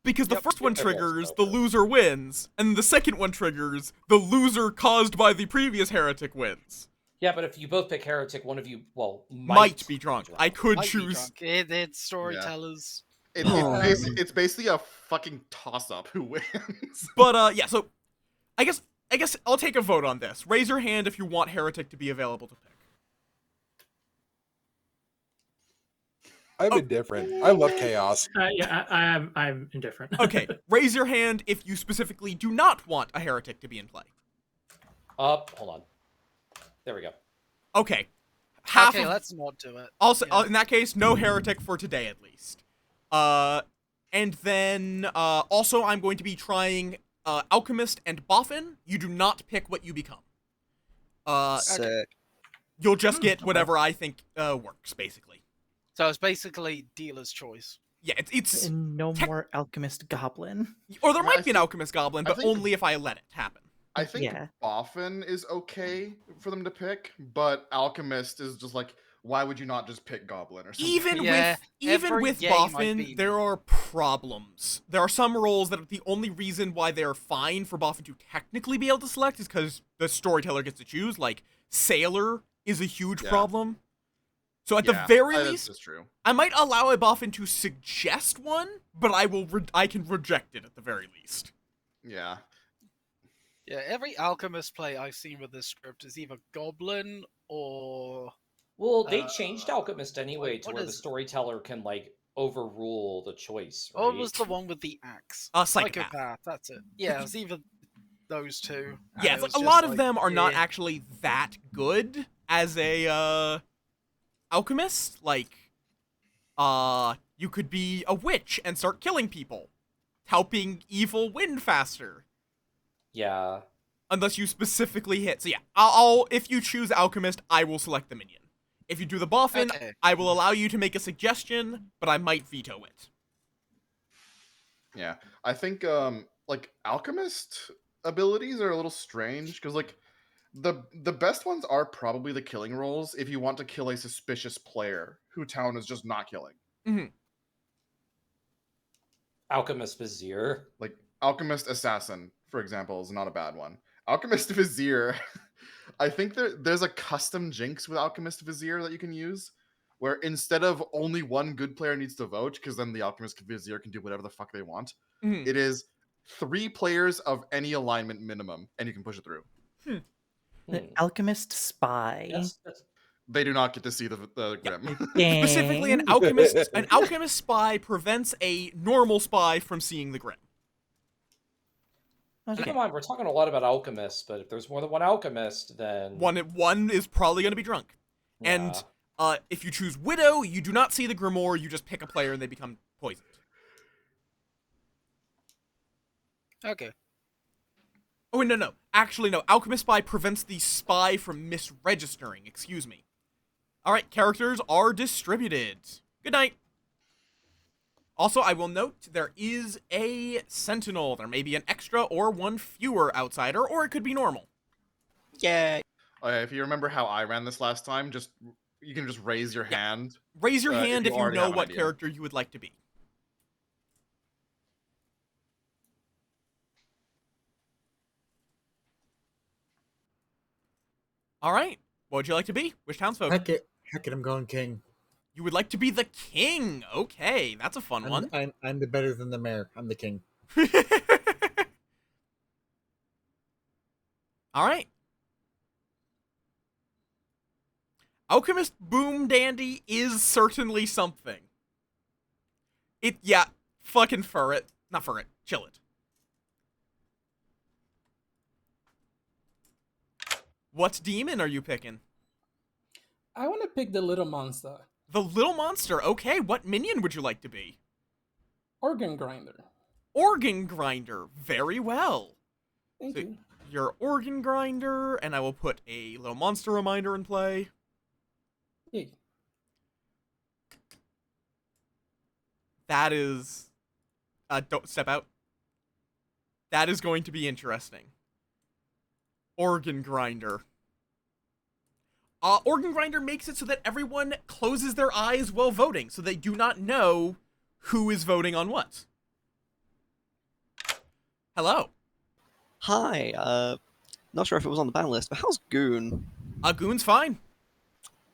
Because the Yep. first one If they're both triggers, sober. the loser wins, and the second one triggers, the loser caused by the previous heretic wins. Yeah, but if you both pick heretic, one of you, well, Might be drunk. I could might be choose. drunk. It's storytellers. It's basically a fucking toss-up who wins. But yeah, so I guess I'll take a vote on this. Raise your hand if you want heretic to be available to pick. I'm indifferent. I love chaos. Yeah, I'm indifferent. Okay, raise your hand if you specifically do not want a heretic to be in play. Hold on. There we go. Okay. Half Okay, of, let's not do it. also Yeah. in that case, no heretic for today at least. And then also I'm going to be trying Alchemist and Boffin. You do not pick what you become. Sick. You'll just get whatever I think works, basically. So it's basically dealer's choice. Yeah, it's And no more alchemist goblin. or there I mean, might be an Alchemist Goblin, I but think- only if I let it happen. I think Yeah. Boffin is okay for them to pick, but Alchemist is just like, why would you not just pick Goblin or something? Yeah, Even every with game I've Boffin, been- there are problems. There are some roles that the only reason why they're fine for Boffin to technically be able to select is because the storyteller gets to choose. Like Sailor is a huge Yeah. problem. So at Yeah, the very that's least, just true. I might allow a Boffin to suggest one, but I can reject it at the very least. Yeah. Yeah, every alchemist play I've seen with this script is either goblin or Well, they changed Alchemist like, anyway to what where the is- storyteller can, like, overrule the choice, right? what was the one with the axe? Psychopath. That's it. Yeah, it's either those two. and Yeah, it it's was like, a just lot of like, them are not yeah. actually that good as a alchemist. Like, you could be a witch and start killing people, helping evil win faster. Yeah. Unless you specifically hit. So yeah, I'll if you choose alchemist, I will select the minion. If you do the Boffin, Okay. I will allow you to make a suggestion, but I might veto it. Yeah. I think like Alchemist abilities are a little strange because like the best ones are probably the killing rolls if you want to kill a suspicious player who town is just not killing. Alchemist Vizier. Like Alchemist Assassin, for example, is not a bad one. Alchemist Vizier, I think there's a custom jinx with Alchemist Vizier that you can use, where instead of only one good player needs to vote, because then the Alchemist Vizier can do whatever the fuck they want, Mhm. it is 3 players of any alignment minimum, and you can push it through. The alchemist spy. That's They do not get to see the Grim. Specifically, an Dang. alchemist spy prevents a normal spy from seeing the Grim. Keep Okay. in mind, we're talking a lot about alchemists, but if there's more than one alchemist, then One is probably going to be drunk. Yeah. And if you choose Widow, you do not see the Grimoire, you just pick a player and they become poisoned. Okay. Oh, wait, no. Actually, no. Alchemist Spy prevents the spy from misregistering. Excuse me. Alright, characters are distributed. Good night. Also, I will note there is a Sentinel. There may be an extra or one fewer outsider, or it could be normal. Yeah. If you remember how I ran this last time, you can just raise your hand. Raise your If hand you if you already know have an what idea. character you would like to be. Alright. What would you like to be? Which townsfolk? Heck it, I'm going king. You would like to be the king. Okay, that's a fun one. I'm the better than the mayor. I'm the king. Alright. Alchemist Boom Dandy is certainly something. Fucking fur it. Not fur it. Chill it. What demon are you picking? gonna pick the little monster, The little monster. Okay, what minion would you like to be? organ grinder. Organ grinder. Very well. Thank So you. you're organ grinder, and I will put a little monster reminder in play. Yay. That is... don't step out. That is going to be interesting. Organ grinder. Organ grinder makes it so that everyone closes their eyes while voting, so they do not know who is voting on what. Hello. Hi, not sure if it was on the ban list, but how's Goon? Goon's fine.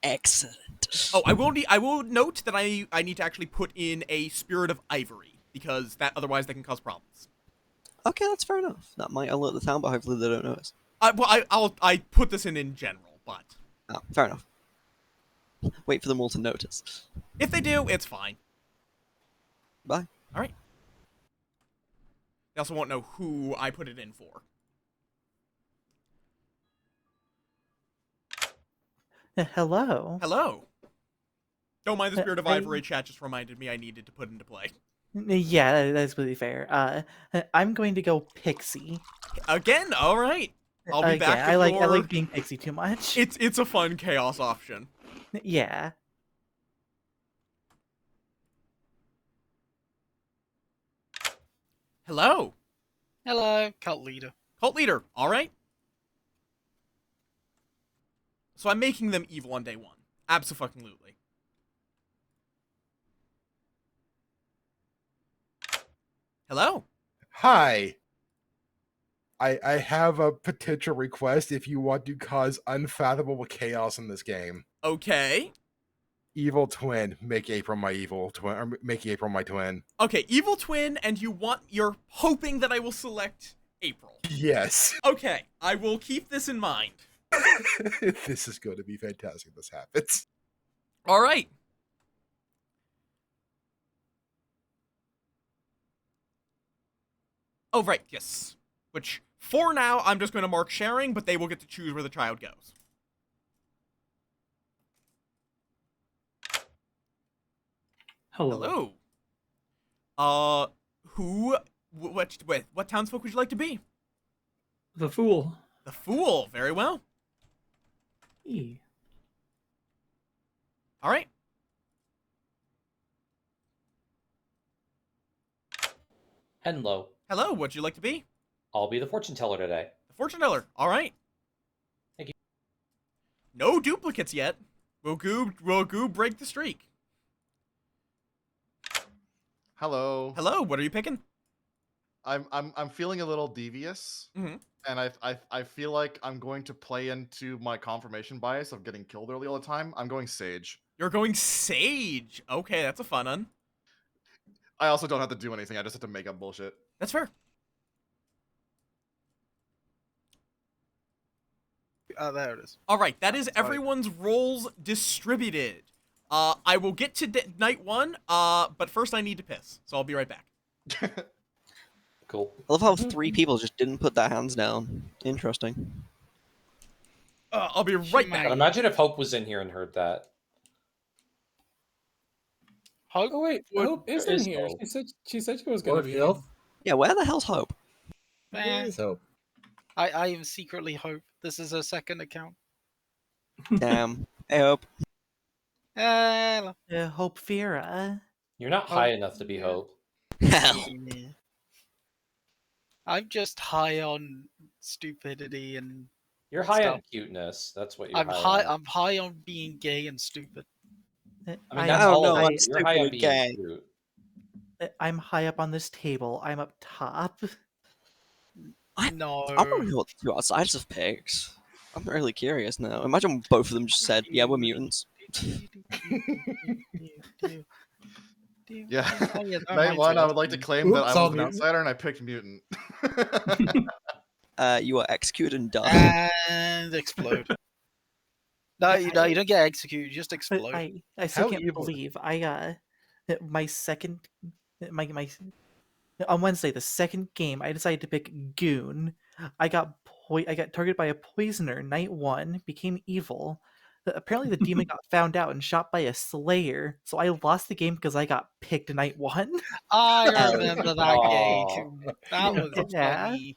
Excellent. Oh, I will note that I need to actually put in a Spirit of Ivory, because that otherwise they can cause problems. Okay, that's fair enough. That might alert the town, but hopefully they don't notice. I put this in general, but Oh, fair enough. Wait for them all to notice. if they do, it's fine. Bye. All right. They also won't know who I put it in for. Hello. Hello. Don't mind the Spirit of I- Ivory chat just reminded me I needed to put into play. Yeah, that's really fair. I'm going to go Pixie. Again, all right. I'll be back. I like being Pixie too much. It's a fun chaos option. Yeah. Hello. Hello, cult leader. Cult leader. All right. So I'm making them evil on day one. Abso-fucking-lutely. Hello. Hi. I have a potential request if you want to cause unfathomable chaos in this game. Okay. Evil twin, make April my evil twin, or make April my twin. Okay, evil twin, and you're hoping that I will select April. Yes. Okay, I will keep this in mind. This is going to be fantastic if this happens. All right. Oh, right, yes. Which, for now, I'm just going to mark sharing, but they will get to choose where the child goes. Hello. Hello. What townsfolk would you like to be? The Fool. The Fool. Very well. E. All right. Hello. Hello, what'd you like to be? I'll be the fortune teller today. The Fortune Teller. All right. Thank you. No duplicates yet. Will Goob break the streak? Hello. Hello, what are you picking? I'm feeling a little devious, Mhm. and I feel like I'm going to play into my confirmation bias of getting killed early all the time. I'm going Sage. You're going Sage. Okay, that's a fun one. I also don't have to do anything. I just have to make up bullshit. That's fair. There it is. All right, that is Sorry. everyone's roles distributed. I will get to night one, but first I need to piss, so I'll be right back. Cool. I love how 3 people just didn't put their hands down. Interesting. I'll be right back. But imagine if Hope was in here and heard that. Hope? Oh wait, Would- Hope is there in is here. Hope. She said she was gonna What, be Phil? here. Yeah, where the hell's Hope? Eh, Please hope. I am secretly Hope. This is her second account. Damn. Hey, Hope. Hello. Hope Vera. You're not high enough to be Hope. Hell. Yeah. I'm just high on stupidity and You're high on Stop. cuteness. That's what you're I'm high high. on. I'm high on being gay and stupid. I mean, I that's don't all know, of I'm it. You're high on stupid being gay. cute. I'm high up on this table. I'm up top. I No. want to know what the 2 outsides of pigs. I'm really curious now. Imagine both of them just said, "Yeah, we're mutants." Yeah. Oh, yeah, that Night reminds one, me, I would like to that's claim that Oops, I all was an mutant. outsider and I picked mutant. You are executed and die. and explode. No, you don't get executed. You just But explode. I still How can't evil- believe my second my on Wednesday, the second game, I decided to pick Goon. I got targeted by a poisoner night 1, became evil. Apparently, the demon got found out and shot by a slayer, so I lost the game because I got picked night 1. I Oh. remember that Aw. game. That was Yeah. funny.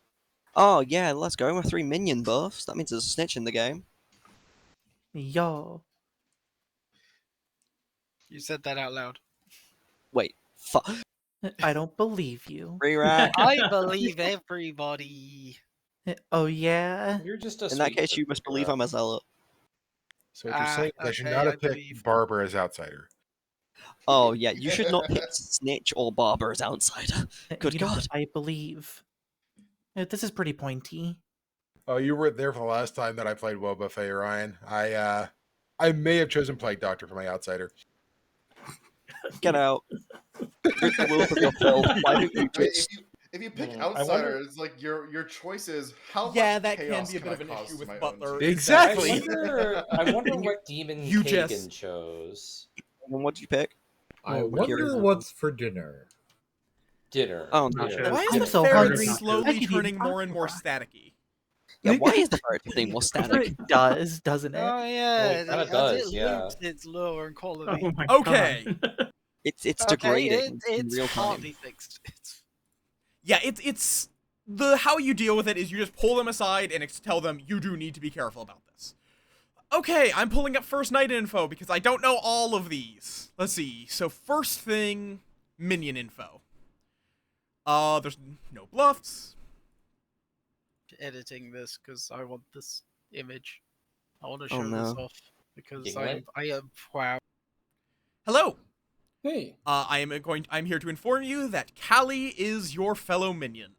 Oh yeah, let's go with 3 minion buffs. That means there's a snitch in the game. Yo. You said that out loud. Wait, fuck. I don't believe you. Re-rack. I believe everybody. Oh, yeah? You're just a In that sweet case, you must believe superhero. I'm a zealot. So what you're saying is I should okay, not I have picked believe. Barber as outsider. Oh yeah, you should not pick snitch or barber as outsider. Good You know, God. I believe. This is pretty pointy. Oh, you were there for the last time that I played Woe Buffet, Ryan. I may have chosen Plague Doctor for my outsider. Get out. Rid the world of your filth. Why don't you I mean, just... if you pick I outsider, wonder- it's like your choice is how Yeah, much that can chaos be a bit I of an cause issue to with my own Butler. team? Exactly. I wonder what demon You Kagan just- chose. And what'd you pick? I Well, wonder curious. what's for dinner. Dinner. Oh, Not dinner. sure. Why I'm is the so ferret hungry. slowly I could eat turning more and more aqua. staticky? Yeah, why is the ferret thing more static? It does, doesn't it? Oh yeah, Well, it kinda as does, it yeah. loops, it's lower in quality. Oh my Okay. God. It's Okay, degrading in it's real time. partly fixed. It's Yeah, it's the how you deal with it is you just pull them aside and tell them you do need to be careful about this. Okay, I'm pulling up first night info because I don't know all of these. Let's see. So first thing, minion info. There's no bluffs. editing this because I want this image. I want to Oh, show this no. off because Ginglet? I am wow. Hello. Hey, I'm here to inform you that Callie is your fellow minion.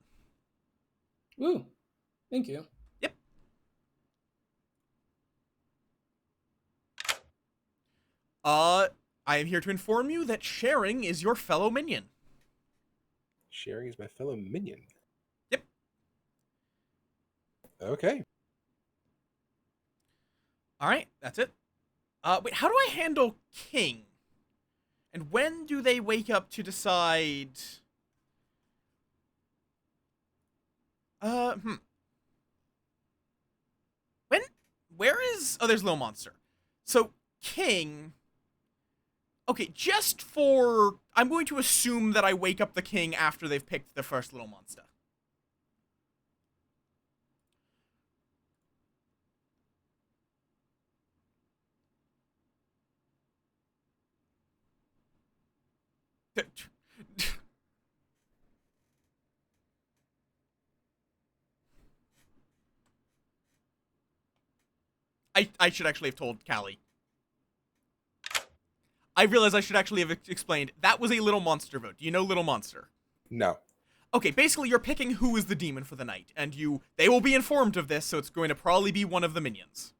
ooh, thank you. Yep. I am here to inform you that Sharing is your fellow minion. Sharing is my fellow minion. Yep. Okay. All right, that's it. Wait, how do I handle King? And when do they wake up to decide? Where is? Oh, there's Little Monster. So King. Okay, just for I'm going to assume that I wake up the King after they've picked the first Little Monster. I should actually have told Callie. I realize I should actually have explained. That was a Little Monster vote. Do you know Little Monster? No. Okay, basically you're picking who is the demon for the night, and they will be informed of this, so it's going to probably be one of the minions.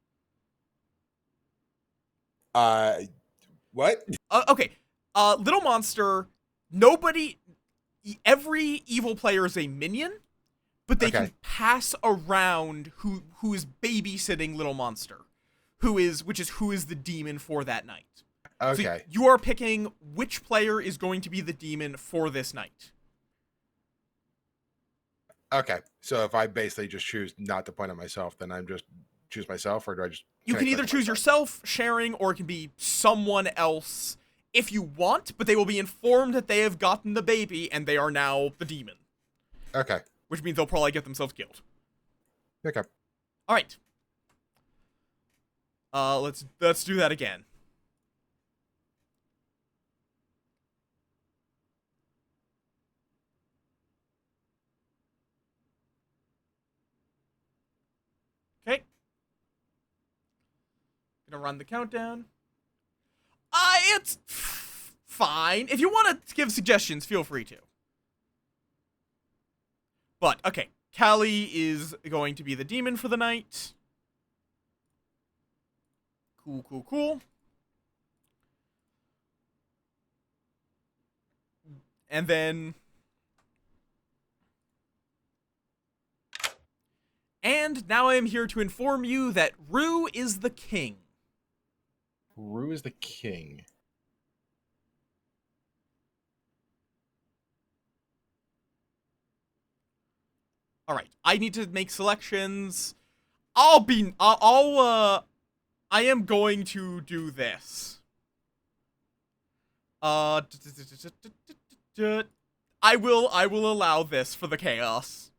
What? Okay. Little Monster, every evil player is a minion, but they can Okay. pass around who is babysitting Little Monster, who is the demon for that night. Okay. So you are picking which player is going to be the demon for this night. Okay. So if I basically just choose not to point at myself, then I'm just choose myself, or do I just? You can I either click choose myself? yourself, Sharing, or it can be someone else if you want, but they will be informed that they have gotten the baby and they are now the demon, Okay. which means they'll probably get themselves killed. Okay. All right. Let's do that again. Okay. Gonna run the countdown. It's fine. If you want to give suggestions, feel free to. But, okay. Callie is going to be the demon for the night. Cool, cool, cool. And then... And now I am here to inform you that Rue is the king. Rue is the king. All right, I need to make selections. I'm am going to do this. I will allow this for the chaos.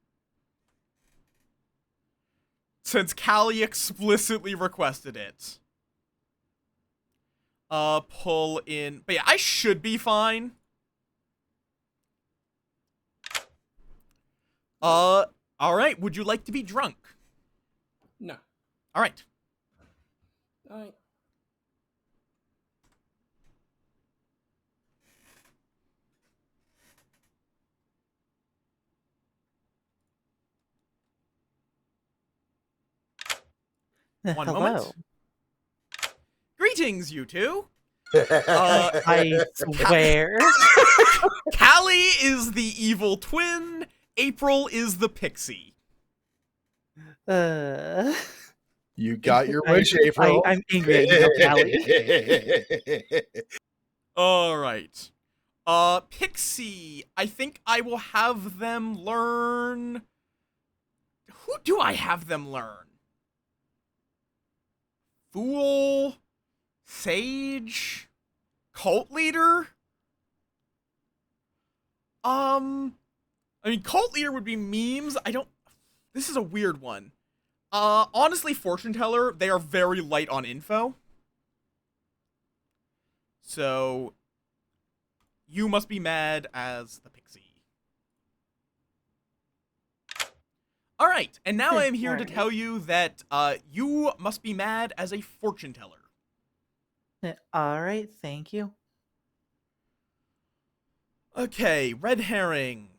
Since Callie explicitly requested it. Pull in. But yeah, I should be fine. Alright, would you like to be drunk? No. Alright. All right. One Hello. moment. Greetings, you two. I swear. Callie is the evil twin. April is the pixie. You got your I- wish, April. I'm angry at you, Callie. Alright. Pixie, I think I will have them learn... Who do I have them learn? Fool? Sage? Cult leader? I mean, cult leader would be memes. This is a weird one. Honestly, fortune teller, they are very light on info. So, you must be mad as the pixie. Alright, and now I am here to Alright. tell you that, you must be mad as a fortune teller. All right, thank you. Okay, red herring.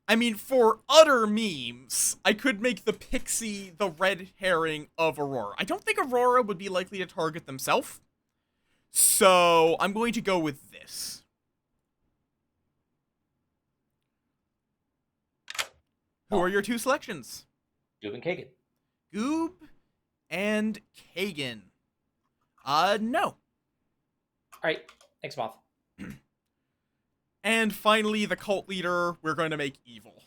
I mean, for utter memes, I could make the pixie the red herring of Aurora. I don't think Aurora would be likely to target themselves. So, I'm going to go with this. Who are your two selections? Goob and Kagan. Goob and Kagan. No. Alright, thanks, Moth. And finally, the cult leader, we're going to make evil.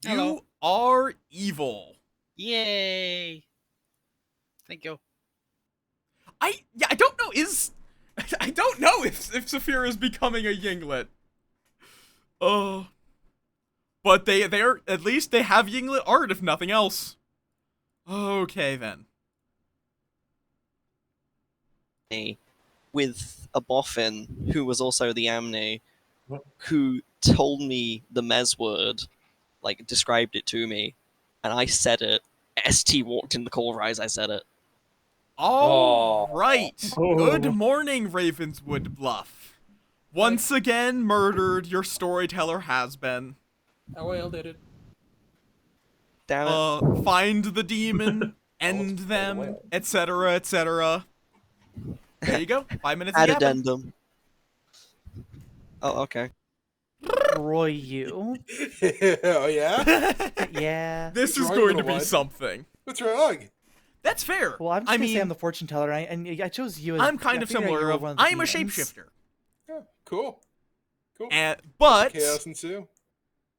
Hello. You are evil. Yay! Thank you. I don't know, I don't know if Saphira is becoming a Yinglet. But they are, at least they have Yinglet art, if nothing else. Okay, then. With a boffin who was also the Amne, who told me the Mez word, like described it to me, and I said it. ST walked in the call rise, I said it. All Oh. right. Oh. Good morning, Ravenswood Bluff. Once again murdered, your storyteller has been. I well did it. Damn it. Find the demon, end them, etc., etc. There you go. 5 minutes Add of yapping. addendum. Oh, okay. Roy, you. Oh yeah? Yeah. This is What's wrong, going to little be one? something. What's wrong? That's fair. Well, I'm just I gonna say mean, I'm the fortune teller, and I chose you as. I'm kind I of figured you similar. were Of one of the I'm a demons. shapeshifter. Yeah, cool. Cool. But Chaos ensue.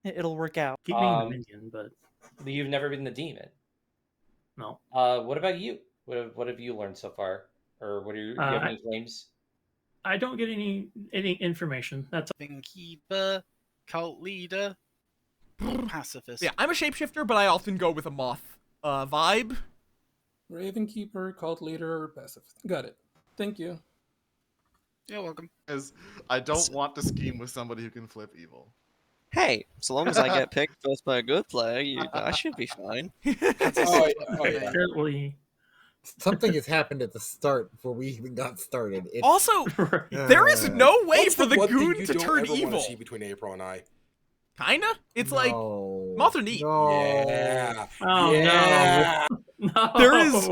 It'll work out. Keep being the Um, minion, but But you've never been the demon. no. What about you? What have you learned so far? Or what are you, do you have any claims? I don't get any information. That's Keeper, cult leader, pacifist. yeah, I'm a shapeshifter, but I often go with a moth vibe. Ravenkeeper, cult leader, pacifist. Got it. Thank you. You're welcome. Is I don't want to scheme with somebody who can flip evil. Hey, so long as I get picked first by a good player, I should be fine. Oh, yeah. apparently Something has happened at the start before we even got started. It's, Also, there is no way What's for the one thing goon you to don't turn ever wanna evil. see between April and I. Kinda? It's like no. moth or neat. No. Yeah. oh Yeah. no. There is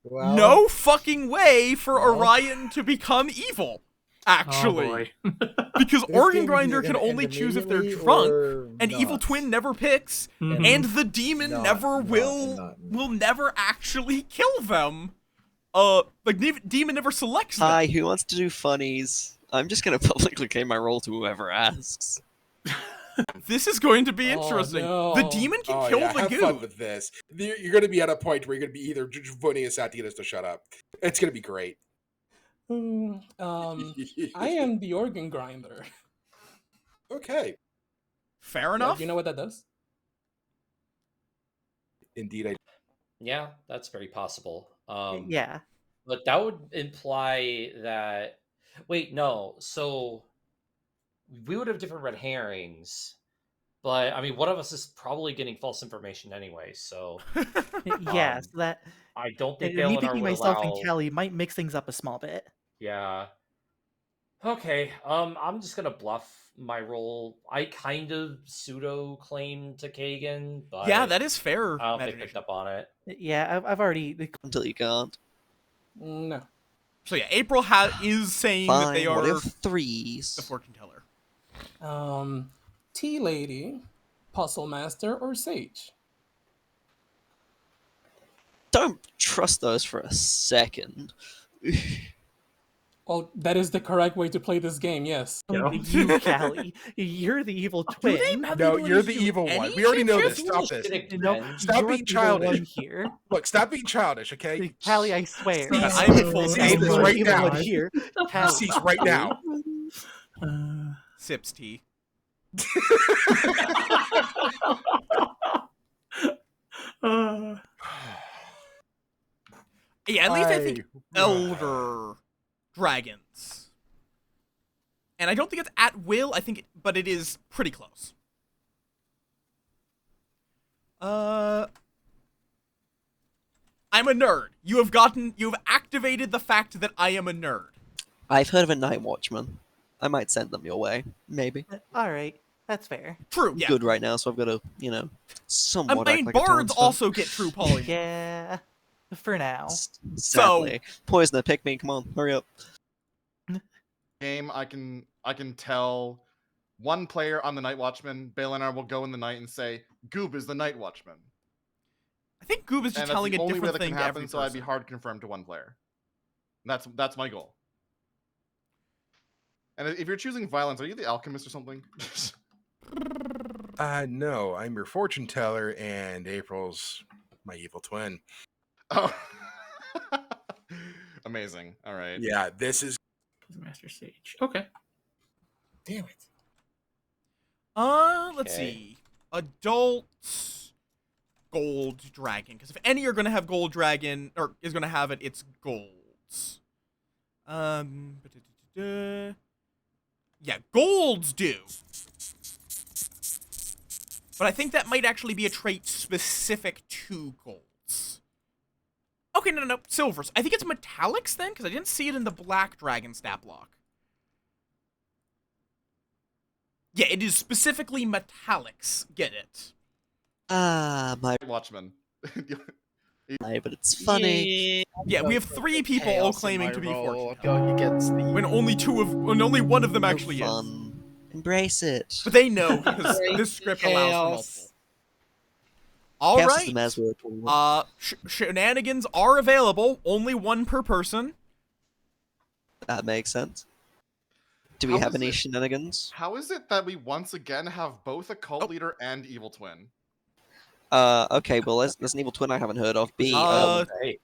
Well, no fucking way for Well. Orion to become evil. Actually, Oh, boy. because this Organ game is Grinder either can gonna only end choose if they're immediately drunk, or and Evil not. Twin never picks, Mhm. and the demon Not- never not- will not- will never actually kill them. Demon never selects them. Hi, who wants to do funnies? I'm just gonna publicly claim my role to whoever asks. This is going to be Oh, interesting. no. The demon can Oh, kill yeah, the have goo. fun with this. You're going to be at a point where you're going to be either just voting us out to get us to shut up. It's going to be great. I am the organ grinder. Okay. Fair Yeah, enough. you know what that does? Indeed, I Yeah, that's very possible. Yeah. But that would imply that. Wait, no. So we would have different red herrings, but I mean, one of us is probably getting false information anyway. So Yeah, so that I don't think me Balinar picking would myself and allow. Callie might mix things up a small bit. Yeah. Okay. I'm just gonna bluff my role. I kind of pseudo claim to Kagan, but Yeah, that is fair. I don't think imagination. picked up on it. Yeah, I've already. Until you can't. No. So yeah, April is saying that they Fine, what are if threes? the fortune teller. Tea Lady, Puzzle Master, or Sage? Don't trust those for a second. Well, that is the correct way to play this game, yes. Yo. You, Callie, you're the evil twin. No, you're the evil one. We already know this. Stop this. No, Stop you're being the evil one childish. here. Look, stop being childish, okay? Callie, I swear. Cease. I'm in full Cease this You're the right evil now. one here. Callie. Cease right now. Sips tea. Yeah, at least I think elder dragons. And I don't think it's at will, but it is pretty close. I'm a nerd. You have activated the fact that I am a nerd. I've heard of a night watchman. I might send them your way. Maybe. Alright, that's fair. True, yeah. Good right now, so I've got to, somewhat I mean, act like a bards townsman. also get true polymorph. Yeah, for now. Sadly. Poisoner, pick me. Come on, hurry up. Game, I can tell one player on the Night Watchman. Balinar will go in the night and say, "Goob is the Night Watchman." I think Goob is just And that's telling the a only way different that thing can to happen, every so I'd be person. hard confirmed to one player. And that's my goal. And if you're choosing violence, are you the alchemist or something? No, I'm your fortune teller, and April's my evil twin. Oh. Amazing. All right. Yeah, this is. Master Sage. Okay. Damn it. Let's Okay. see. Adult gold dragon. Because if any are going to have gold dragon, or is going to have it, it's golds. Yeah, golds do. But I think that might actually be a trait specific to golds. Okay, no, silvers. I think it's metallics then, because I didn't see it in the black dragon stat block. Yeah, it is specifically metallics. Get it? My Watchman. but it's funny. Yeah, we have 3 people all Chaos in claiming my to be role, fortune. going against the When only one of them actually is. Fun. Embrace it. But they know because this script allows for multiple. All Chaos is right. the Maswell tool. Shenanigans are available. Only 1 per person. That makes sense. Do we How have is any it- shenanigans? How is it that we once again have both a cult leader and evil twin? Okay, well, there's an evil twin I haven't heard of. B. Hey,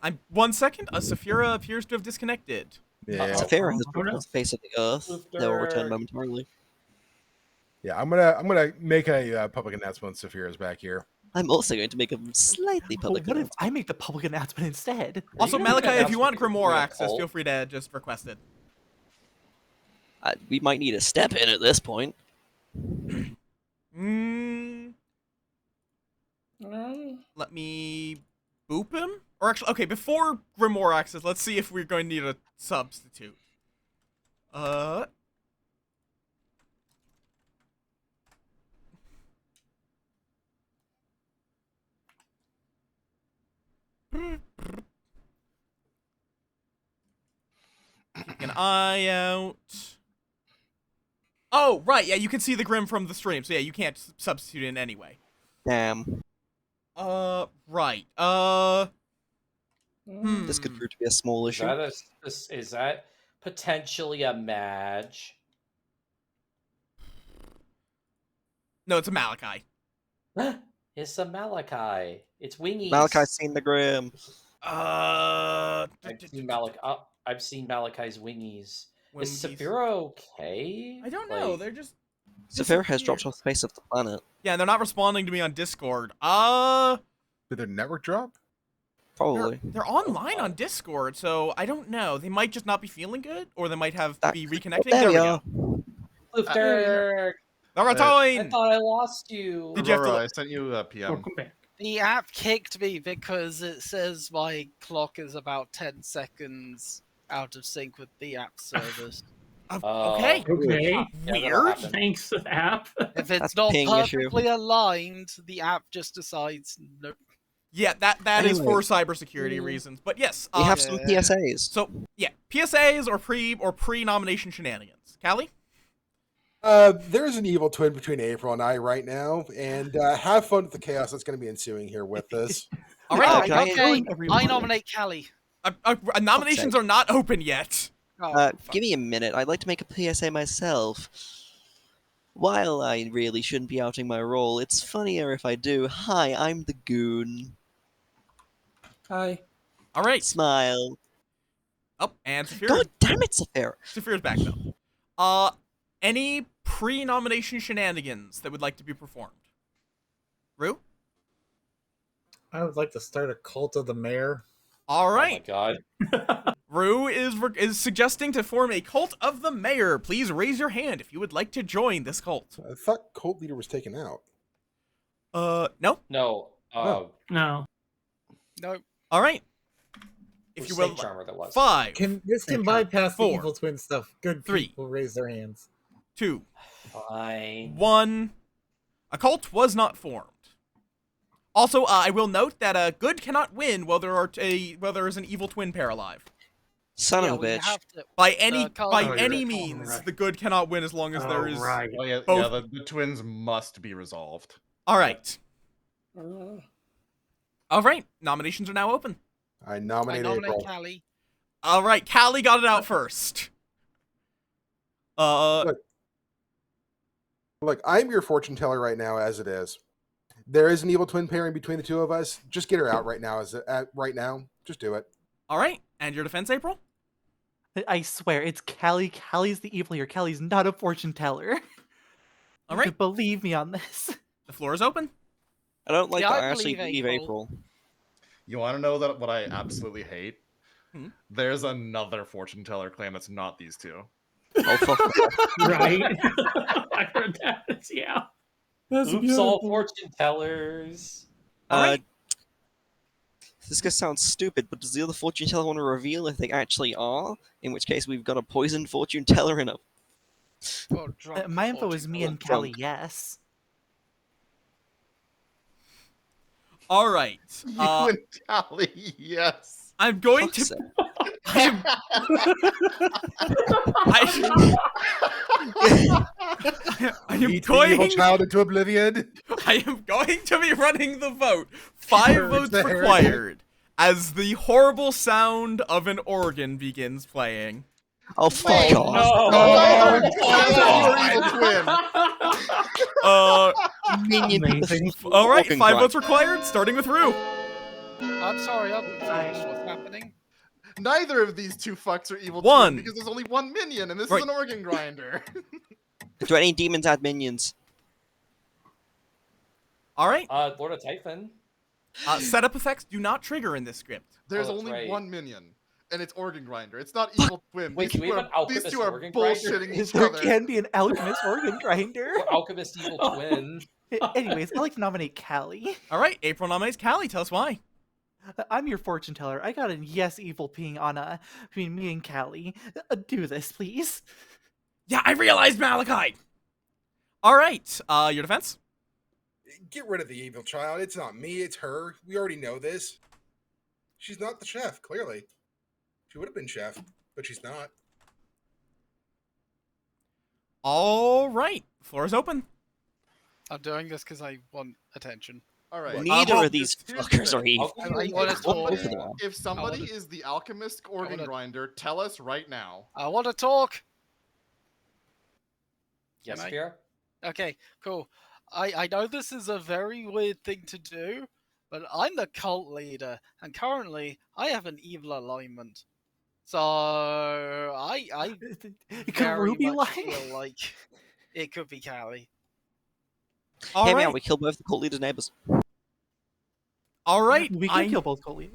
I'm 1 second. Saphira appears to have disconnected. Yeah, Saphira has Oh, broken no. the face of the earth. They will return Luther. momentarily. yeah. I'm gonna make a public announcement. Saphira's back here. I'm also going to make a slightly public What if announcement. I make the public announcement instead? Also, gonna make Malachi, an if you want announcement Grimoire for the access, cult? feel free to just request it. We might need a step in at this point. Let me boop him? Or actually, okay, before Grimoire access, let's see if we're going to need a substitute. Keep an eye out. Oh, right, yeah, you can see the Grim from the stream, so yeah, you can't substitute in anyway. Damn. Right. This could prove to be a small issue. is that potentially a match? No, it's a Malachi. It's a Malachi. It's wingies. Malachi's seen the Grim. Uh, I've seen Malachi's wingies. Is Wingies. Saphira okay? I don't know. They're just Saphira has disappeared. dropped off the face of the planet. Yeah, they're not responding to me on Discord. Did their network drop? Probably. They're online on Discord, so I don't know. They might just not be feeling good, or they might be reconnecting. There we we are. go. Lufter! All right, I Toin! thought I lost you. Did you have to? I sent you a PM. Welcome back. The app kicked me because it says my clock is about 10 seconds out of sync with the app service. Okay. Okay. Yeah, that'll Weird. happen. Thanks, app. If That's it's not ping issue. perfectly aligned, the app just decides no. Yeah, that is Anyway. for cybersecurity reasons. But yes, We have some Yeah. PSAs. So yeah, PSAs or pre-nomination shenanigans. Callie? There's an evil twin between April and I right now, and have fun with the chaos that's going to be ensuing here with this. All right. can I- Okay, everyone. I nominate Callie. Nominations are not open yet. Oh, Give me a minute. I'd like to make a PSA myself. While I really shouldn't be outing my role, it's funnier if I do. Hi, I'm the Goon. Hi. All right. Smile. Oh, and Saphira. God damn it, Saphira. Saphira's back though. Any pre-nomination shenanigans that would like to be performed? Rue? I would like to start a cult of the mayor. All Oh my right. god. Rue is suggesting to form a cult of the mayor. Please raise your hand if you would like to join this cult. I thought cult leader was taken out. No. No. No. no. All right. It If was you will, Snake Charmer that was. 5, This can bypass the 4, evil twin stuff. Good 3, people raise their hands. 2, Fine. 1. A cult was not formed. Also, I will note that good cannot win while there is an evil twin pair alive. Son Yeah, of a we bitch. have to. By any Carl- means, right. the good cannot win as long as there is. Right. Oh yeah, Both- the twins must be resolved. All right. Uh, All right. Nominations are now open. I I nominate nominate April. Callie. All right. Callie got it out first. Look, I'm your fortune teller right now, as it is. There is an evil twin pairing between the two of us. Just get her out right now. Right now, just do it. All right. And your defense, April? I swear, it's Callie. Callie's the evil here. Callie's not a fortune teller. All right. Believe me on this. The floor is open. I don't like Yeah, that. I I actually believe believe April. April. You want to know that what I absolutely hate? Hmm? There's another fortune teller clan that's not these two. Oh, fuck. Right. I heard that. Yeah. that's Oops, all fortune tellers. This guy sounds stupid, but does the other fortune teller want to reveal if they actually are? In which case, we've got a poisoned fortune teller and a. Well, drunk My info fortune is me teller. and drunk. Callie, yes. All right. You and Callie, yes. I'm going Fuck's to. sake. I am Eat the evil going. child into oblivion. I am going to be running the vote. 5 Sure, votes the heretic. required. As the horrible sound of an organ begins playing. Oh, fuck Oh, off. Oh, Uh, Minion Amazing. all right, Fucking 5 grind. votes required, starting with Rue. I'm sorry, I'm confused. What's happening? Neither of these two fucks are evil One. twin because there's only one minion, and this Right. is an organ grinder. Do any demons add minions? All right. Lord of Typhon. Setup effects do not trigger in this script. There's that's only right. one minion, and it's organ grinder. It's not evil twin. Wait, these do we two have are, an alchemist these two are organ grinder? bullshitting each There other. can be an alchemist organ grinder. Or Alchemist Evil Twin. Anyways, I'd like to nominate Callie. All right, April nominates Callie. Tell us why. I'm your fortune teller. I got a yes evil ping on between me and Callie. Do this, please. Yeah, I realized Malachite. All right, your defense? Get rid of the evil child. It's not me. It's her. We already know this. She's not the chef. Clearly, she would have been chef, but she's not. All right, floor is open. I'm doing this because I want attention. All right. Neither well, of these here's the fuckers are thing. evil. I want to talk. If somebody wanna- is the alchemist organ wanna- grinder, tell us right now. I want to talk. Yes, Can I? Vera? Okay, cool. I know this is a very weird thing to do, but I'm the cult leader, and currently I have an evil alignment. So I Could very Ruby much lie? feel like it could be Callie. All Hear me right. out, we kill both the cult leader's neighbors. All right. We can kill both Coley.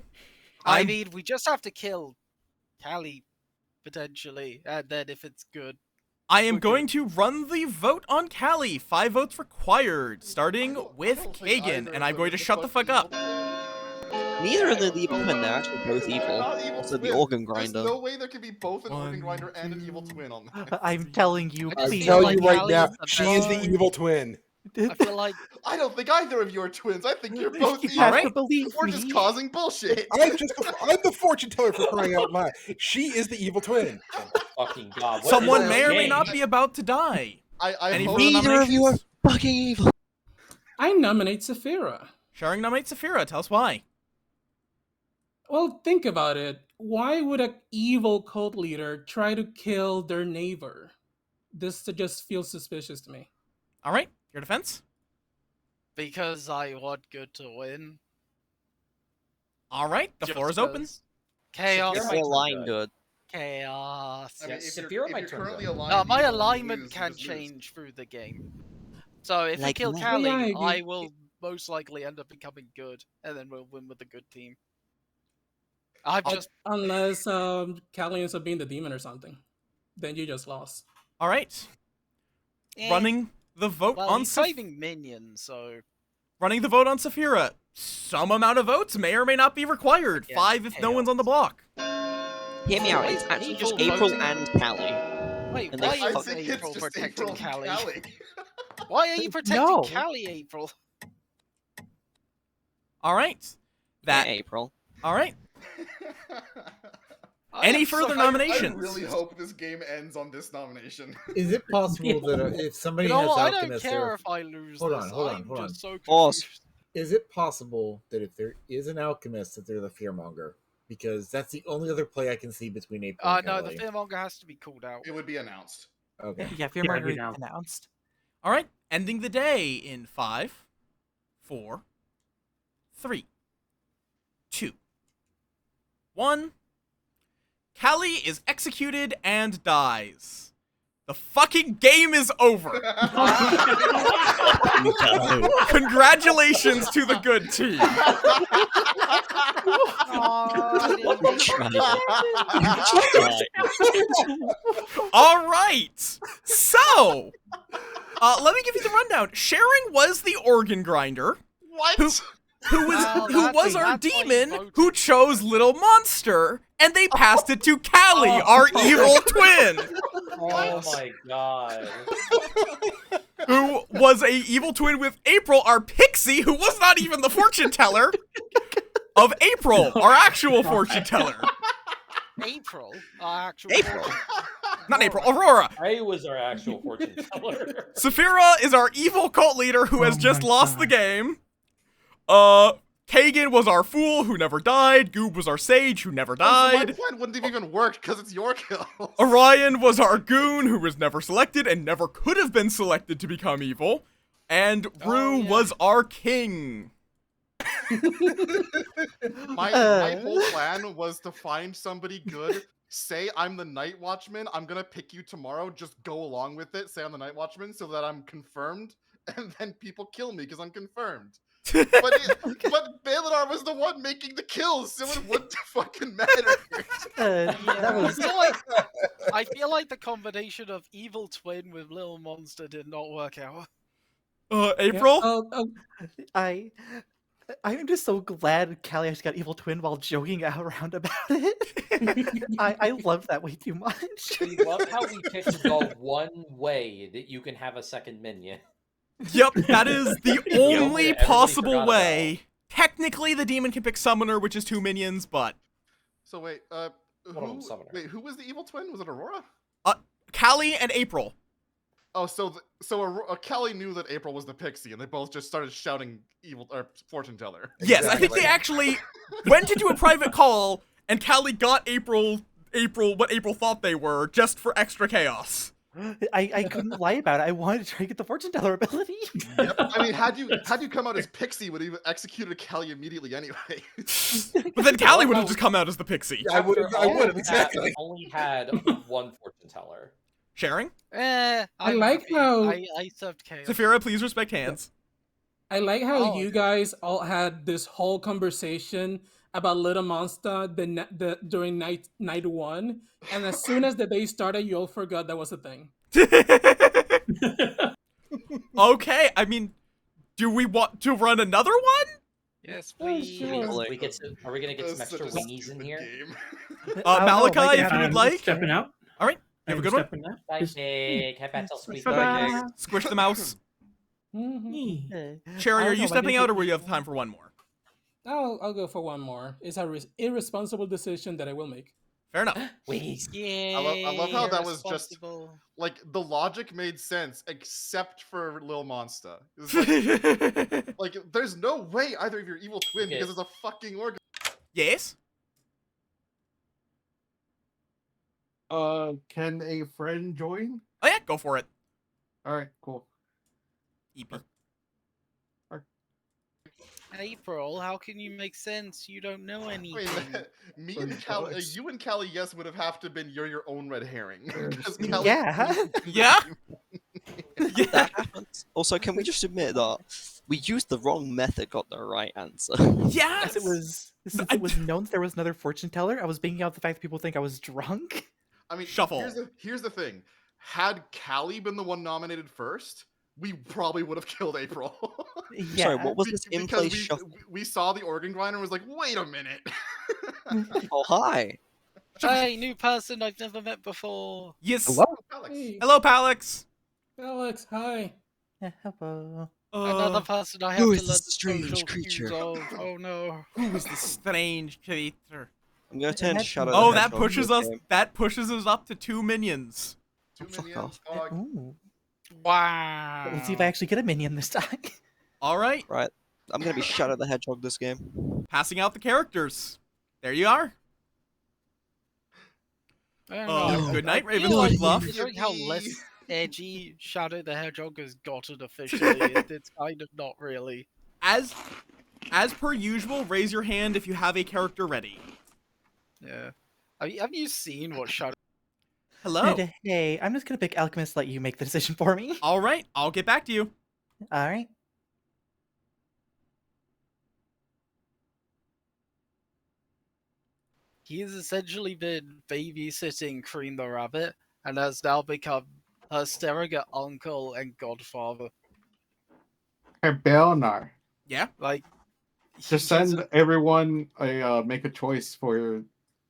I mean, we just have to kill Callie, potentially, and then if it's good. I am going to run the vote on Callie. 5 votes required, starting with Kagan, and I'm going to shut the fuck up. Neither of the evil twin, they're actually both evil. Not evil Also, the twin. organ grinder. There's no way there can be both an One, organ grinder and an evil twin on there. I'm telling you, I I please. tell like you right Callie now, is the she is the best. evil twin. I feel like I don't think either of you are twins. I think you're both You evil. have Alright. to believe We're me. just causing bullshit. I'm the fortune teller for crying out loud. She is the evil twin. Fucking god. What Someone is may this or may game? not be about to die. I Any hope further Neither of you are nominations? fucking evil. I nominate Saphira. Sharing nominates Saphira. Tell us why. Well, think about it. Why would an evil cult leader try to kill their neighbor? This just feels suspicious to me. All right. Your defense? because I want good to win. All right. The Just floor is open. because. Chaos. Saphira If might we're turn aligned good. good. Chaos. I mean, Yeah, if Saphira you're, might if turn you're currently good. aligned, My you alignment lose, you can just lose. change through the game. So if Like we kill me. Callie, Yeah, I will most likely end up becoming good, and then we'll win with a good team. I've just Unless Callie ends up being the demon or something. Then you just lost. All right. eh, Running the vote well, on he's saving minions, so running the vote on Saphira. Some amount of votes may or may not be required. Yeah, 5 if no one's on the block. Hear me out. Why It's is actually just April April voting? and Callie. wait, And why they I is fuck- think April it's just protecting April and Callie? Callie. Why are you protecting No. Callie, April? All right. That. Yeah, April. All right. I Any am further so- nominations? I really hope this game ends on this nomination. Is it possible that if somebody You know has what? I don't alchemist, care if I lose Hold this. on, hold on, I'm hold on. just so Pause. confused. is it possible that if there is an alchemist, that they're the fearmonger? Because that's the only other play I can see between April and No, the Callie. fearmonger has to be called out. It would be announced. Okay. Yeah, Yeah, Fearmonger every is now. announced. All right. Ending the day in 5, 4, 3, 2, 1. Callie is executed and dies. The fucking game is over. Congratulations to the good team. All right. So, let me give you the rundown. Sharing was the organ grinder. What? Who was Well, who that's was why our you demon voted. who chose Little Monster, and they passed it to Callie, our evil twin, Oh my god. who was a evil twin with April, our pixie, who was not even the fortune teller of April, our actual fortune teller. April? Actual April. Not April, Aurora. I was our actual fortune teller. Saphira is our evil cult leader who has Oh just my lost the God. game. Kagan was our fool who never died. Goob was our sage who never My died. plan wouldn't have even worked because it's your kill. Orion was our goon who was never selected and never could have been selected to become evil. And Rue yeah. was our king. My whole plan was to find somebody good. Say I'm the night watchman. I'm gonna pick you tomorrow. Just go along with it. Say I'm the night watchman so that I'm confirmed, and then people kill me because I'm confirmed. But Baladar was the one making the kills, so it wouldn't fucking matter. That was I feel like the combination of evil twin with little monster did not work out. April? I'm just so glad Callie actually got evil twin while joking around about it. I love that way too much. We love how we picked to go one way that you can have a second minion. Yep, that is the only Everybody possible forgot way. Technically, the demon can pick Summoner, which is 2 minions, but So wait, One of them who, summoner. wait, who was the evil twin? Was it Aurora? Callie and April. Oh, so Kelly knew that April was the pixie, and they both just started shouting evil or fortune teller. Yes, I think they actually went to do a private call, and Callie got April what April thought they were, just for extra chaos. I couldn't lie about it. I wanted to try to get the fortune teller ability. Yep. I mean, had you come out as Pixie, would have executed Callie immediately anyway. But then Callie would have just come out as the pixie. I would After I all would of have, that, exactly. we only had one fortune teller. Sharing? I I'm like happy. how- I served chaos. Saphira, please respect hands. I like how Oh. you guys all had this whole conversation about Little Monster during night 1, and as soon as the day started, you all forgot that was a thing. Okay, I mean, do we want to run another one? Yes, Oh, please. sure. We get to, are we gonna get some That's extra such a wingies in stupid here? game. I don't know, Malachi, Megan, if you would I'm like. stepping out. All right, you have a good one. Stepping out. Bye, Nick. Have battle sweet Bye-bye. Vegas. Squish the mouse. Mhm. Sherry, I are don't you know, stepping maybe- out, or will you have time for one more? I'll go for one more. It's a irresponsible decision that I will make. Fair enough. Wingies. Yay, I love how that was just- irresponsible. Like the logic made sense, except for Lil Monster. It was like, there's no way either of your evil twin Okay. because it's a fucking organ. Yes? Can a friend join? Oh yeah, go for it. All right, cool. EP. April, how can you make sense? You don't know I anything. mean, me Sorry, and Callie, Alex. you and Callie, yes, would have to been you're your own red herring. Because Yeah. Callie- Yeah. Yeah? Yeah. That happens. Also, can we just admit that we used the wrong method, got the right answer? Yes! Since it was since I it was known that there was another fortune teller, I was banking out the fact that people think I was drunk. I mean, Shuffle. Here's the thing. Had Callie been the one nominated first, we probably would have killed April. Yeah. Sorry, what was this Because in-place shuffle? we saw the organ grinder and was like, wait a minute. Oh, hi. Hey, new person I've never met before. Yes. Hello? Alex. Hey, Hello, Palix. Alex, hi. Hello. Another person I have Who to is learn this strange social cues creature? of. Oh no. Who is this strange creature? I'm gonna turn That- Shadow. Oh, the that Hedgehog pushes this us. game. That pushes us up to 2 minions. 2 Fuck minions, off. dog. Ooh. Wow. Let's see if I actually get a minion this time. All right, Right. I'm gonna be Shadow the Hedgehog this game. passing out the characters. There you are. I don't know. Good night, I feel Ravenloft like Bluff. considering how less edgy Shadow the Hedgehog has gotten officially, it's kind of not really. As per usual, raise your hand if you have a character ready. Yeah. Have you seen what Shadow? Hello. And, hey, I'm just gonna pick Alchemist. Let you make the decision for me. All right, I'll get back to you. All right. He has essentially been babysitting Cream the Rabbit and has now become her surrogate uncle and godfather. Hey, Belnar, Yeah. Like, just send everyone a make a choice for.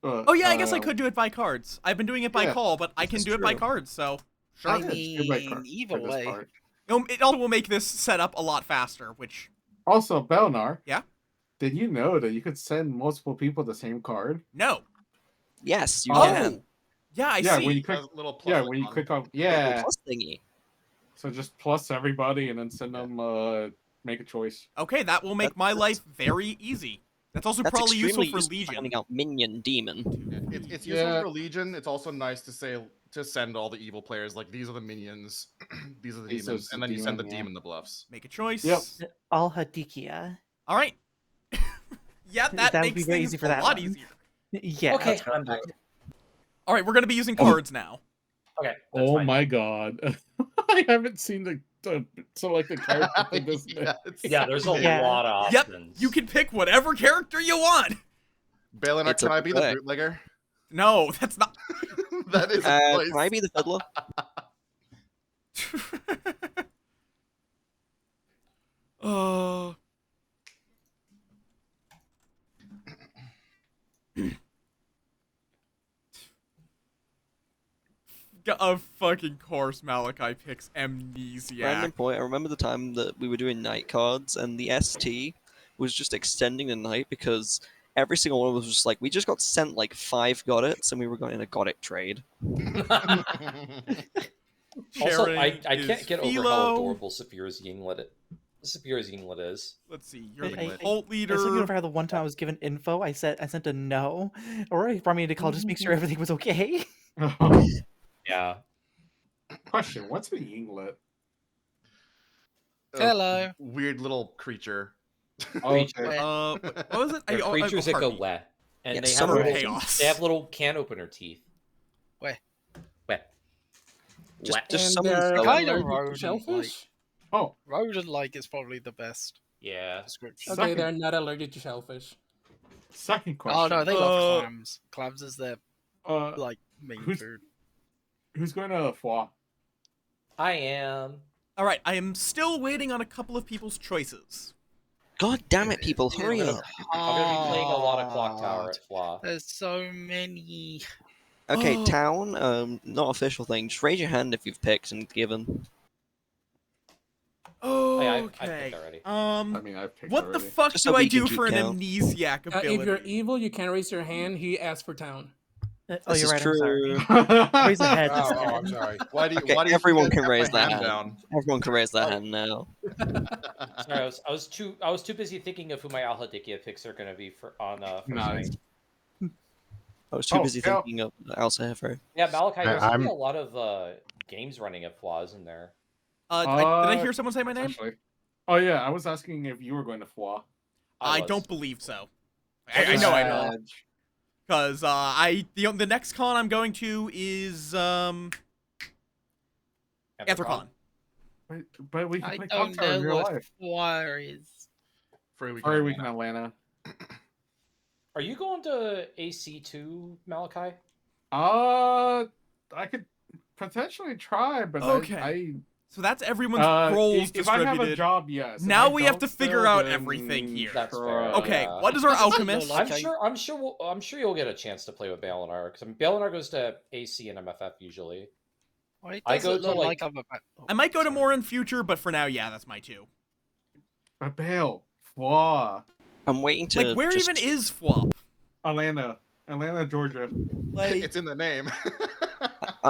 Oh yeah, I guess I could do it by cards. I've been doing it by Yeah, call, but I can this do is it by true. cards. So sure. I Yeah, just do my card either for this way. part. It also will make this setup a lot faster. Which Also, Belnar. Yeah? Did you know that you could send multiple people the same card? no. Yes, you Oh. can. Yeah, I yeah, see. when you click. A little plus Yeah, when you icon. click on. Little Yeah. plus thingy. So just plus everybody and then send them. Make a choice. Okay, that will make my life very easy. That's also That's probably useful extremely for useful Legion. finding out minion demon. It's useful Yeah. for Legion. It's also nice to say to send all the evil players like these are the minions, these are the These demons, are and the then you send the demon, yeah. demon the bluffs. Make a choice. Yep. All Hadikia. All right. Yeah, that That would makes be very things easy for a that lot one. easier. Yeah. Okay. I'm back. All right, we're gonna be using cards now. Okay. That's Oh fine. my god. I haven't seen the selected character for this. Yeah, there's a Yeah. lot of Yep, options. you can pick whatever character you want. Balinar, It's can a I be the play. bootlegger? No, that's not. That is a choice. Can I be the fiddler? Uh. Of fucking course, Malachi picks Random Amnesiac. point. I remember the time that we were doing night cards and the ST was just extending the night because every single one of us was just like, we just got sent like 5 got it's and we were going in a got it trade. Also, Sharing I is can't get over how Philo. adorable Saphira's Yinglet is. Let's see, I- you're the I- cult I was looking leader. over how the one time I was given info, I sent a no. Or he brought me into call just to make sure everything was okay. Yeah. Question: what's the yinglet? Hello. Weird little creature. Okay. What was it? They're creatures that go heartbeat. wet, and Yeah, they have summer little, chaos. they have little can opener teeth. Where? Wet. Just Wet. just And summon they're Zoe. Kind of allergic to rodent-like. shellfish? Oh, Rodent-like is probably the best Yeah. description. Okay, they're not allergic to shellfish. second question. Oh no, they love clams. Clams is their Uh, main who's- food. Who's going to Foix? I am. All right, I am still waiting on a couple of people's choices. God damn it, people, hurry up. I'm gonna be playing a lot of Clock Tower at Flaw. There's so many. Okay, town, not official thing. Just raise your hand if you've picked and given. I picked Okay. already. I mean, I've picked What the already. fuck Just do so I we can do keep for an count. amnesiac ability? If you're evil, you can raise your hand. He asks for town. Oh, This you're is right. true. I'm sorry. Raise a head. Oh, That's oh, I'm head. sorry. Why do you? Okay, Why do you everyone think I can got raise my their hand hand. Everyone can raise their hand now. Sorry, I was too busy thinking of who my Alhadikia picks are gonna be for on first Nice. night. I was too Oh, busy yeah. thinking of Alsa Hefro. Yeah, Malachi, there's gonna be I'm- a lot of games running at Flaw, isn't there? Did I hear someone say my name? Essentially. Oh yeah, I was asking if you were going to Foix. I was. don't believe so. I know I don't. Edge. Because the next con I'm going to is Anthrocon. But we can I play don't Clock Tower in know real what life. Foire is. For a week. Or we can Atlanta. Are you going to AC2, Malachi? I could potentially try, but Okay. So that's everyone's I, roles if I distributed. have a job, yes. If Now I we have to don't, figure though, out then everything here. That's fair. try. Okay, Yeah. what is our Doesn't look alchemist? like I'm sure you'll get a chance to play with Balinar, because Balinar goes to AC and MFF usually. Well, it I doesn't go to, look like- I'm about... I might go to sorry. more in future, but for now, yeah, that's my two. But Bale, Foix, I'm waiting to. Like, where just... even is Flop? Atlanta, Georgia. Like, It's in the name.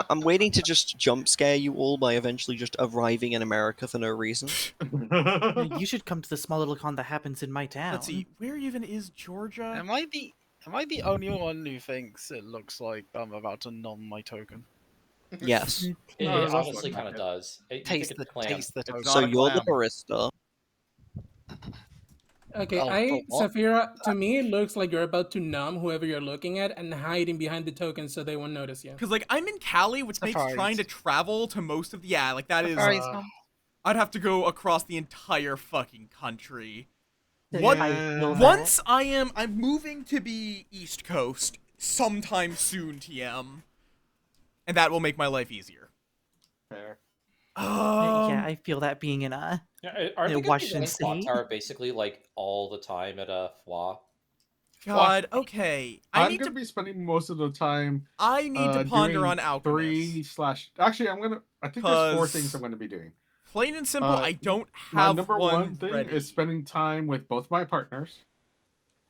I'm waiting to just jump scare you all by eventually just arriving in America for no reason. You should come to the small little con that happens in my town. let's see, where even is Georgia? Am I the only one who thinks it looks like I'm about to nom my token? Yes. It, No, it that's honestly not kind of bad. does. You Taste think the it's clam. taste the It's token. not So a you're the clam. barista. Okay, Oh, for what? Saphira, to me, it looks like you're about to numb whoever you're looking at and hiding behind the token so they won't notice you. Because, like, I'm in Cali, which makes Surprise. trying to travel to most of the... Yeah, like, that is... Surprise. I'd have to go across the entire fucking country. Yeah, What? I feel that. Once I'm moving to be East Coast sometime soon, TM. And that will make my life easier. Fair. Yeah, I feel that being in Yeah, aren't Yeah, they going to be Washington running Clock State. Tower basically like all the time at a Flaw? God, okay. I I'm need gonna to be spending most of the time. I need to ponder doing on alchemist. 3/. Actually, I think there's 4 'Cause- things I'm gonna be doing. Plain and simple, I don't My have number one thing ready. is spending time with both my partners.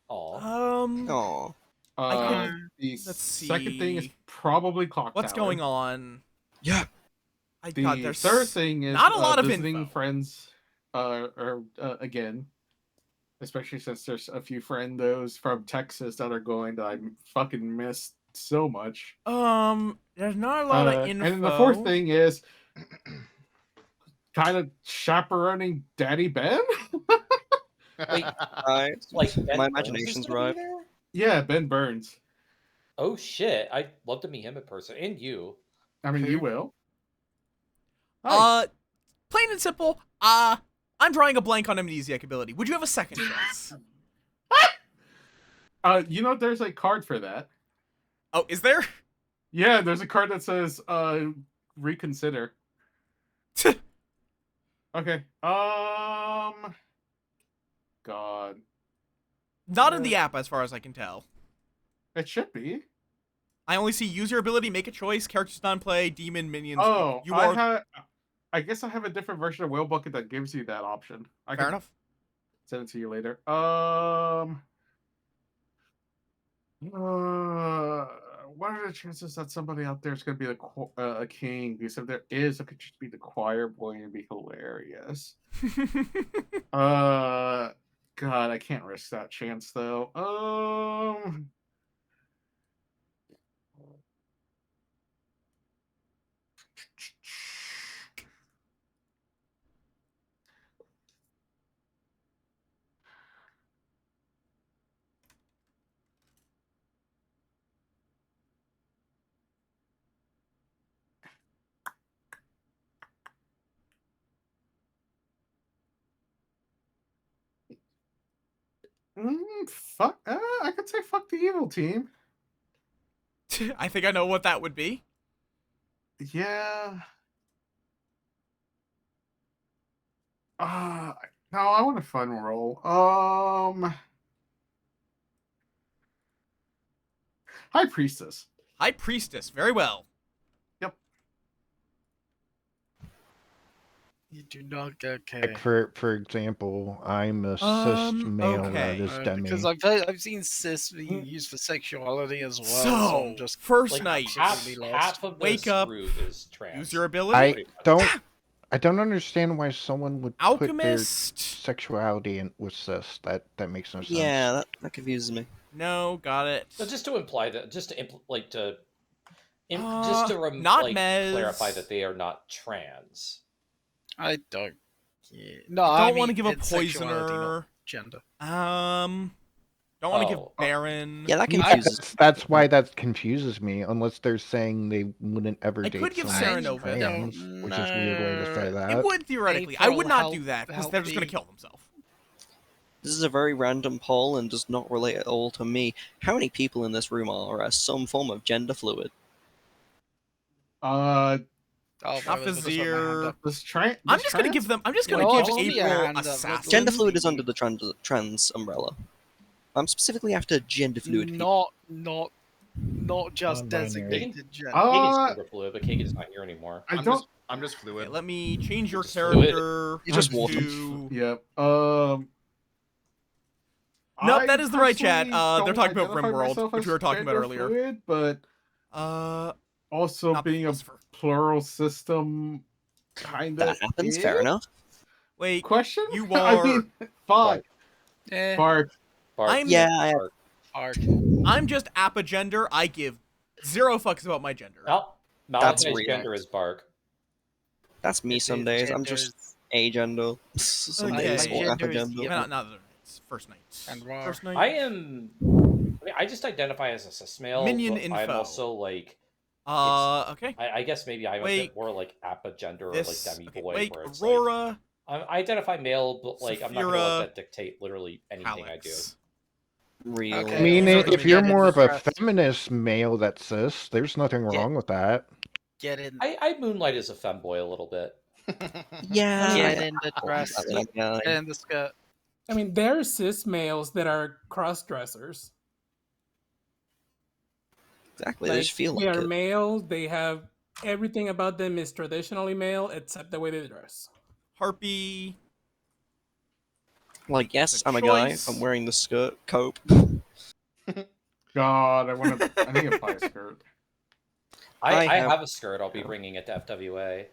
Aw. Oh. I can- The let's second thing is see. probably Clock What's Tower. going on? Yeah. The God, there's third thing is not a lot of visiting info. friends. Again, especially since there's a few friendos from Texas that are going that I fucking missed so much. There's not a lot of info. And then the fourth thing is kind of chaperoning Daddy Ben. Wait, Alright. like Ben My Burns is imagination's gonna be right. there? Yeah, Ben Burns. Oh shit! I'd love to meet him in person, and you. I mean, you will. Hi. Plain and simple, I'm drawing a blank on amnesiac ability. Would you have a second choice? You know, there's a card for that. Oh, is there? Yeah, there's a card that says reconsider. Okay. God. Not in the app, as far as I can tell. It should be. I only see use your ability, make a choice, characters non-play, demon, minions. Oh, you are I guess I have a different version of Whale Bucket that gives you that option. I fair can enough. send it to you later. What are the chances that somebody out there is going to be a king? Because if there is, it could just be the choir boy and be hilarious. God, I can't risk that chance though. Fuck. I could say fuck the evil team. I think I know what that would be. Yeah. No, I want a fun roll. High Priestess. High Priestess, very well. Yep. You do not get Like for example, I'm a cis male okay. that is demi. Because I've seen cis being used for sexuality as well. So I'm just first Like, night, half of wake this up, group is trans. use your ability. I don't understand why someone would put their Alchemist. sexuality in with cis. That makes no sense. Yeah, that confuses me. No, got it. So just to imply that, just to not like, Mez. clarify that they are not trans. I don't. Yeah. No, I I don't want to mean, give a it's sexuality, not poisoner. gender. Don't want to give Baron. Yeah, that confuses. That's why that confuses me. Unless they're saying they wouldn't ever I date could give someone Serenova. trans, which is a weird way to say that. It would theoretically. I would not do that because they're just going to kill themselves. This is a very random poll and does not relate at all to me. How many people in this room are some form of gender fluid? Not Vizier. I'm I'm just going to give them. I'm just going to give April Assassin. Gender fluid is under the trans umbrella. I'm specifically after gender fluid. Not just Kagan, designated gender. Kagan's gender fluid, but Kagan is not here anymore. I'm just fluid. Okay, let me change your Just character. You just water. Yep. Nope, I that is the right chat. personally They're talking about don't identify RimWorld, myself which as we were talking about gender earlier. fluid, but also not being a plural system kind of That happens. Fair enough. Wait, question. you I are. mean, fuck. Bark. I'm just apagender. I give 0 fucks about my gender. Well, That's Malachi's real. gender is Bark. That's me some days. I'm just agender. Some Okay. days or gender is apagender. Not it's first night. And raw. First night. I mean, I just identify as a cis male. Minion but I'm info. also like. Okay. I guess maybe I'm a bit more like apagender or like demi boy. Where it's Aurora. Like, I identify male, but like I'm not gonna Saphira, let that dictate literally anything I do. Real. I mean, if you're more of a feminist male that's cis, there's nothing wrong with that. Get in. I moonlight as a femboy a little bit. Yeah. Get in the dress. Get in the skirt. I mean, there are cis males that are cross dressers. Exactly. They just feel they like are it. male. They have everything about them is traditionally male except the way they dress. Harpy. Like, yes, I'm a guy. I'm wearing the skirt cope. God, I need to buy a skirt. I have a skirt. I'll be bringing it to FWA.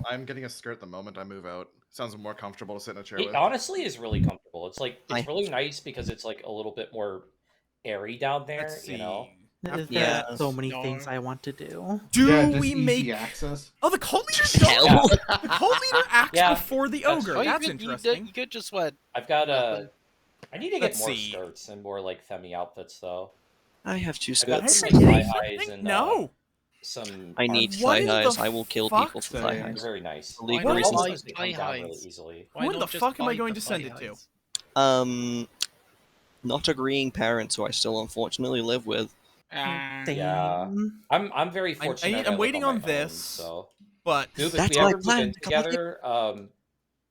I'm getting a skirt the moment I move out. Sounds more comfortable to sit in a chair It with. honestly is really comfortable. It's like it's really nice because it's like a little bit more airy down there. You know. There are so many things I want to do. Do we make access? Oh, the cult leader don't. The cult leader acts before the that's ogre. true. That's interesting. You could just what? I've got I need to get Let's more see. skirts and more like femi outfits though. I have 2 I've got skirts. some like, thigh highs and No. some. I need What thigh in highs. the I will kill fuck people for then? thigh They're highs. very nice. For legal What is reasons. Also, they come down really easily. What the fuck am I going to send it to? Not agreeing parents who I still unfortunately live with. Yeah, I'm very fortunate. I'm waiting on my this, so. but Noob, if That's we my ever move plan, in together, I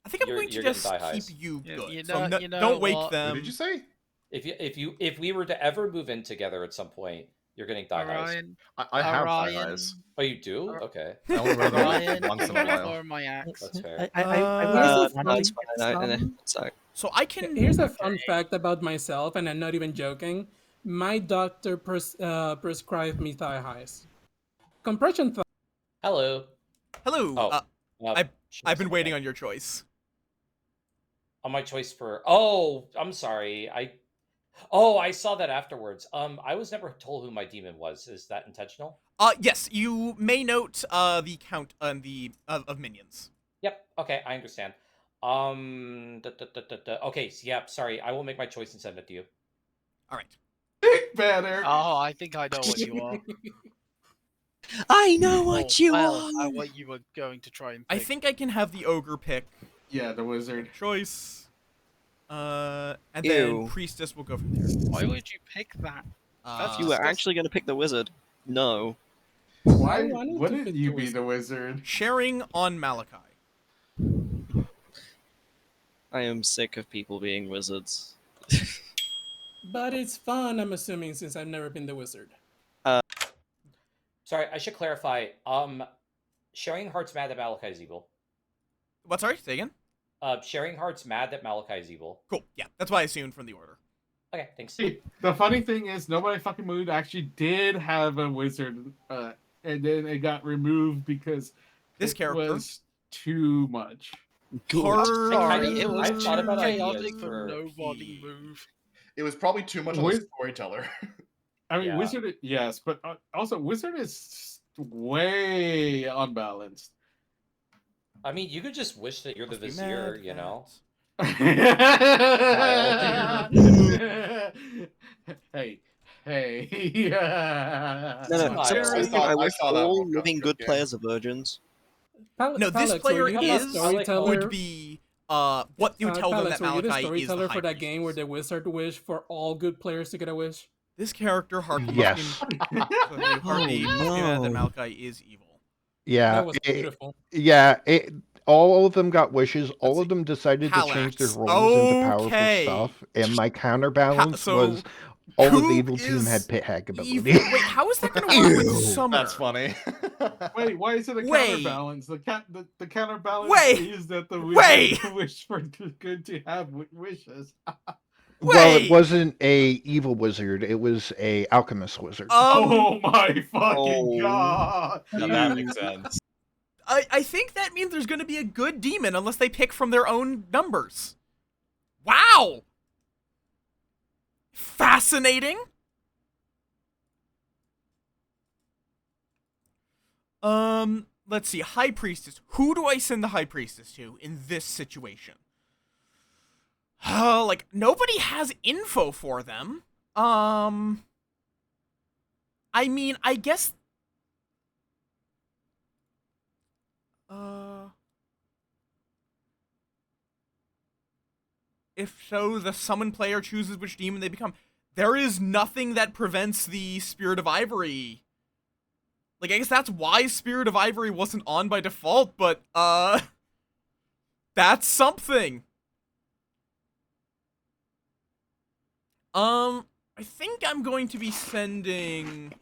think I'm going to you're just getting thigh keep highs. you good. You So know- you know don't wake what? them. What did you say? If we were to ever move in together at some point, you're getting thigh highs. Orion. I have thigh Orion. highs. Oh, you do? Okay. I only wear them Orion, once in a while. for my axe. That's fair. Here's a fun- That's fine. Sorry. So I can. Here's a fun fact about myself, and I'm not even joking. My doctor prescribed me thigh highs. Compression thigh. Hello. Hello. Oh, I've been waiting on your choice. On my choice for. Oh, I'm sorry. I saw that afterwards. I was never told who my demon was. Is that intentional? Yes. You may note the count on the of minions. Yep. Okay, I understand. Okay. So, yeah. Sorry. I will make my choice and send it to you. All right. Better. Oh, I think I know what you are. I know what you well, are. what you were going to try and I pick. think I can have the ogre pick Yeah, the wizard. choice. And Ew. then Priestess will go from there. Why would you pick that? That's You were actually going to pick the wizard. No. Why I wanted to wouldn't pick you the be the wizard? Sharing on Malachi. I am sick of people being wizards. But it's fun, I'm assuming, since I've never been the wizard. Sorry, I should clarify. Sharing Heart's mad that Malachi is evil. What? Sorry, say again. Sharing Heart's mad that Malachi is evil. Cool. Yeah, that's why I assumed from the order. Okay, thanks. See, the funny thing is, Nobody Fucking Mood actually did have a wizard, and then it got removed because this character was too much. Sorry, it was I've thought about too ideas chaotic for for nobody move. It was probably too much on the storyteller. I mean, Yeah. Wizard, yes, but also Wizard is way unbalanced. I mean, you could just wish that you're the vizier, you know? Hey. No. I wish all living good players are virgins. No, this Palex, player were you the is storyteller? would be what you tell them Palex, that were you the Malachi is the storyteller high for that priest. game where the wizard wish for all good players to get a wish? This character, Harky, Yes. Harky must be mad that Malachi is evil. Yeah. That was beautiful. All of them got wishes. All of them decided to change their Palax. roles into powerful Okay. stuff. And my counterbalance so was all of the who evil team is had pit hack ability. Evil? Wait, how is that going to work with Summoner? That's funny. Wait, why is it a counterbalance? The counterbalance Wait. is that the Wait. wizard wish for good to have wishes. Well, it wasn't a evil wizard. It was a alchemist wizard. Oh my fucking god! Now that makes sense. I think that means there's going to be a good demon unless they pick from their own numbers. Wow! Fascinating. Let's see. High Priestess. Who do I send the High Priestess to in this situation? Like, nobody has info for them. I mean, I guess... If so, the summon player chooses which demon they become. There is nothing that prevents the Spirit of Ivory. Like, I guess that's why Spirit of Ivory wasn't on by default, but, that's something. I think I'm going to be sending...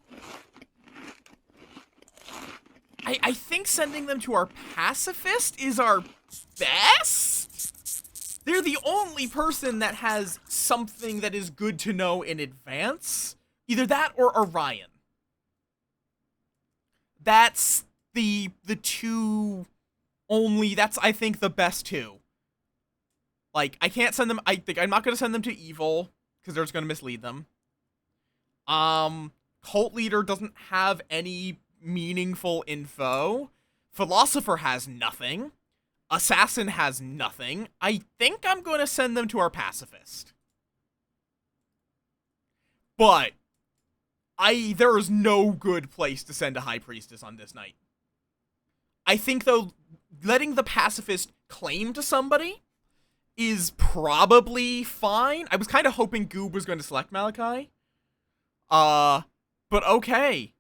I think sending them to our Pacifist is our best? They're the only person that has something that is good to know in advance. Either that or Orion. That's the two only, that's, I think, the best two. Like, I can't send them, I'm not going to send them to Evil, because they're just going to mislead them. Cult Leader doesn't have any meaningful info. Philosopher has nothing. Assassin has nothing. I think I'm going to send them to our Pacifist. But there is no good place to send a High Priestess on this night. I think, though, letting the Pacifist claim to somebody is probably fine. I was kind of hoping Goob was going to select Malachi. But okay.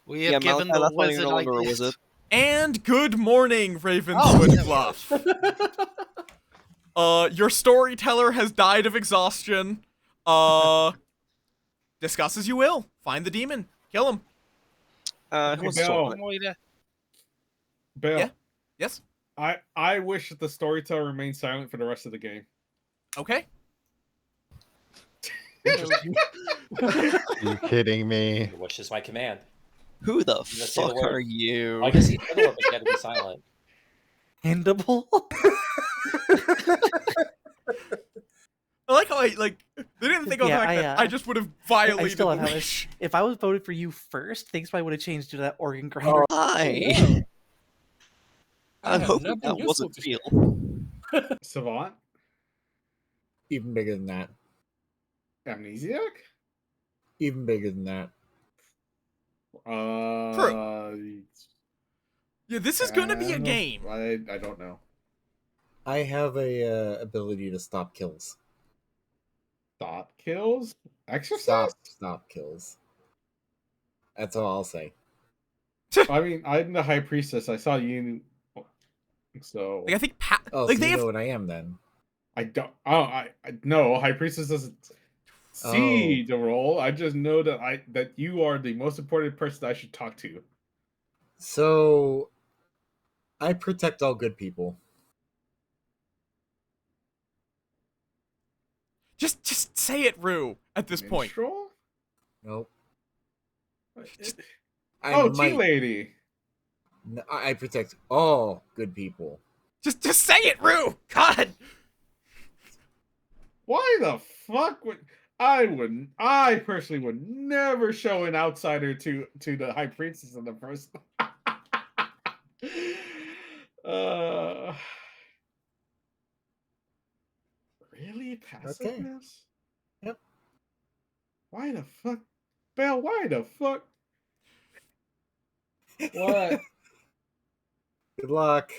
We have given the wizard ideas. And good morning, Ravenswood Bluff. Your storyteller has died of exhaustion. Discuss as you will. Find the demon. Kill him. Bill. Yeah? Yes? I wish that the storyteller remained silent for the rest of the game. Okay. You kidding me? Which is my command. Who the fuck are you? I can see the word, but you have to be silent. Handable? I like how they didn't think of the fact that I just would have violated the wish. If I was voted for you first, things probably would have changed due to that organ grinder. Hi. I'm hoping that wasn't real. Savant? Even bigger than that. Amnesiac? Even bigger than that. True. Yeah, this is gonna be a game. I don't know. I have a ability to stop kills. Stop kills? Exercise? Stop kills. That's all I'll say. I mean, I'm the High Priestess. I saw you. So. Like, I think Oh, like so they you have. know what I am then. I don't. Oh, I no. High Priestess doesn't see the role. I just know that you are the most important person I should talk to. So, I protect all good people. Just say it, Rue. At this point. Minstrel? Nope. Oh, Tea Lady. I protect all good people. Just say it, Rue. God. Why the fuck would I personally would never show an outsider to the High Priestess in the first. Really passiveness? Okay. Yep. Why the fuck, Belle? Why the fuck? What? Good luck.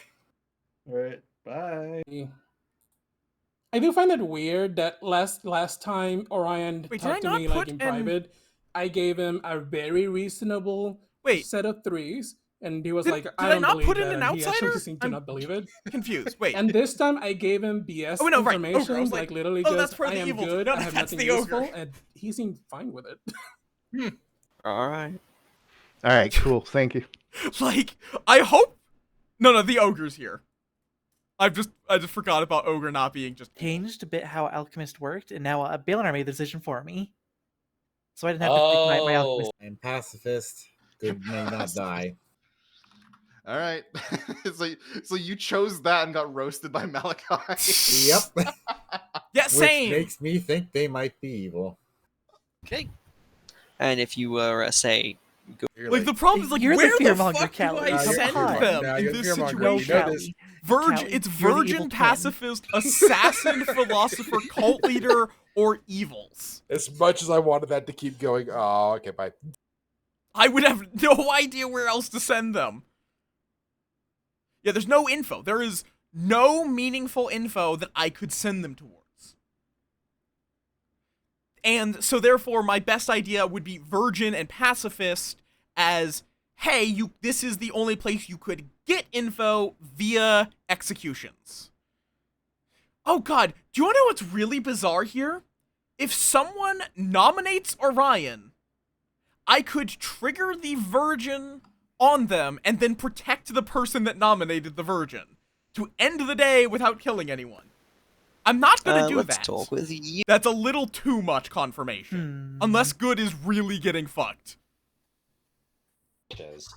All right. Bye. I do find it weird that last time Orion talked to me like in private, I gave him a very reasonable set of threes, and he was like, "I don't believe that," and he actually seemed to not believe it. Confused. Wait. And this time I gave him BS information, Ogre. I was like literally just, "I am good. I have nothing useful," and he seemed fine with it. All right. All right, cool. Thank you. Like, I hope. No, the ogre's here. I just forgot about ogre not being just changed a bit how alchemist worked, and now Baylor made the decision for me, so I didn't have to pick my alchemist. And pacifist, good may not die. All right. so you chose that and got roasted by Malachi. Yep. Yeah, same. Which makes me think they might be evil. Okay. And if you were, say, like the problem is, like, You're where the the fuck do I send them in this situation? It's virgin, pacifist, assassin, philosopher, cult leader, or evils. As much as I wanted that to keep going, oh, okay, bye. I would have no idea where else to send them. Yeah, there's no info. There is no meaningful info that I could send them towards. And so therefore, my best idea would be virgin and pacifist as, hey, this is the only place you could get info via executions. Oh god, do you want to know what's really bizarre here? If someone nominates Orion, I could trigger the virgin on them and then protect the person that nominated the virgin to end the day without killing anyone. I'm not gonna do let's that. Talk with you. That's a little too much confirmation. Unless good is really getting fucked.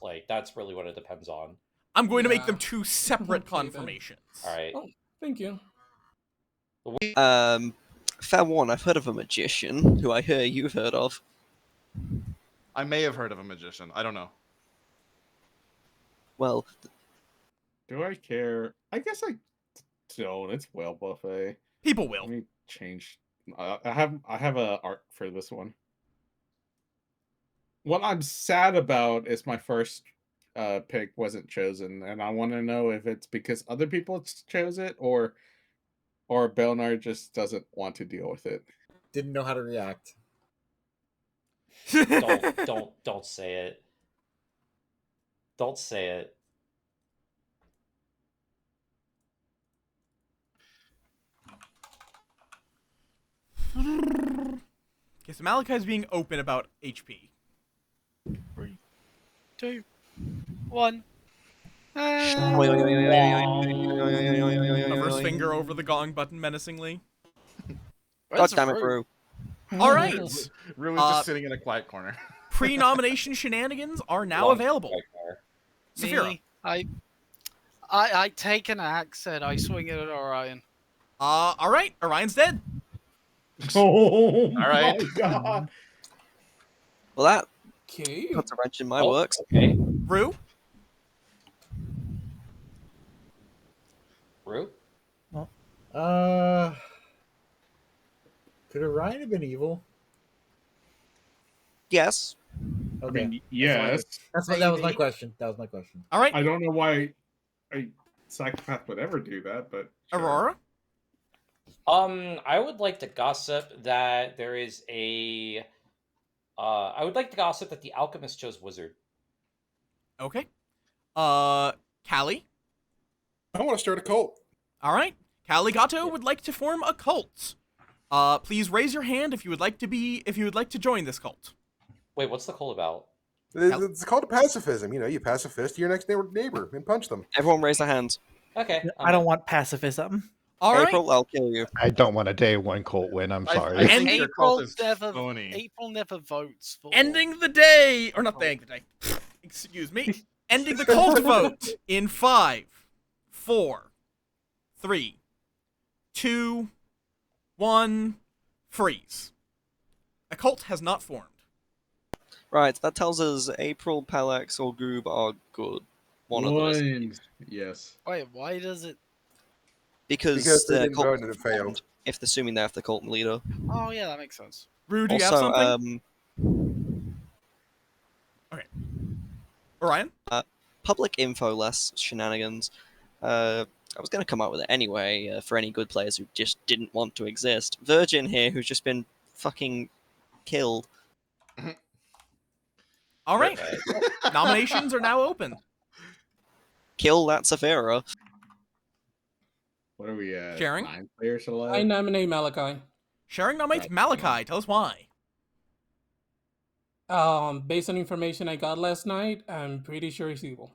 Like, that's really what it depends on. I'm going to make them two separate confirmations. Alright. Oh, thank you. Fair warn, I've heard of a magician who I hear you've heard of. I may have heard of a magician. I don't know. Well, do I care? I guess I don't. It's Whale Buffet. People will. Let me change. I have a art for this one. What I'm sad about is my first pick wasn't chosen, and I want to know if it's because other people chose it, or Belnard just doesn't want to deal with it. Didn't know how to react. Don't say it. Don't say it. Okay, so Malachi's being open about HP. 3, 2, 1. Hovers finger over the gong button menacingly. God damn it, Brew. All right. Rue is just sitting in a quiet corner. Pre-nomination shenanigans are now available. Saphira. I take an axe and I swing it at Orion. All right. Orion's dead. Oh, all right. My God. Well, that Okay. puts a wrench in my works. Okay. Rue? Rue? Could Orion have been evil? Yes. Okay. mean, yes. That was my question. That was my question. All right. I don't know why a psychopath would ever do that, but sure. Aurora? I would like to gossip that there is a. I would like to gossip that the alchemist chose wizard. Okay. Callie? I want to start a cult. All right. Callie Gatto would like to form a cult. Please raise your hand if you would like to join this cult. Wait, what's the cult about? It's called pacifism. You know, you pacifist your next neighbor and punch them. Everyone raise their hands. Okay. I don't want pacifism. All right. April, I'll kill you. I don't want a day one cult win. I'm sorry. I think your cult is never, phony. April never votes for. Ending the day, or not the end of the day. Excuse me. Ending the cult vote in 5, 4, 3, 2, 1. Freeze. A cult has not formed. Right, that tells us April, Palex, or Goob are good. One of those. Yes. Wait, why does it? Because they the didn't cult vote and it failed. if assuming they're the cult leader. Oh yeah, that makes sense. Rue, do you have Also, something? Okay. Orion? Public info less shenanigans. I was going to come up with it anyway for any good players who just didn't want to exist. Virgin here, who's just been fucking killed. All right. Nominations are now open. Kill that Saphira. What are we at? Sharing? 9 players alive? I nominate Malachi. Sharing nominates Malachi. Tell us why. Based on information I got last night, I'm pretty sure he's evil.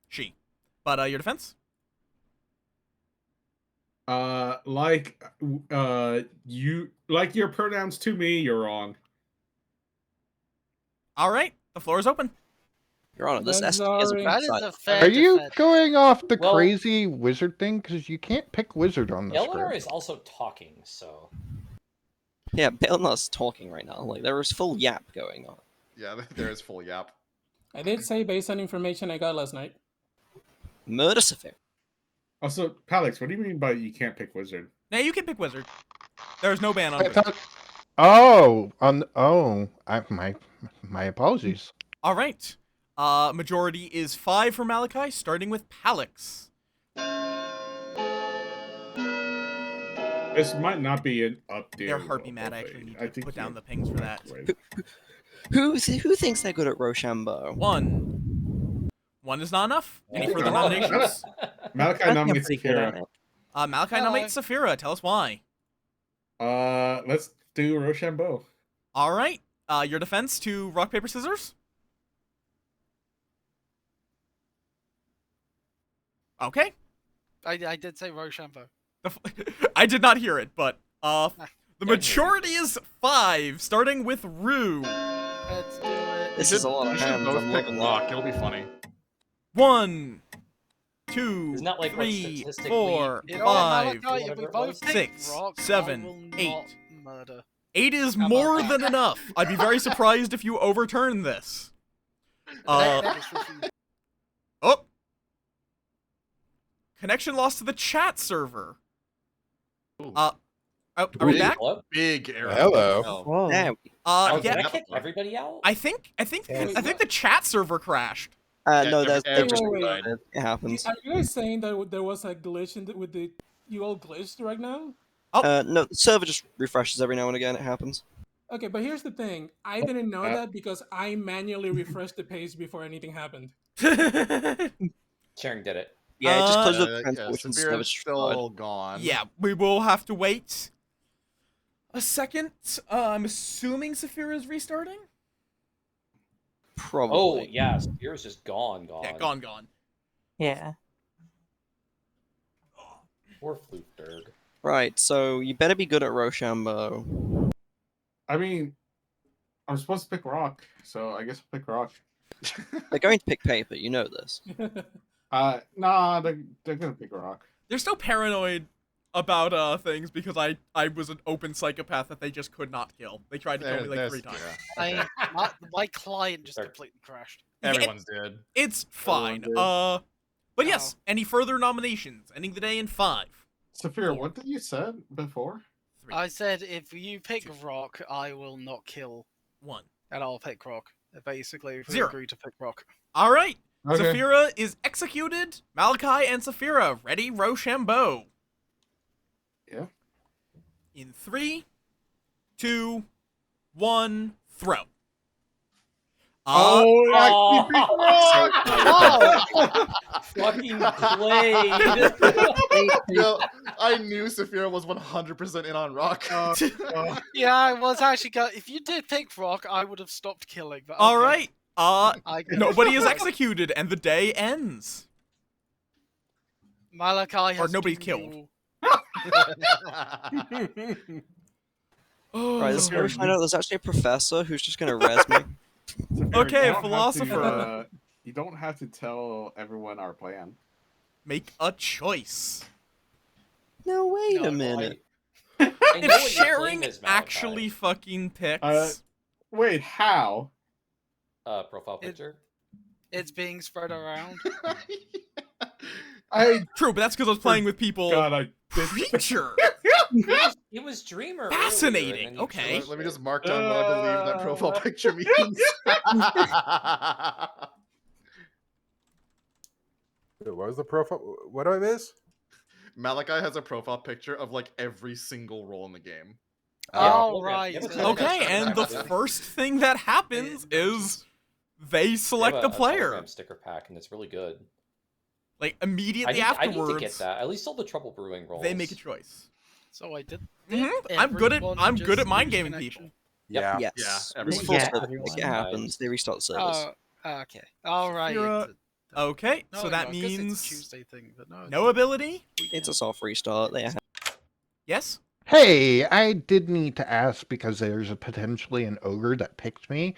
She. But your defense? You like your pronouns to me, you're wrong. All right. The floor is open. Your Honor, this That's SD is already- a That is side. a fair Are you defense. going off the Well- crazy wizard thing? Because you can't pick wizard on the Eleanor script. is also talking, so. Yeah, Belna's talking right now. Like there is full yap going on. Yeah, there is full yap. I did say based on information I got last night. Murder Saphira. Also, Palex, what do you mean by you can't pick wizard? Now you can pick wizard. There's no ban on I wizard. thought. My apologies. All right. Majority is 5 for Malachi, starting with Palex. This might not be an update. They're harpy mad. I actually need to put down the pings for that. Who thinks they're good at Rochambeau? 1. 1 is not enough. Any further nominations? Malachi nominates Saphira. Malachi nominates Saphira. Tell us why. Let's do Rochambeau. All right. Your defense to rock, paper, scissors? Okay. I did say Rochambeau. I did not hear it, but the majority is 5, starting with Rue. Let's do it. This is a lot of You should hands. both I'm pick loving rock. It'll be funny. 1, 2, Isn't that like what 3, statistically- 4, You know 5, what, Malachi, if we whatever it both was? pick 6, rock, I 7, will 8. not murder. 8 is How about more that? than enough. I'd be very surprised if you overturn this. Oh! Connection lost to the chat server. Are we Big- back? Hello? Big error. Hello. Whoa. Yeah. Oh, Yeah. did I kick everybody out? I think the chat server crashed. No, they've just everyone reloaded. It happens. Are you guys saying that there was a glitch with the you all glitched right now? No, the server just refreshes every now and again. It happens. Okay, but here's the thing. I didn't know that because I manually refreshed the page before anything happened. Sharing did it. Yeah, just close the Yeah, transportation Saphira's server. still gone. Yeah, we will have to wait a second. I'm assuming Saphira is restarting. Probably. Oh, yeah, Spear's just gone. Yeah, gone. Yeah. Poor Flukberg. Right, so you better be good at Rochambeau. I mean, I'm supposed to pick rock, so I guess I'll pick rock. They're going to pick paper, you know this. Nah, they're gonna pick rock. They're still paranoid about things because I was an open psychopath that they just could not kill. They tried to kill me like 3 times. My client just completely crashed. Everyone's dead. It's fine. Everyone But yes, any further nominations? Ending the day in 5. Saphira, what did you said before? 3, I said if you pick rock, I will not kill. 1. And I'll pick rock. basically, if we 0. agree to pick Rock. All right. Okay. Saphira is executed. Malachi and Saphira, ready, Rochambeau. Yeah. In 3, 2, 1, throw. Fucking played. No, I knew Saphira was 100% in on Rock. Yeah, I was actually going. If you did pick Rock, I would have stopped killing. But All okay. right. I get it. Nobody is executed, and the day ends. Malachi has Or nobody's doomed killed. you. Right, let's find out there's actually a professor who's just gonna res me. Okay, You don't have to, philosopher. you don't have to tell everyone our plan. Make a choice. No, wait a minute. I know If what you're sharing playing as, Malachi. actually fucking picks. Wait, how? Profile picture. It's being spread around. True, but that's because I was playing with people. God, I Preacher. It was Dreamer. Fascinating. Earlier, Okay. Let me just mark down what I believe that profile picture means. What was the profile? What do I miss? Malachi has a profile picture of like every single role in the game. Oh, right. Okay, and the first thing that happens is they select a player. Telegram sticker pack, and it's really good. Like immediately I afterwards, need to get that. At least all the Trouble Brewing rolls. they make a choice. So I did. I'm good at everyone I'm good just at mind lose gaming connection? people. Yeah. Yes. Yeah, This everyone. full Yeah, service, everyone. it happens. They restart the service. Oh, okay. All right. Saphira- Okay, No, so no, that I guess it's a means Tuesday thing, but no. no ability. It's a soft restart. They Yes. Hey, I did need to ask because there's a potentially an ogre that picked me.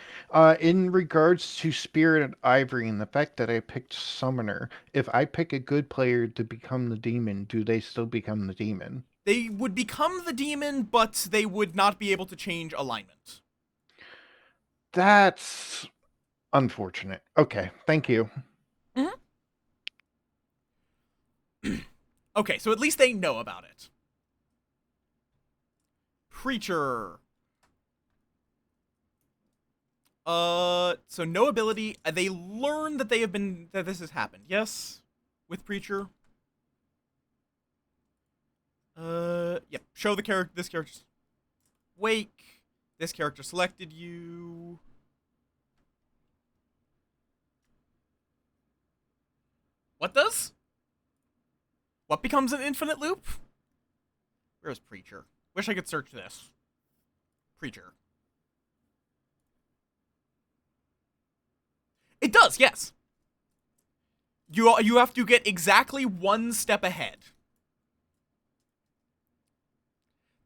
In regards to Spirit and Ivory and the fact that I picked Summoner, if I pick a good player to become the demon, do they still become the demon? They would become the demon, but they would not be able to change alignment. That's unfortunate. Okay, thank you. Okay, so at least they know about it. Preacher. So no ability. They learn that that this has happened. Yes, with Preacher. Yep. Show the character. This character. Wake. This character selected you. What does? What becomes an infinite loop? Where's Preacher? Wish I could search this. Preacher. It does, yes. You have to get exactly one step ahead.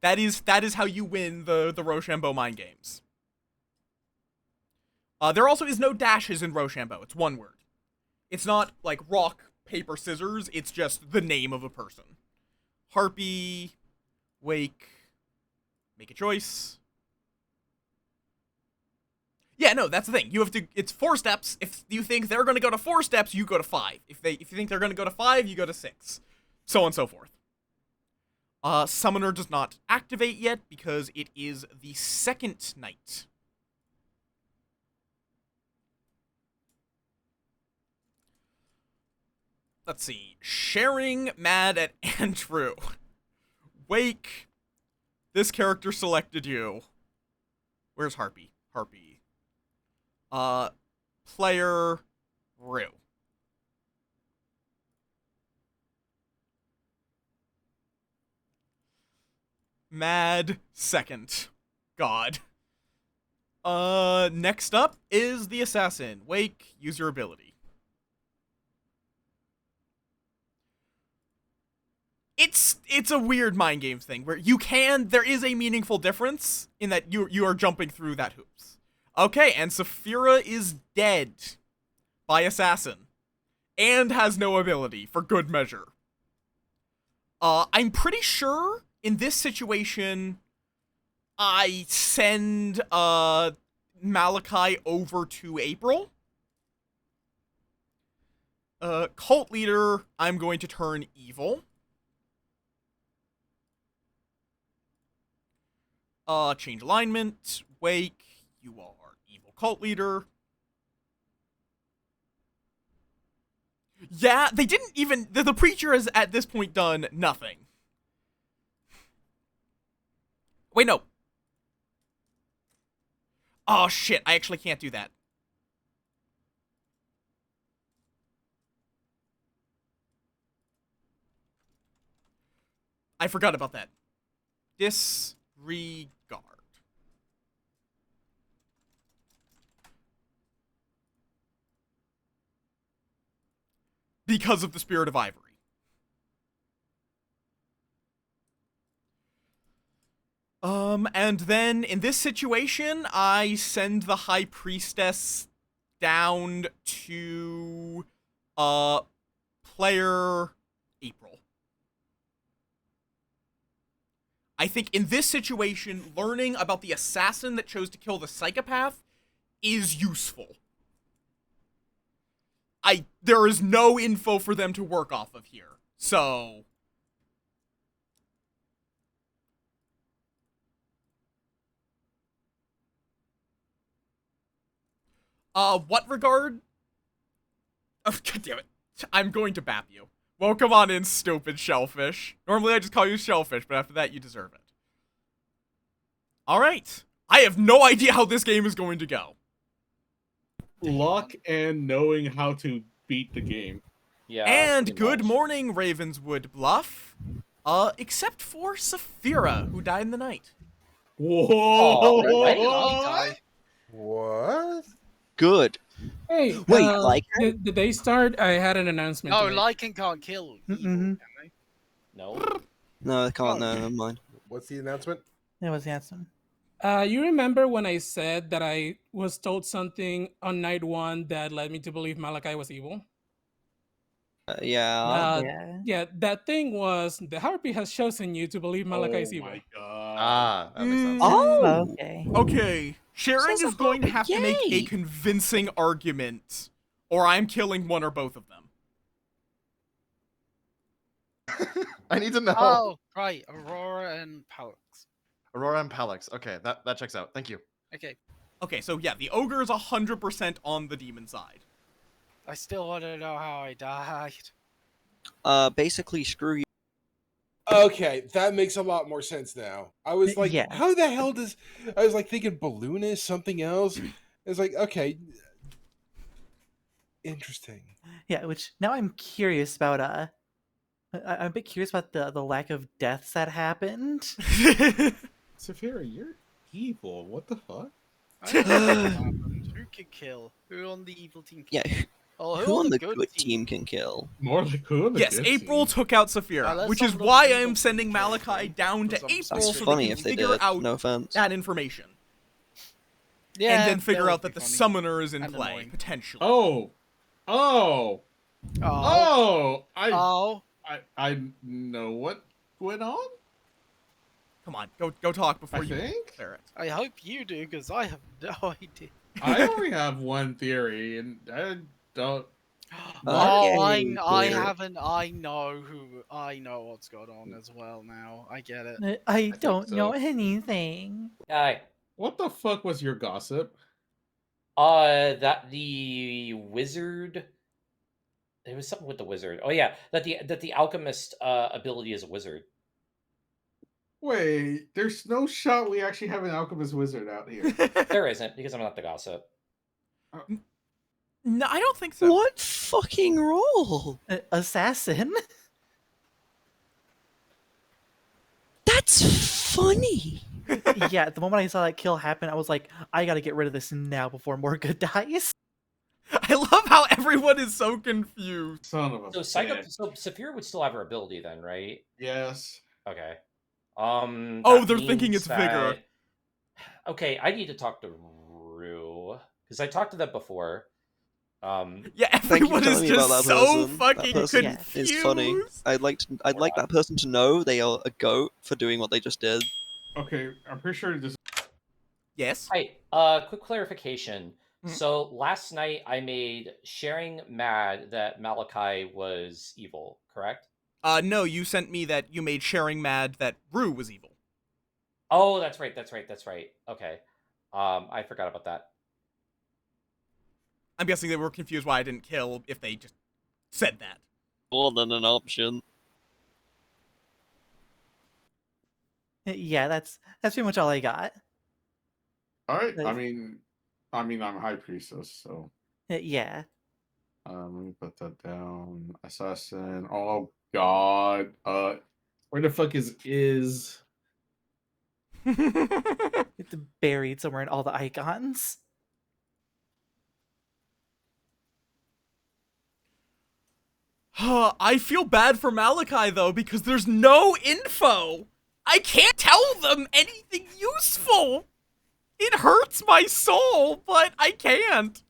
That is how you win the Rochambeau mind games. There also is no dashes in Rochambeau. It's one word. It's not like rock, paper, scissors. It's just the name of a person. Harpy, Wake, make a choice. Yeah, no, that's the thing. You have to. It's 4 steps. If you think they're going to go to 4 steps, you go to 5. If you think they're going to go to 5, you go to 6, so on and so forth. Summoner does not activate yet because it is the second night. Let's see. Sharing mad at Andrew. Wake. This character selected you. Where's Harpy? Harpy. Player Rue. Mad second. God. Next up is the assassin. Wake, use your ability. It's a weird mind game thing where there is a meaningful difference in that you are jumping through that hoops. Okay, and Saphira is dead by assassin and has no ability for good measure. I'm pretty sure in this situation I send Malachi over to April. Cult leader, I'm going to turn evil. Change alignment. Wake, you are evil cult leader. Yeah, they didn't even... The preacher has, at this point, done nothing. Wait, no. Oh, shit. I actually can't do that. I forgot about that. Disregard. Because of the Spirit of Ivory. And then in this situation, I send the High Priestess down to, player April. I think in this situation, learning about the assassin that chose to kill the psychopath is useful. There is no info for them to work off of here, so... what regard? Oh, God damn it. I'm going to bap you. Well, come on in, stupid shellfish. Normally I just call you shellfish, but after that you deserve it. Alright. I have no idea how this game is going to go. Luck and knowing how to beat the game. Yeah. And good morning, Ravenswood Bluff. Except for Saphira, who died in the night. Whoa! What? Good. Hey, Wait, like did they start? I had an announcement. No, to make. Lycan can't kill evil, Mm-mm. can they? No. No, I can't. No, never mind. What's the announcement? That was the answer. You remember when I said that I was told something on night 1 that led me to believe Malachi was evil? Yeah. Yeah, that thing was the Harpy has chosen you to believe Malachi is evil. Oh my god. Ah, that makes sense. Oh. Okay. Okay. Sharing Says is going to have to make a yay. convincing argument, or I'm killing one or both of them. I need to know. Oh, right. Aurora and Palix. Aurora and Palix. Okay, that checks out. Thank you. Okay. Okay, so yeah, the ogre is 100% on the demon side. I still want to know how I died. Basically, screw you. Okay, that makes a lot more sense now. I was like, Yeah. how the hell does... I was like thinking balloonist, something else. It's like, okay. Interesting. Yeah, which now I'm curious about. I'm a bit curious about the lack of deaths that happened. Saphira, you're evil. What the fuck? I don't know what happened. Who can kill? Who on the evil team can Yeah. kill? Oh, Who on the good team can kill? More like who on the Yes, good April team? took out Saphira, let's which talk is about why the I am evil sending team Malachi character, down to because I'm April That's so funny they if can they figure did. out No offense. that information. Yeah, And then figure that out would that be the funny. summoner is in And play, annoying. potentially. Oh. Oh. I know what went on? Come on, go talk before I you think? clear it. I hope you do, because I have no idea. I only have one theory, and I don't... Oh, Okay, I clear. haven't. I know what's going on as well now. I get it. I think don't know so. anything. Hi. What the fuck was your gossip? That the wizard. There was something with the wizard. Oh yeah, that the alchemist ability is a wizard. Wait, there's no shot we actually have an alchemist wizard out here. There isn't, because I'm not the gossip. No, I don't think so. What fucking role? Assassin. That's funny. Yeah, the moment I saw that kill happen, I was like, I gotta get rid of this now before Morga dies. I love how everyone is so confused. Son of a So bitch. So Saphira would still have her ability then, right? Yes. Okay. Oh, that they're thinking means it's vigor. Okay, I need to talk to Rue because I talked to them before. Yeah, Thank you for everyone is telling me about just that so person. fucking That person confused. is funny. I'd like that person to know they are a goat for doing what they just did. Okay, I'm pretty sure this... Yes? Hi, quick clarification. So last night I made Sharing mad that Malachi was evil, correct? No, you sent me that you made Sharing mad that Rue was evil. Oh, that's right. Okay. I forgot about that. I'm guessing they were confused why I didn't kill if they just said that. More than an option. Yeah, that's pretty much all I got. All right. Uh, I'm high priestess, so Yeah. let me put that down. Assassin. Oh God. Where the fuck is? It's buried somewhere in all the icons. I feel bad for Malachi, though, because there's no info. I can't tell them anything useful. It hurts my soul, but I can't.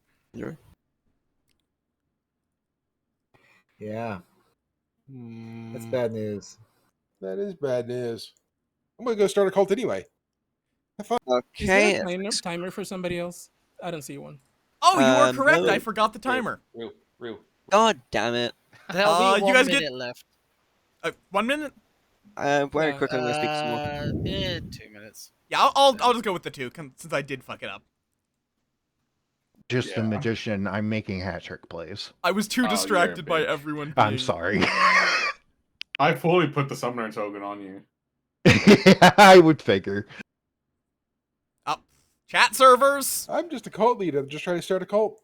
Yeah, that's bad news. That is bad news. I'm gonna go start a cult anyway. Have fun. Is there Okay. a timer for somebody else? I don't see one. Oh, you are correct. No. I forgot the timer. Rue. God damn it. There'll be you 1 guys minute get- left. 1 minute? Very quickly, I'm going to speak some more. Yeah, 2 minutes. Yeah, I'll just go with the 2 since I did fuck it up. Just a magician. I'm making hat trick plays. I was too Oh, you're a distracted by bitch. everyone. I'm being- sorry. I fully put the summoner token on you. I would figure. Oh, chat servers. I'm just a cult leader. I'm just trying to start a cult.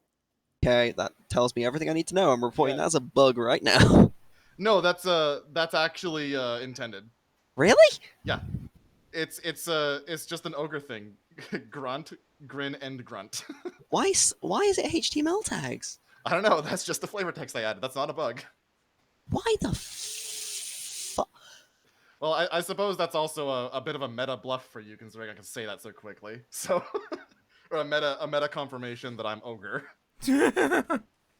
Okay, that tells me everything I need to know. I'm reporting that as a bug right now. No, that's actually intended. Really? Yeah. It's just an ogre thing. Grunt, grin, and grunt. Why is it HTML tags? I don't know. That's just the flavor text I added. That's not a bug. Why the fuck? Well, I suppose that's also a bit of a meta bluff for you, considering I can say that so quickly. So, or a meta confirmation that I'm ogre.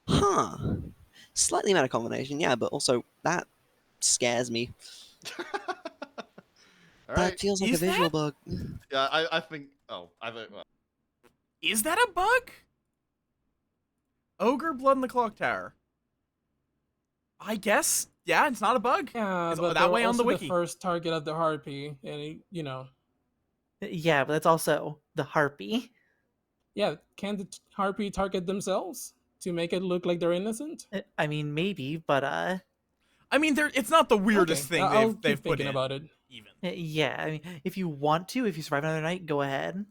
Huh. Slightly meta combination, yeah, but also that scares me. All That right. feels like Is a visual that- bug. Yeah, I think. Oh, I think. Well, Is that a bug? Ogre Blood in the Clock Tower. I guess. Yeah, it's not a bug. Yeah, It's but that way they're on the also wiki. first target of the harpy, and Yeah, but that's also the harpy. yeah, can the harpy target themselves to make it look like they're innocent? I mean, maybe, but I mean, it's not the weirdest Okay, thing I'll they've keep put thinking in. about it. Even. yeah. I mean, if you want to, if you survive another night, go ahead.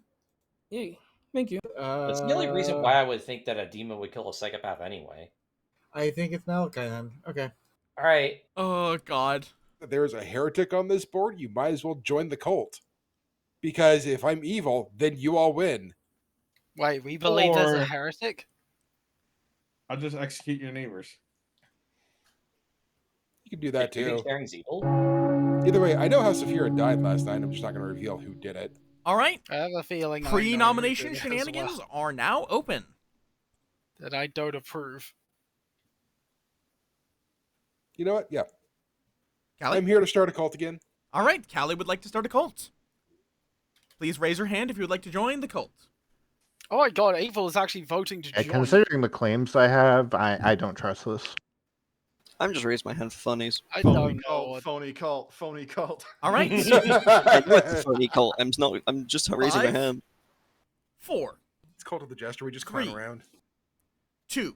Yay, thank you. That's the only reason why I would think that a demon would kill a psychopath anyway. I think it's Malachi then. Okay. All right. Oh God. If there's a heretic on this board, you might as well join the cult. Because if I'm evil, then you all win. Wait, we believe there's a Or- heretic? I'll just execute your neighbors. You can do that Do you think too. sharing's evil? Either way, I know how Saphira died last night. I'm just not going to reveal who did it. All right. I have a feeling I know who Pre-nomination did it as shenanigans well, are now open. that I don't approve. You know what? Yeah. Callie? I'm here to start a cult again. All right. Callie would like to start a cult. Please raise your hand if you would like to join the cult. Oh my god, Evil is actually voting to Yeah, join. considering the claims I have, I don't trust this. I'm just raising my hand for funnies. I phony don't know. cult, phony cult, phony cult. All right. I know it's a funny cult. I'm just raising my 5, hand. 4, It's Cult of the Jester. We just clown 3. around. 2.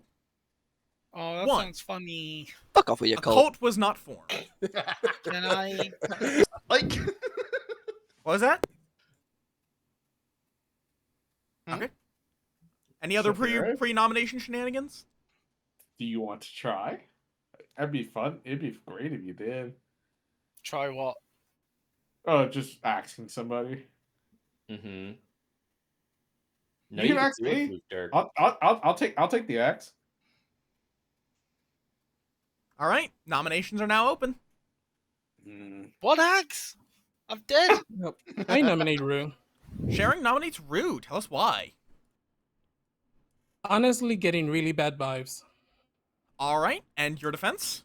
Oh, that 1. sounds funny. Fuck off with your A cult. cult was not formed. Can I? Like. What was that? Hmm? Okay. Any other Saphira? pre-nomination shenanigans? Do you want to try? That'd be fun. It'd be great if you did. Try what? Oh, just asking somebody. Mm-hmm. No, You can can ask do it, me. Blue Dirk. I'll take the axe. All right. Nominations are now open. What axe? I'm dead. Nope. I nominate Rue. Sharing nominates Rue. Tell us why. Honestly, getting really bad vibes. All right. And your defense?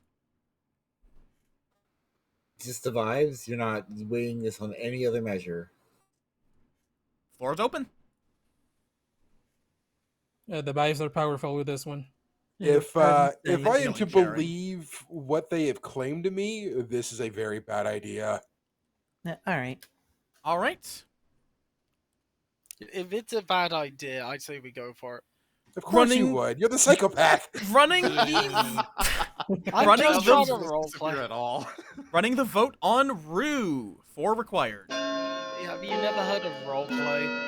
Just the vibes. You're not weighing this on any other measure. Floor is open. The vibes are powerful with this one. If I am feeling, to Sharon. believe what they have claimed to me, this is a very bad idea. All right. All right. If it's a bad idea, I'd say we go for it. Of course you Running- would. You're the psychopath. Running the I'm running just the trying to roleplay. at all. running the vote on Rue. 4 required. Have you never heard of roleplay?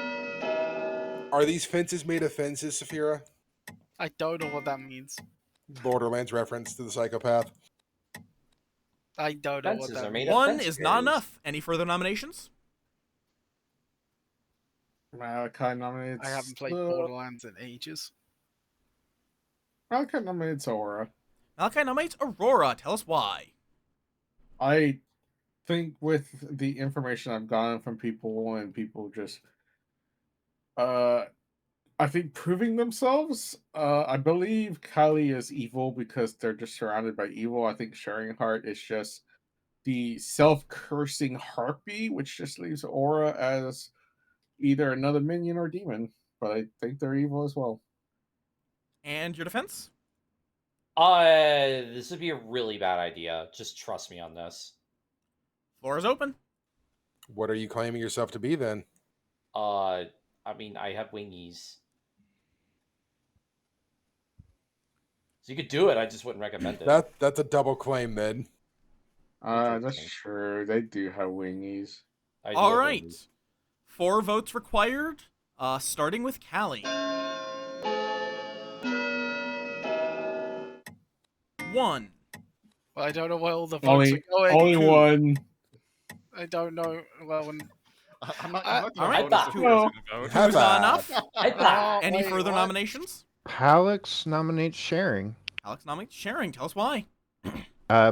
Are these fences made of fences, Saphira? I don't know what that means. Borderlands reference to the psychopath. I don't know what Fences are that made means. of 1 fence is not barriers. enough. Any further nominations? Malachi nominates. I haven't played Borderlands in ages. Malachi nominates Aura. Malachi nominates Aurora. Tell us why. I think with the information I've gotten from people and people just I think proving themselves. I believe Kylie is evil because they're just surrounded by evil. I think Sharing Heart is just the self-cursing harpy, which just leaves Aura as either another minion or demon. But I think they're evil as well. And your defense? This would be a really bad idea. Just trust me on this. Floor is open. What are you claiming yourself to be then? I mean, I have wingies. So you could do it, I just wouldn't recommend it. That's a double claim then. That's true. They do have wingies. I do All have right. wingies. 4 votes required. Starting with Callie. 1. Well, I don't know where all the votes are going. Only one. I don't know. Well, when... I'm not All gonna right. vote as Two, a person to vote. two is not enough. Any Wait, further what? nominations? Alex nominates Sharing. Alex nominates Sharing. Tell us why.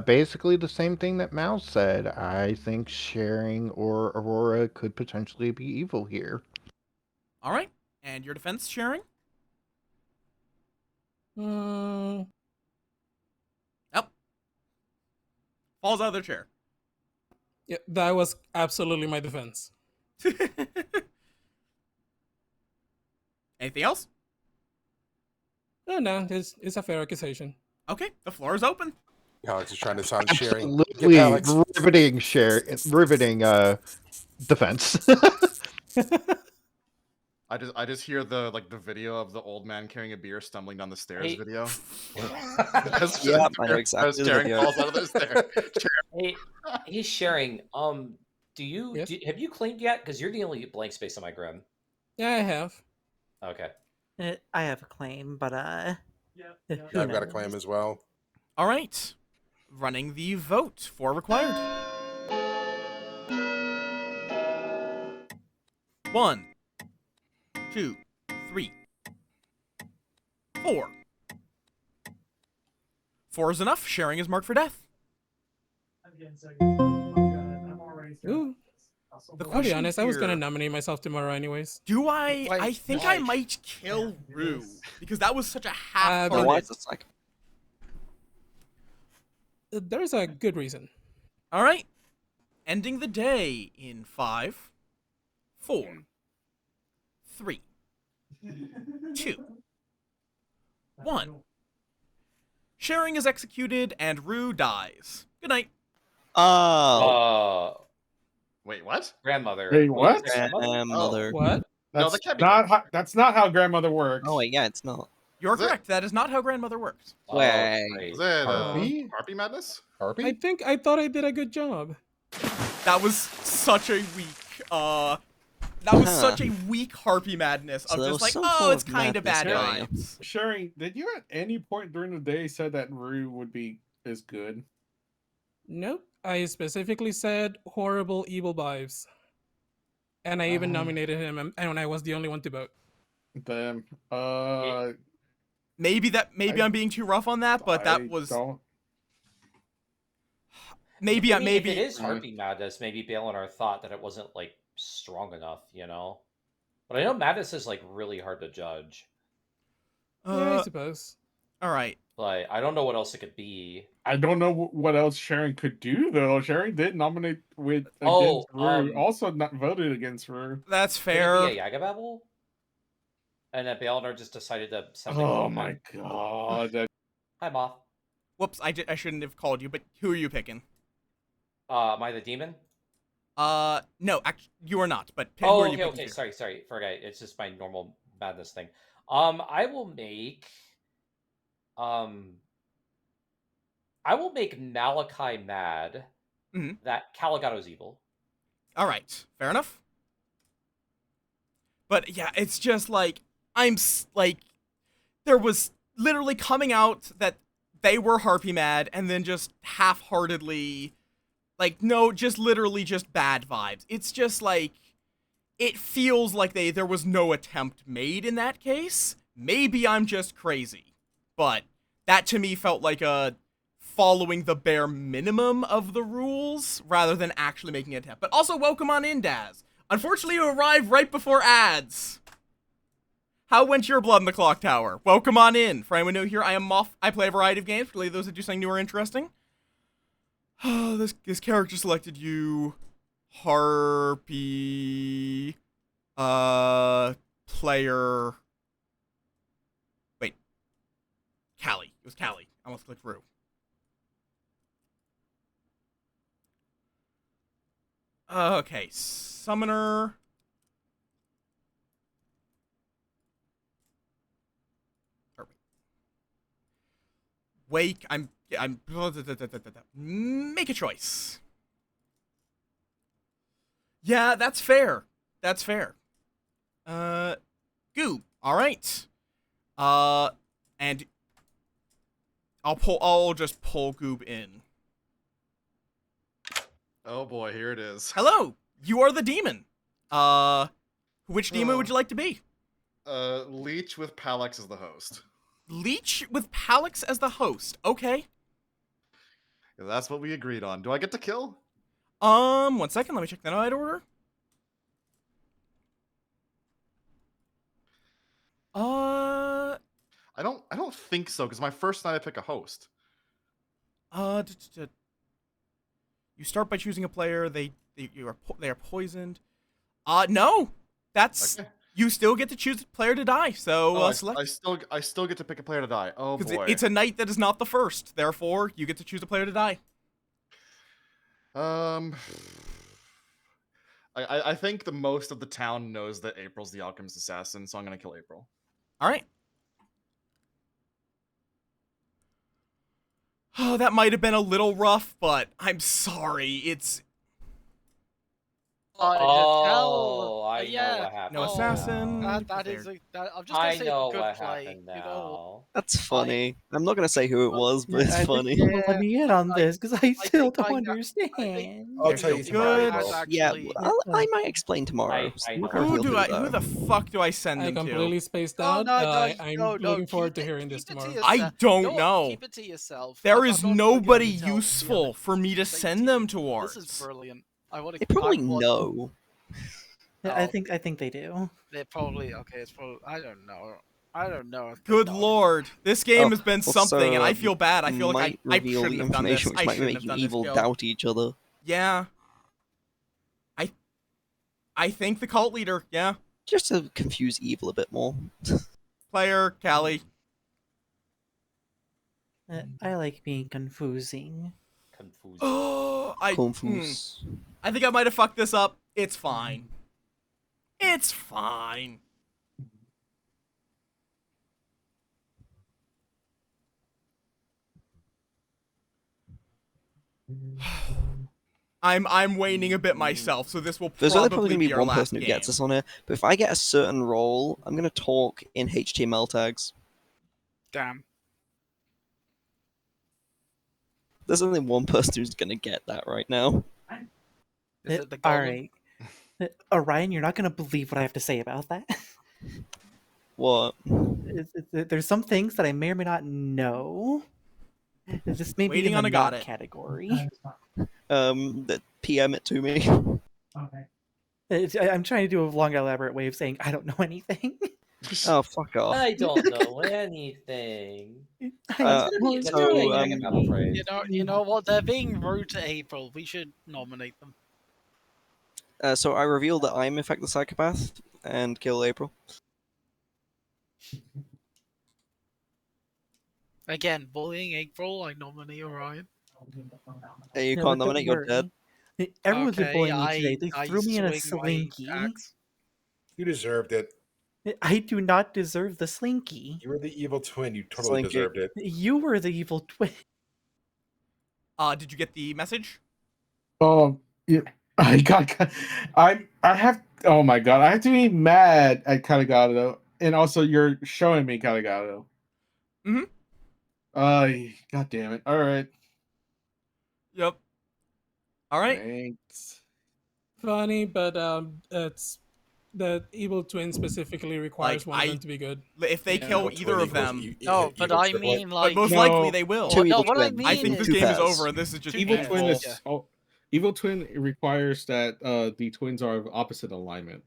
Basically the same thing that Mal said. I think Sharing or Aurora could potentially be evil here. All right. And your defense, Sharing? Mm, Yep. Falls out of their chair. yeah, that was absolutely my defense. Anything else? Oh, no, it's a fair accusation. Okay. The floor is open. Alex is trying to sound Sharing. Absolutely Give Alex. riveting defense. I just hear the video of the old man carrying a beer stumbling down the stairs Hey. video. Yeah, I know exactly the Sharing video. falls out of the stairs. Hey, Sharing. Do you Yes? have you claimed yet? Because you're the only blank space on my grim. Yeah, I have. Okay. I have a claim, but who I've got a knows? claim as well. All right. Running the vote. 4 required. 1, 2, 3, 4. 4 is enough. Sharing is marked for death. Ooh. The I'll be question honest, I was going to here- nominate myself tomorrow anyways. Do I? Wait, I think why? I might kill Rue because that was such a but half-hearted. Why is it like? There's a good reason. All right. Ending the day in 5, 4, 3, 2, 1. Sharing is executed and Rue dies. Good night. Oh, Wait, what? Grandmother. Wait, what? grandmother. What? No, That's that can't be not how, that's not how grandmother works. Oh wait, yeah, it's not. You're Is it? correct. That is not how grandmother works. Wait. great. Is it Harpy? Harpy Madness? Harpy? I thought I did a good job. That was such a weak. That was Huh. such a weak harpy madness So of there just was like, some oh, form it's of kind of bad madness going on. vibes. Sharing, did you at any point during the day said that Rue would be as good? Nope. I specifically said horrible evil vibes. And I even nominated him, and I was the only one to vote. Then, Maybe I'm being too rough on that, but that I was don't. maybe I mean, maybe if it is Harpy Madness, maybe Balinar thought that it wasn't like strong enough, you know. But I know Madness is like really hard to judge. Yeah, I suppose. all right. Like I don't know what else it could be. I don't know what else Sharon could do though. Sharon did nominate with Oh, against Rue. Also, not voted against Rue. That's Could fair. it be a Yagababble? And then Balinar just decided to send Oh my god! Hi, Moth. Whoops, I shouldn't have called you, but who are you picking? Am I the demon? No, you are not, but who Oh, are you okay, picking? okay. here? Sorry. Forget. It's just my normal madness thing. I will make Malachi mad Mhm. that Caligato's evil. All right, fair enough. But yeah, it's just like like there was literally coming out that they were Harpy mad, and then just half-heartedly, like, no, just literally just bad vibes. It's just like it feels like there was no attempt made in that case. Maybe I'm just crazy, but that to me felt like a following the bare minimum of the rules rather than actually making an attempt. But also, welcome on in, Daz. Unfortunately, you arrived right before ads. How went your Blood in the Clock Tower? Welcome on in. For anyone new here, I am Moff. I play a variety of games, particularly those that do something new or interesting. This character selected you. Harpy. Player. Wait. Callie. It was Callie. I almost clicked through. Okay. Summoner. Wake. I'm. Make a choice. Yeah, that's fair. That's fair. Goob. All right. And I'll just pull Goob in. Oh boy, here it is. Hello. You are the demon. Which demon would you like to be? Leech with Palex as the host. Leech with Palex as the host. Okay. That's what we agreed on. Do I get to kill? 1 second. Let me check the night order. I don't think so, because my first night I pick a host. You start by choosing a player. They are poisoned. No. That's okay. You still get to choose a player to die. So select. I still get to pick a player to die. Oh boy. It's a night that is not the first. Therefore, you get to choose a player to die. I think the most of the town knows that April's the Alchemist assassin, so I'm gonna kill April. All right. Oh, that might have been a little rough, but I'm sorry. It's I know what happened. No assassin. That is I'm just gonna say know good what play. happened now. You know, That's funny. I'm not gonna say who it was, but it's funny. Let me in on this because I still don't understand. I'll tell you good. Yeah, I might explain tomorrow. I I'm not know. gonna Who reveal do I? though. Who the fuck do I send I them completely to? spaced No, out. no, I'm no, looking forward to keep it- hearing this keep it to tomorrow. yourself. I don't know. Keep it to yourself. There I'm is not nobody gonna tell useful for me to send them towards. This is brilliant. I want to. They probably know. I think they do. They're probably okay. It's probably. I don't know. If they Good know. lord, this game has been well, something, so, and I feel bad. I feel like I reveal shouldn't the have done this. information, which I might shouldn't make have you done this. evil Gil. doubt each other. Yeah. I think the cult leader. Yeah. Just to confuse evil a bit more. Player Callie. I like being confusing. Oh, Confuse. I think I might have fucked this up. It's fine. It's fine. I'm waning a bit myself, so this will There's probably, only probably going to be our one last person who game. gets us on here, but if I get a certain role, I'm going to talk in HTML tags. Damn. There's only one person who's going to get that right now. Is it the All golem? right, Orion, you're not gonna believe what I have to say about that. What? There's some things that I may or may not know. This may be Waiting in on the a got not it. category. PM it to me. I'm trying to do a long, elaborate way of saying I don't know anything. Oh, fuck off. I don't know anything. So, You know what? They're being rude to April. We should nominate them. so I reveal that I'm in fact the psychopath and kill April. Again, bullying April. I nominate Orion. Hey, you No, can't but don't nominate, you're dead. worry. Everyone's been Okay, bullying me today. They I threw me in a swing my slinky. axe. You deserved it. I do not deserve the slinky. You were the evil twin. You totally Slinky. deserved it. You were the evil twin. Did you get the message? Yeah, I have. Oh my god, I have to be mad at Kaligado, and also you're showing me Kaligado. Mm-hmm. God damn it! All right. Yep. All right. Thanks. Funny, but it's the evil twin specifically requires one of them to be good. If they kill either of them, No, but I mean, like, but most likely they will. No, what I mean I think this is- game is over. This is just Evil painful. twin is evil twin requires that the twins are of opposite alignment.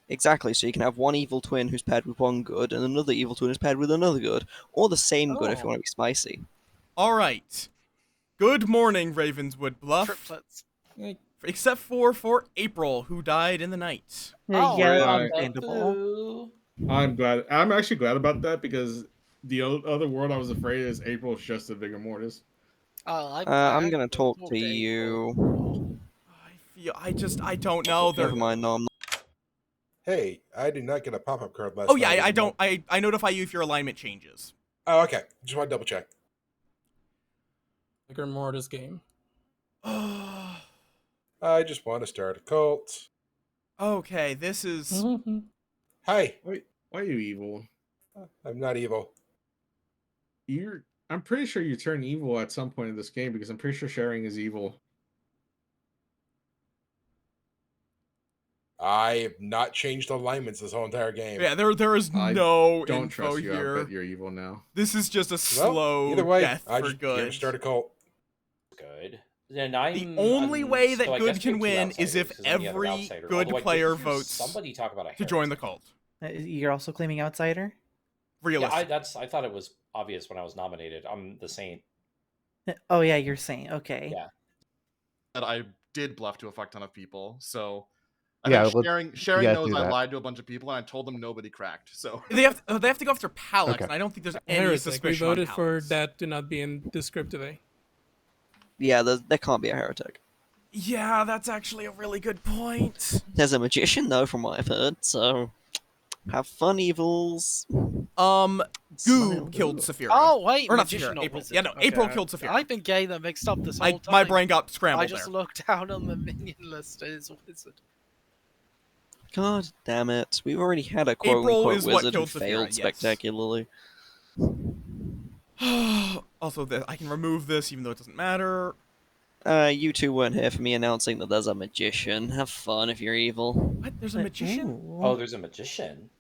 Exactly, so you can have one evil twin who's paired with one good, and another evil twin who's paired with another good, or the same good if you want to be spicy. All right. Good morning, Ravenswood Bluff. Triplets. Except for April, who died in the night. Understandable. I'm glad. I'm actually glad about that because the other word I was afraid is April is just a vigor mortis. I'm gonna talk to you. I don't know. Never mind, no, I'm not. Hey, I did not get a pop-up card last Oh yeah, night. I notify you if your alignment changes. Oh, okay. Just want to double check. Vigor mortis game. I just want to start a cult. Okay, this is. Hi. Why are you evil? I'm not evil. I'm pretty sure you turn evil at some point in this game because I'm pretty sure sharing is evil. I have not changed alignments this whole entire game. Yeah, there is no don't info trust you. here. I bet you're evil now. This is just a slow either way, death I for just good. here to start a cult. Good. Then I'm The only way that so I good guess we can have two win is if outsiders, 'cause I'm the other every outsider. good Although I did player hear votes somebody talk about a to join the cult. You're also claiming outsider? Realistic. Yeah, I thought it was obvious when I was nominated. I'm the saint. Oh yeah, you're saying okay. Yeah. That I did bluff to a fuck ton of people, so I Yeah, think sharing yeah, knows do I that. lied to a bunch of people and I told them nobody cracked. So They have to go after Palix, Okay. and I don't think there's any Heretic. We suspicion on voted for Palix. that to not be in the script today. Yeah, there can't be a heretic. Yeah, that's actually a really good point. There's a magician, though, from what I've heard, so have fun, evils. Goob killed Saphira. Oh wait, or not magician, Saphira, not April. wizard. Yeah, no, Okay, April killed Saphira. I've been getting them mixed up this whole time. My brain got scrambled I just there. looked down on the minion list and it's a wizard. God damn it. We've already had a April quote-unquote is what wizard who killed Saphira, failed yes. spectacularly. Also, I can remove this even though it doesn't matter. You two weren't here for me announcing that there's a magician. Have fun if you're evil. What? There's a magician? Oh, there's a magician.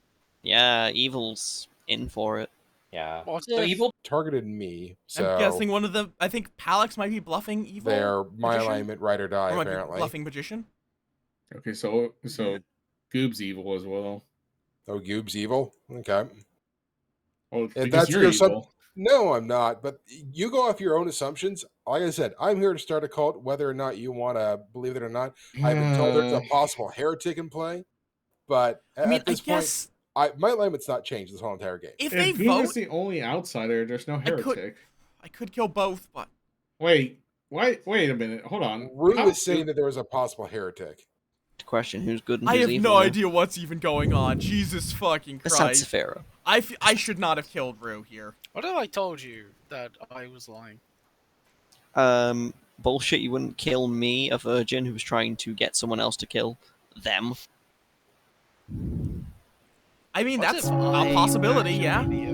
Yeah, evil's in for it. Yeah. What So if- evil. Targeted me, so I'm guessing one of the. I think Palix might be bluffing evil. they're my magician? alignment, ride or die, Or might be apparently. bluffing magician. Okay, so Goob's evil as well. Oh, Goob's evil? Okay. Oh, If because that's you're your evil. No, I'm not. But you go off your own assumptions. Like I said, I'm here to start a cult, whether or not you want to believe it or not. I've been told there's a possible heretic in play, but I mean, at this I guess point, my alignment's not changed this whole entire game. if If they Goob vote, is the only outsider, there's no heretic. I could kill both, but Wait a minute. Hold on. Rue How- was saying that there was a possible heretic. Question: who's good and I who's have evil? no now? idea what's even going on. Jesus fucking Besides Christ! Saphira. I should not have killed Rue here. What if I told you that I was lying? Bullshit. You wouldn't kill me, a virgin who was trying to get someone else to kill them. I mean, What that's if a I possibility, yeah. actually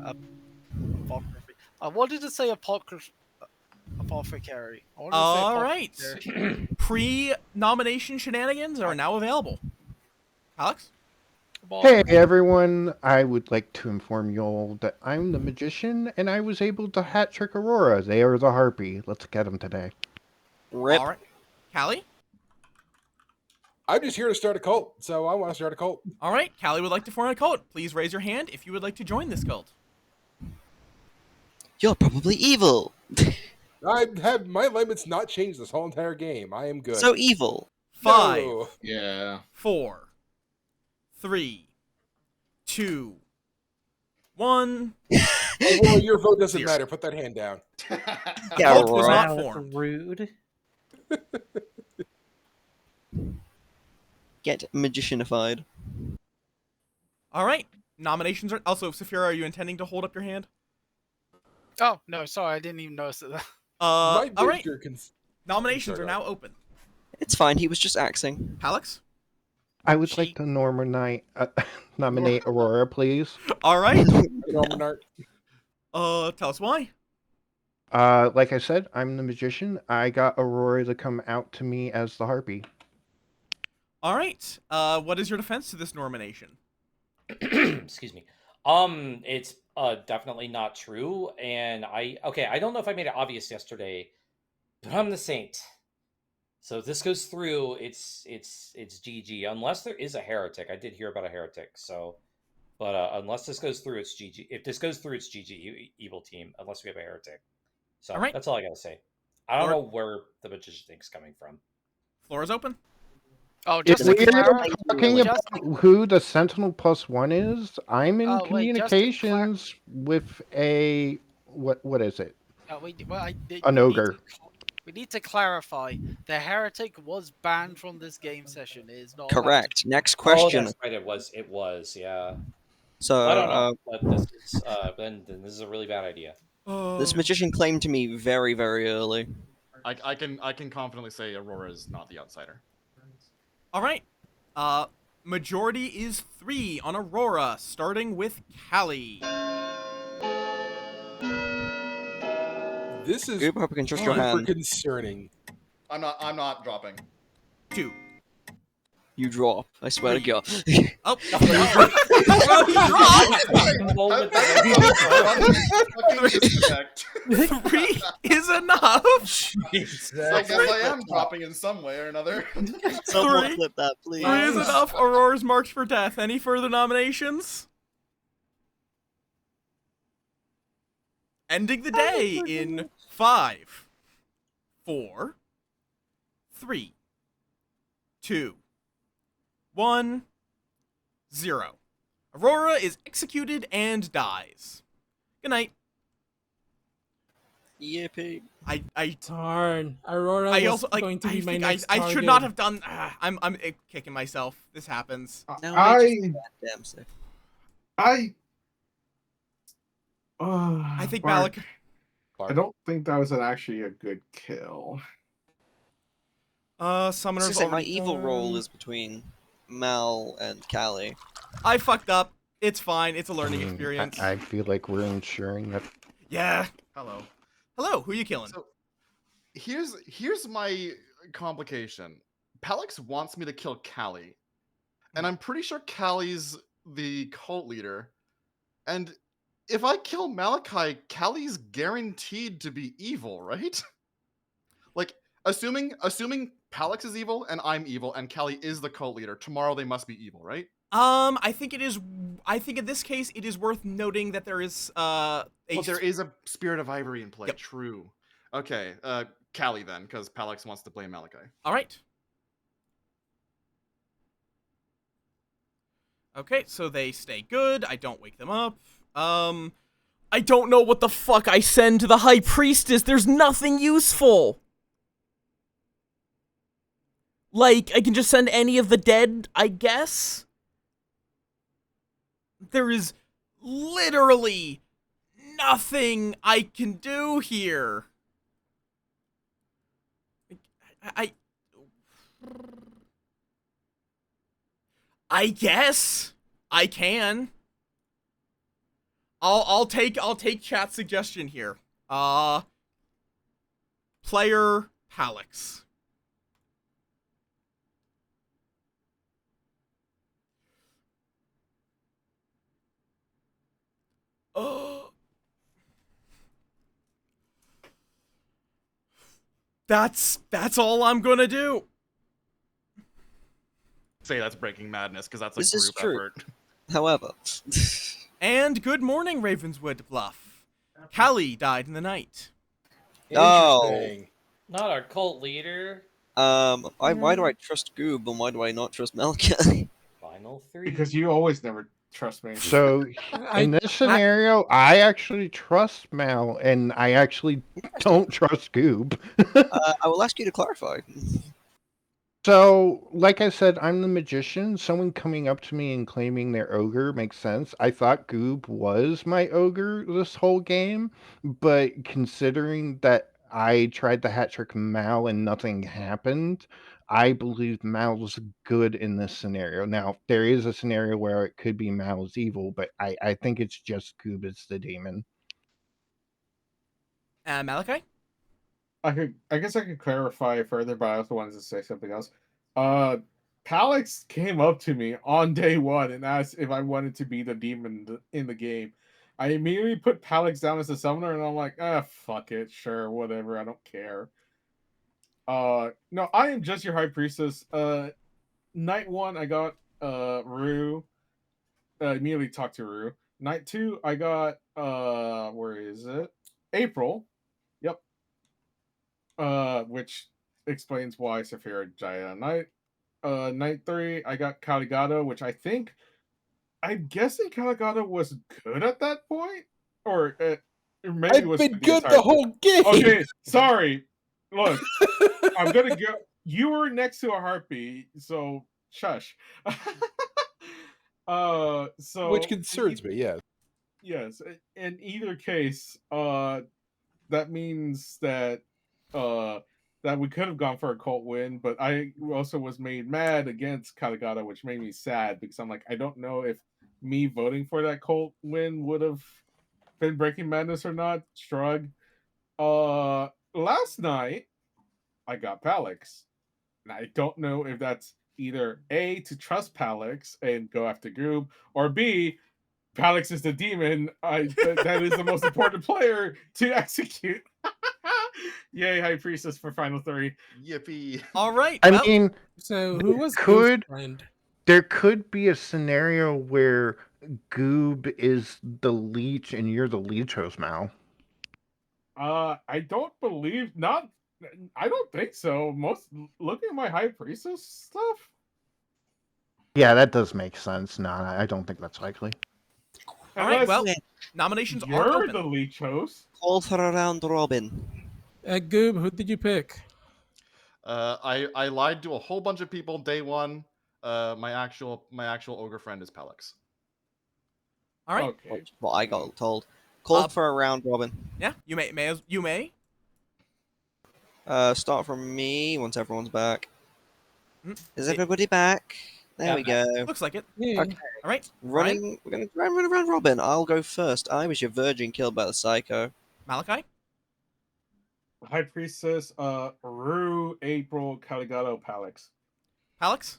apocryphy. I wanted to say apothecary. I wanted to say All right. apothecary. Pre-nomination shenanigans are now available. Alex? Hey everyone, I would like to inform you all that I'm the magician and I was able to hat trick Aurora. They are the harpy. Let's get them today. Rip. All right. Callie? I'm just here to start a cult, so I want to start a cult. All right. Callie would like to form a cult. Please raise your hand if you would like to join this cult. You're probably evil. My alignment's not changed this whole entire game. I am good. So evil. 5, No. Yeah. 4, 3, 2, 1. Oh, well, your vote doesn't Zero. matter. Put that hand down. Yeah, Cult was right. not Wow, formed. that's rude. Get magicianified. All right. Nominations are also. Saphira, are you intending to hold up your hand? Oh no, sorry, I didn't even notice it. All My right. major Nominations Sorry, are now open. It's fine. He was just axing. Alex. I would like to nominate Aurora, please. All right. Nominate. Tell us why. Like I said, I'm the magician. I got Aurora to come out to me as the harpy. All right. What is your defense to this nomination? Excuse me. It's definitely not true, and I don't know if I made it obvious yesterday, but I'm the saint. So if this goes through, it's GG. Unless there is a heretic. I did hear about a heretic. So, but unless this goes through, it's GG. If this goes through, it's GG. Evil team. Unless we have a heretic. So All right. that's all I gotta say. I don't know where the magician thing's coming from. Floor is open. Oh, If just to we are clarify, talking just about who the Sentinel +1 is, I'm in Oh, wait, just to communications with a what is it? An ogre. We need to clarify. The heretic was banned from this game session. It is not allowed Correct. Next Oh, question. that's right. It was. Yeah. So, I don't know. But this is then this is a really bad idea. this magician claimed to me very, very early. I can confidently say Aurora is not the outsider. All right. Majority is 3 on Aurora, starting with Callie. This is Goob, hope I can trust your super hand. concerning. I'm not dropping. 2. You drop. I swear to God. Oh, Three is enough. I guess I am dropping in some way or another. Someone flip that, please. 3 is enough. Aurora's marked for death. Any further nominations? Ending the day in 5, 4, 3, 2, 1, 0. Aurora is executed and dies. Good night. Yippee. Darn. Aurora I was also like. going to be my think next I should target. not have done. I'm kicking myself. This happens. Oh, I think Malik. I don't think that was actually a good kill. Summoner's Say, my already evil done. role is between Mal and Callie. I fucked up. It's fine. It's a learning experience. I feel like we're ensuring that. Yeah. Hello. Hello. Who you killing? So here's my complication. Palix wants me to kill Callie, and I'm pretty sure Callie's the cult leader. And if I kill Malachi, Callie's guaranteed to be evil, right? Like, assuming Palix is evil and I'm evil and Callie is the cult leader, tomorrow they must be evil, right? I think it is. I think in this case it is worth noting that there is there is a spirit of ivory in play. Yep. True. Okay, Callie then, because Palix wants to blame Malachi. All right. Okay, so they stay good. I don't wake them up. I don't know what the fuck I send to the High Priestess. There's nothing useful. Like, I can just send any of the dead, I guess? There is literally nothing I can do here. I guess I can. I'll take chat suggestion here. Player Palix. Oh. That's all I'm gonna do. Say that's breaking madness, because that's a This is group true. effort. However. And good morning, Ravenswood Bluff. Callie died in the night. No. Not our cult leader. Why do I trust Goob and why do I not trust Malachi? Final 3. Because you always never trust me. So in this scenario, I actually trust Mal, and I actually don't trust Goob. I will ask you to clarify. So, like I said, I'm the magician. Someone coming up to me and claiming they're ogre makes sense. I thought Goob was my ogre this whole game, but considering that I tried the hat trick Mal and nothing happened, I believe Mal's good in this scenario. Now, there is a scenario where it could be Mal's evil, but I think it's just Goob is the demon. Malachi? I guess I could clarify further, but I also wanted to say something else. Palix came up to me on day one and asked if I wanted to be the demon in the game. I immediately put Palix down as a summoner, and I'm like, fuck it, sure, whatever, I don't care. No, I am just your high priestess. Night 1, I got Rue. Immediately talked to Rue. Night 2, I got where is it? April. Yep. Which explains why Saphira died on night. Night 3, I got Caligado, which I'm guessing Caligado was good at that point, or maybe I've was been the good entire the whole game. Okay, sorry. Look, I'm gonna go. You were next to a heartbeat, so shush. So Which concerns me, yeah. yes. In either case, that means that that we could have gone for a cult win, but I also was made mad against Caligado, which made me sad because I'm like, I don't know if me voting for that cult win would have been Breaking Madness or not. Shrug. Last night I got Palix, and I don't know if that's either A, to trust Palix and go after Goob, or B, Palix is the demon. That is the most important player to execute. Yay, High Priestess for Final 3. Yippee. All right. I well, mean, So who was could Goob's friend? there could be a scenario where Goob is the leech and you're the leech host, Mal. I don't believe not. I don't think so. Looking at my High Priestess stuff. Yeah, that does make sense. No, I don't think that's likely. all right. Well, Unless nominations are you're open. the leech host. Call for a round robin. Goob, who did you pick? I lied to a whole bunch of people day one. My actual ogre friend is Palix. All right. Okay. What I got told. Call for a round robin. Yeah, you may. Start from me once everyone's back. Is it- everybody back? There Yeah, we go. Looks like it. Yeah. Okay. All right. Running. We're gonna try and run around robin. I'll go first. I was your virgin killed by the psycho. Malachi. High Priestess, Rue, April, Caligado, Palix. Palix.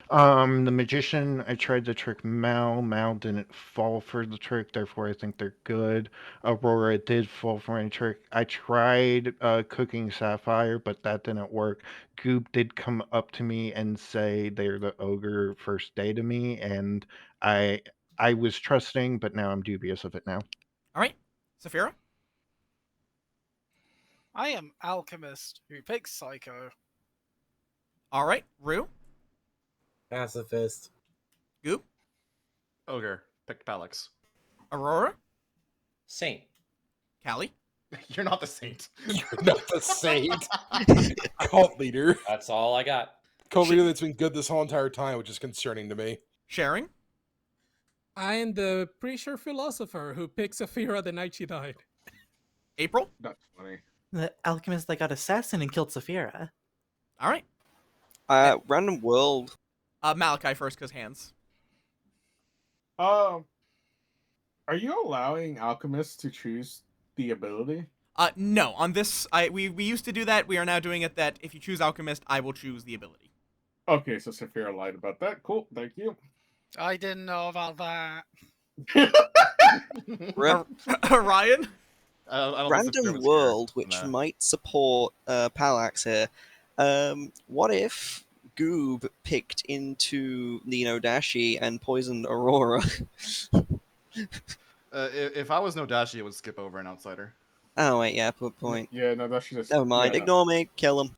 The magician, I tried to trick Mal. Mal didn't fall for the trick, therefore I think they're good. Aurora did fall for my trick. I tried cooking Sapphire, but that didn't work. Goop did come up to me and say they're the ogre first day to me, and I was trusting, but now I'm dubious of it now. All right. Saphira. I am Alchemist, who picks Psycho. All right. Rue. Pacifist. Goop. Ogre. Picked Palix. Aurora. Saint. Callie. You're not the saint. You're not the saint. Cult leader. That's all I got. Cult leader that's been good this whole entire time, which is concerning to me. Sharing. I am the preacher philosopher who picked Saphira the night she died. April. That's funny. The alchemist that got assassin and killed Saphira. All right. Random world. Malachi first, because hands. Are you allowing alchemists to choose the ability? No. On this, we used to do that. We are now doing it that if you choose Alchemist, I will choose the ability. Okay, so Saphira lied about that. Cool, thank you. I didn't know about that. Ryan. Random world, which might support Parallax here. What if Goob picked into Nino Dashi and poisoned Aurora? If I was no Dashi, it would skip over an outsider. Oh wait, yeah, good point. Yeah, no, Dashi just. Never mind. Yeah. Ignore me. Kill him.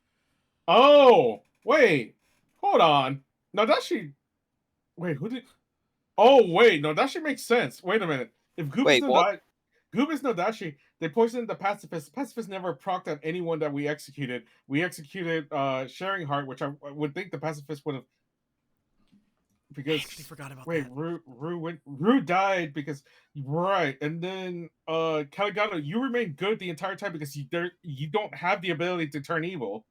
Oh wait, hold on. No, Dashi. Wait, who did? Oh wait, no, Dashi makes sense. Wait a minute. If Goob Wait, is no what? Goob is no Dashi, they poisoned the pacifist. The pacifist never procced on anyone that we executed. We executed Sharing Heart, which I would think the pacifist would have. Because I forgot about wait, that. Rue died because right, and then Caligano, you remain good the entire time because you don't have the ability to turn evil.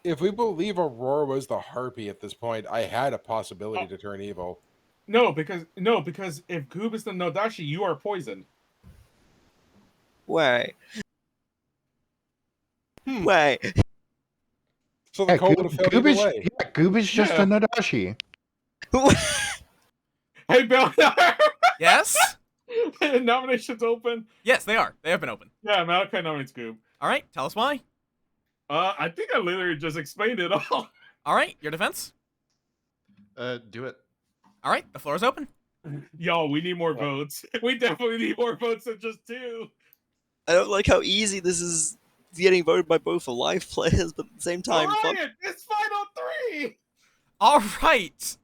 If we believe Aurora was the harpy at this point, I had a possibility to turn evil. No, because if Goob is the Nodashi, you are poisoned. Wait. Wait. So the cult would have failed either way. Yeah, Goob is just a Nadashi. Hey, Belnar! Yes? Nominations open? Yes, they are. They have been open. Yeah, Malachi nominates Goob. All right, tell us why. I think I literally just explained it all. All right, your defense? Do it. All right, the floor is open. Yo, we need more votes. We definitely need more votes than just 2. I don't like how easy this is getting voted by both alive players, but at the same time, Ryan, it's final 3! All right.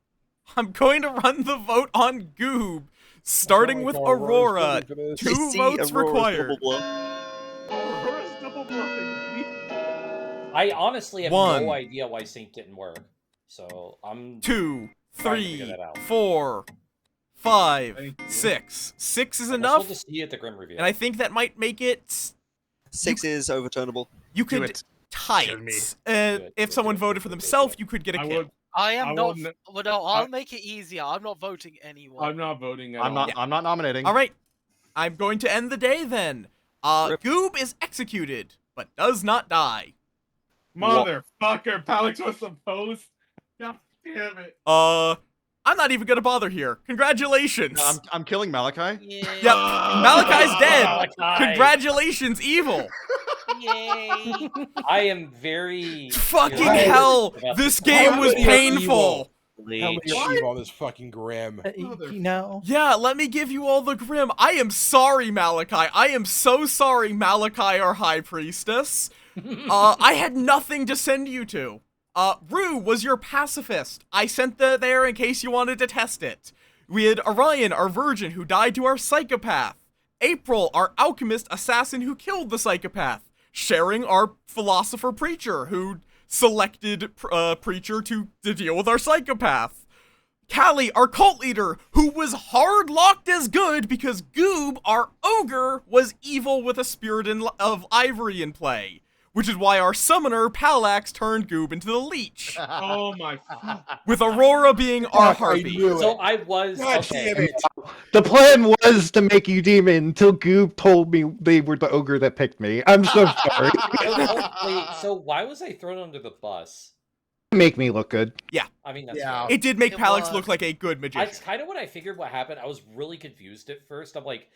I'm going to run the vote on Goob, starting with Aurora. 2 votes required. Aurora's double bluffing. I honestly have 1. no idea why Sync didn't work. So I'm 2, trying to figure 3, that out. 4, 5, 6. 6 is We'll enough. just see at the Grim Reveal. And I think that might make it 6 is overturnable. You could tie it. If someone voted for themselves, you could get a kill. I am not. Well, no, I'll make it easier. I'm not voting anyone. I'm not voting at I'm all. not. I'm not nominating. All right, I'm going to end the day then. Goob is executed, but does not die. Motherfucker, Palix was supposed. God damn it. I'm not even gonna bother here. Congratulations. No, I'm killing Malachi. Yep, Malachi's dead. Malachi. Congratulations, evil. Yay! I am very fucking hell. This game was painful. How many are evil on this fucking Grim? Yeah, let me give you all the Grim. I am sorry, Malachi. I am so sorry, Malachi, our High Priestess. I had nothing to send you to. Rue was your pacifist. I sent there in case you wanted to test it. We had Orion, our virgin, who died to our psychopath. April, our alchemist assassin who killed the psychopath. Sharing, our philosopher preacher, who selected preacher to deal with our psychopath. Callie, our cult leader, who was hard locked as good because Goob, our ogre, was evil with a spirit of ivory in play. Which is why our summoner, Palax, turned Goob into the leech. Oh my. With Aurora being our harpy. So I was. Okay. The plan was to make you demon until Goob told me they were the ogre that picked me. I'm so sorry. Wait, so why was I thrown under the bus? Make me look good. Yeah. I mean, that's fair. It did make Palax look like a good magician. That's kind of what I figured what happened. I was really confused at first. I'm like,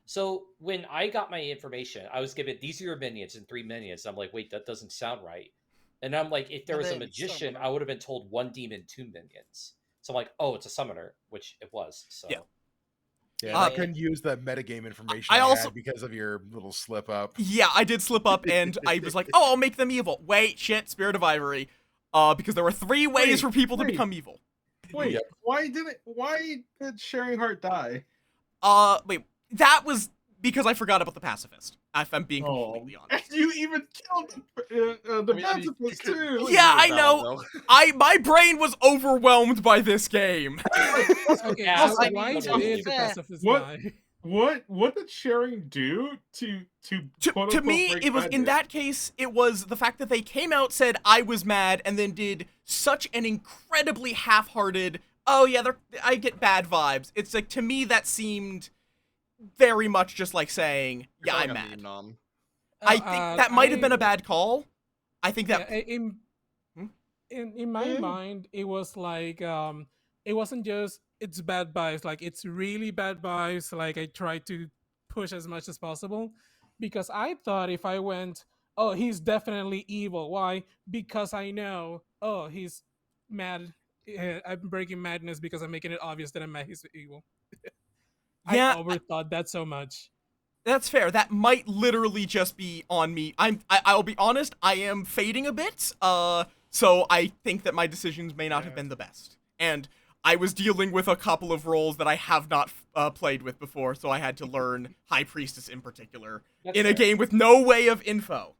so when I got my information, I was given, these are your minions and 3 minions. I'm like, wait, that doesn't sound right. And I'm like, if there was a magician, I would have been told 1 demon, 2 minions. So I'm like, oh, it's a summoner, which it was. So. Yeah, I couldn't use the metagame information I also had because of your little slip up. Yeah, I did slip up and I was like, oh, I'll make them evil. Wait, shit, Spirit of Ivory. Because there were 3 ways for people to become evil. Wait, why did Sharing Heart die? Wait, that was because I forgot about the pacifist. If I'm being completely honest. And you even killed the pacifist too. Yeah, I know. My brain was overwhelmed by this game. Okay, so why did the pacifist die? What did Sharing do to me, it was in that case, it was the fact that they came out, said I was mad, and then did such an incredibly half-hearted, oh yeah, I get bad vibes. It's like, to me, that seemed very much just like saying, yeah, I'm mad. I think that might have been a bad call. I think that... In my mind, it was like, it wasn't just, it's bad vibes, like, it's really bad vibes, like, I tried to push as much as possible, because I thought if I went, oh, he's definitely evil. Why? Because I know, oh, he's mad. I'm breaking madness because I'm making it obvious that I'm mad he's evil. Yeah, I overthought that so much. That's fair. That might literally just be on me. I'll be honest, I am fading a bit, so I think that my decisions may not have been the best. And I was dealing with a couple of roles that I have not played with before, so I had to learn High Priestess in particular in a game with no way of info.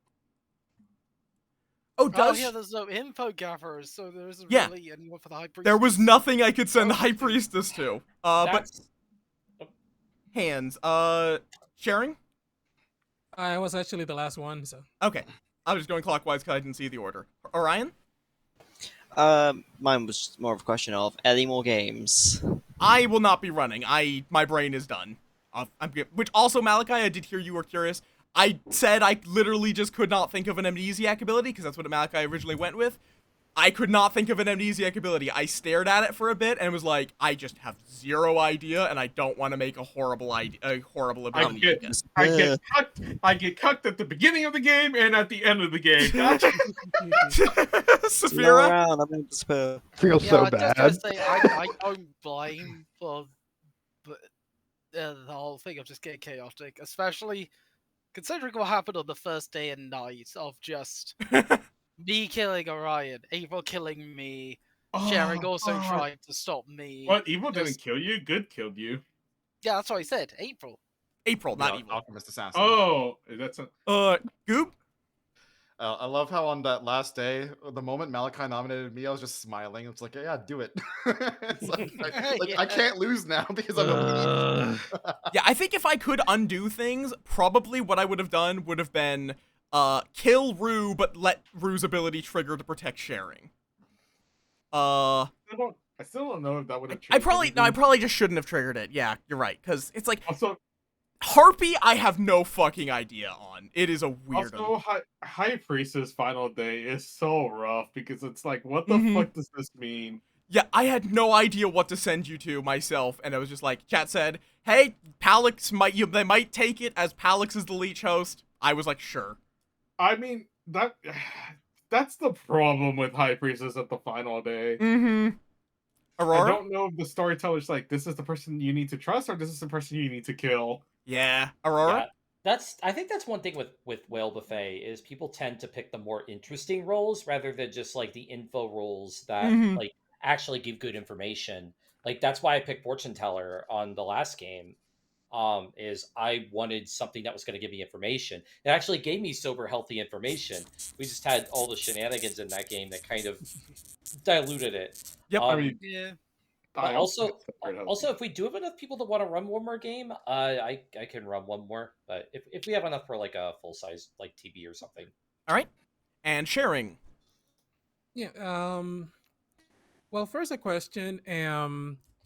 Oh, yeah, there's no info gatherers, so there isn't Yeah. really anyone for the High Priestess. There was nothing I could send the High Priestess to. But hands. Sharing? I was actually the last one, so. Okay. I was just going clockwise because I didn't see the order. Orion? Mine was more of a question of any more games. I will not be running. My brain is done. I'm good. Which also, Malachi, I did hear you were curious. I said I literally just could not think of an amnesiac ability, because that's what Malachi originally went with. I could not think of an amnesiac ability. I stared at it for a bit and was like, I just have zero idea, and I don't want to make a horrible ability. I get cucked at the beginning of the game and at the end of the game. Gotcha. Saphira? Feels so bad. Just say, I don't blame for the whole thing of just getting chaotic, especially considering what happened on the first day and night of just me killing Orion, April killing me, Sharing also trying to stop me. What? Evil didn't kill you? Good killed you. Yeah, that's what I said. April. April, not Evil. Alchemist Assassin. Oh, that's a... Goop? I love how on that last day, the moment Malachi nominated me, I was just smiling. It's like, yeah, do it. It's like, I can't lose now because I'm a Yeah, I think if I could undo things, probably what I would have done would have been kill Rue, but let Rue's ability trigger to protect Sharing. I still don't know if that would have I probably just shouldn't have triggered it. Yeah, you're right, because it's like also, Harpy, I have no fucking idea on. It is a weird. Also, High Priestess final day is so rough because it's like, what the fuck does this mean? Yeah, I had no idea what to send you to myself, and I was just like, chat said, hey, Palix they might take it as Palix is the leech host. I was like, sure. I mean, that's the problem with High Priestess at the final day. Aurora? I don't know if the storyteller's like, this is the person you need to trust, or this is the person you need to kill. Yeah, Aurora? Yeah, I think that's one thing with Whale Buffet is people tend to pick the more interesting roles rather than just like the info roles that like actually give good information. Like that's why I picked Fortune Teller on the last game. Is I wanted something that was going to give me information. It actually gave me sober, healthy information. We just had all the shenanigans in that game that kind of diluted it. Yep. I mean, yeah. But also, if we do have enough people that want to run one more game, I can run one more. But if we have enough for like a full size like TB or something. All right. And Sharing. Yeah. Well, first a question.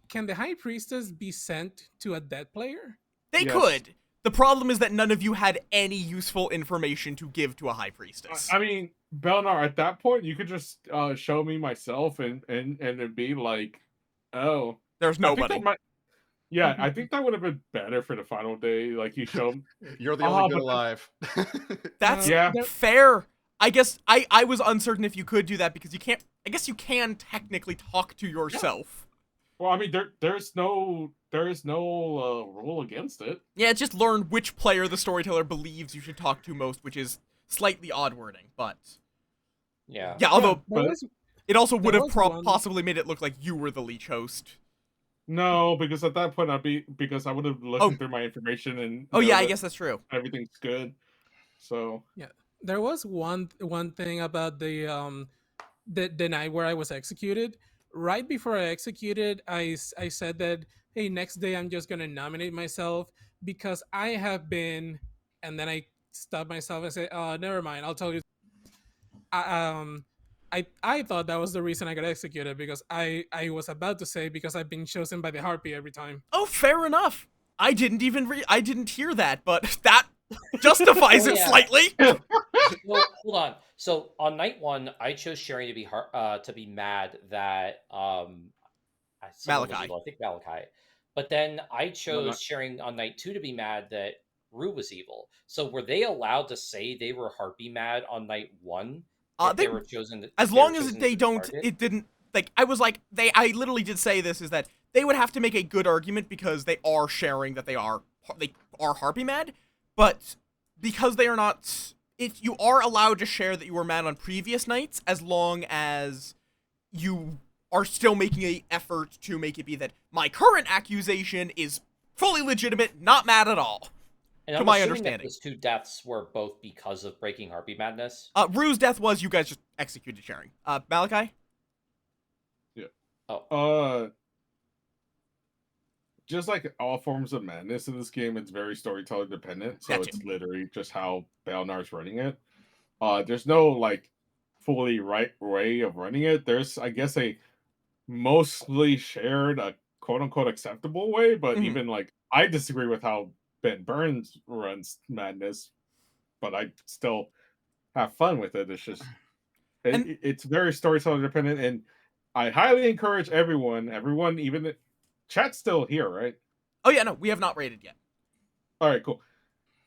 Can the High Priestess be sent to a dead player? They could. The problem is that none of you had any useful information to give to a High Priestess. I mean, Belnar, at that point, you could just show me myself and it'd be like, oh, there's nobody. I think that would have been better for the final day. Like you show, you're the only good alive. That's fair. I guess I was uncertain if you could do that because you can't. I guess you can technically talk to yourself. Well, I mean, there's no rule against it. Yeah, just learn which player the storyteller believes you should talk to most, which is slightly odd wording, but yeah. Although it also would have possibly made it look like you were the leech host. No, because at that point I would have looked through my information and I guess that's true. Everything's good. So yeah, there was one thing about the night where I was executed. Right before I executed, I said that, hey, next day I'm just gonna nominate myself because I have been, and then I stopped myself and said, never mind, I'll tell you. I thought that was the reason I got executed because I was about to say because I've been chosen by the Harpy every time. Oh, fair enough. I didn't hear that, but that justifies it slightly. Well, hold on. So on night one, I chose Sharing to be mad that Malachi. I think Malachi. But then I chose Sharing on night 2 to be mad that Rue was evil. So were they allowed to say they were Harpy mad on night 1? They were chosen as long as they don't. It didn't like. I was like I literally did say this is that they would have to make a good argument because they are sharing that they are Harpy mad, but because they are not. If you are allowed to share that you were mad on previous nights, as long as you are still making an effort to make it be that my current accusation is fully legitimate, not mad at all. And to I'm my assuming understanding. that those 2 deaths were both because of breaking Harpy Madness. Rue's death was you guys just executed sharing. Malachi? Yeah. Oh. Just like all forms of madness in this game, it's very storyteller dependent. So Gotcha. it's literally just how Balnar's running it. There's no like fully right way of running it. There's, I guess, a mostly shared, quote unquote acceptable way, but even like I disagree with how Ben Burns runs madness, but I still have fun with it. It's just it's very storyteller dependent, and I highly encourage everyone, even chat's still here, right? Oh yeah, no, we have not rated yet. All right, cool.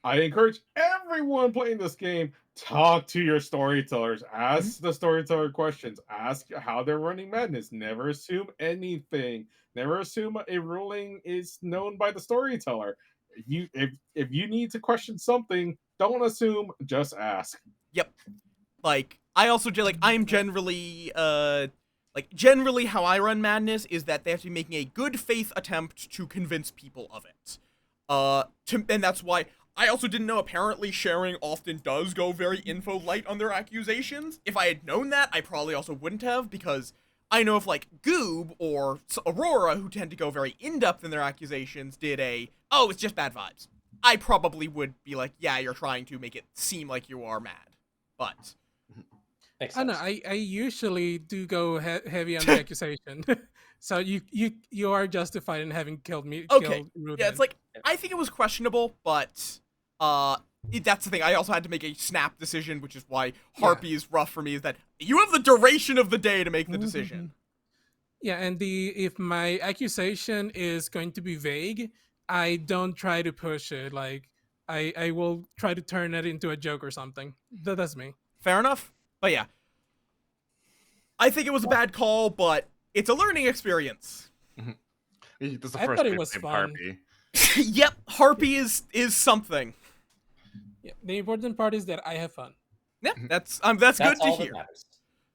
I encourage everyone playing this game, talk to your storytellers, ask the storyteller questions, ask how they're running madness. Never assume anything. Never assume a ruling is known by the storyteller. If you need to question something, don't assume, just ask. Yep. Like, I also I'm generally generally how I run madness is that they have to be making a good faith attempt to convince people of it. And that's why I also didn't know apparently sharing often does go very info light on their accusations. If I had known that, I probably also wouldn't have, because I know if like Goob or Aurora, who tend to go very in-depth in their accusations, did oh, it's just bad vibes, I probably would be like, yeah, you're trying to make it seem like you are mad. But I know. I usually do go heavy on the accusation, so you are justified in having killed me. Okay, Killed yeah, it's like I think it was questionable, but that's the thing. I also had to make a snap decision, which is why Harpy is rough for me. Is that you have the duration of the day to make the decision. Yeah, and if my accusation is going to be vague, I don't try to push it. Like I will try to turn it into a joke or something. That's me. Fair enough. But yeah, I think it was a bad call, but it's a learning experience. This is the I first thought it big was game, fun. Harpy. Yep, Harpy is something. Yeah, the important part is that I have fun. Yeah, that's good to all that hear. matters.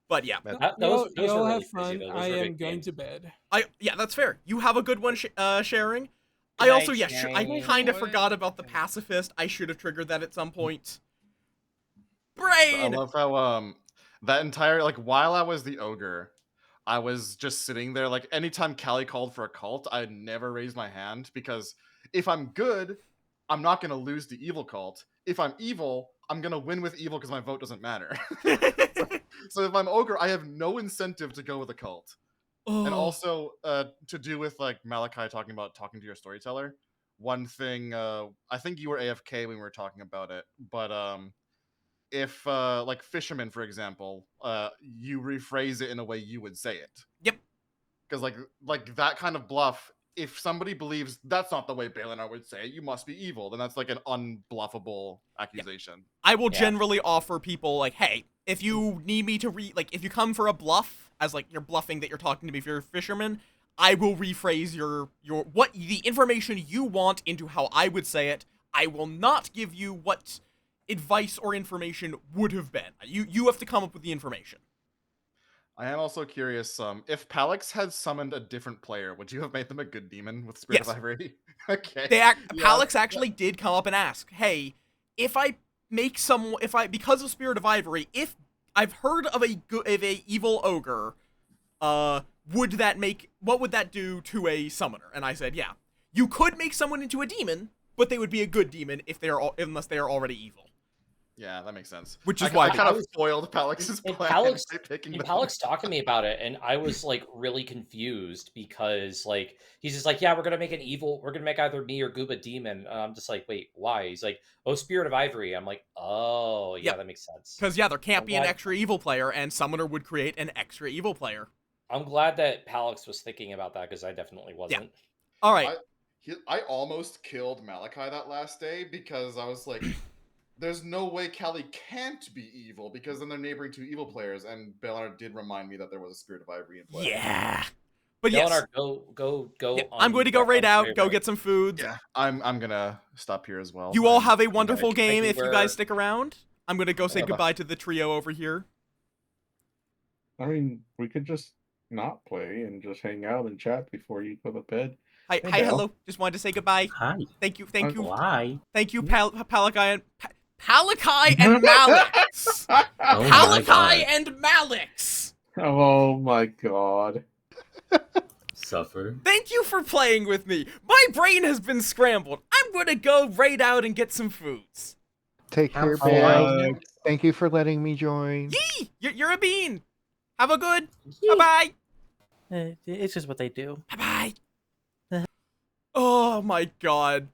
But yeah, those you all were have really fun. crazy, though. I Those were am big going games. to bed. yeah, that's fair. You have a good one, sharing. Good I also, night, I Sharing. kind of forgot about the pacifist. I should have triggered that at some point. I Brain! love how that entire while I was the ogre, I was just sitting there. Like anytime Callie called for a cult, I'd never raise my hand, because if I'm good, I'm not gonna lose the evil cult. If I'm evil, I'm gonna win with evil because my vote doesn't matter. So if I'm ogre, I have no incentive to go with a cult. And also to do with like Malachi talking to your storyteller. One thing, I think you were AFK when we were talking about it, but if like fisherman, for example, you rephrase it in a way you would say it. Yep. Because like that kind of bluff, if somebody believes that's not the way Balinar would say it, you must be evil, then that's like an unbluffable accusation. I will generally offer people like, hey, if you need me to if you come for a bluff, as like you're bluffing that you're talking to me if you're a fisherman, I will rephrase your the information you want into how I would say it. I will not give you what advice or information would have been. You have to come up with the information. I am also curious, if Palix had summoned a different player, would you have made them a good demon with Spirit of Ivory? Okay. Palix actually did come up and ask, hey, if I make because of Spirit of Ivory, if I've heard of a evil ogre, what would that do to a summoner? And I said, yeah, you could make someone into a demon, but they would be a good demon unless they are already evil. Yeah, that makes sense. Which is why I kind of spoiled Palix's plan by picking them. Palix talked to me about it, and I was like really confused because like he's just like, yeah, we're gonna make either me or Goob a demon. And I'm just like, wait, why? He's like, oh, Spirit of Ivory. I'm like, oh, yeah, that makes sense. Because there can't be an extra evil player, and Summoner would create an extra evil player. I'm glad that Palix was thinking about that, because I definitely wasn't. Yeah. All right. I almost killed Malachi that last day because I was like, there's no way Callie can't be evil, because then they're neighboring two evil players, and Balinar did remind me that there was a Spirit of Ivory in play. Yeah. But Balinar, go. Yeah, I'm going to go raid out, go get some food. Yeah, I'm gonna stop here as well. You all have a wonderful game if you guys stick around. I'm going to go say goodbye to the trio over here. I mean, we could just, not play and just hang out and chat before you go to bed. Hi, Hey, hi, Belle. hello. Just wanted to say goodbye. Hi. Thank you, Why? thank you, Palakai and Malix. Oh my Palakai god. and Malix. Oh my god. Suffer. Thank you for playing with me. My brain has been scrambled. I'm gonna go raid out and get some foods. Take care, Have Belle. fun. Thank you for letting me join. Yee! You're a bean. Have a good. Bye bye. It's just what they do. Bye bye. Oh my god.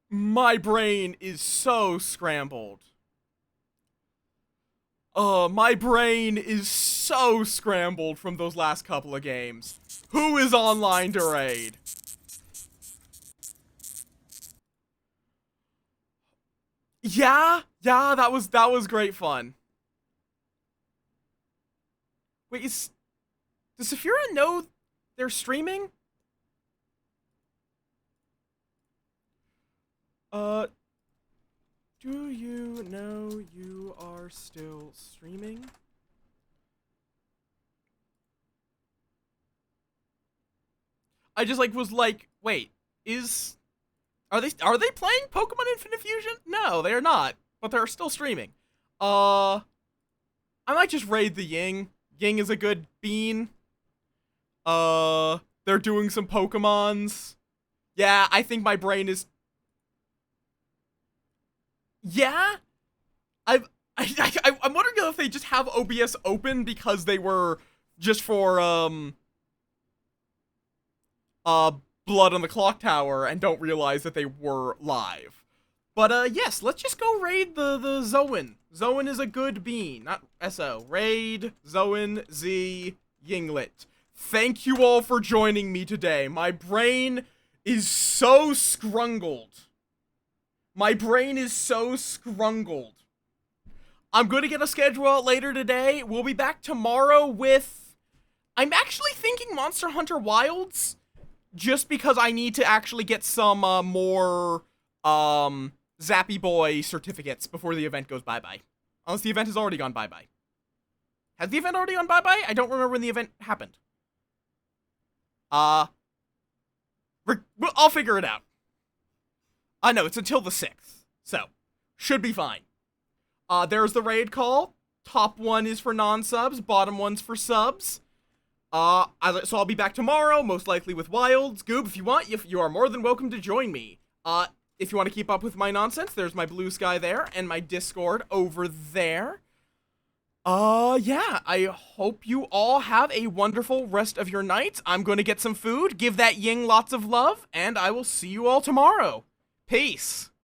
My brain is so scrambled. My brain is so scrambled from those last couple of games. Who is online to raid? Yeah, that was great fun. Wait, does Saphira know they're streaming? Do you know you are still streaming? I just was like, wait, are they playing Pokemon Infinite Fusion? No, they are not, but they're still streaming. I might just raid the Ying. Ying is a good bean. They're doing some Pokemons. Yeah, I think my brain is. Yeah, I'm wondering if they just have OBS open because they were just for Blood on the Clock Tower and don't realize that they were live. But yes, let's just go raid the Zoan. Zoan is a good bean, not SO. Raid Zoan Z Yinglet. Thank you all for joining me today. My brain is so scrungled. My brain is so scrungled. I'm going to get a schedule out later today. We'll be back tomorrow with... I'm actually thinking Monster Hunter Wilds. Just because I need to actually get some more Zappy Boy certificates before the event goes bye-bye. Unless the event has already gone bye-bye. Has the event already gone bye-bye? I don't remember when the event happened. I'll figure it out. No, it's until the 6th. So, should be fine. There's the raid call. Top one is for non-subs, bottom one's for subs. So I'll be back tomorrow, most likely with Wilds. Goob, if you want, you are more than welcome to join me. If you want to keep up with my nonsense, there's my Blue Sky there, and my Discord over there. Yeah, I hope you all have a wonderful rest of your night. I'm going to get some food, give that Ying lots of love, and I will see you all tomorrow. Peace.